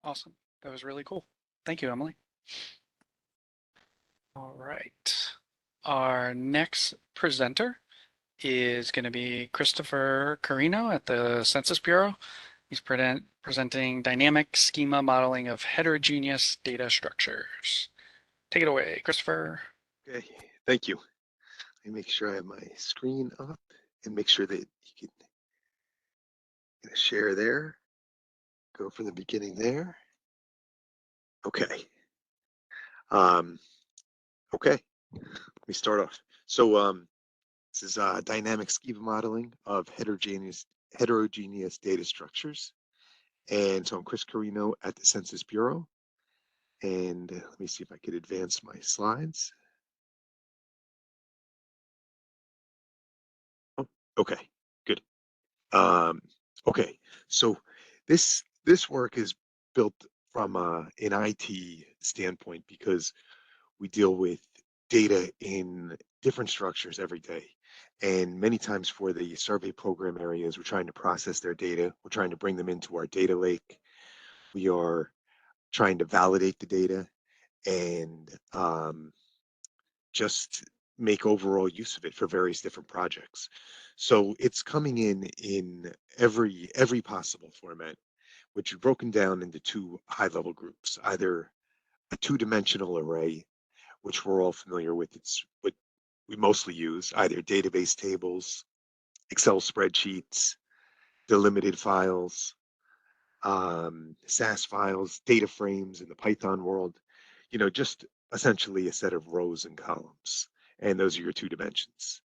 Awesome. That was really cool. Thank you, Emily. All right. Our next presenter is going to be Christopher Carino at the Census Bureau. He's presenting dynamic schema modeling of heterogeneous data structures. Take it away, Christopher. Okay, thank you. Let me make sure I have my screen up and make sure that you can share there. Go from the beginning there. Okay. Okay, let me start off. So this is dynamic schema modeling of heterogeneous data structures. And so I'm Chris Carino at the Census Bureau. And let me see if I could advance my slides. Oh, okay, good. Okay, so this work is built from an IT standpoint because we deal with data in different structures every day. And many times for the survey program areas, we're trying to process their data. We're trying to bring them into our data lake. We are trying to validate the data and just make overall use of it for various different projects. So it's coming in every possible format, which is broken down into two high-level groups, either a two-dimensional array, which we're all familiar with. It's what we mostly use, either database tables, Excel spreadsheets, delimited files, SAS files, data frames in the Python world, just essentially a set of rows and columns. And those are your two dimensions.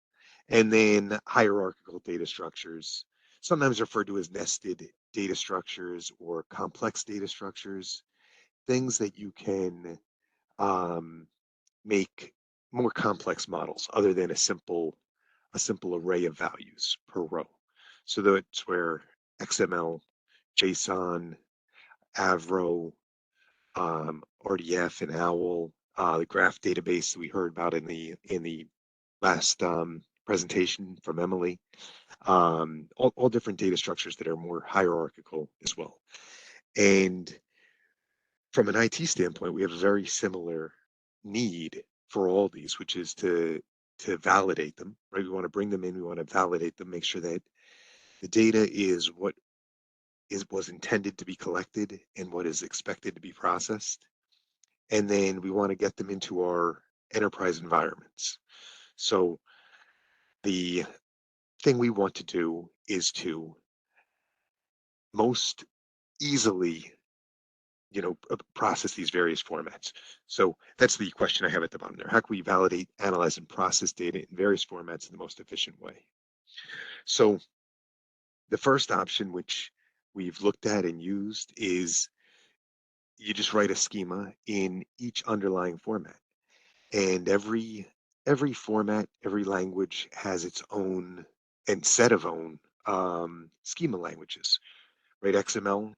And then hierarchical data structures, sometimes referred to as nested data structures or complex data structures, things that you can make more complex models other than a simple array of values per row. So that's where XML, JSON, Avro, RDF, and OWL, the graph database that we heard about in the last presentation from Emily, all different data structures that are more hierarchical as well. And from an IT standpoint, we have a very similar need for all these, which is to validate them, right? We want to bring them in, we want to validate them, make sure that the data is what was intended to be collected and what is expected to be processed. And then we want to get them into our enterprise environments. So the thing we want to do is to most easily, process these various formats. So that's the question I have at the bottom there. How can we validate, analyze, and process data in various formats in the most efficient way? So the first option, which we've looked at and used, is you just write a schema in each underlying format. And every format, every language has its own and set of own schema languages, right? XML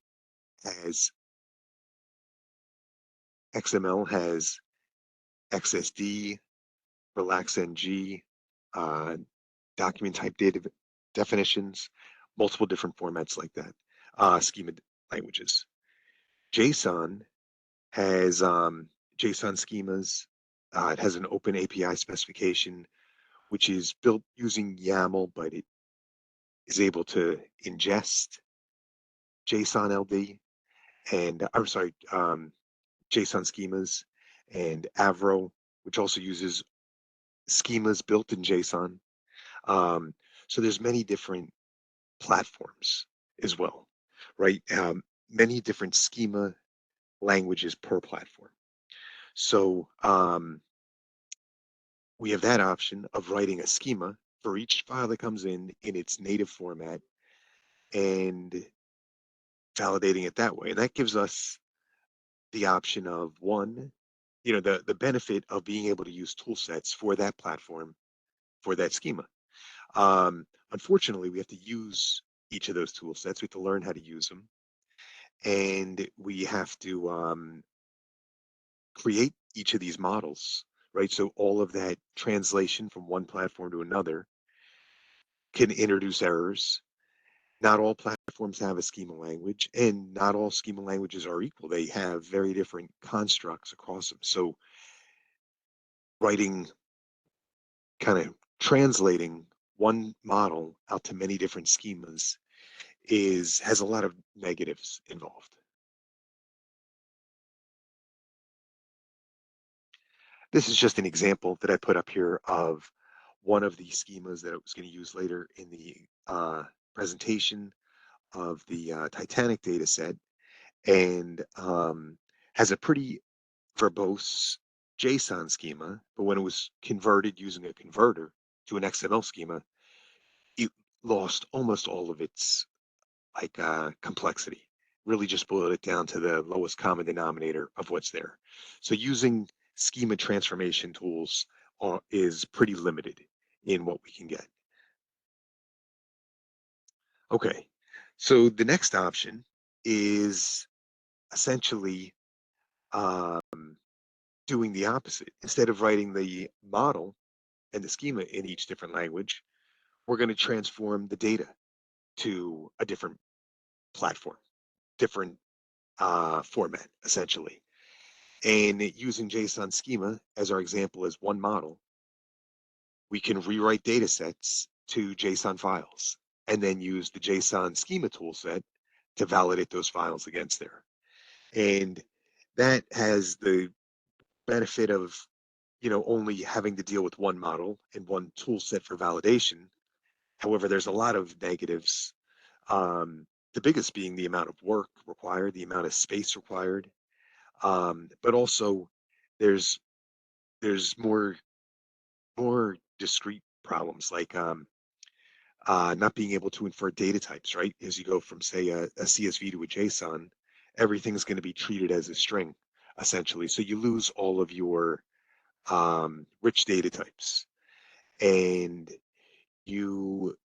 has XSD, RelaxNG, document type data definitions, multiple different formats like that, schema languages. JSON has JSON schemas. It has an open API specification, which is built using YAML, but it is able to ingest JSON LD and JSON schemas, and Avro, which also uses schemas built in JSON. So there's many different platforms as well, right? Many different schema languages per platform. So we have that option of writing a schema for each file that comes in its native format and validating it that way. And that gives us the option of one, the benefit of being able to use tool sets for that platform, for that schema. Unfortunately, we have to use each of those tool sets. We have to learn how to use them. And we have to create each of these models, right? So all of that translation from one platform to another can introduce errors. Not all platforms have a schema language, and not all schema languages are equal. They have very different constructs across them. So translating one model out to many different schemas has a lot of negatives involved. This is just an example that I put up here of one of the schemas that I was going to use later in the presentation of the Titanic data set, and has a pretty verbose JSON schema, but when it was converted using a converter to an XML schema, it lost almost all of its complexity. Really just boiled it down to the lowest common denominator of what's there. So using schema transformation tools is pretty limited in what we can get. Okay, so the next option is essentially doing the opposite. Instead of writing the model and the schema in each different language, we're going to transform the data to a different platform, different format, essentially. And using JSON schema as our example as one model, we can rewrite data sets to JSON files and then use the JSON schema toolset to validate those files against there. And that has the benefit of only having to deal with one model and one tool set for validation. However, there's a lot of negatives. The biggest being the amount of work required, the amount of space required, but also there's more discrete problems like not being able to infer data types, right? As you go from say a CSV to a JSON, everything's going to be treated as a string essentially. So you lose all of your rich data types, and you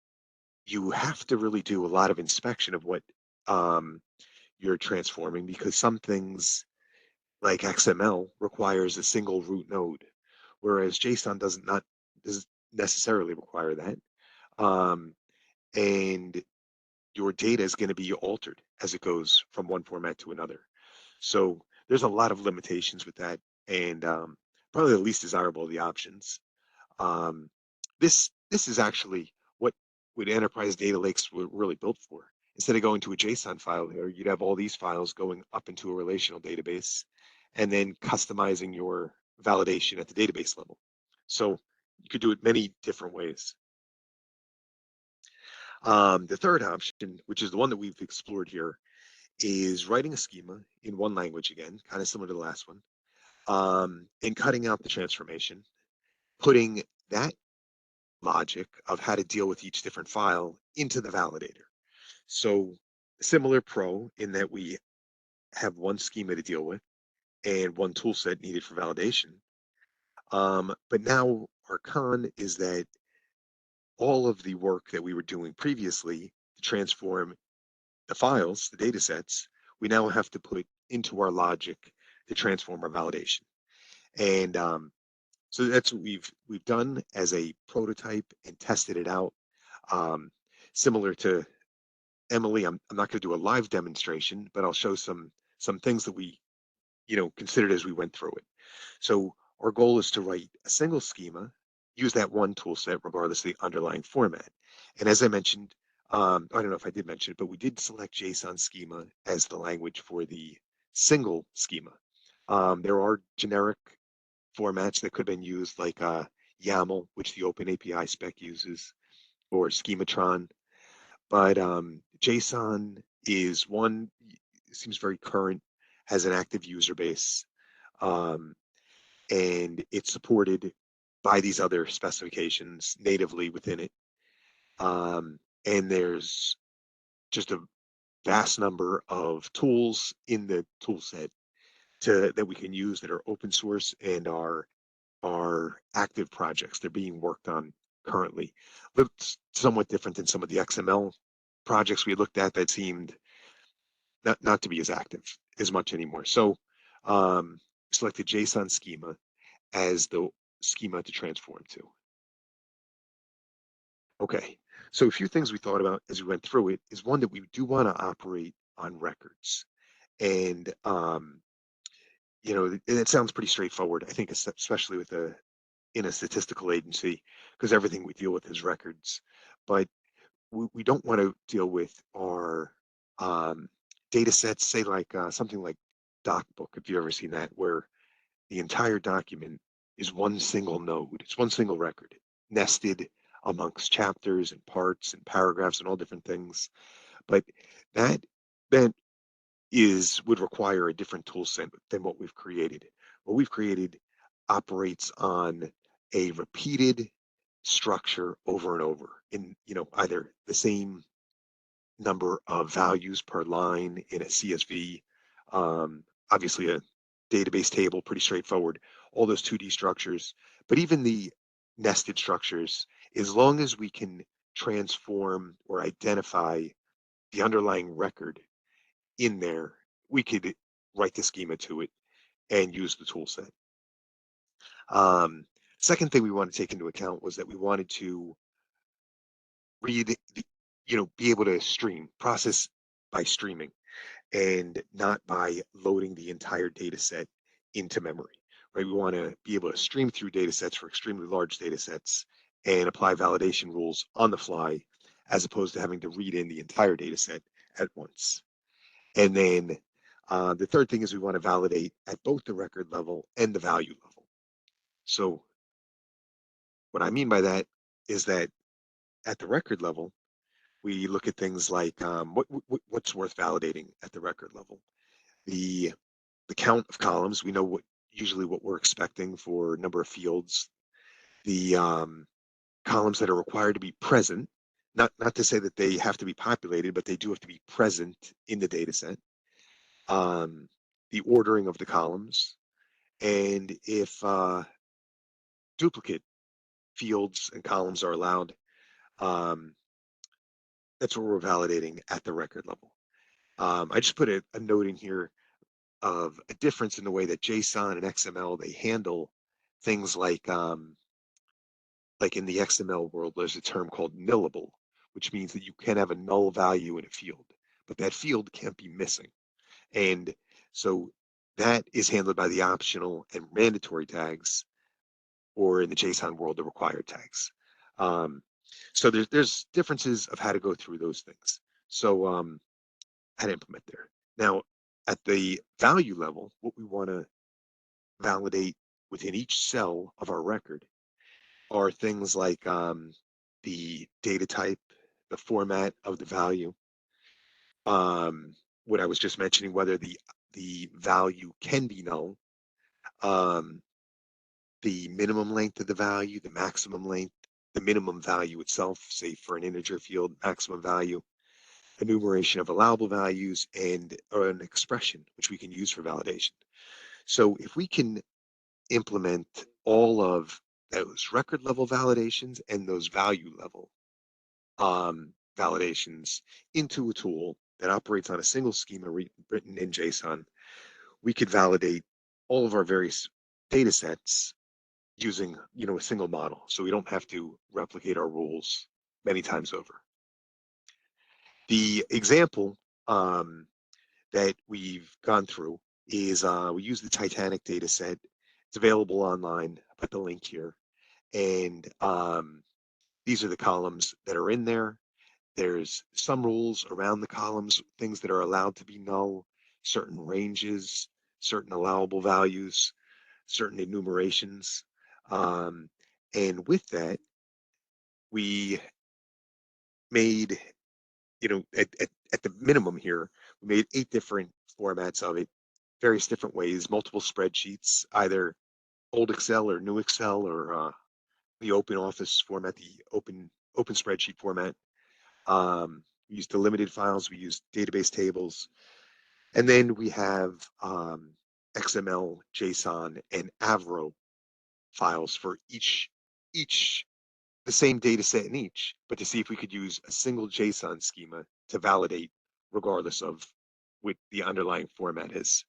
have to really do a lot of inspection of what you're transforming, because some things like XML requires a single root node, whereas JSON does necessarily require that. And your data is going to be altered as it goes from one format to another. So there's a lot of limitations with that, and probably the least desirable of the options. This is actually what enterprise data lakes were really built for. Instead of going to a JSON file here, you'd have all these files going up into a relational database and then customizing your validation at the database level. So you could do it many different ways. The third option, which is the one that we've explored here, is writing a schema in one language again, kind of similar to the last one, and cutting out the transformation, putting that logic of how to deal with each different file into the validator. So similar pro in that we have one schema to deal with and one tool set needed for validation. But now our con is that all of the work that we were doing previously to transform the files, the data sets, we now have to put into our logic to transform our validation. And so that's what we've done as a prototype and tested it out. Similar to Emily, I'm not going to do a live demonstration, but I'll show some things that we considered as we went through it. So our goal is to write a single schema, use that one tool set regardless of the underlying format. And as I mentioned, I don't know if I did mention it, but we did select JSON schema as the language for the single schema. There are generic formats that could have been used like YAML, which the OpenAPI spec uses, or Schematron. But JSON is one, seems very current, has an active user base, and it's supported by these other specifications natively within it. And there's just a vast number of tools in the tool set that we can use that are open source and are active projects. They're being worked on currently. But somewhat different than some of the XML projects we looked at that seemed not to be as active as much anymore. So selected JSON schema as the schema to transform to. Okay, so a few things we thought about as we went through it is one, that we do want to operate on records. And it sounds pretty straightforward, I think, especially in a statistical agency, because everything we deal with is records. But we don't want to deal with our data sets, say like something like DocBook, if you've ever seen that, where the entire document is one single node. It's one single record, nested amongst chapters and parts and paragraphs and all different things. But that would require a different tool set than what we've created. What we've created operates on a repeated structure over and over in either the same number of values per line in a CSV, obviously a database table, pretty straightforward, all those 2D structures, but even the nested structures, as long as we can transform or identify the underlying record in there, we could write the schema to it and use the tool set. Second thing we want to take into account was that we wanted to read, be able to process by streaming and not by loading the entire data set into memory, right? We want to be able to stream through data sets for extremely large data sets and apply validation rules on the fly, as opposed to having to read in the entire data set at once. And then the third thing is we want to validate at both the record level and the value level. So what I mean by that is that at the record level, we look at things like what's worth validating at the record level. The count of columns, we know usually what we're expecting for number of fields. The columns that are required to be present, not to say that they have to be populated, but they do have to be present in the data set. The ordering of the columns, and if duplicate fields and columns are allowed, that's what we're validating at the record level. I just put a note in here of a difference in the way that JSON and XML, they handle things like like in the XML world, there's a term called nullable, which means that you can have a null value in a field, but that field can't be missing. And so that is handled by the optional and mandatory tags, or in the JSON world, the required tags. So there's differences of how to go through those things. So how to implement there. Now, at the value level, what we want to validate within each cell of our record are things like the data type, the format of the value, what I was just mentioning, whether the value can be null, the minimum length of the value, the maximum length, the minimum value itself, say for an integer field, maximum value, enumeration of allowable values, and an expression which we can use for validation. So if we can implement all of those record level validations and those value level validations into a tool that operates on a single schema written in JSON, we could validate all of our various data sets using, a single model. So we don't have to replicate our rules many times over. The example that we've gone through is we use the Titanic data set. It's available online. I put the link here. And these are the columns that are in there. There's some rules around the columns, things that are allowed to be null, certain ranges, certain allowable values, certain enumerations. And with that, we made, at the minimum here, we made 8 different formats of it, various different ways, multiple spreadsheets, either old Excel or new Excel, or the open office format, the open spreadsheet format. We used delimited files, we used database tables, and then we have XML, JSON, and Avro files for each the same data set in each, but to see if we could use a single JSON schema to validate regardless of what the underlying format is.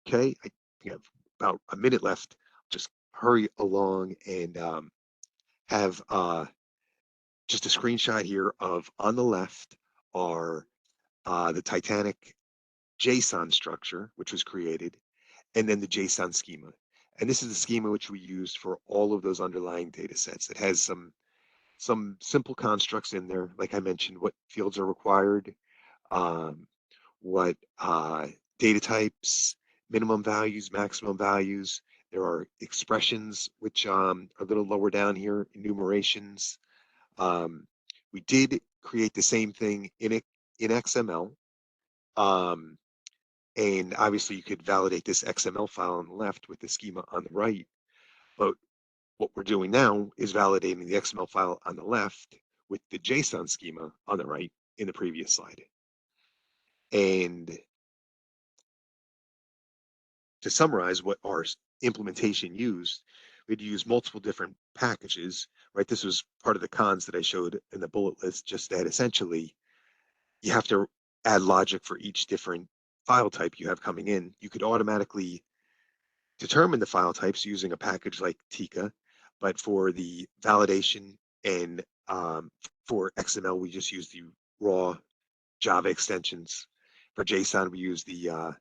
Okay, I think I have about a minute left. Just hurry along and have just a screenshot here of, on the left are the Titanic JSON structure, which was created, and then the JSON schema. And this is the schema which we used for all of those underlying data sets. It has some simple constructs in there, like I mentioned, what fields are required, what data types, minimum values, maximum values. There are expressions, which are a little lower down here, enumerations. We did create the same thing in XML. And obviously you could validate this XML file on the left with the schema on the right. But what we're doing now is validating the XML file on the left with the JSON schema on the right in the previous slide. And to summarize what our implementation used, we'd use multiple different packages, right? This was part of the cons that I showed in the bullet list, just that essentially you have to add logic for each different file type you have coming in. You could automatically determine the file types using a package like Tika, but for the validation and for XML, we just use the raw Java extensions. For JSON, we use the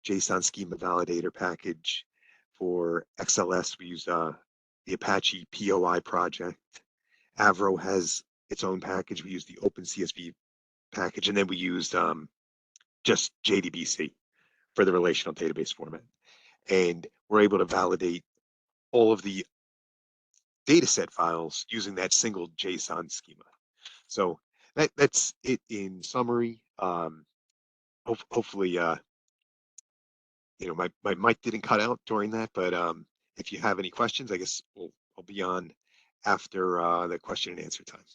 JSON schema validator package. For XLS, we use the Apache POI project. Avro has its own package. We use the OpenCSV package, and then we used just JDBC for the relational database format. And we're able to validate all of the dataset files using that single JSON schema. So that's it in summary. Hopefully, my mic didn't cut out during that, but if you have any questions, I guess I'll be on after the question and answer time.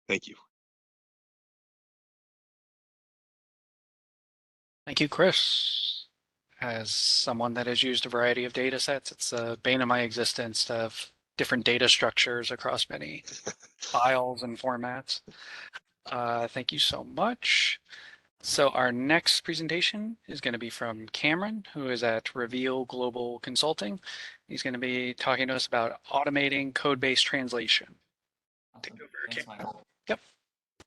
Thank you. Thank you, Chris. As someone that has used a variety of data sets, it's a bane of my existence to have different data structures across many files and formats. Thank you so much. So our next presentation is going to be from Cameron, who is at Reveal Global Consulting. He's going to be talking to us about automating code-based translation. Take over, Thanks, Cameron. Michael. Yep.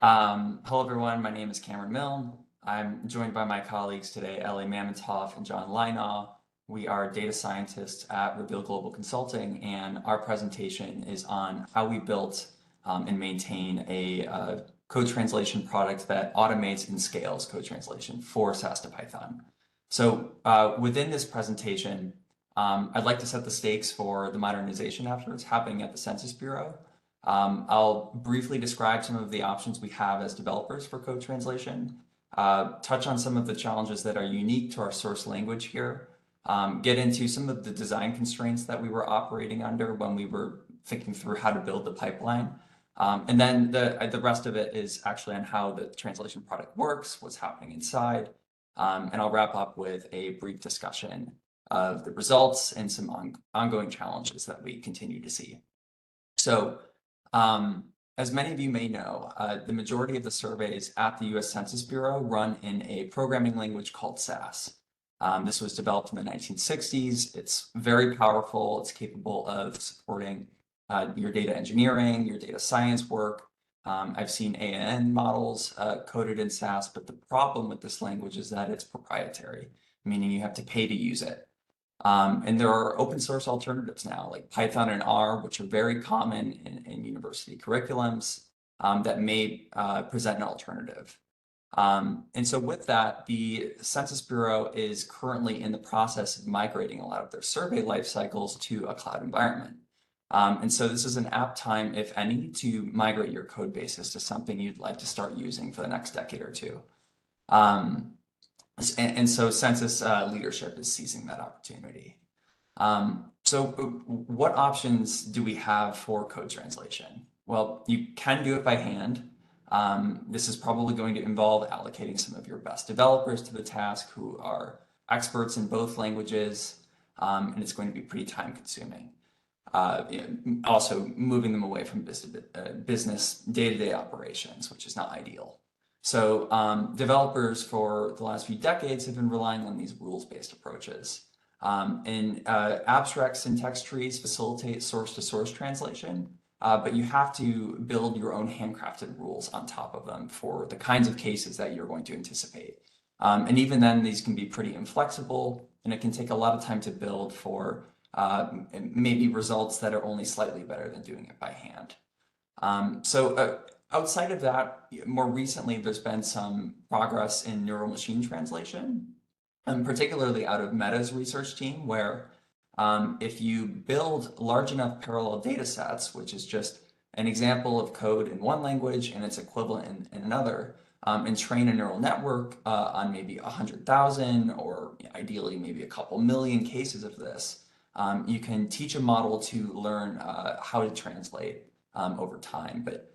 Hello, everyone. My name is Cameron Milne. I'm joined by my colleagues today, Ellie Mamontoff and John Leinaw. We are data scientists at Reveal Global Consulting, and our presentation is on how we built and maintain a code translation product that automates and scales code translation for SAS to Python. So within this presentation, I'd like to set the stakes for the modernization efforts happening at the Census Bureau. I'll briefly describe some of the options we have as developers for code translation, touch on some of the challenges that are unique to our source language here, get into some of the design constraints that we were operating under when we were thinking through how to build the pipeline. And then the rest of it is actually on how the translation product works, what's happening inside. And I'll wrap up with a brief discussion of the results and some ongoing challenges that we continue to see. So as many of you may know, the majority of the surveys at the US Census Bureau run in a programming language called SAS. This was developed in the 1960s. It's very powerful. It's capable of supporting your data engineering, your data science work. I've seen ANN models coded in SAS, but the problem with this language is that it's proprietary, meaning you have to pay to use it. And there are open source alternatives now, like Python and R, which are very common in university curriculums that may present an alternative. And so with that, the Census Bureau is currently in the process of migrating a lot of their survey life cycles to a cloud environment. And so this is an apt time, if any, to migrate your code bases to something you'd like to start using for the next decade or two. And so Census leadership is seizing that opportunity. So what options do we have for code translation? Well, you can do it by hand. This is probably going to involve allocating some of your best developers to the task who are experts in both languages, and it's going to be pretty time consuming. Also moving them away from business day-to-day operations, which is not ideal. So developers for the last few decades have been relying on these rules-based approaches. And abstract syntax trees facilitate source-to-source translation, but you have to build your own handcrafted rules on top of them for the kinds of cases that you're going to anticipate. And even then, these can be pretty inflexible, and it can take a lot of time to build for maybe results that are only slightly better than doing it by hand. Outside of that, more recently, there's been some progress in neural machine translation, and particularly out of Meta's research team, where if you build large enough parallel data sets, which is just an example of code in one language and its equivalent in another, and train a neural network on maybe 100,000 or ideally maybe a couple million cases of this, you can teach a model to learn how to translate over time. But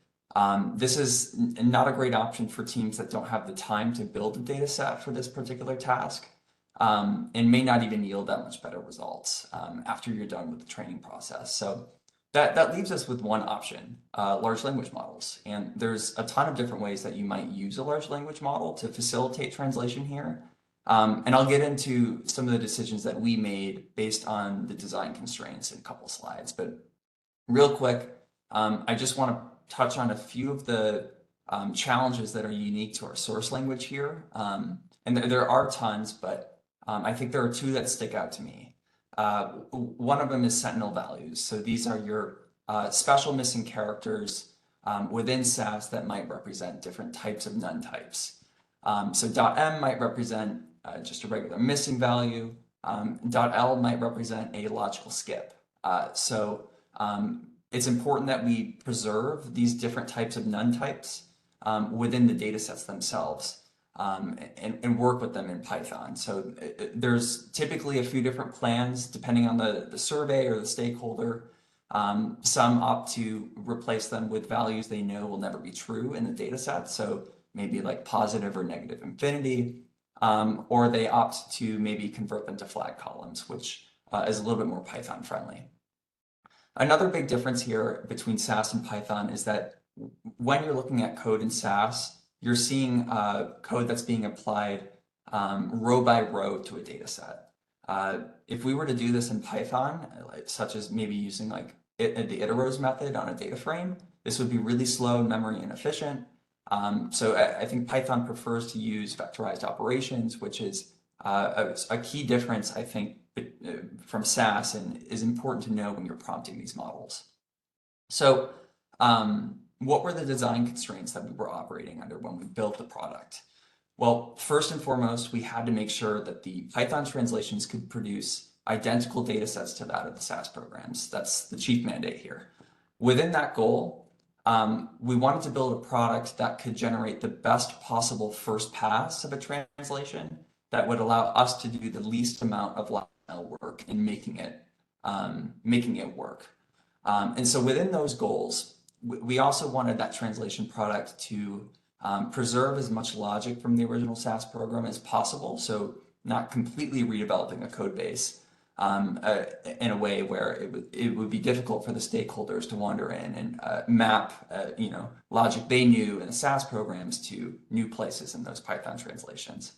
this is not a great option for teams that don't have the time to build a data set for this particular task, and may not even yield that much better results after you're done with the training process. So that leaves us with one option, large language models. And there's a ton of different ways that you might use a large language model to facilitate translation here. And I'll get into some of the decisions that we made based on the design constraints in a couple slides. But real quick, I just want to touch on a few of the challenges that are unique to our source language here. And there are tons, but I think there are two that stick out to me. One of them is sentinel values. So these are your special missing characters within SAS that might represent different types of none types. So .m might represent just a regular missing value. .l might represent a logical skip. It's important that we preserve these different types of none types within the data sets themselves and work with them in Python. So there's typically a few different plans depending on the survey or the stakeholder. Some opt to replace them with values they know will never be true in the data set. So maybe like positive or negative infinity, or they opt to maybe convert them to flag columns, which is a little bit more Python friendly. Another big difference here between SAS and Python is that when you're looking at code in SAS, you're seeing code that's being applied row by row to a data set. If we were to do this in Python, such as maybe using like the iterows method on a data frame, this would be really slow, memory inefficient. So I think Python prefers to use vectorized operations, which is a key difference, I think, from SAS and is important to know when you're prompting these models. So what were the design constraints that we were operating under when we built the product? Well, first and foremost, we had to make sure that the Python translations could produce identical data sets to that of the SAS programs. That's the chief mandate here. Within that goal, we wanted to build a product that could generate the best possible first pass of a translation that would allow us to do the least amount of last mile work in making it work. And so within those goals, we also wanted that translation product to preserve as much logic from the original SAS program as possible. So not completely redeveloping a code base in a way where it would be difficult for the stakeholders to wander in and map logic they knew in the SAS programs to new places in those Python translations.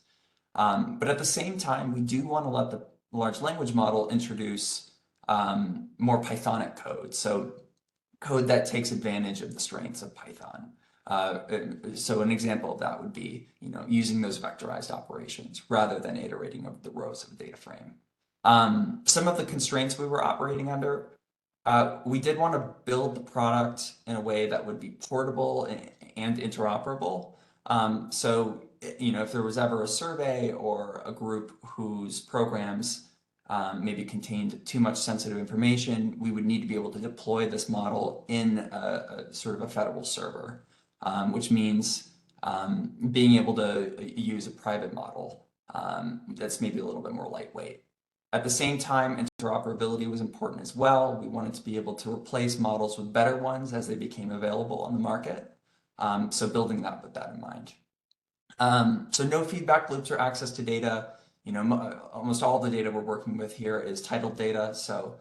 But at the same time, we do want to let the large language model introduce more Pythonic code. So code that takes advantage of the strengths of Python. So an example of that would be, using those vectorized operations rather than iterating over the rows of a data frame. Some of the constraints we were operating under, we did want to build the product in a way that would be portable and interoperable. So, if there was ever a survey or a group whose programs maybe contained too much sensitive information, we would need to be able to deploy this model in a sort of a federal server, which means being able to use a private model that's maybe a little bit more lightweight. At the same time, interoperability was important as well. We wanted to be able to replace models with better ones as they became available on the market. So building that with that in mind. So no feedback loops or access to data. Almost all the data we're working with here is titled data. So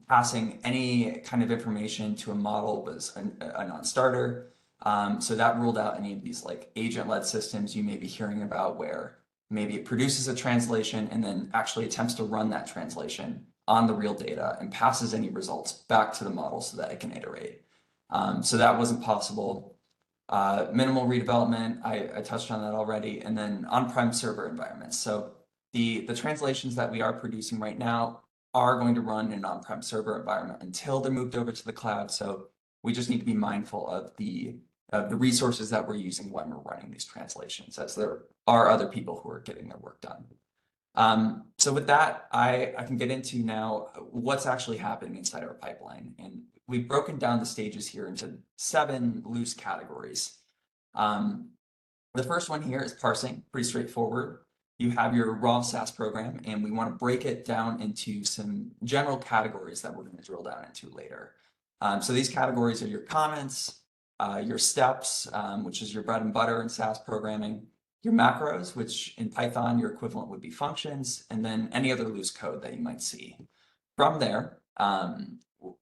passing any kind of information to a model was a non-starter. So that ruled out any of these like agent-led systems you may be hearing about where maybe it produces a translation and then actually attempts to run that translation on the real data and passes any results back to the model so that it can iterate. So that wasn't possible. Minimal redevelopment, I touched on that already, and then on-prem server environments. So the translations that we are producing right now are going to run in an on-prem server environment until they're moved over to the cloud. So we just need to be mindful of the resources that we're using when we're running these translations, as there are other people who are getting their work done. So with that, I can get into now what's actually happening inside our pipeline. And we've broken down the stages here into 7 loose categories. The first one here is parsing, pretty straightforward. You have your raw SAS program, and we want to break it down into some general categories that we're going to drill down into later. So these categories are your comments, your steps, which is your bread and butter in SAS programming, your macros, which in Python, your equivalent would be functions, and then any other loose code that you might see. From there,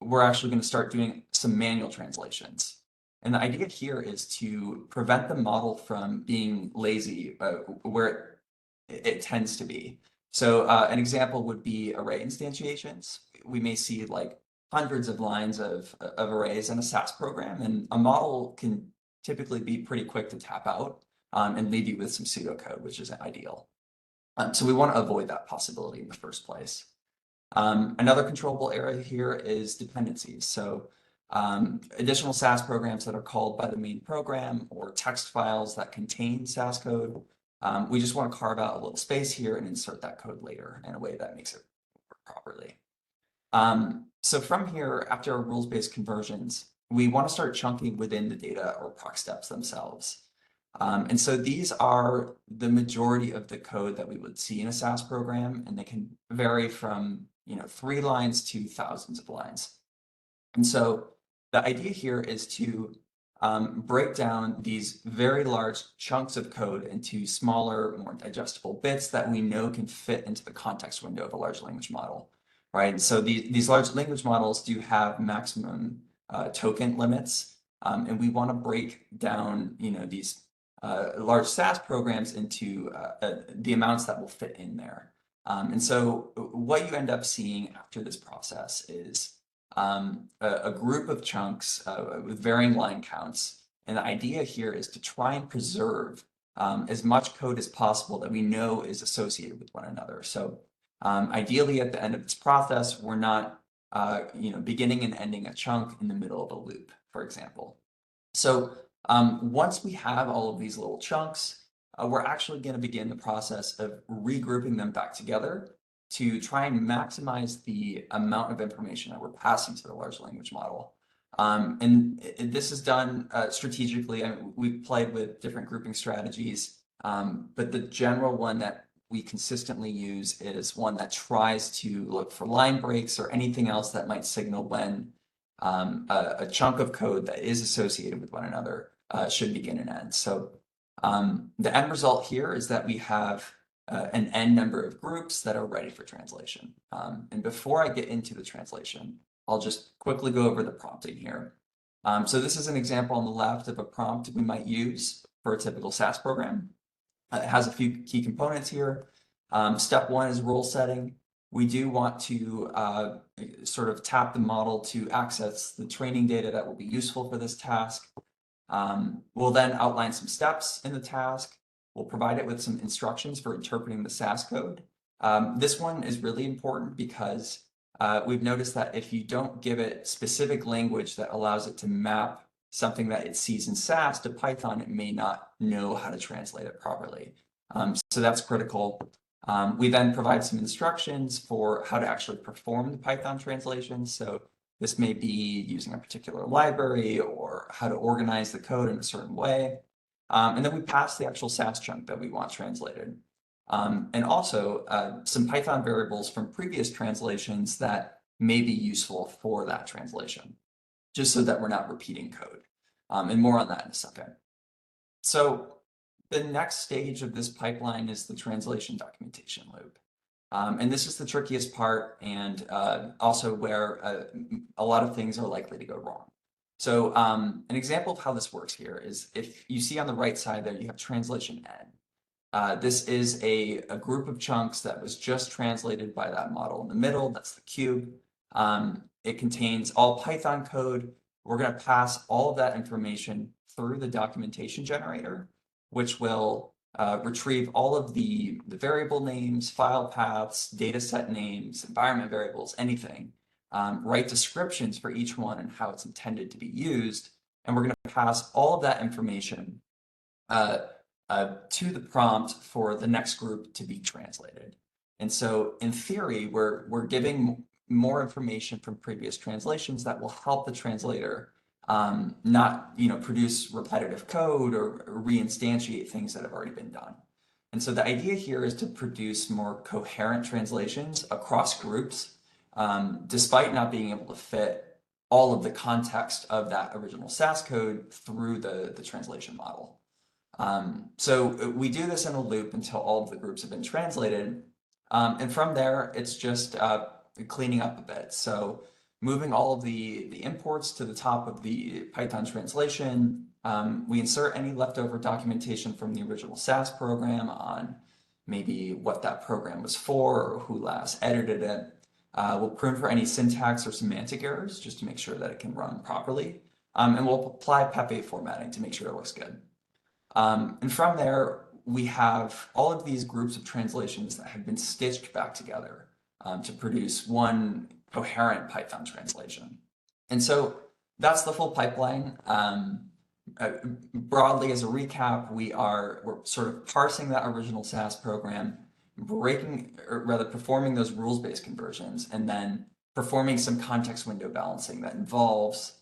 we're actually going to start doing some manual translations. And the idea here is to prevent the model from being lazy where it tends to be. So an example would be array instantiations. We may see like hundreds of lines of arrays in a SAS program, and a model can typically be pretty quick to tap out and leave you with some pseudocode, which isn't ideal. So we want to avoid that possibility in the first place. Another controllable area here is dependencies. So additional SAS programs that are called by the main program or text files that contain SAS code. We just want to carve out a little space here and insert that code later in a way that makes it work properly. So from here, after our rules-based conversions, we want to start chunking within the data or proc steps themselves. And so these are the majority of the code that we would see in a SAS program, and they can vary from 3 lines to thousands of lines. And so the idea here is to break down these very large chunks of code into smaller, more digestible bits that we know can fit into the context window of a large language model, right? So these large language models do have maximum token limits, and we want to break down these large SAS programs into the amounts that will fit in there. And so what you end up seeing after this process is a group of chunks with varying line counts. And the idea here is to try and preserve as much code as possible that we know is associated with one another. So ideally, at the end of this process, we're not beginning and ending a chunk in the middle of a loop, for example. So once we have all of these little chunks, we're actually going to begin the process of regrouping them back together to try and maximize the amount of information that we're passing to the large language model. And this is done strategically. I mean, we've played with different grouping strategies, but the general one that we consistently use is one that tries to look for line breaks or anything else that might signal when a chunk of code that is associated with one another should begin and end. So the end result here is that we have an n number of groups that are ready for translation. And before I get into the translation, I'll just quickly go over the prompting here. So this is an example on the left of a prompt we might use for a typical SAS program. It has a few key components here. Step one is role setting. We do want to sort of tap the model to access the training data that will be useful for this task. We'll then outline some steps in the task. We'll provide it with some instructions for interpreting the SAS code. This one is really important because we've noticed that if you don't give it specific language that allows it to map something that it sees in SAS to Python, it may not know how to translate it properly. So that's critical. We then provide some instructions for how to actually perform the Python translation. So this may be using a particular library or how to organize the code in a certain way. And then we pass the actual SAS chunk that we want translated. And also some Python variables from previous translations that may be useful for that translation, just so that we're not repeating code. And more on that in a second. So the next stage of this pipeline is the translation documentation loop. And this is the trickiest part and also where a lot of things are likely to go wrong. So an example of how this works here is if you see on the right side there, you have translation N. This is a group of chunks that was just translated by that model in the middle. That's the cube. It contains all Python code. We're going to pass all of that information through the documentation generator, which will retrieve all of the variable names, file paths, data set names, environment variables, anything, write descriptions for each one and how it's intended to be used. And we're going to pass all of that information to the prompt for the next group to be translated. And so in theory, we're giving more information from previous translations that will help the translator not produce repetitive code or reinstantiate things that have already been done. And so the idea here is to produce more coherent translations across groups, despite not being able to fit all of the context of that original SAS code through the translation model. So we do this in a loop until all of the groups have been translated. And from there, it's just cleaning up a bit. So moving all of the imports to the top of the Python translation, we insert any leftover documentation from the original SAS program on maybe what that program was for or who last edited it. We'll prune for any syntax or semantic errors just to make sure that it can run properly. And we'll apply PEP8 formatting to make sure it looks good. And from there, we have all of these groups of translations that have been stitched back together to produce one coherent Python translation. And so that's the full pipeline. Broadly, as a recap, we're sort of parsing that original SAS program, performing those rules-based conversions, and then performing some context window balancing that involves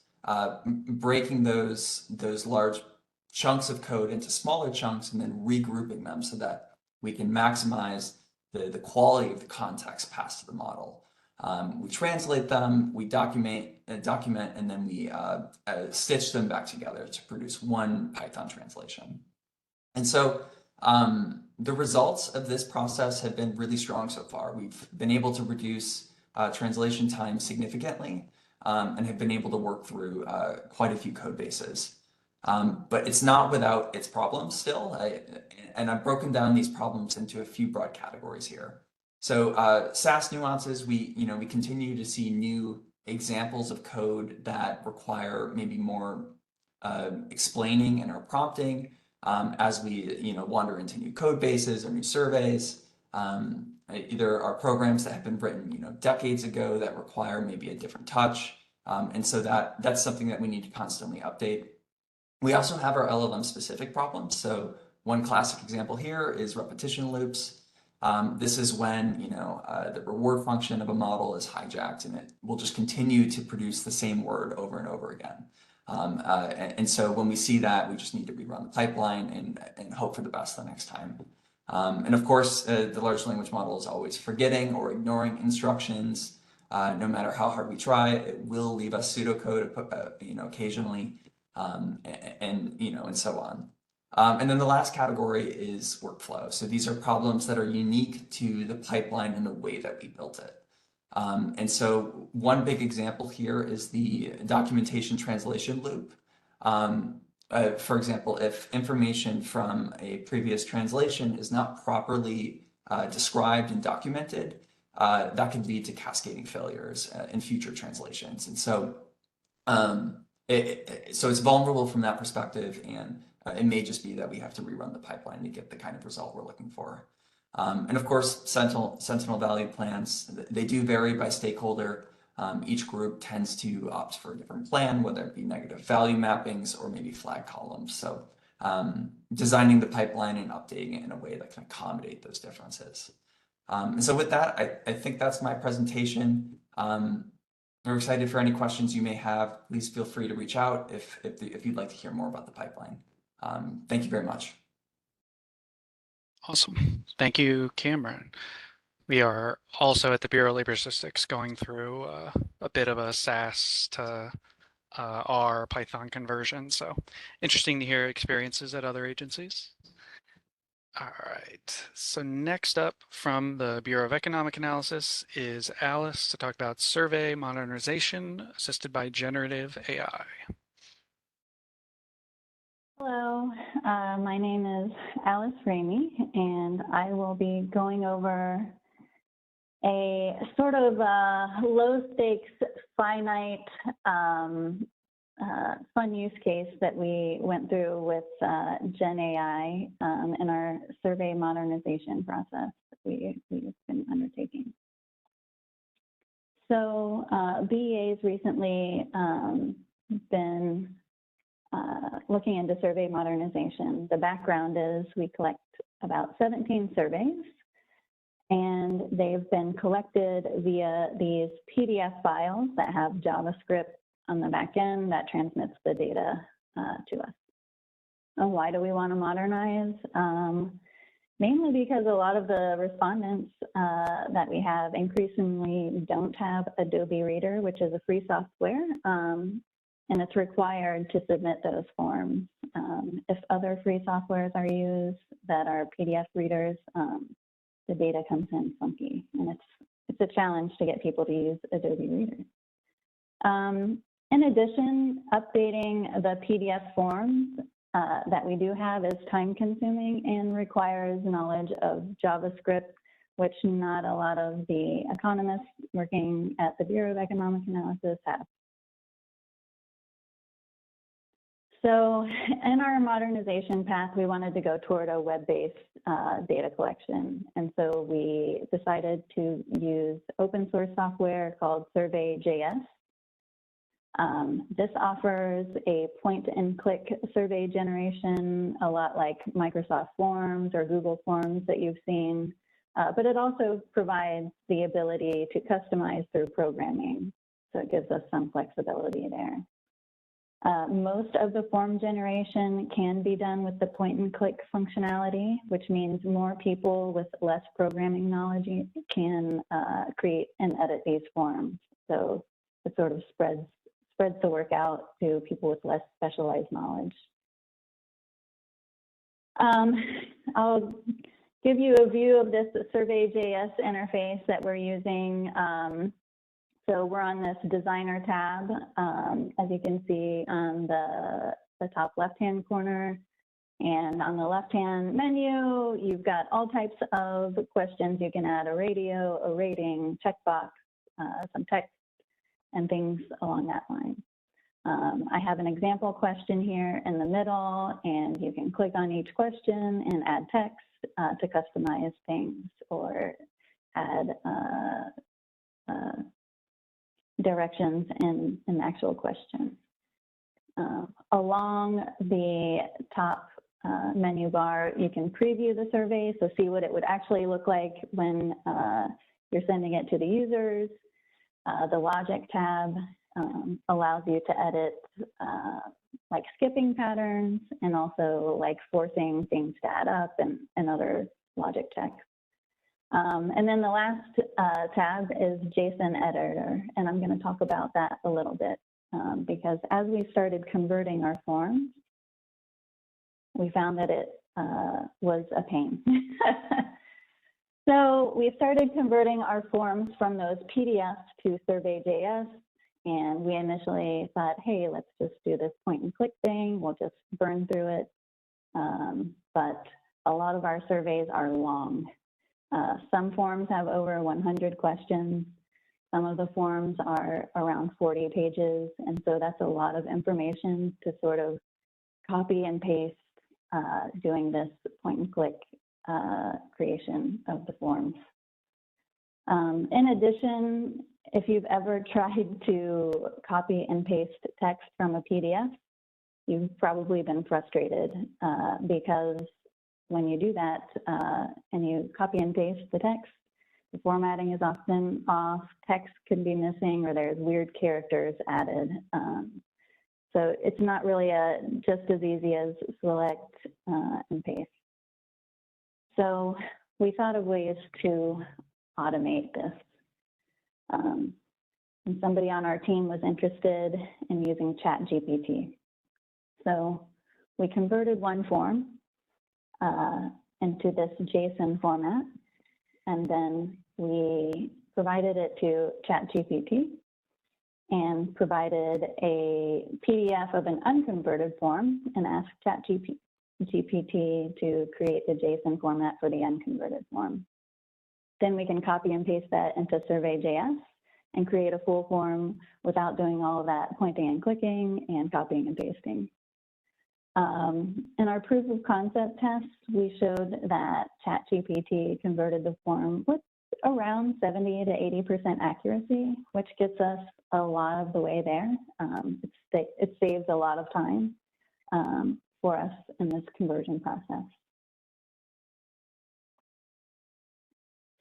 breaking those large chunks of code into smaller chunks and then regrouping them so that we can maximize the quality of the context passed to the model. We translate them, we document, and then we stitch them back together to produce one Python translation. And so the results of this process have been really strong so far. We've been able to reduce translation time significantly and have been able to work through quite a few code bases. But it's not without its problems still. And I've broken down these problems into a few broad categories here. So SAS nuances, we continue to see new examples of code that require maybe more explaining and or prompting as we wander into new code bases or new surveys. There are programs that have been written decades ago that require maybe a different touch. And so that's something that we need to constantly update. We also have our LLM specific problems. So one classic example here is repetition loops. This is when the reward function of a model is hijacked and it will just continue to produce the same word over and over again. And so when we see that, we just need to rerun the pipeline and hope for the best the next time. And of course, the large language model is always forgetting or ignoring instructions. No matter how hard we try, it will leave us pseudocode occasionally, and so on. And then the last category is workflow. So these are problems that are unique to the pipeline and the way that we built it. And so one big example here is the documentation translation loop. For example, if information from a previous translation is not properly described and documented, that can lead to cascading failures in future translations. And so, so it's vulnerable from that perspective, and it may just be that we have to rerun the pipeline to get the kind of result we're looking for. And of course, Sentinel value plans, they do vary by stakeholder. Each group tends to opt for a different plan, whether it be negative value mappings or maybe flag columns. So designing the pipeline and updating it in a way that can accommodate those differences. And so with that, I think that's my presentation. We're excited for any questions you may have. Please feel free to reach out if you'd like to hear more about the pipeline. Thank you very much. Awesome. Thank you, Cameron. We are also at the Bureau of Labor Statistics going through a bit of a SAS to R Python conversion. So interesting to hear experiences at other agencies. All right, so next up from the Bureau of Economic Analysis is Alice to talk about survey modernization assisted by generative AI. Hello, my name is Alice Ramey, and I will be going over a sort of low stakes, finite, fun use case that we went through with Gen AI in our survey modernization process that we've been undertaking. So BEA's recently been looking into survey modernization. The background is we collect about 17 surveys, and they've been collected via these PDF files that have JavaScript on the back end that transmits the data to us. And why do we want to modernize? Mainly because a lot of the respondents that we have increasingly don't have Adobe Reader, which is a free software, and it's required to submit those forms. If other free softwares are used that are PDF readers, the data comes in funky, and it's a challenge to get people to use Adobe Reader. In addition, updating the PDF forms that we do have is time consuming and requires knowledge of JavaScript, which not a lot of the economists working at the Bureau of Economic Analysis have. So in our modernization path, we wanted to go toward a web-based data collection. And so we decided to use open source software called Survey.js. This offers a point-and-click survey generation, a lot like Microsoft Forms or Google Forms that you've seen, but it also provides the ability to customize through programming. So it gives us some flexibility there. Most of the form generation can be done with the point-and-click functionality, which means more people with less programming knowledge can create and edit these forms. So it sort of spreads the work out to people with less specialized knowledge. I'll give you a view of this Survey.js interface that we're using. So we're on this designer tab. As you can see on the the top left-hand corner. And on the left-hand menu, you've got all types of questions. You can add a radio, a rating, checkbox, some text, and things along that line. I have an example question here in the middle, and you can click on each question and add text to customize things or add directions in an actual question. Along the top menu bar, you can preview the survey, so see what it would actually look like when you're sending it to the users. The logic tab allows you to edit like skipping patterns and also like forcing things to add up and other logic checks. And then the last tab is JSON editor, and I'm going to talk about that a little bit because as we started converting our forms, we found that it was a pain. So we started converting our forms from those PDFs to Survey.js, and we initially thought, hey, let's just do this point and click thing. We'll just burn through it. But a lot of our surveys are long. Some forms have over 100 questions. Some of the forms are around 40 pages. And so that's a lot of information to sort of copy and paste doing this point and click creation of the forms. In addition, if you've ever tried to copy and paste text from a PDF, you've probably been frustrated because when you do that and you copy and paste the text, the formatting is often off, text can be missing, or there's weird characters added. So it's not really just as easy as select and paste. So we thought of ways to automate this. And somebody on our team was interested in using ChatGPT. So we converted one form into this JSON format, and then we provided it to ChatGPT and provided a PDF of an unconverted form and asked ChatGPT to create the JSON format for the unconverted form. Then we can copy and paste that into Survey.js and create a full form without doing all of that pointing and clicking and copying and pasting. In our proof of concept test, we showed that ChatGPT converted the form with around 70 to 80% accuracy, which gets us a lot of the way there. It saves a lot of time for us in this conversion process.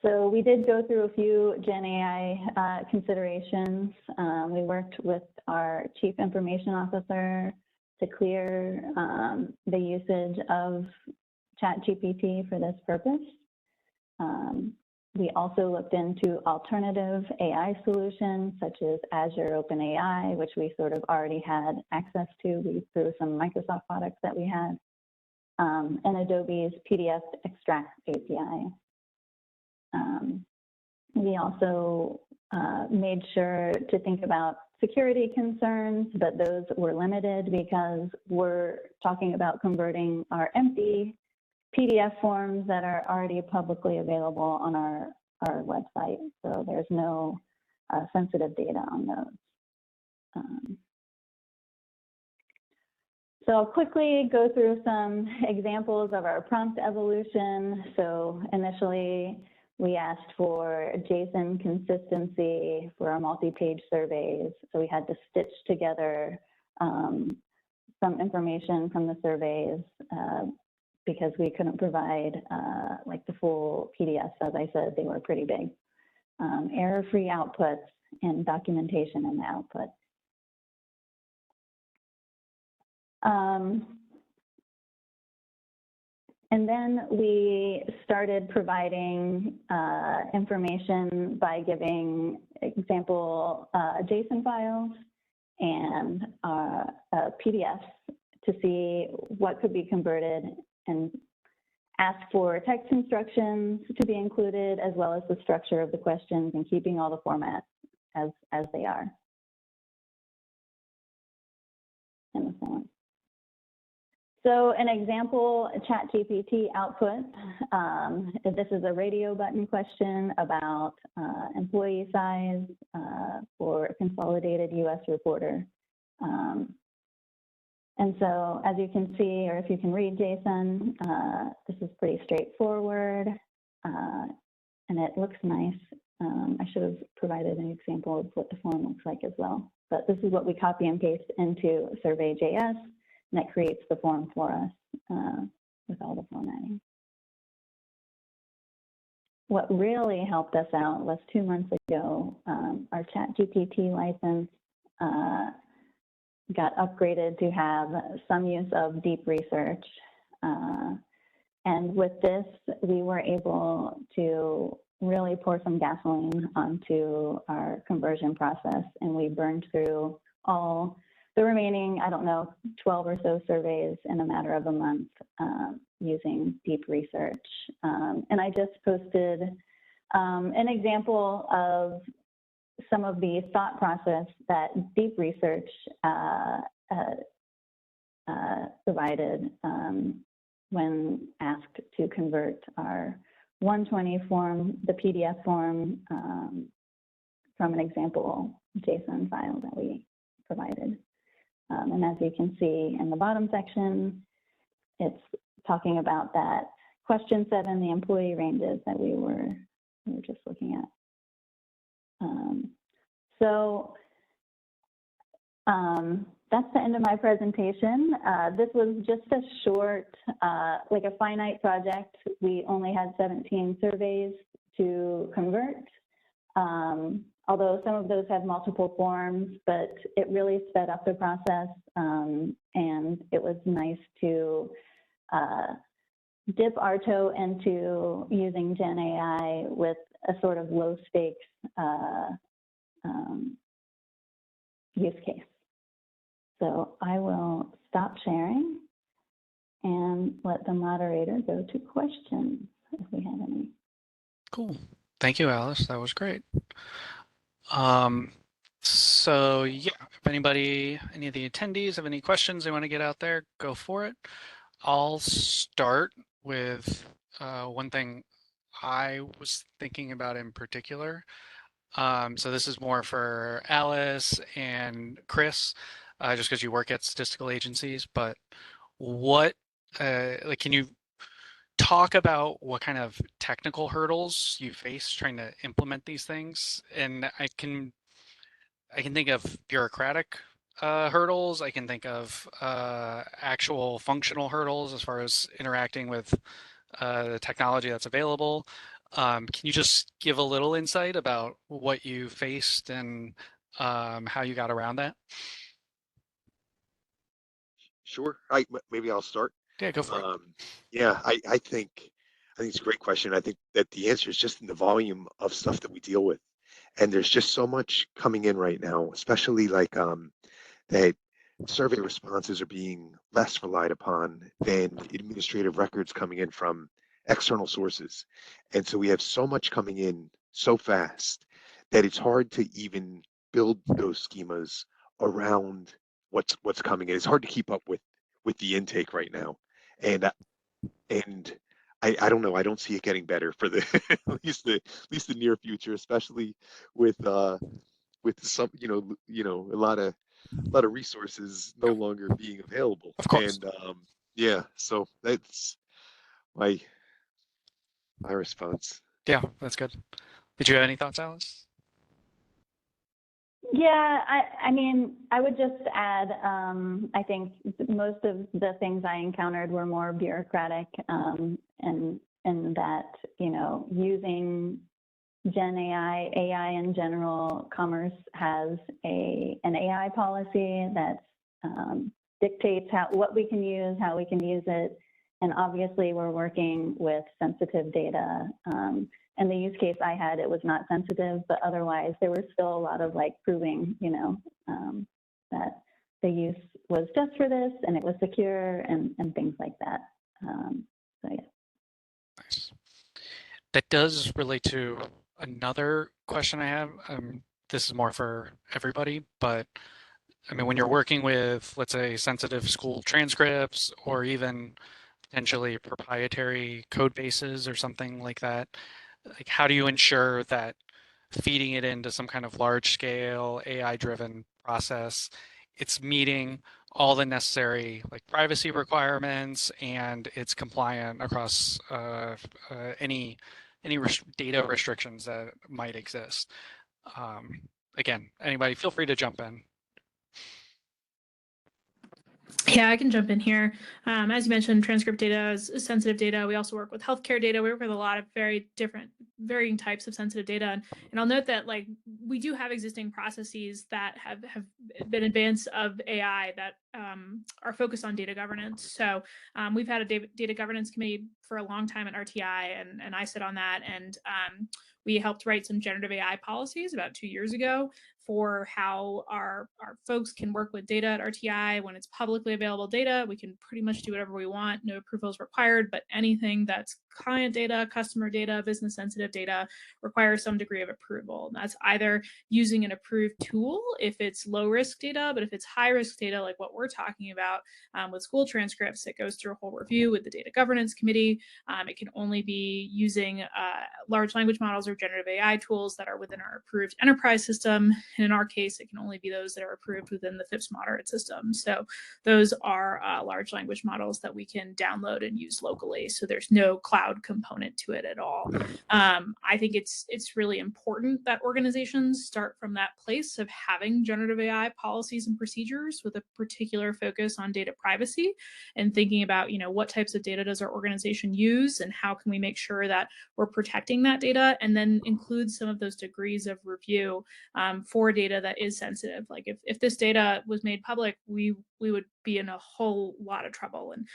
So we did go through a few Gen AI considerations. We worked with our Chief Information Officer to clear the usage of ChatGPT for this purpose. We also looked into alternative AI solutions such as Azure OpenAI, which we sort of already had access to through some Microsoft products that we had, and Adobe's PDF Extract API. We also made sure to think about security concerns, but those were limited because we're talking about converting our empty PDF forms that are already publicly available on our website. So there's no sensitive data on those. So I'll quickly go through some examples of our prompt evolution. So initially, we asked for JSON consistency for our multi-page surveys. So we had to stitch together some information from the surveys because we couldn't provide like the full PDFs. As I said, they were pretty big. Error-free outputs and documentation in the output. And then we started providing information by giving example JSON files and PDFs to see what could be converted and ask for text instructions to be included, as well as the structure of the questions and keeping all the formats as they are in the form. So an example ChatGPT output, this is a radio button question about employee size for a consolidated US reporter. And so as you can see, or if you can read JSON, this is pretty straightforward and it looks nice. I should have provided an example of what the form looks like as well. But this is what we copy and paste into Survey.js, and that creates the form for us with all the formatting. What really helped us out was 2 months ago, our ChatGPT license got upgraded to have some use of deep research. And with this, we were able to really pour some gasoline onto our conversion process, and we burned through all the remaining, I don't know, 12 or so surveys in a matter of a month using deep research. And I just posted an example of some of the thought process that deep research provided when asked to convert our 120 form, the PDF form, from an example JSON file that we provided. And as you can see in the bottom section, it's talking about that question 7, the employee ranges that we were just looking at. That's the end of my presentation. This was just a short, like a finite project. We only had 17 surveys to convert, although some of those had multiple forms, but it really sped up the process. And it was nice to dip our toe into using Gen AI with a sort of low stakes use case. So I will stop sharing and let the moderator go to questions if we have any. Cool. Thank you, Alice. That was great. So yeah, if any of the attendees have any questions they want to get out there, go for it. I'll start with one thing I was thinking about in particular. So this is more for Alice and Chris, just because you work at statistical agencies, but what, can you talk about what kind of technical hurdles you face trying to implement these things? And I can think of bureaucratic hurdles. I can think of actual functional hurdles as far as interacting with the technology that's available. Can you just give a little insight about what you faced and how you got around that? Sure. Maybe I'll start. Yeah, go for it. Yeah, I think it's a great question. I think that the answer is just in the volume of stuff that we deal with. And there's just so much coming in right now, especially like that survey responses are being less relied upon than administrative records coming in from external sources. And so we have so much coming in so fast that it's hard to even build those schemas around what's coming in. It's hard to keep up with the intake right now. And I don't know, I don't see it getting better for the at least the near future, especially with some a lot of resources no longer being available. Of course. And yeah, so that's my response. Yeah, that's good. Did you have any thoughts, Alice? Yeah, I mean, I would just add, I think most of the things I encountered were more bureaucratic, and that, using Gen AI in general, Commerce has an AI policy that dictates what we can use, how we can use it. And obviously we're working with sensitive data. And the use case I had, it was not sensitive, but otherwise there was still a lot of proving, that the use was just for this and it was secure and things like that. So yeah. Nice. That does relate to another question I have. This is more for everybody, but I mean, when you're working with, let's say, sensitive school transcripts or even potentially proprietary code bases or something like that, like how do you ensure that feeding it into some kind of large scale AI-driven process, it's meeting all the necessary like privacy requirements and it's compliant across any data restrictions that might exist? Again, anybody feel free to jump in. Yeah, I can jump in here. As you mentioned, transcript data is sensitive data. We also work with healthcare data. We work with a lot of varying types of sensitive data. And I'll note that like we do have existing processes that have been advanced of AI that are focused on data governance. So we've had a data governance committee for a long time at RTI, and I sit on that. And we helped write some generative AI policies about 2 years ago for how our folks can work with data at RTI. When it's publicly available data, we can pretty much do whatever we want, no approvals required, but anything that's client data, customer data, business sensitive data requires some degree of approval. And that's either using an approved tool if it's low risk data, but if it's high risk data, like what we're talking about with school transcripts, it goes through a whole review with the data governance committee. It can only be using large language models or generative AI tools that are within our approved enterprise system. And in our case, it can only be those that are approved within the FIPS moderate system. So those are large language models that we can download and use locally. So there's no cloud component to it at all. I think it's really important that organizations start from that place of having generative AI policies and procedures with a particular focus on data privacy and thinking about, what types of data does our organization use and how can we make sure that we're protecting that data, and then include some of those degrees of review for data that is sensitive. Like if this data was made public, we would be in a whole lot of trouble. And,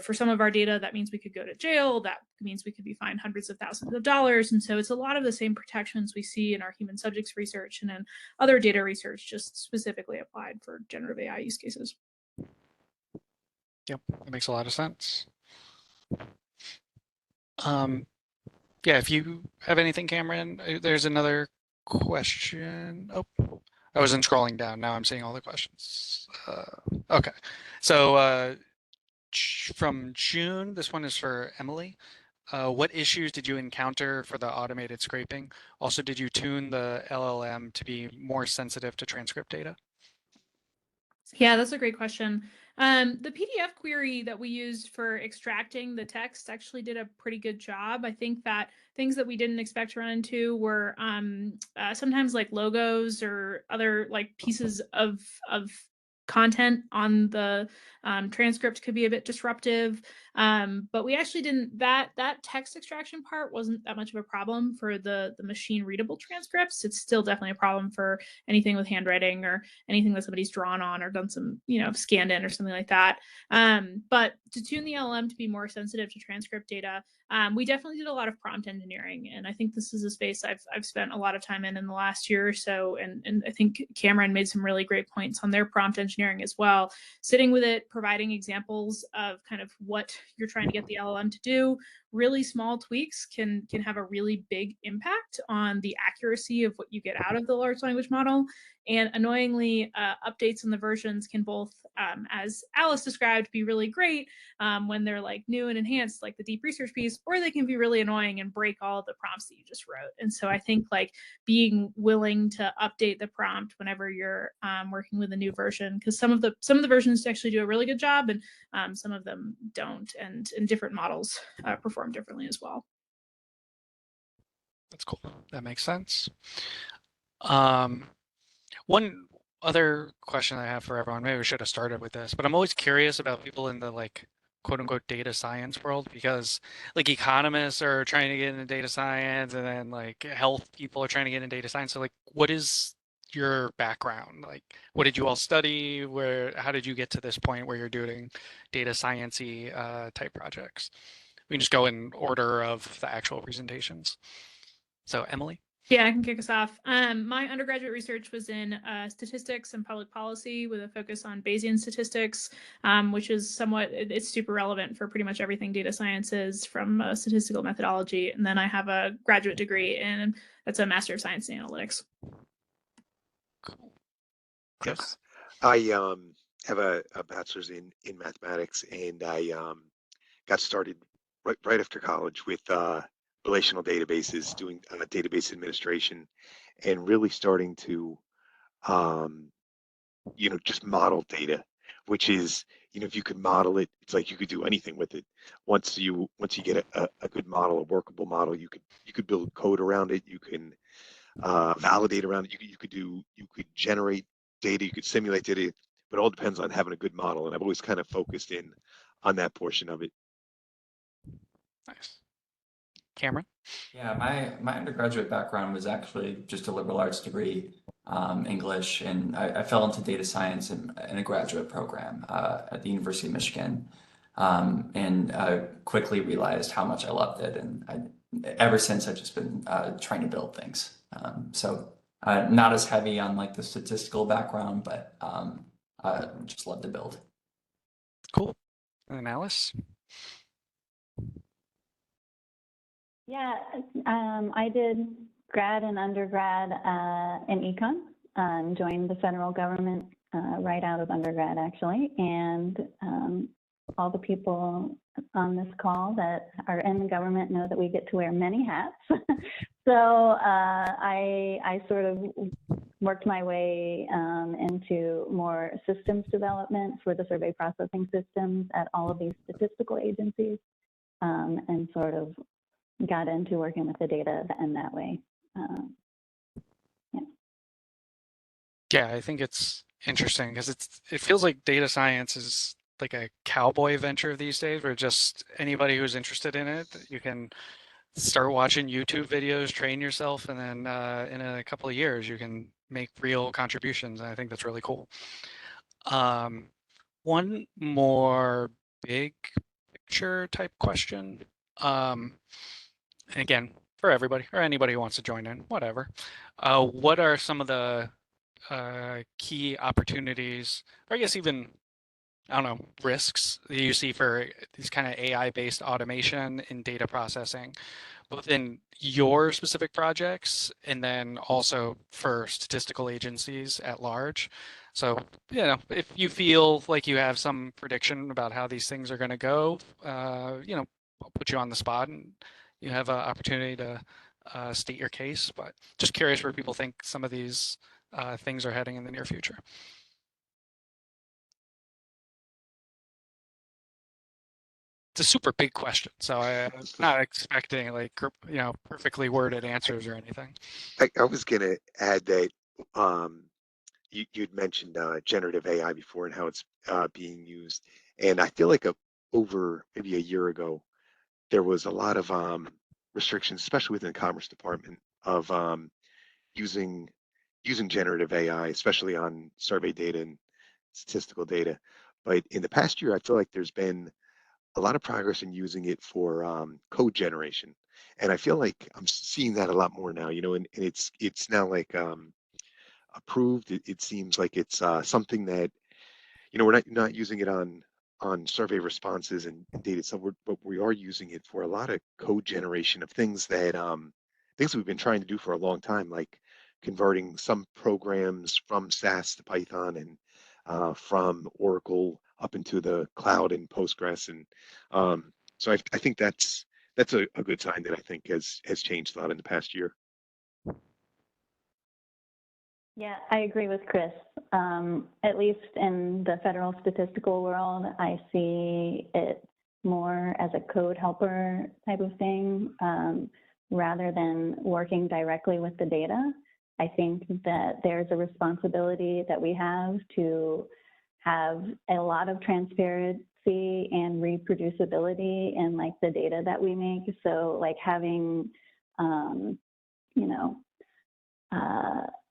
for some of our data, that means we could go to jail. That means we could be fined hundreds of thousands of dollars. And so it's a lot of the same protections we see in our human subjects research and in other data research, just specifically applied for generative AI use cases. Yep, that makes a lot of sense. Yeah, if you have anything, Cameron, there's another question. Oh, I wasn't scrolling down. Now I'm seeing all the questions. Okay, so from June, this one is for Emily. What issues did you encounter for the automated scraping? Also, did you tune the LLM to be more sensitive to transcript data? Yeah, that's a great question. The PDF query that we used for extracting the text actually did a pretty good job. I think that things that we didn't expect to run into were sometimes like logos or other like pieces of content on the transcript could be a bit disruptive. But we actually didn't, that text extraction part wasn't that much of a problem for the machine readable transcripts. It's still definitely a problem for anything with handwriting or anything that somebody's drawn on or done some, scanned in or something like that. But to tune the LLM to be more sensitive to transcript data, we definitely did a lot of prompt engineering. And I think this is a space I've spent a lot of time in the last year or so. And I think Cameron made some really great points on their prompt engineering as well. Sitting with it, providing examples of kind of what you're trying to get the LLM to do. Really small tweaks can have a really big impact on the accuracy of what you get out of the large language model. And annoyingly, updates in the versions can both, as Alice described, be really great when they're like new and enhanced, like the deep research piece, or they can be really annoying and break all the prompts that you just wrote. And so I think like being willing to update the prompt whenever you're working with a new version, because some of the versions actually do a really good job and some of them don't, and different models perform differently as well. That's cool. That makes sense. One other question I have for everyone, maybe we should have started with this, but I'm always curious about people in the like quote unquote data science world, because like economists are trying to get into data science and then like health people are trying to get into data science. So like, what is your background? Like, what did you all study? How did you get to this point where you're doing data science-y type projects? We can just go in order of the actual presentations. So Emily? Yeah, I can kick us off. My undergraduate research was in statistics and public policy with a focus on Bayesian statistics, which is it's super relevant for pretty much everything data science is from a statistical methodology. And then I have a graduate degree that's a Master of Science in Analytics. Cool. Yes. I have a bachelor's in mathematics, and I got started right after college with relational databases, doing database administration, and really starting to um, just model data, which is, if you could model it, it's like you could do anything with it. Once you get a good model, a workable model, you could build code around it. You can validate around it. You could generate data. You could simulate data. But it all depends on having a good model. And I've always kind of focused in on that portion of it. Nice. Cameron? Yeah, my undergraduate background was actually just a liberal arts degree, English, and I fell into data science in a graduate program at the University of Michigan, and I quickly realized how much I loved it, and ever since I've just been trying to build things. So not as heavy on like the statistical background, but just love to build. Cool. And then Alice? Yeah, I did grad and undergrad in econ, joined the federal government right out of undergrad, actually. And all the people on this call that are in the government know that we get to wear many hats. So I sort of worked my way into more systems development for the survey processing systems at all of these statistical agencies, and sort of got into working with the data in that way. Yeah, I think it's interesting because it feels like data science is like a cowboy venture these days, where just anybody who's interested in it, you can start watching YouTube videos, train yourself, and then in a couple of years you can make real contributions. And I think that's really cool. One more big picture type question. And again, for everybody or anybody who wants to join in, whatever. What are some of the key opportunities, or I guess even, I don't know, risks that you see for these kind of AI-based automation in data processing, both in your specific projects and then also for statistical agencies at large? So, if you feel like you have some prediction about how these things are going to go, I'll put you on the spot and you have an opportunity to state your case. But just curious where people think some of these things are heading in the near future. It's a super big question, so I'm not expecting like perfectly worded answers or anything. I was going to add that you'd mentioned generative AI before and how it's being used, and I feel like over maybe a year ago, there was a lot of restrictions, especially within the Commerce Department, of using generative AI, especially on survey data and statistical data. But in the past year, I feel like there's been a lot of progress in using it for code generation, and I feel like I'm seeing that a lot more now. And it's now like approved. It seems like it's something that we're not using it on survey responses and data, but we are using it for a lot of code generation of things that we've been trying to do for a long time, like converting some programs from SAS to Python and from Oracle up into the cloud and Postgres, and so I think that's a good sign that I think has changed a lot in the past year. Yeah, I agree with Chris. At least in the federal statistical world, I see it more as a code helper type of thing, rather than working directly with the data. I think that there's a responsibility that we have to have a lot of transparency and reproducibility in like the data that we make. So like having,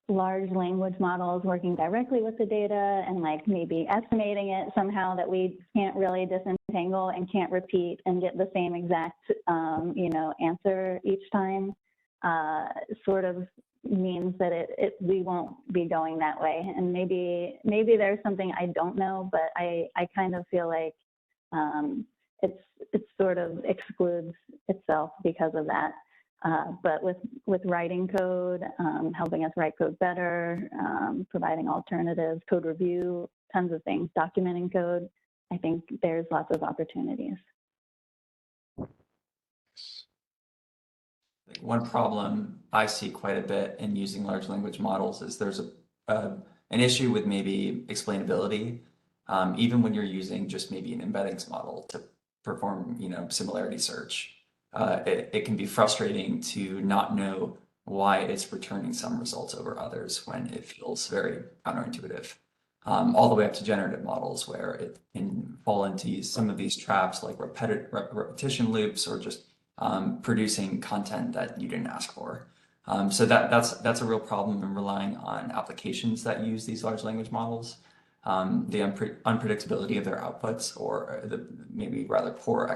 large language models working directly with the data and like maybe estimating it somehow that we can't really disentangle and can't repeat and get the same exact, answer each time, sort of means that we won't be going that way. And maybe there's something I don't know, but I kind of feel like it sort of excludes itself because of that. But with writing code, helping us write code better, providing alternatives, code review, tons of things, documenting code, I think there's lots of opportunities. One problem I see quite a bit in using large language models is there's an issue with maybe explainability, even when you're using just maybe an embeddings model to perform, similarity search. It can be frustrating to not know why it's returning some results over others when it feels very counterintuitive. All the way up to generative models where it can fall into some of these traps like repetition loops or just producing content that you didn't ask for. So that's a real problem in relying on applications that use these large language models. The unpredictability of their outputs, or the maybe rather poor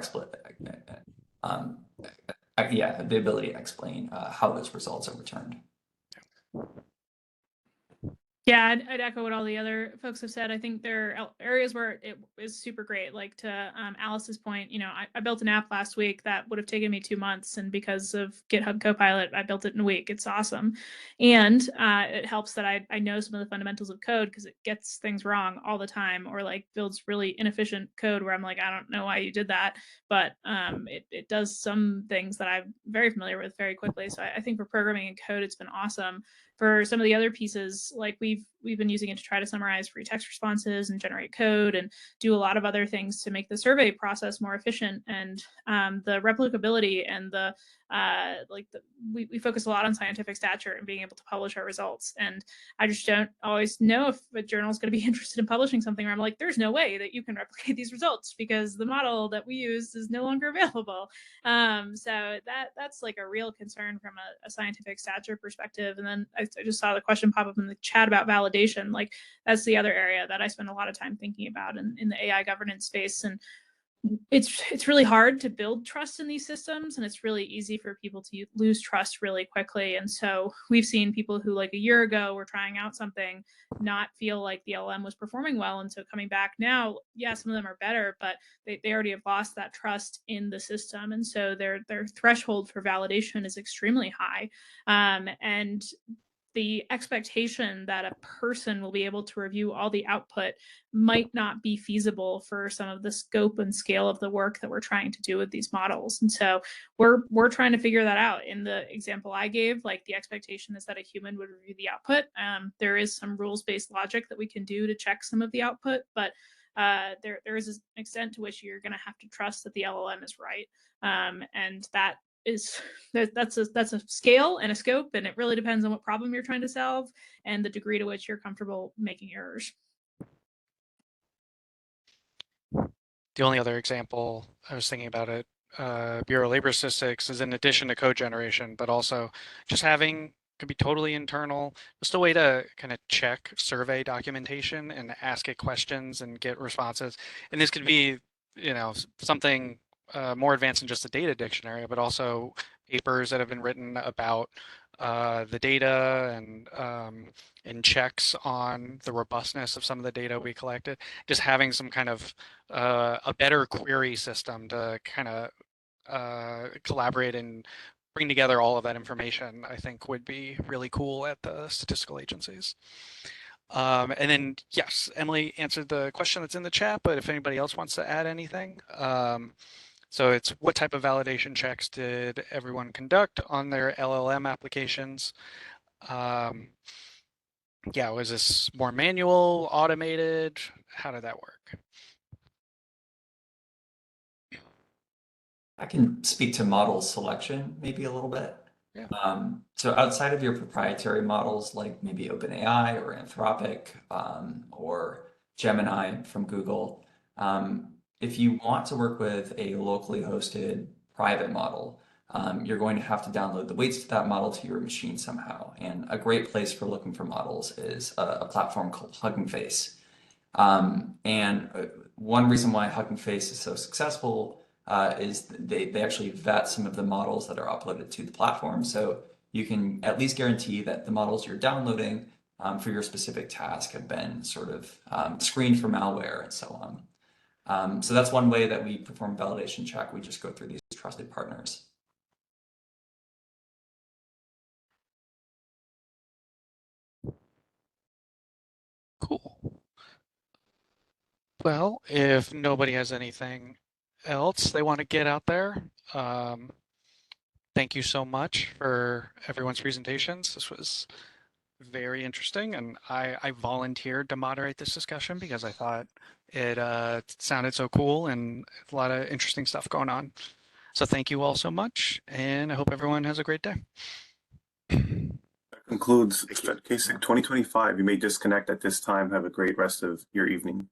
the ability to explain how those results are returned. Yeah, I'd echo what all the other folks have said. I think there are areas where it is super great. Like to Alice's point, I built an app last week that would have taken me 2 months, and because of GitHub Copilot, I built it in a week. It's awesome, and it helps that I know some of the fundamentals of code because it gets things wrong all the time, or like builds really inefficient code where I'm like, I don't know why you did that, but it does some things that I'm very familiar with very quickly. So I think for programming and code, it's been awesome. For some of the other pieces, like we've been using it to try to summarize free text responses and generate code and do a lot of other things to make the survey process more efficient. And the replicability and we focus a lot on scientific stature and being able to publish our results. And I just don't always know if a journal is going to be interested in publishing something where I'm like, there's no way that you can replicate these results because the model that we use is no longer available. So that's like a real concern from a scientific stature perspective. And then I just saw the question pop up in the chat about validation. Like that's the other area that I spend a lot of time thinking about in the AI governance space. And it's really hard to build trust in these systems, and it's really easy for people to lose trust really quickly. And so we've seen people who like a year ago were trying out something not feel like the LLM was performing well, and so coming back now, yeah, some of them are better, but they already have lost that trust in the system, and so their threshold for validation is extremely high. And the expectation that a person will be able to review all the output might not be feasible for some of the scope and scale of the work that we're trying to do with these models. And so we're trying to figure that out. In the example I gave, like the expectation is that a human would review the output. There is some rules-based logic that we can do to check some of the output, but there is an extent to which you're going to have to trust that the LLM is right. And that's a scale and a scope, and it really depends on what problem you're trying to solve and the degree to which you're comfortable making errors. The only other example I was thinking about it, Bureau of Labor Statistics, is in addition to code generation, but also just having, could be totally internal, just a way to kind of check survey documentation and ask it questions and get responses. And this could be, something more advanced than just a data dictionary, but also papers that have been written about the data and checks on the robustness of some of the data we collected. Just having some kind of a better query system to kind of collaborate and bring together all of that information, I think would be really cool at the statistical agencies. And then, yes, Emily answered the question that's in the chat, but if anybody else wants to add anything, so it's what type of validation checks did everyone conduct on their LLM applications? Yeah, was this more manual, automated? How did that work? I can speak to model selection maybe a little bit. Yeah. So outside of your proprietary models, like maybe OpenAI or Anthropic or Gemini from Google, if you want to work with a locally hosted private model, you're going to have to download the weights to that model to your machine somehow. And a great place for looking for models is a platform called Hugging Face. And one reason why Hugging Face is so successful is they actually vet some of the models that are uploaded to the platform. So you can at least guarantee that the models you're downloading for your specific task have been sort of screened for malware and so on. So that's one way that we perform validation check. We just go through these trusted partners. Well, if nobody has anything else they want to get out there, thank you so much for everyone's presentations. This was very interesting, and I volunteered to moderate this discussion because I thought it sounded so cool and a lot of interesting stuff going on. So thank you all so much, and I hope everyone has a great day. That concludes FedCase 2025. You may disconnect at this time. Have a great rest of your evening.